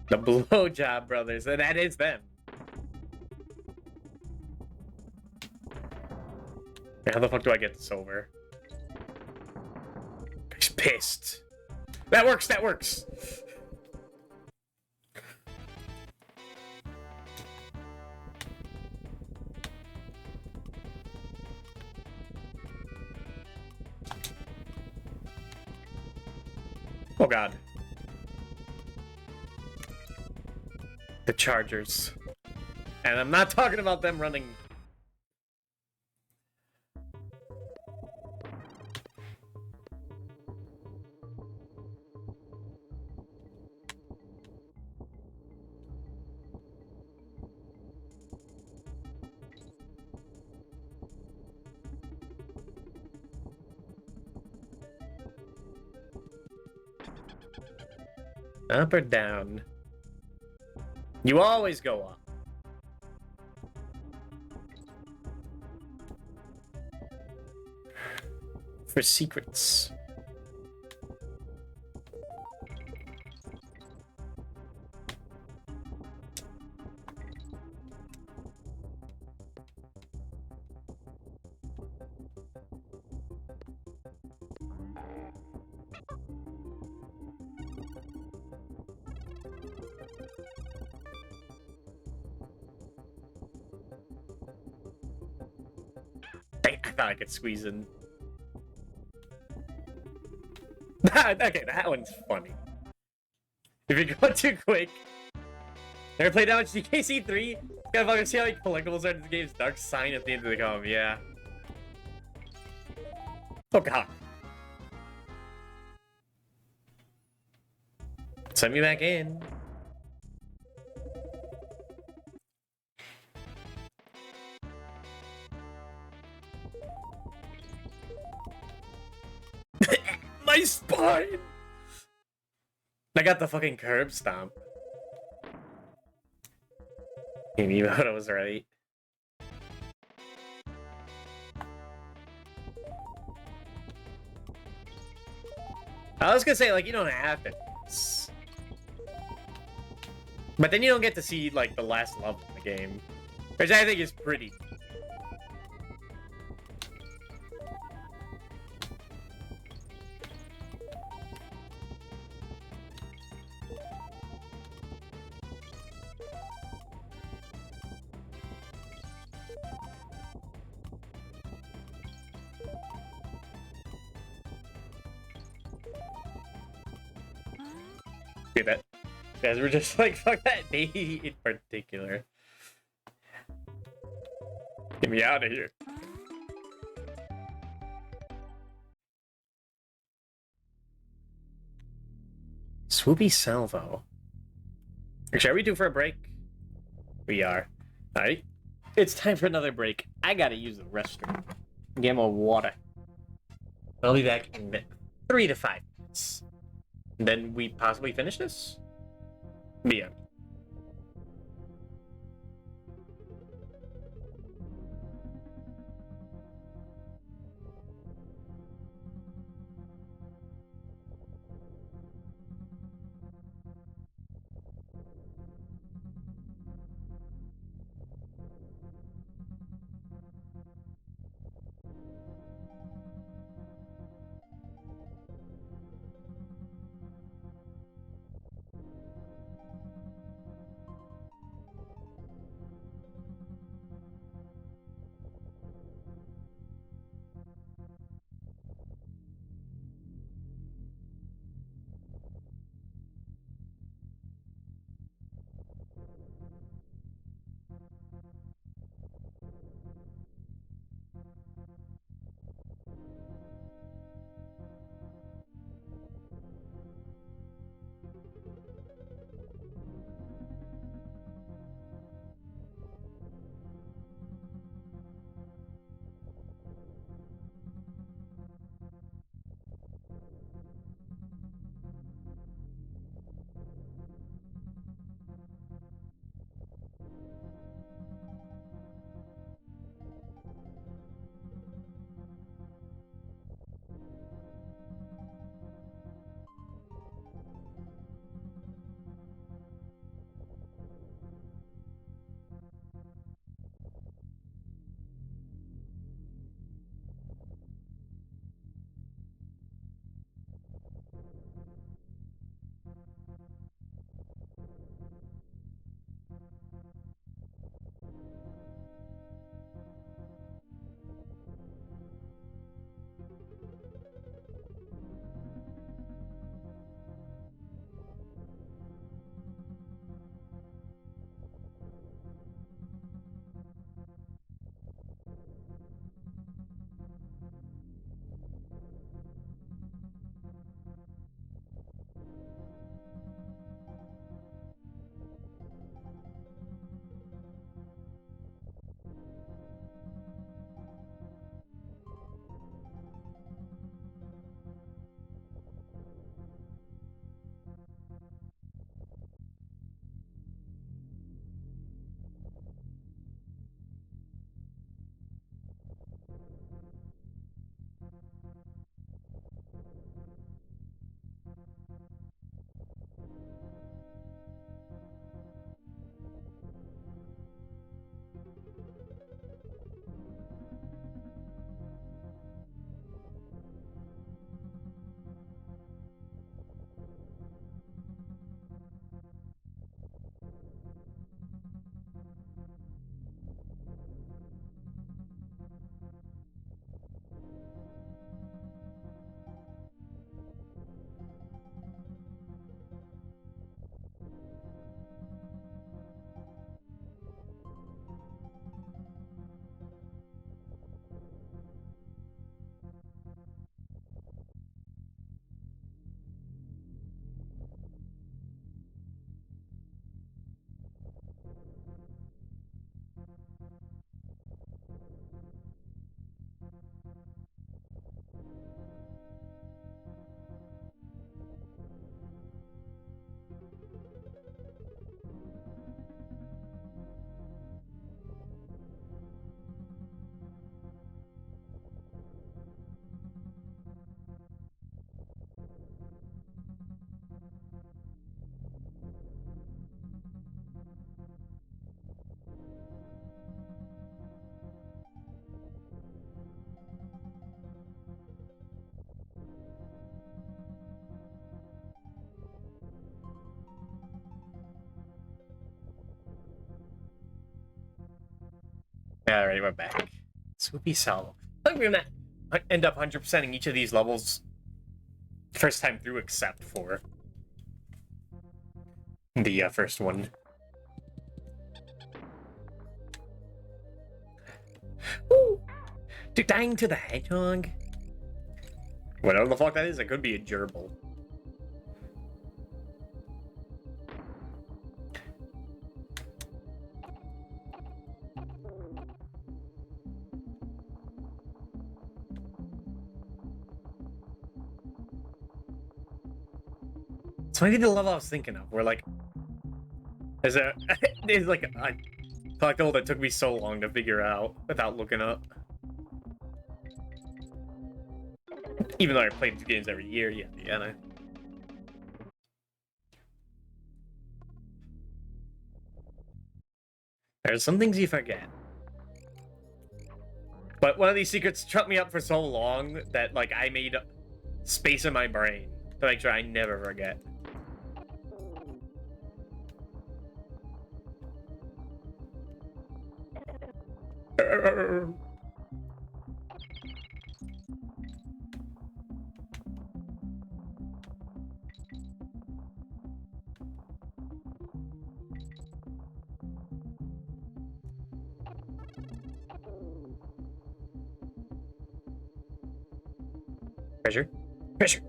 The Blowjob Brothers, and that is them. How the fuck do I get this over? He's pissed. That works, that works. Oh god. The Chargers. And I'm not talking about them running. Up or down? You always go up. For secrets. I thought I could squeeze in. Okay, that one's funny. If you go too quick. Never played that much DKC3? Gotta fucking see how many collectibles are in this game's dark sign at the end of the column, yeah. Oh god. Send me back in. My spine! I got the fucking curb stomp. Miyamoto was right. I was gonna say, like, you don't have to. But then you don't get to see, like, the last level of the game. Which I think is pretty. Okay, that guys were just like, fuck that baby in particular. Get me out of here. Swoopy salvo. Actually, are we due for a break? We are. Alright. It's time for another break. I gotta use the restroom. Get more water. I'll be back in 3 to 5 minutes. And then we possibly finish this? Yeah. Alright, we're back. Swoopy salvo. I think we're gonna end up 100%ing each of these levels first time through, except for the first one. Woo! Dude, dying to the hedgehog? Whatever the fuck that is, it could be a gerbil. So maybe the level I was thinking of, where like, there's like a collectible that took me so long to figure out without looking up. Even though I play these games every year, yeah, I... There's some things you forget. But one of these secrets shut me up for so long that, like, I made space in my brain to make sure I never forget. Pressure. Pressure.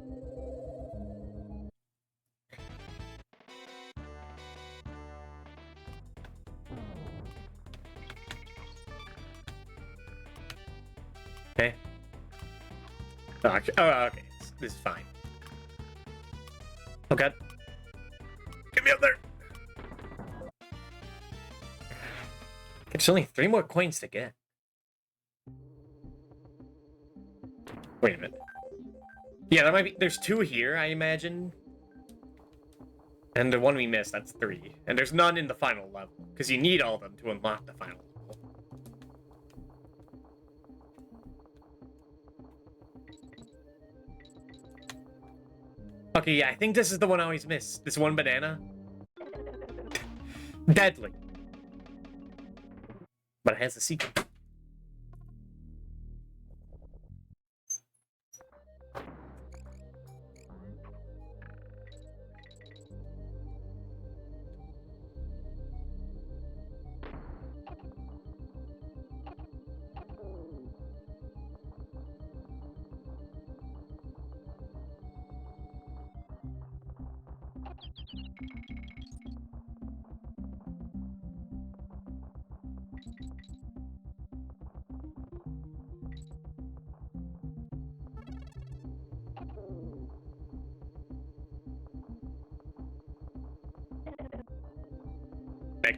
Okay. Oh, okay. This is fine. Oh god. Get me up there! There's only 3 more coins to get. Wait a minute. Yeah, there might be. There's 2 here, I imagine. And the one we missed, that's 3. And there's none in the final level, because you need all of them to unlock the final level. Okay, yeah, I think this is the one I always miss. This one banana. Deadly. But it has a secret.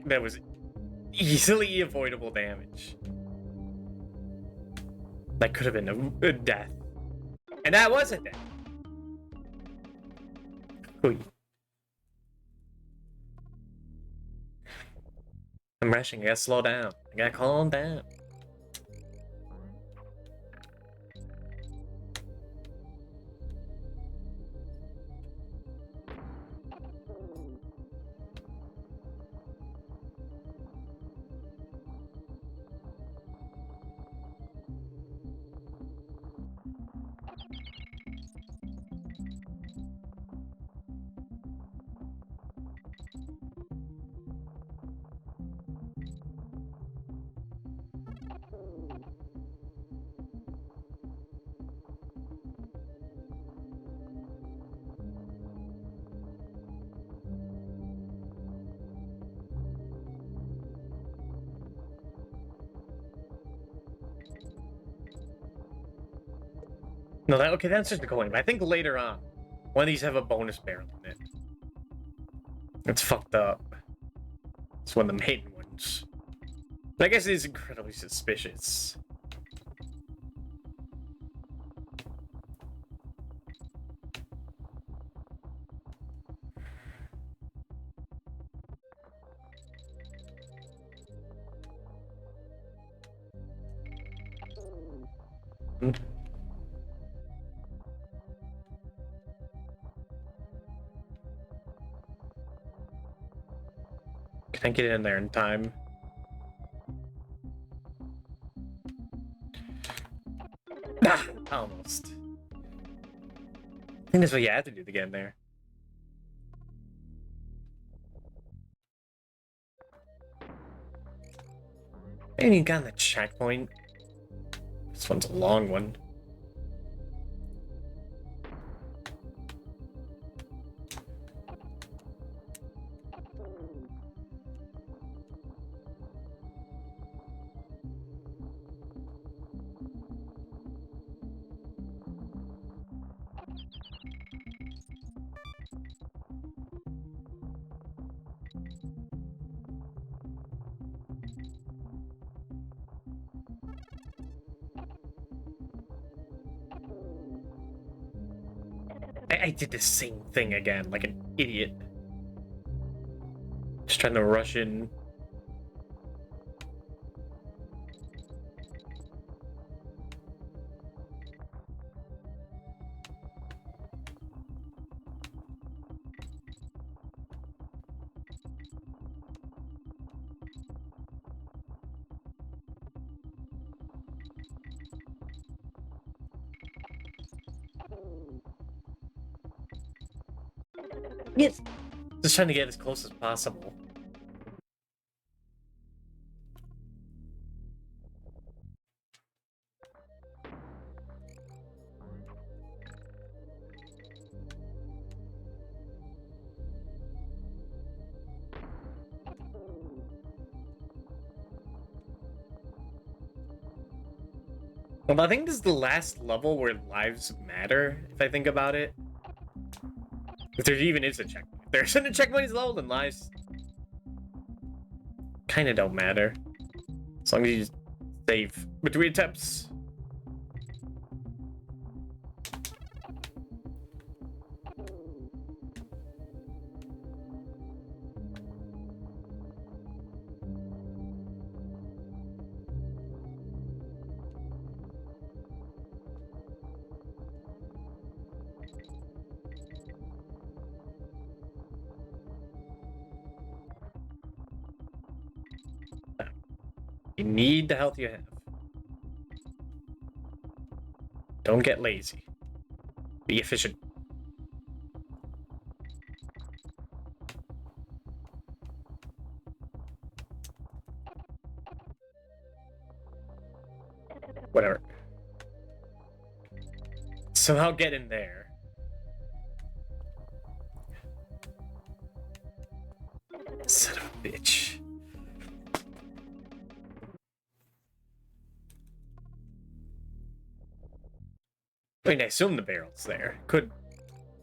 That was easily avoidable damage. That could have been a death. And that was a death. Oy. I'm rushing. I gotta slow down. I gotta calm down. No, okay, that's just a coin. But I think later on, one of these have a bonus barrel in it. It's fucked up. It's one of the main ones. But I guess it is incredibly suspicious. Can't get in there in time. Almost. I think that's what you have to do to get in there. And you got the checkpoint. This one's a long one. I did the same thing again, like an idiot. Just trying to rush in. Yes. Just trying to get as close as possible. Well, I think this is the last level where lives matter, if I think about it. If there even is a checkpoint. If there isn't a checkpoint as low, then lives kind of don't matter. As long as you just save between attempts. You need the health you have. Don't get lazy. Be efficient. Whatever. Somehow get in there. Son of a bitch. I mean, I assume the barrel's there. Could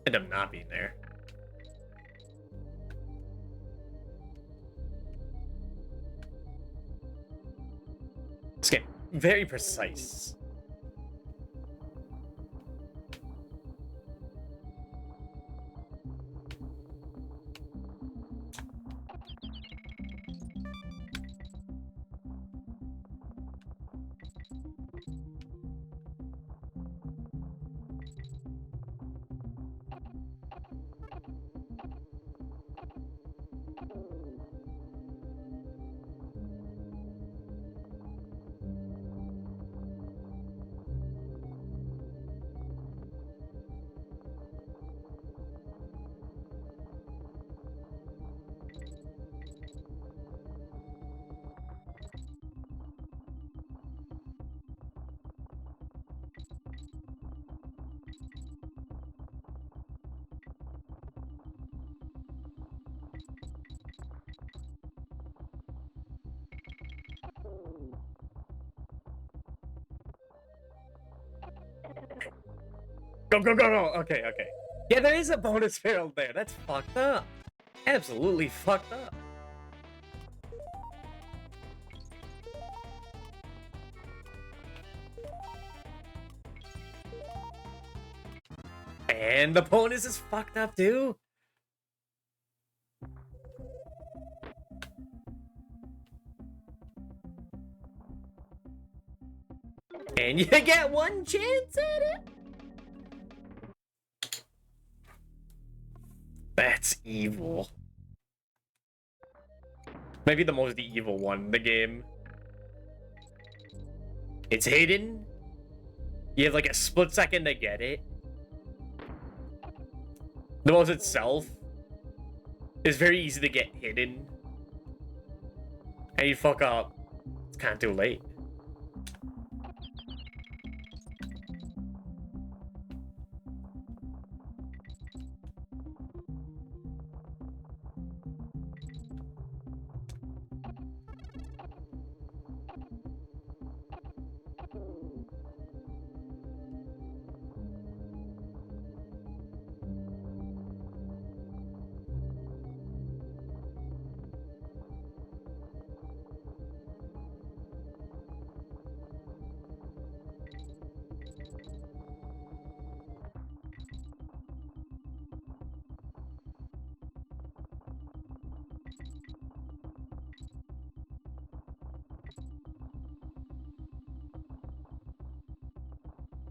end up not being there. This game, very precise. Go, go, go, go! Okay, okay. Yeah, there is a bonus barrel there. That's fucked up. Absolutely fucked up. And the bonus is fucked up too. And you get one chance at it. That's evil. Maybe the most evil one in the game. It's hidden. You have like a split second to get it. The boss itself is very easy to get hidden. And you fuck up. It's kind of too late.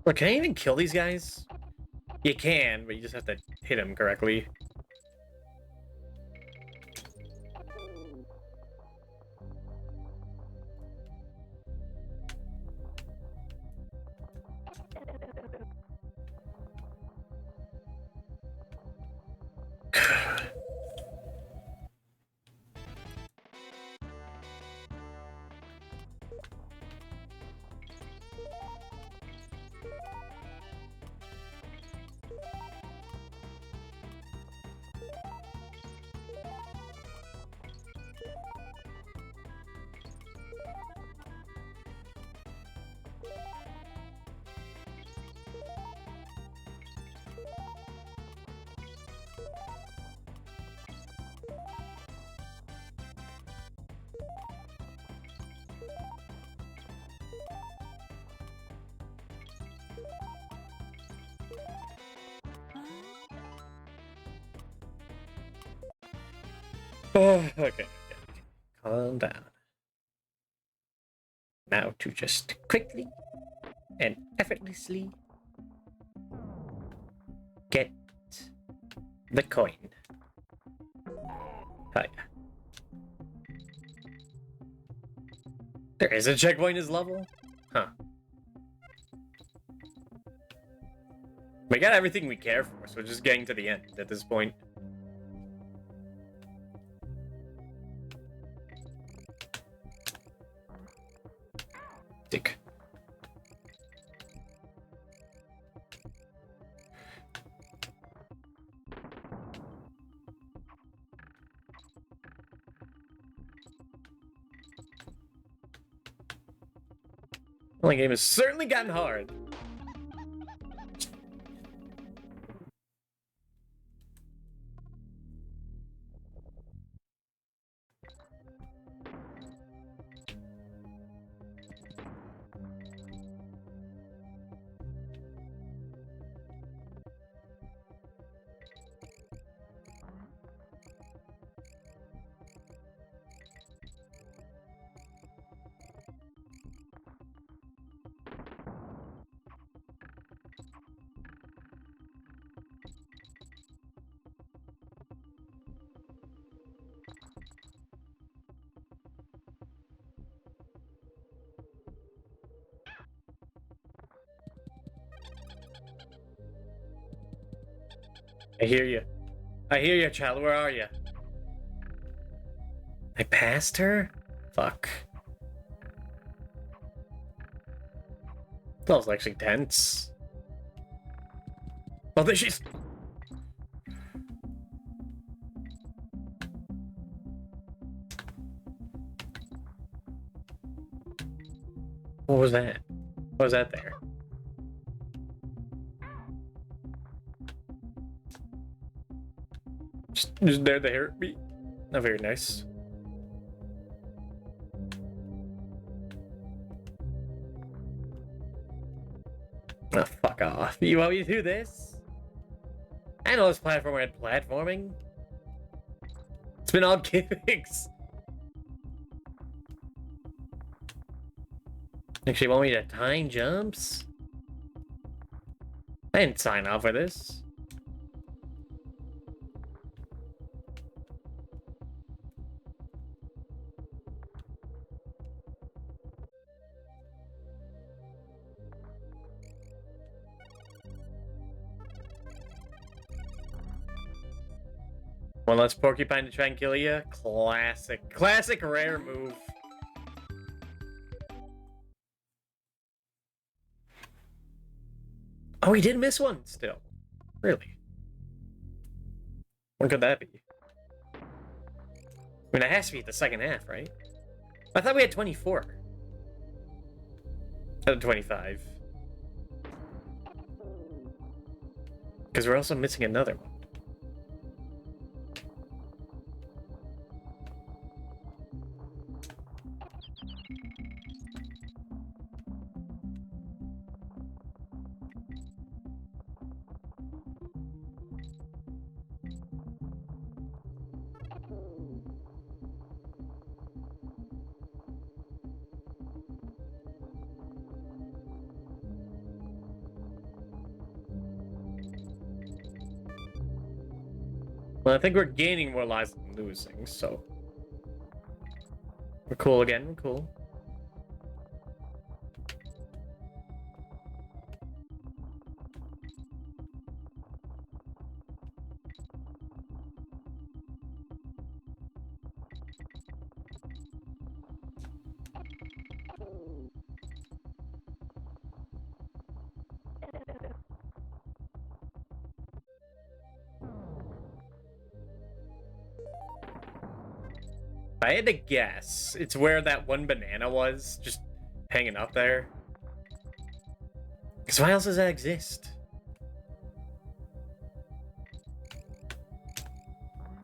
Look, can I even kill these guys? You can, but you just have to hit them correctly. Okay. Calm down. Now to just quickly and effortlessly get the coin. Oh, yeah. There is a checkpoint in this level? Huh. We got everything we care for, so we're just getting to the end at this point. Dick. Well, the game has certainly gotten hard. I hear you. I hear you, child. Where are you? I passed her? Fuck. That was actually tense. Oh, there she's... What was that? What was that there? Just there to hurt me? Not very nice. Oh, fuck off. You want me to do this? I know this platformer had platforming. It's been all gimmicks. Actually, want me to time jumps? I didn't sign up for this. One less porcupine to try and kill you. Classic. Classic rare move. Oh, he did miss one still. Really? When could that be? I mean, it has to be the second half, right? I thought we had 24. 25. Because we're also missing another one. Well, I think we're gaining more lives than losing, so... We're cool again, we're cool. If I had to guess, it's where that one banana was, just hanging up there. Because why else does that exist?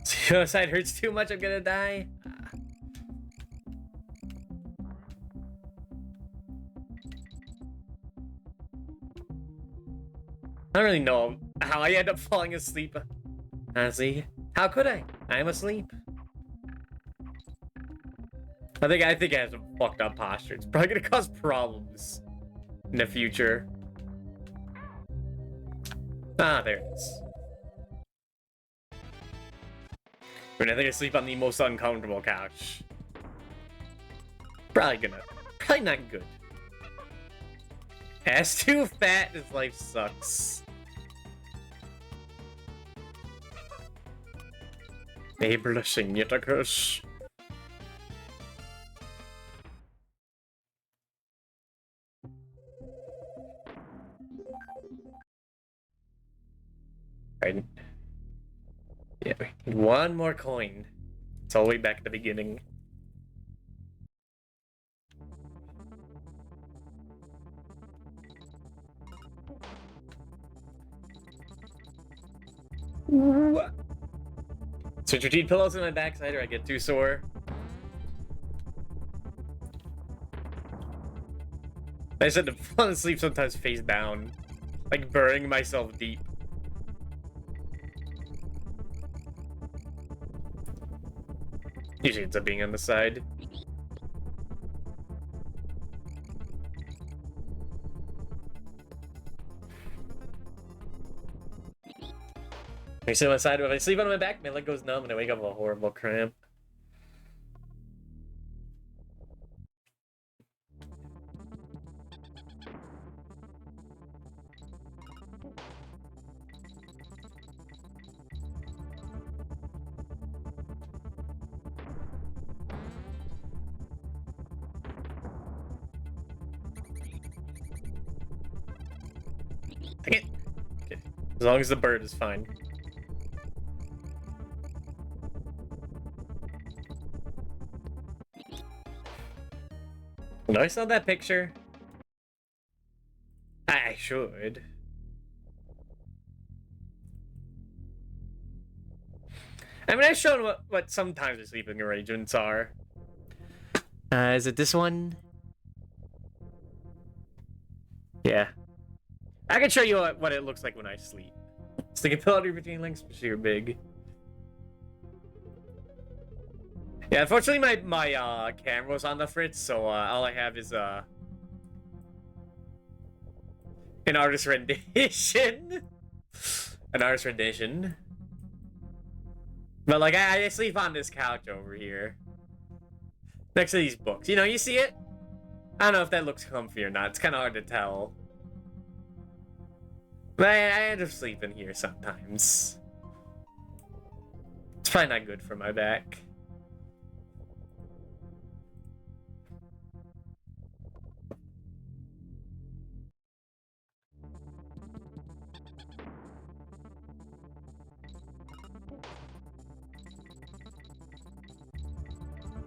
Suicide hurts too much, I'm gonna die. I don't really know how I end up falling asleep. Honestly, how could I? I'm asleep. I think I have some fucked up posture. It's probably gonna cause problems in the future. Ah, there it is. I mean, I think I sleep on the most uncomfortable couch. Probably not good. Ass too fat, his life sucks. Ableissing yet a curse. Right. Yeah, we need one more coin. It's all the way back at the beginning. Switch your teeth pillows in my backside or I get too sore. I just had to fall asleep sometimes face down. Like burying myself deep. Usually ends up being on the side. I sit on my side. If I sleep on my back, my leg goes numb and I wake up with a horrible cramp. Dang it. Okay. As long as the bird is fine. No, I saw that picture. I should. I mean, I've shown what sometimes the sleeping arrangements are. Is it this one? Yeah. I can show you what it looks like when I sleep. Stick a pillow between legs, especially you're big. Yeah, unfortunately my camera was on the fritz, so all I have is an artist rendition. An artist rendition. But like I sleep on this couch over here. Next to these books. You know, you see it? I don't know if that looks comfy or not. It's kinda hard to tell. But I end up sleeping here sometimes. It's probably not good for my back.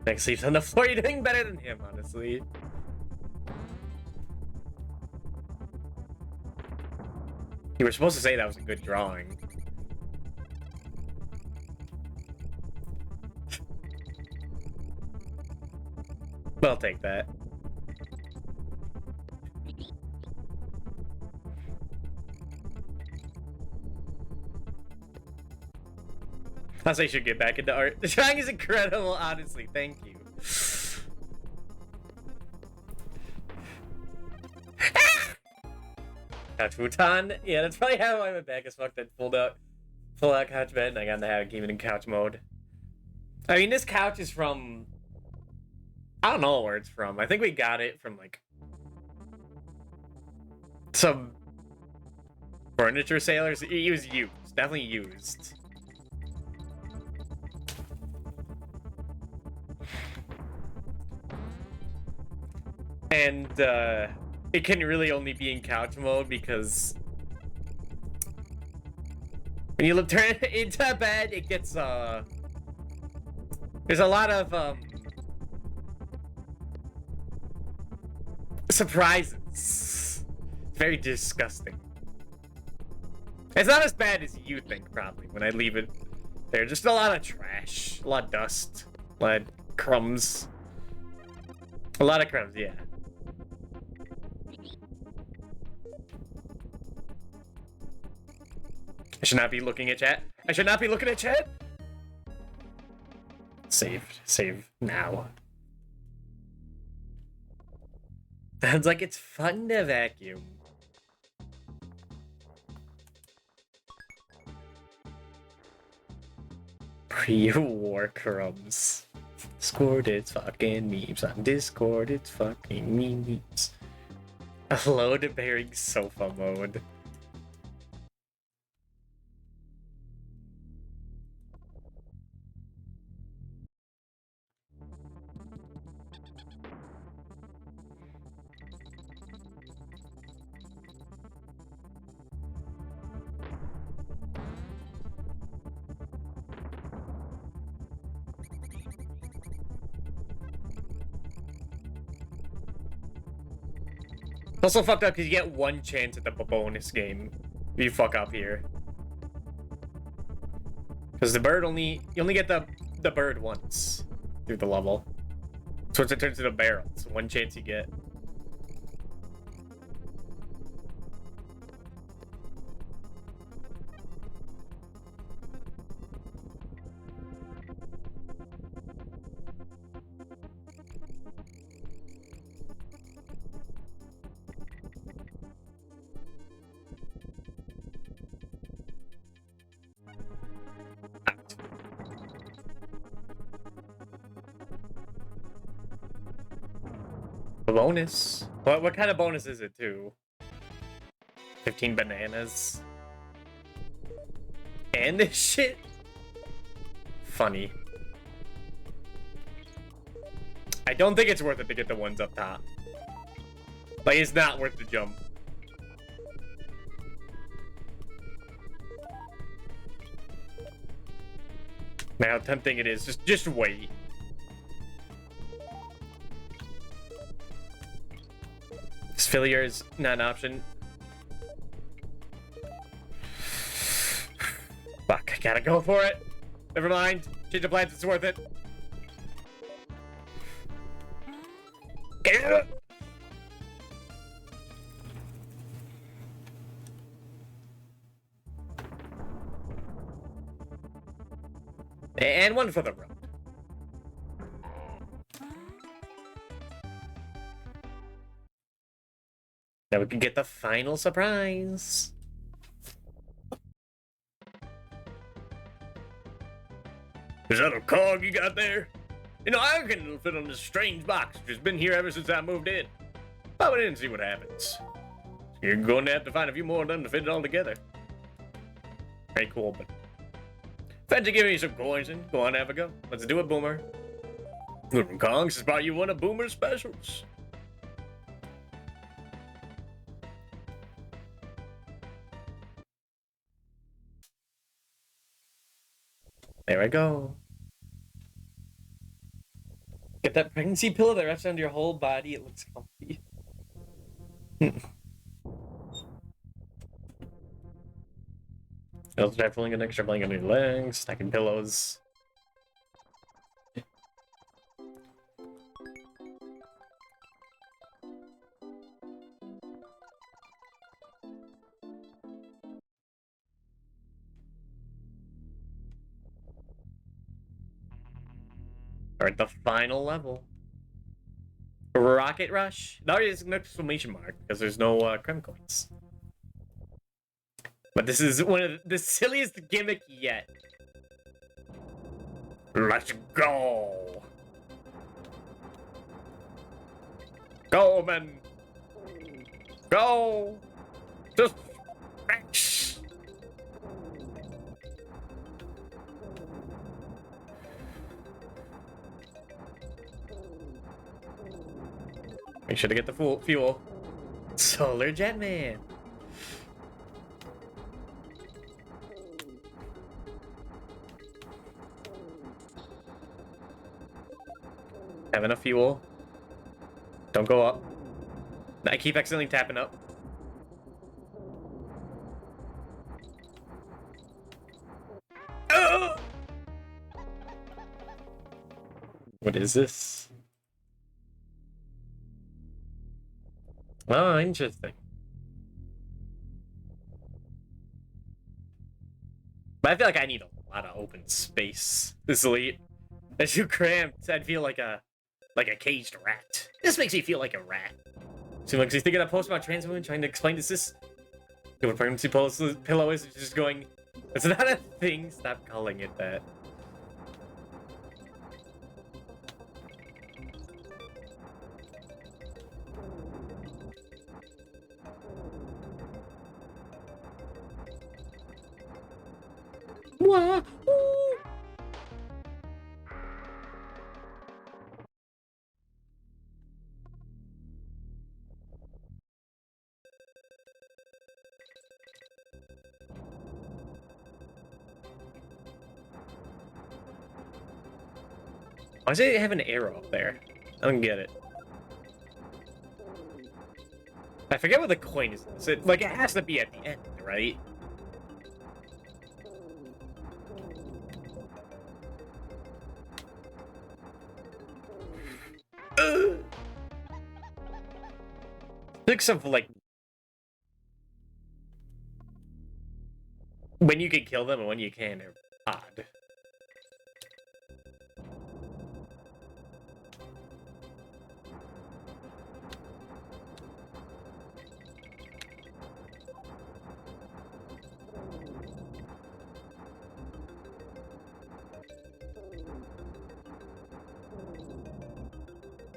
Next sleeps on the floor. You're doing better than him, honestly. You were supposed to say that was a good drawing. But I'll take that. I say you should get back into art. The drawing is incredible, honestly. Thank you. Couch futon. Yeah, that's probably how my back is fucked. That pull out couch bed, and I got to have it keep it in couch mode. I mean, this couch is from. I don't know where it's from. I think we got it from like some furniture sailors. It was used, definitely used. And it can really only be in couch mode because when you turn it into bed, it gets there's a lot of surprises. It's very disgusting. It's not as bad as you think, probably, when I leave it there. Just a lot of trash, a lot of dust, a lot of crumbs. A lot of crumbs, yeah. I should not be looking at chat. I should not be looking at chat. Save now. Sounds like it's fun to vacuum. Pre-war crumbs. Discord, it's fucking memes. On Discord, it's fucking memes. Load bearing sofa mode. It's also fucked up because you get one chance at the bonus game if you fuck up here. Because the bird you only get the bird once through the level. So once it turns into a barrel, it's one chance you get. A bonus? What kind of bonus is it too? 15 bananas. And this shit? Funny. I don't think it's worth it to get the ones up top. Like, it's not worth the jump. Man, how tempting it is. Just wait. Filler is not an option. Fuck, I gotta go for it. Never mind. Change the plans, it's worth it. Get it! And one for the road. Now we can get the final surprise. Is that a cog you got there? You know, I reckon it'll fit on this strange box, which has been here ever since I moved in. But we didn't see what happens. You're going to have to find a few more of them to fit it all together. Very cool, but Fancy giving me some coins and go on, have a go. Let's do it, Boomer. Kongs has brought you one of Boomer's specials. There I go. Get that pregnancy pillow that wraps around your whole body. It looks comfy. Also definitely an extra blanket on your legs, stacking pillows. Alright, the final level. Rocket Rush? No, it's an exclamation mark because there's no Krem coins. But this is one of the silliest gimmick yet. Let's go! Go, men! Go! Just... Make sure to get the full fuel. Solar Jetman. Have enough fuel. Don't go up. I keep accidentally tapping up. Oh! What is this? Oh, interesting. But I feel like I need a lot of open space. This elite. It's too cramped. I'd feel like a caged rat. This makes me feel like a rat. Seems like he's thinking a post about trans women, trying to explain to sis. What pregnancy pillow is just going. It's not a thing. Stop calling it that. Wah, ooh. Why does it have an arrow up there? I don't get it. I forget what the coin is. It, like, it has to be at the end, right? Six of, like... When you can kill them and when you can are odd.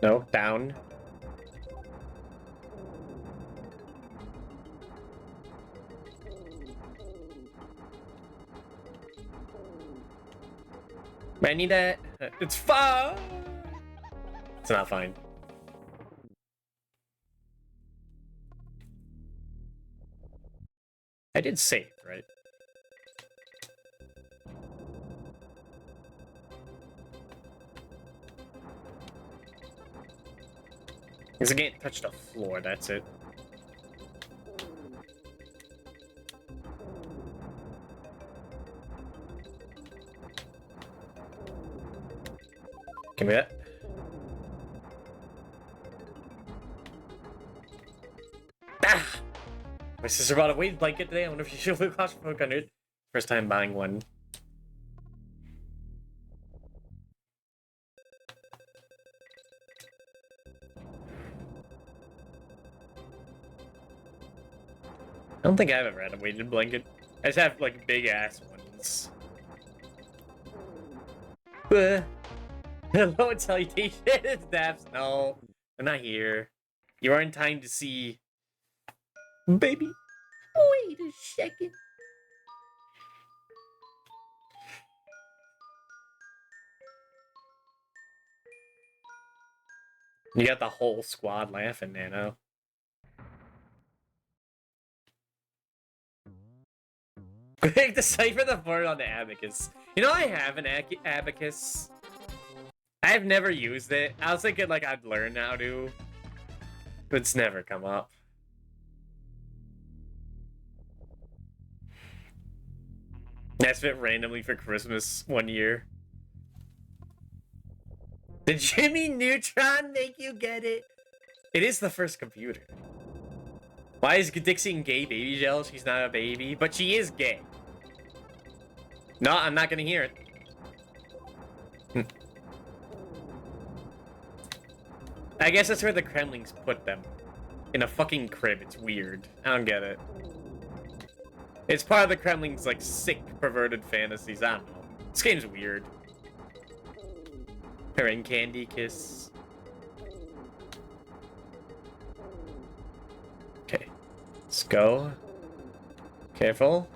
No, down. I need that. It's fine. It's not fine. I did save, right? Because I can't touch the floor, that's it. Give me that. Ah! My sister bought a weighted blanket today. I wonder if she should feel claustrophobic under it. First time buying one. I don't think I've ever had a weighted blanket. I just have like big ass ones. Hello and salutations, Daps. No, I'm not here. You are in time to see. Baby. Wait a second. You got the whole squad laughing, Nano. Quick, decipher the board on the abacus. You know, I have an abacus. I've never used it. I was thinking like I'd learn how to, but it's never come up. That's it randomly for Christmas one year. Did Jimmy Neutron make you get it? It is the first computer. Why is Dixie in gay baby gel? She's not a baby, but she is gay. No, I'm not gonna hear it. I guess that's where the Kremlings put them. In a fucking crib. It's weird. I don't get it. It's part of the Kremlings' like sick, perverted fantasies. I don't know. This game's weird. Her and Candy Kiss. Okay. Let's go. Careful.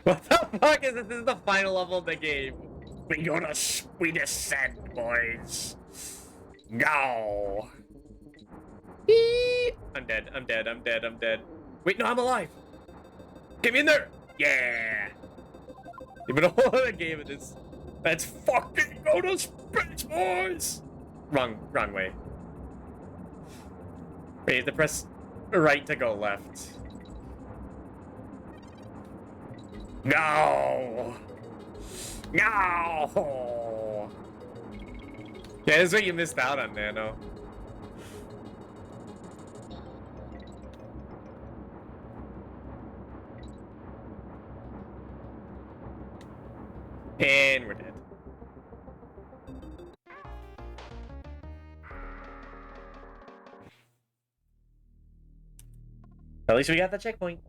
What the fuck is this? This is the final level of the game. We descend, boys. Go. I'm dead. I'm dead. I'm dead. I'm dead. Wait, no, I'm alive. Get me in there. Yeah. Even a whole other game of this. Let's fucking go to space, boys. Wrong way. Wait, you have to press right to go left. No. No. Yeah, this is what you missed out on, Nano. And we're dead. At least we got the checkpoint.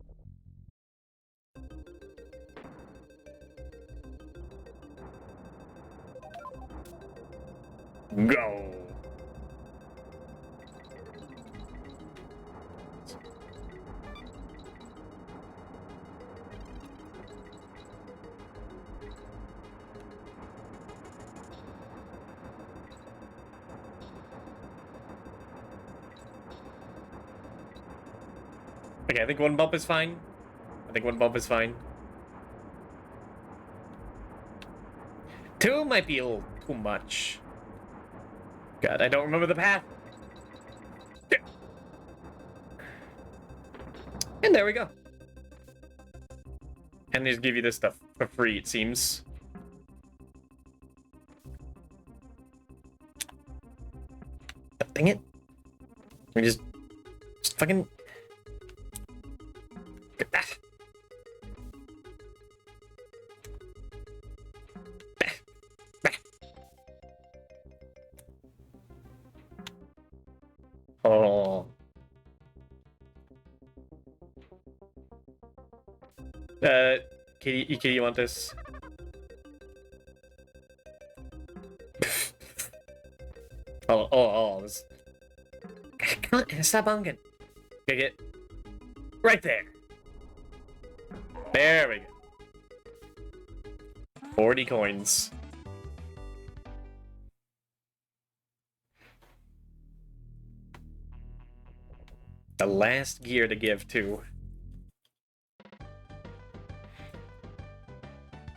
Go. Okay, I think one bump is fine. I think one bump is fine. Two might be a little too much. God, I don't remember the path. And there we go. And they just give you this stuff for free, it seems. Dang it. We just fucking... Oh. Kitty, you want this? This. Come on, stop bunking. Pick it. Right there. There we go. 40 coins. The last gear to give, too.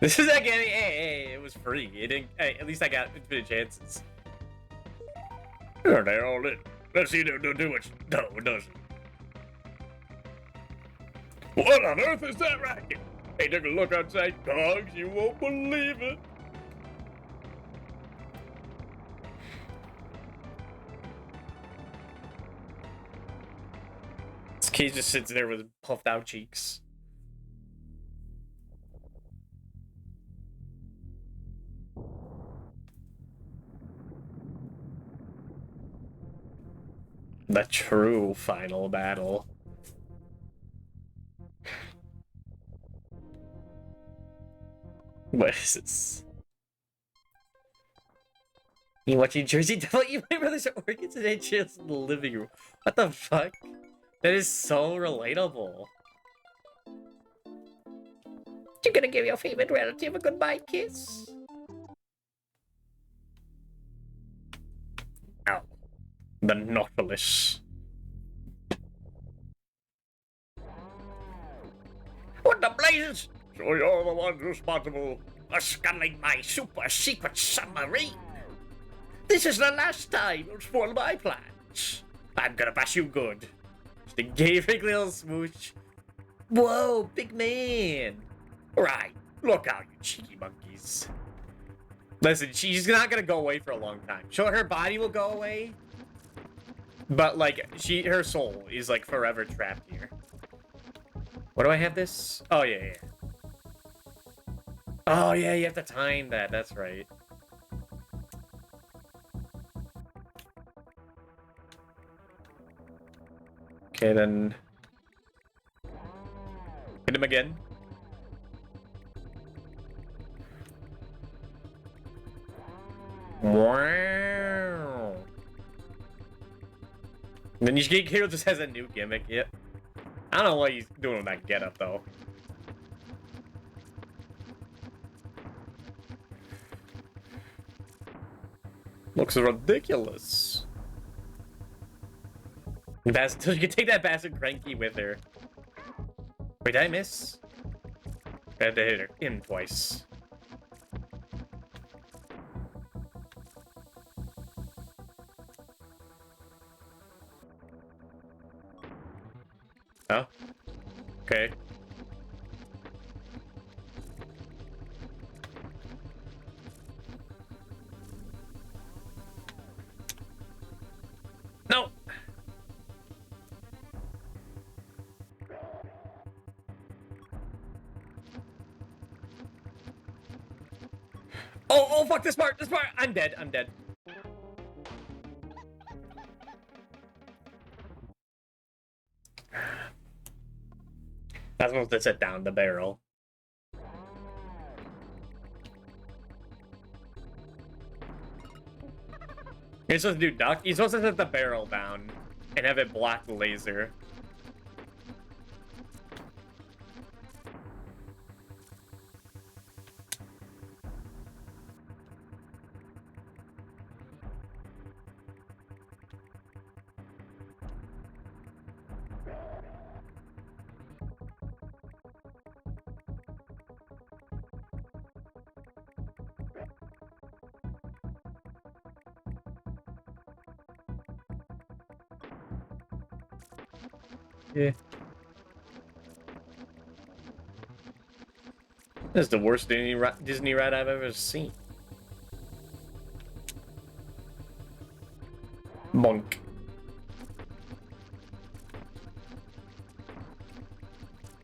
This is like, hey, it was free. It didn't. Hey, at least I got infinite chances. Oh, they're all in. Let's see them do it. No, it doesn't. What on earth is that racket? Hey, take a look outside, dogs. You won't believe it. This kid just sits there with puffed out cheeks. The true final battle. What is this? You watching Jersey Devil eat my brother's organs and then chills in the living room. What the fuck? That is so relatable. You gonna give your favorite relative a goodbye kiss? The Nautilus. What the blazes? So you're the one responsible for scuttling my super secret submarine. This is the last time you'll spoil my plans. I'm gonna pass you good. Just a gaping little smooch. Whoa, big man. Right, look out, you cheeky monkeys. Listen, she's not gonna go away for a long time. Sure, her body will go away, but like her soul is like forever trapped here. What do I have this? Oh yeah. Oh yeah, you have to time that. That's right. Okay, then hit him again. Wow. And then Hero just has a new gimmick. Yep. I don't know what he's doing with that getup though. Looks ridiculous. You can take that bastard Cranky with her. Wait, did I miss? I had to hit him twice. Oh. Okay. No. Oh, fuck this part, I'm dead. That's supposed to set down the barrel. You're supposed to do duck. You're supposed to set the barrel down and have it block the laser. Yeah. This is the worst Disney ride I've ever seen. Monk.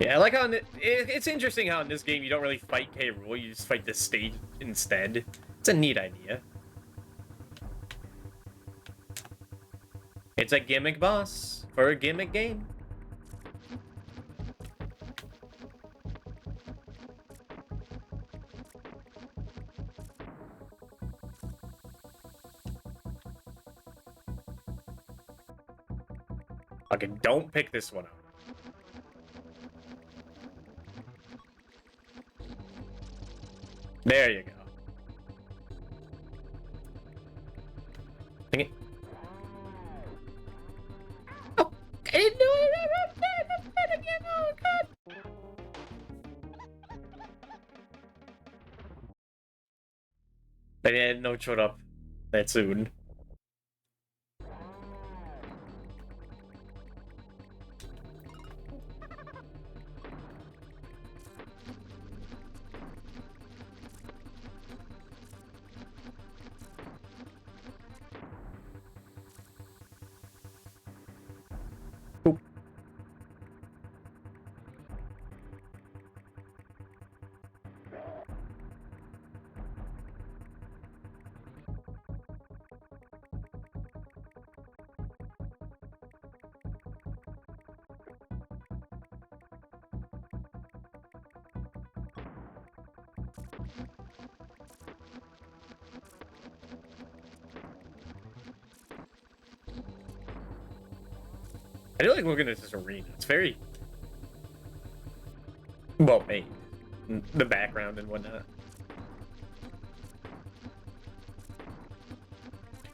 Yeah, I like how it's interesting how in this game you don't really fight K. Rool, you just fight the stage instead. It's a neat idea. It's a gimmick boss for a gimmick game. Okay, don't pick this one up. There you go. Dang it. Oh, I didn't do it. I'm again. Oh, God. I didn't know it showed up that soon. I do like looking at this arena. It's very well made. The background and whatnot.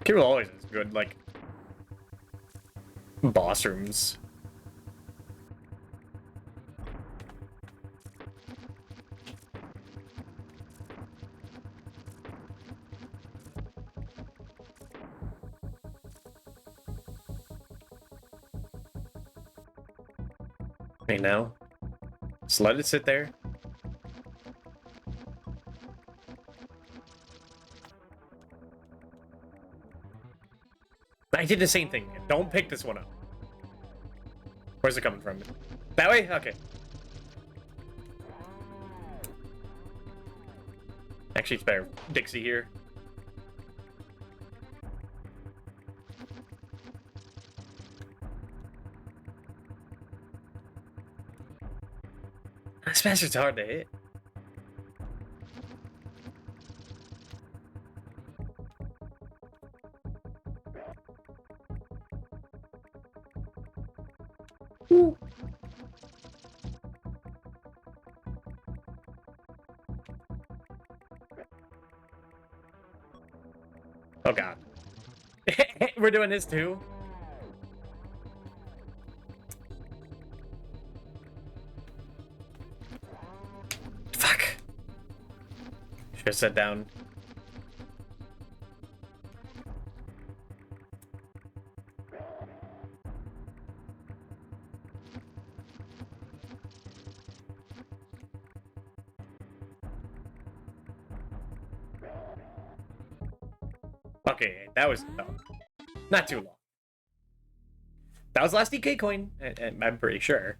Kirill always has good, like, Boss rooms. Right now. Just let it sit there. I did the same thing. Don't pick this one up. Where's it coming from? That way? Okay. Actually, it's better. Dixie here. This bastard's hard to hit. Ooh. Oh god. We're doing this too? Fuck. Should have sat down. Okay, that was not too long. That was the last DK coin, and I'm pretty sure.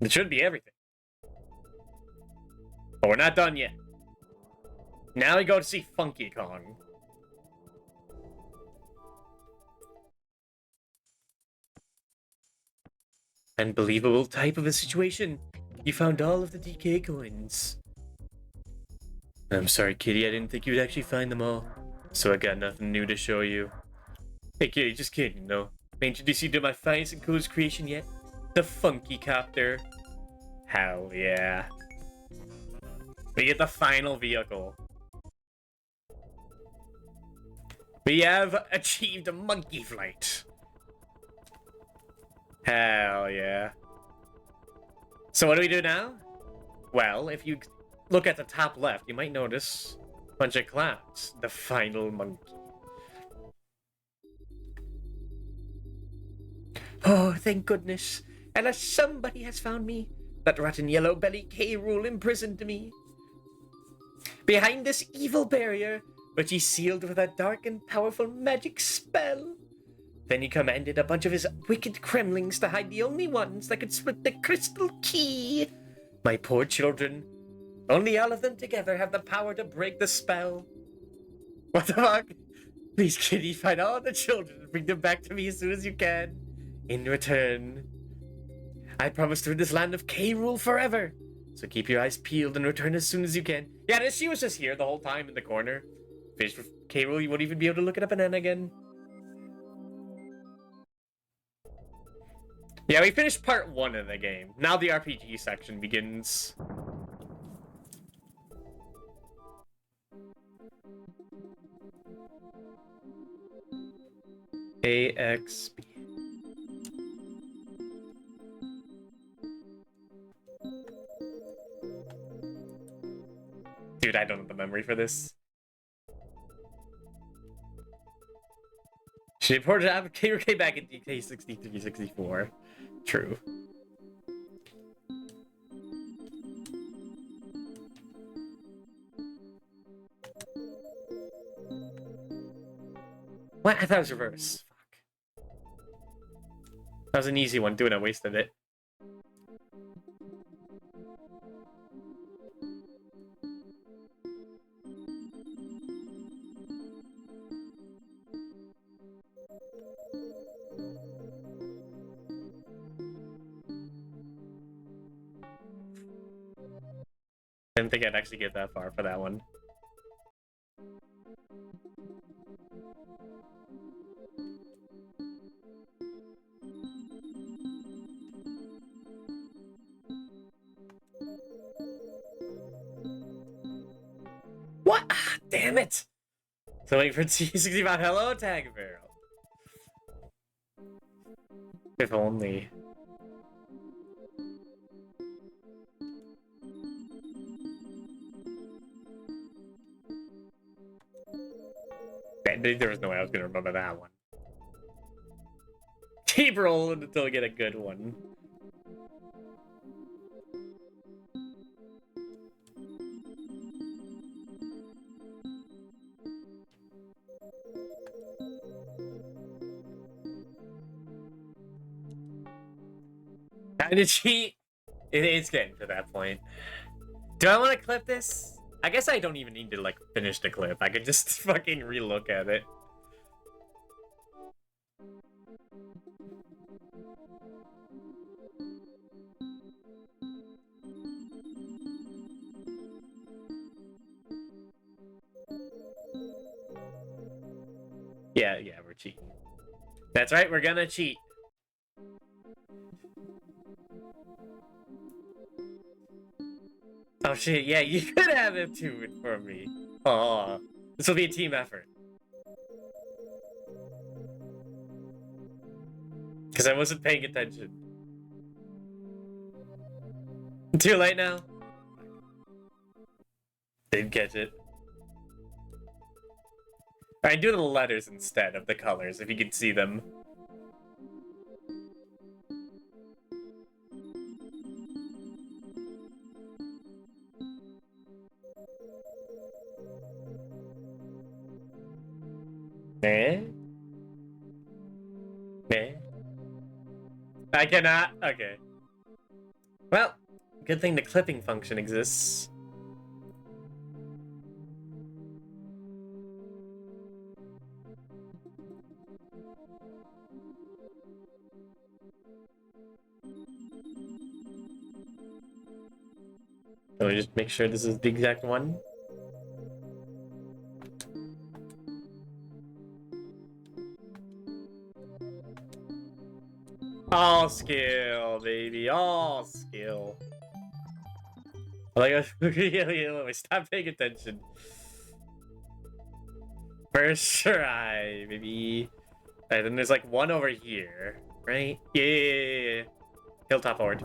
It should be everything. But we're not done yet. Now we go to see Funky Kong. Unbelievable type of a situation. You found all of the DK coins. I'm sorry, Kitty. I didn't think you'd actually find them all. So I got nothing new to show you. Hey, Kitty, just kidding, though. I introduced you to my finest and coolest creation yet. The Funky Copter. Hell yeah. We get the final vehicle. We have achieved a monkey flight. Hell yeah. So what do we do now? Well, if you look at the top left, you might notice a bunch of clouds. The final monkey. Oh, thank goodness. At last somebody has found me. That rotten yellow belly K-Rule imprisoned me. Behind this evil barrier, which he sealed with a dark and powerful magic spell. Then he commanded a bunch of his wicked Kremlings to hide the only ones that could split the crystal key. My poor children. Only all of them together have the power to break the spell. What the fuck? Please, Kitty, find all the children and bring them back to me as soon as you can. In return, I promise to rid this land of K-Rule forever. So keep your eyes peeled and return as soon as you can. Yeah, she was just here the whole time in the corner. Finished with K-Rule, you won't even be able to look at a banana again. Yeah, we finished part 1 of the game. Now the RPG section begins. AXB. Dude, I don't have the memory for this. She reported KRK back in DKC3, 64. True. What? I thought it was reverse. Fuck. That was an easy one, dude. I wasted it. I didn't think I'd actually get that far for that one. What? Ah, damn it! So waiting for T65. Hello, Tag Barrel. If only. There was no way I was gonna remember that one. Keep rolling until we get a good one. Kinda cheat. It's getting to that point. Do I want to clip this? I guess I don't even need to, like, finish the clip. I could just fucking relook at it. Yeah, we're cheating. That's right, we're gonna cheat. Oh shit, yeah, you could have him do it for me. Oh, this will be a team effort. Because I wasn't paying attention. Too late now? Didn't catch it. Alright, do the letters instead of the colors, if you can see them. Eh? Eh? I cannot? Okay. Well, good thing the clipping function exists. Let me just make sure this is the exact one. All skill, baby, all skill. Like, really, stop paying attention. First try, baby. Alright, then there's like one over here, right? Yeah. Hilltop forward.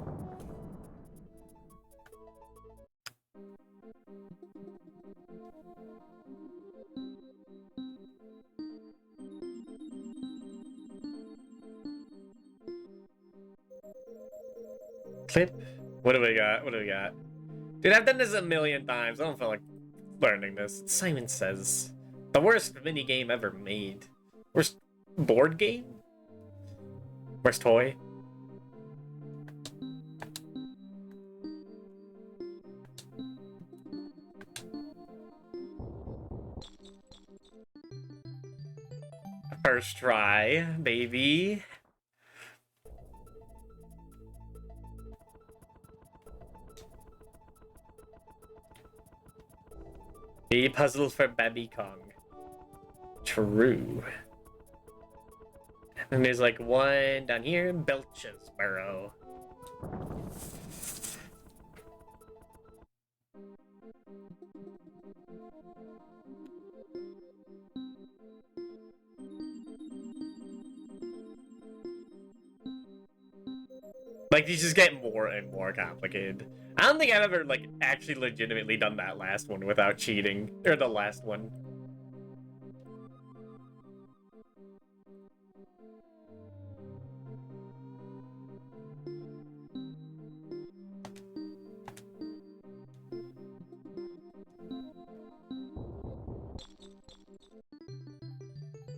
Clip. What do we got? What do we got? Dude, I've done this a million times. I don't feel like learning this. Simon Says. The worst mini game ever made. Worst board game? Worst toy? First try, baby. The puzzle for Baby Kong. True. And there's like one down here in Belchesborough. Like, these just get more and more complicated. I don't think I've ever, like, actually legitimately done that last one without cheating. Or the last one.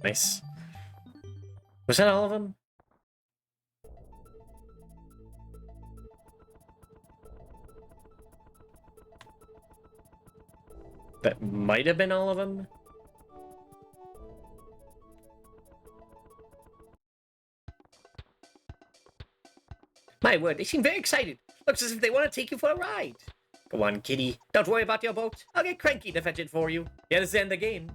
Nice. Was that all of them? That might have been all of them. My word, they seem very excited. Looks as if they want to take you for a ride. Go on, kitty. Don't worry about your boat. I'll get Cranky to fetch it for you. Yeah, this is the end of the game.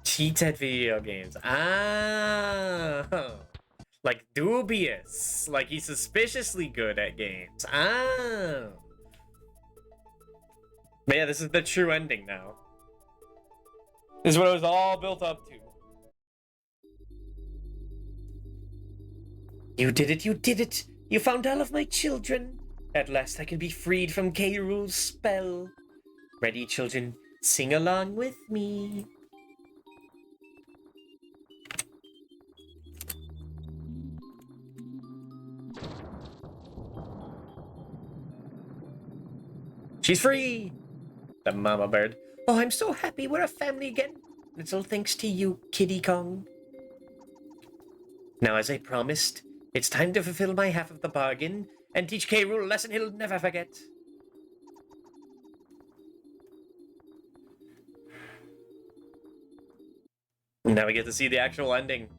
Cheats at video games. Ah. Like dubious. Like he's suspiciously good at games. Ah. But yeah, this is the true ending now. This is what it was all built up to. You did it, you did it! You found all of my children! At last I can be freed from K. Rool's spell. Ready, children? Sing along with me. She's free! The mama bird. Oh, I'm so happy we're a family again. It's all thanks to you, Kitty Kong. Now, as I promised, it's time to fulfill my half of the bargain and teach K. Rool a lesson he'll never forget. Now we get to see the actual ending.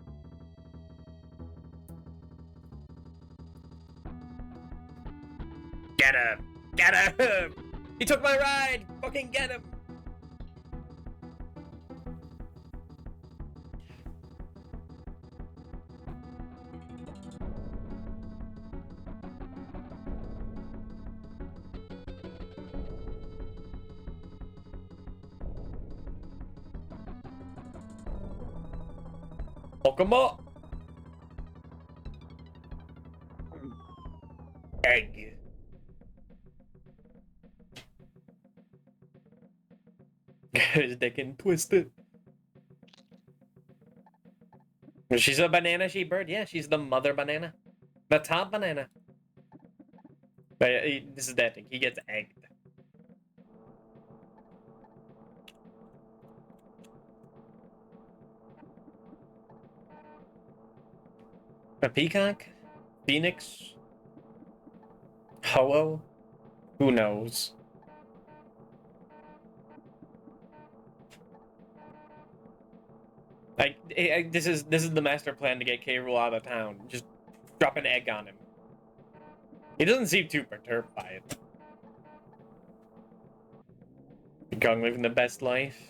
Get him! Get him! He took my ride! Fucking get him! Pokemon! Egg. His dick and twisted. She's a banana she bird. Yeah, she's the mother banana. The top banana. But this is that thing. He gets egged. A peacock? Phoenix? Ho-Oh? Who knows? This is the master plan to get K. Rool out of town. Just drop an egg on him. He doesn't seem too perturbed by it. Kong living the best life.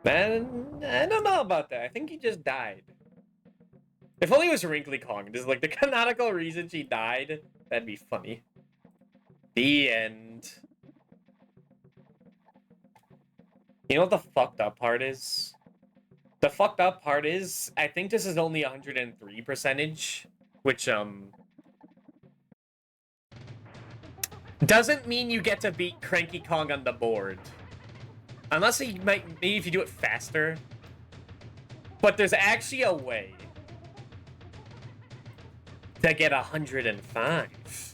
Man, I don't know about that. I think he just died. If only it was Wrinkly Kong. This is like the canonical reason she died. That'd be funny. The end. You know what the fucked up part is? The fucked up part is, I think this is only 103%, which, doesn't mean you get to beat Cranky Kong on the board. Unless he might, maybe if you do it faster. But there's actually a way to get 105.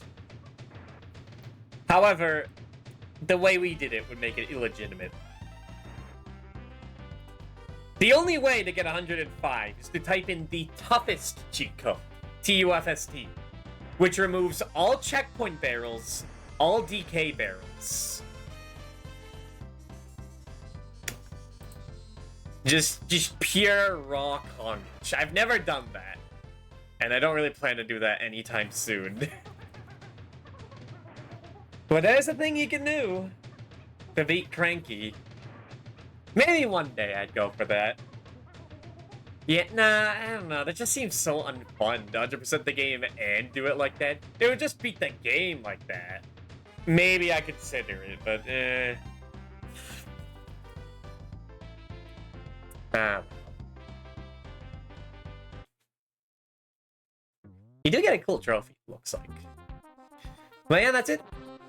However, the way we did it would make it illegitimate. The only way to get 105 is to type in the toughest cheat code, TUFST, which removes all checkpoint barrels, all DK barrels. Just pure raw carnage. I've never done that. And I don't really plan to do that anytime soon. But there's a thing you can do to beat Cranky. Maybe one day I'd go for that. Yeah, nah, I don't know. That just seems so unfun to 100% the game and do it like that. It would just beat the game like that. Maybe I consider it, but You do get a cool trophy, looks like. But yeah, that's it.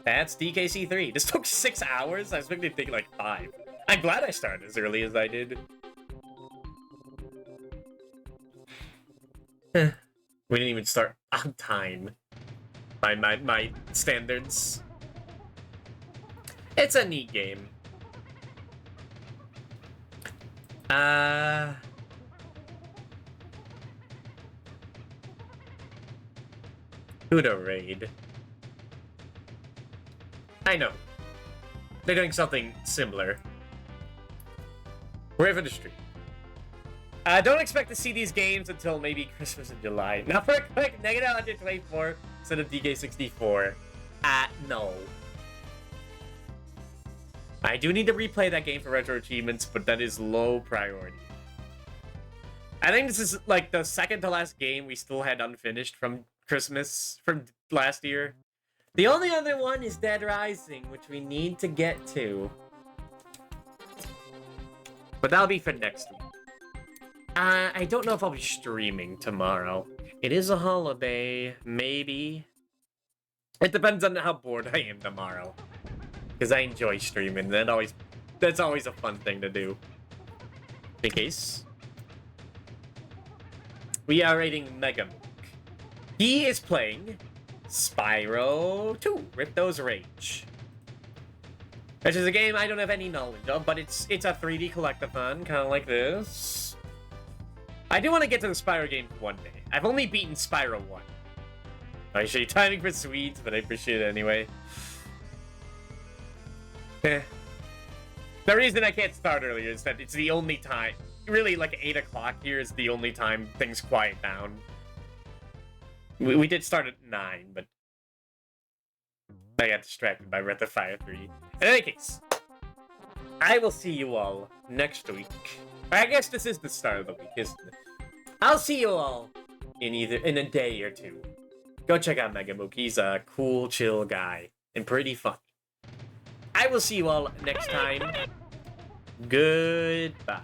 That's DKC3. This took 6 hours. I was expecting it to take like 5. I'm glad I started as early as I did. We didn't even start on time. By my standards. It's a neat game. Who to raid? I know. They're doing something similar. We're for the stream. Don't expect to see these games until maybe Christmas in July. Now for a quick, negative 124 instead of DK64. No. I do need to replay that game for retro achievements, but that is low priority. I think this is like the second to last game we still had unfinished from Christmas, from last year. The only other one is Dead Rising, which we need to get to. But that'll be for next week. I don't know if I'll be streaming tomorrow. It is a holiday, maybe. It depends on how bored I am tomorrow. Because I enjoy streaming. That's always a fun thing to do. In case. We are rating Mega Mook. He is playing Spyro 2, Ripto's Rage. Which is a game I don't have any knowledge of, but it's a 3D collectathon, kind of like this. I do want to get to the Spyro games one day. I've only beaten Spyro 1. I show you timing for Swedes, but I appreciate it anyway. The reason I can't start earlier is that it's the only time. Really, like 8 o'clock here is the only time things quiet down. We did start at 9, but I got distracted by Breath of Fire 3. In any case, I will see you all next week. I guess this is the start of the week, isn't it? I'll see you all in a day or two. Go check out Mega Mook. He's a cool, chill guy and pretty funny. I will see you all next time. Goodbye.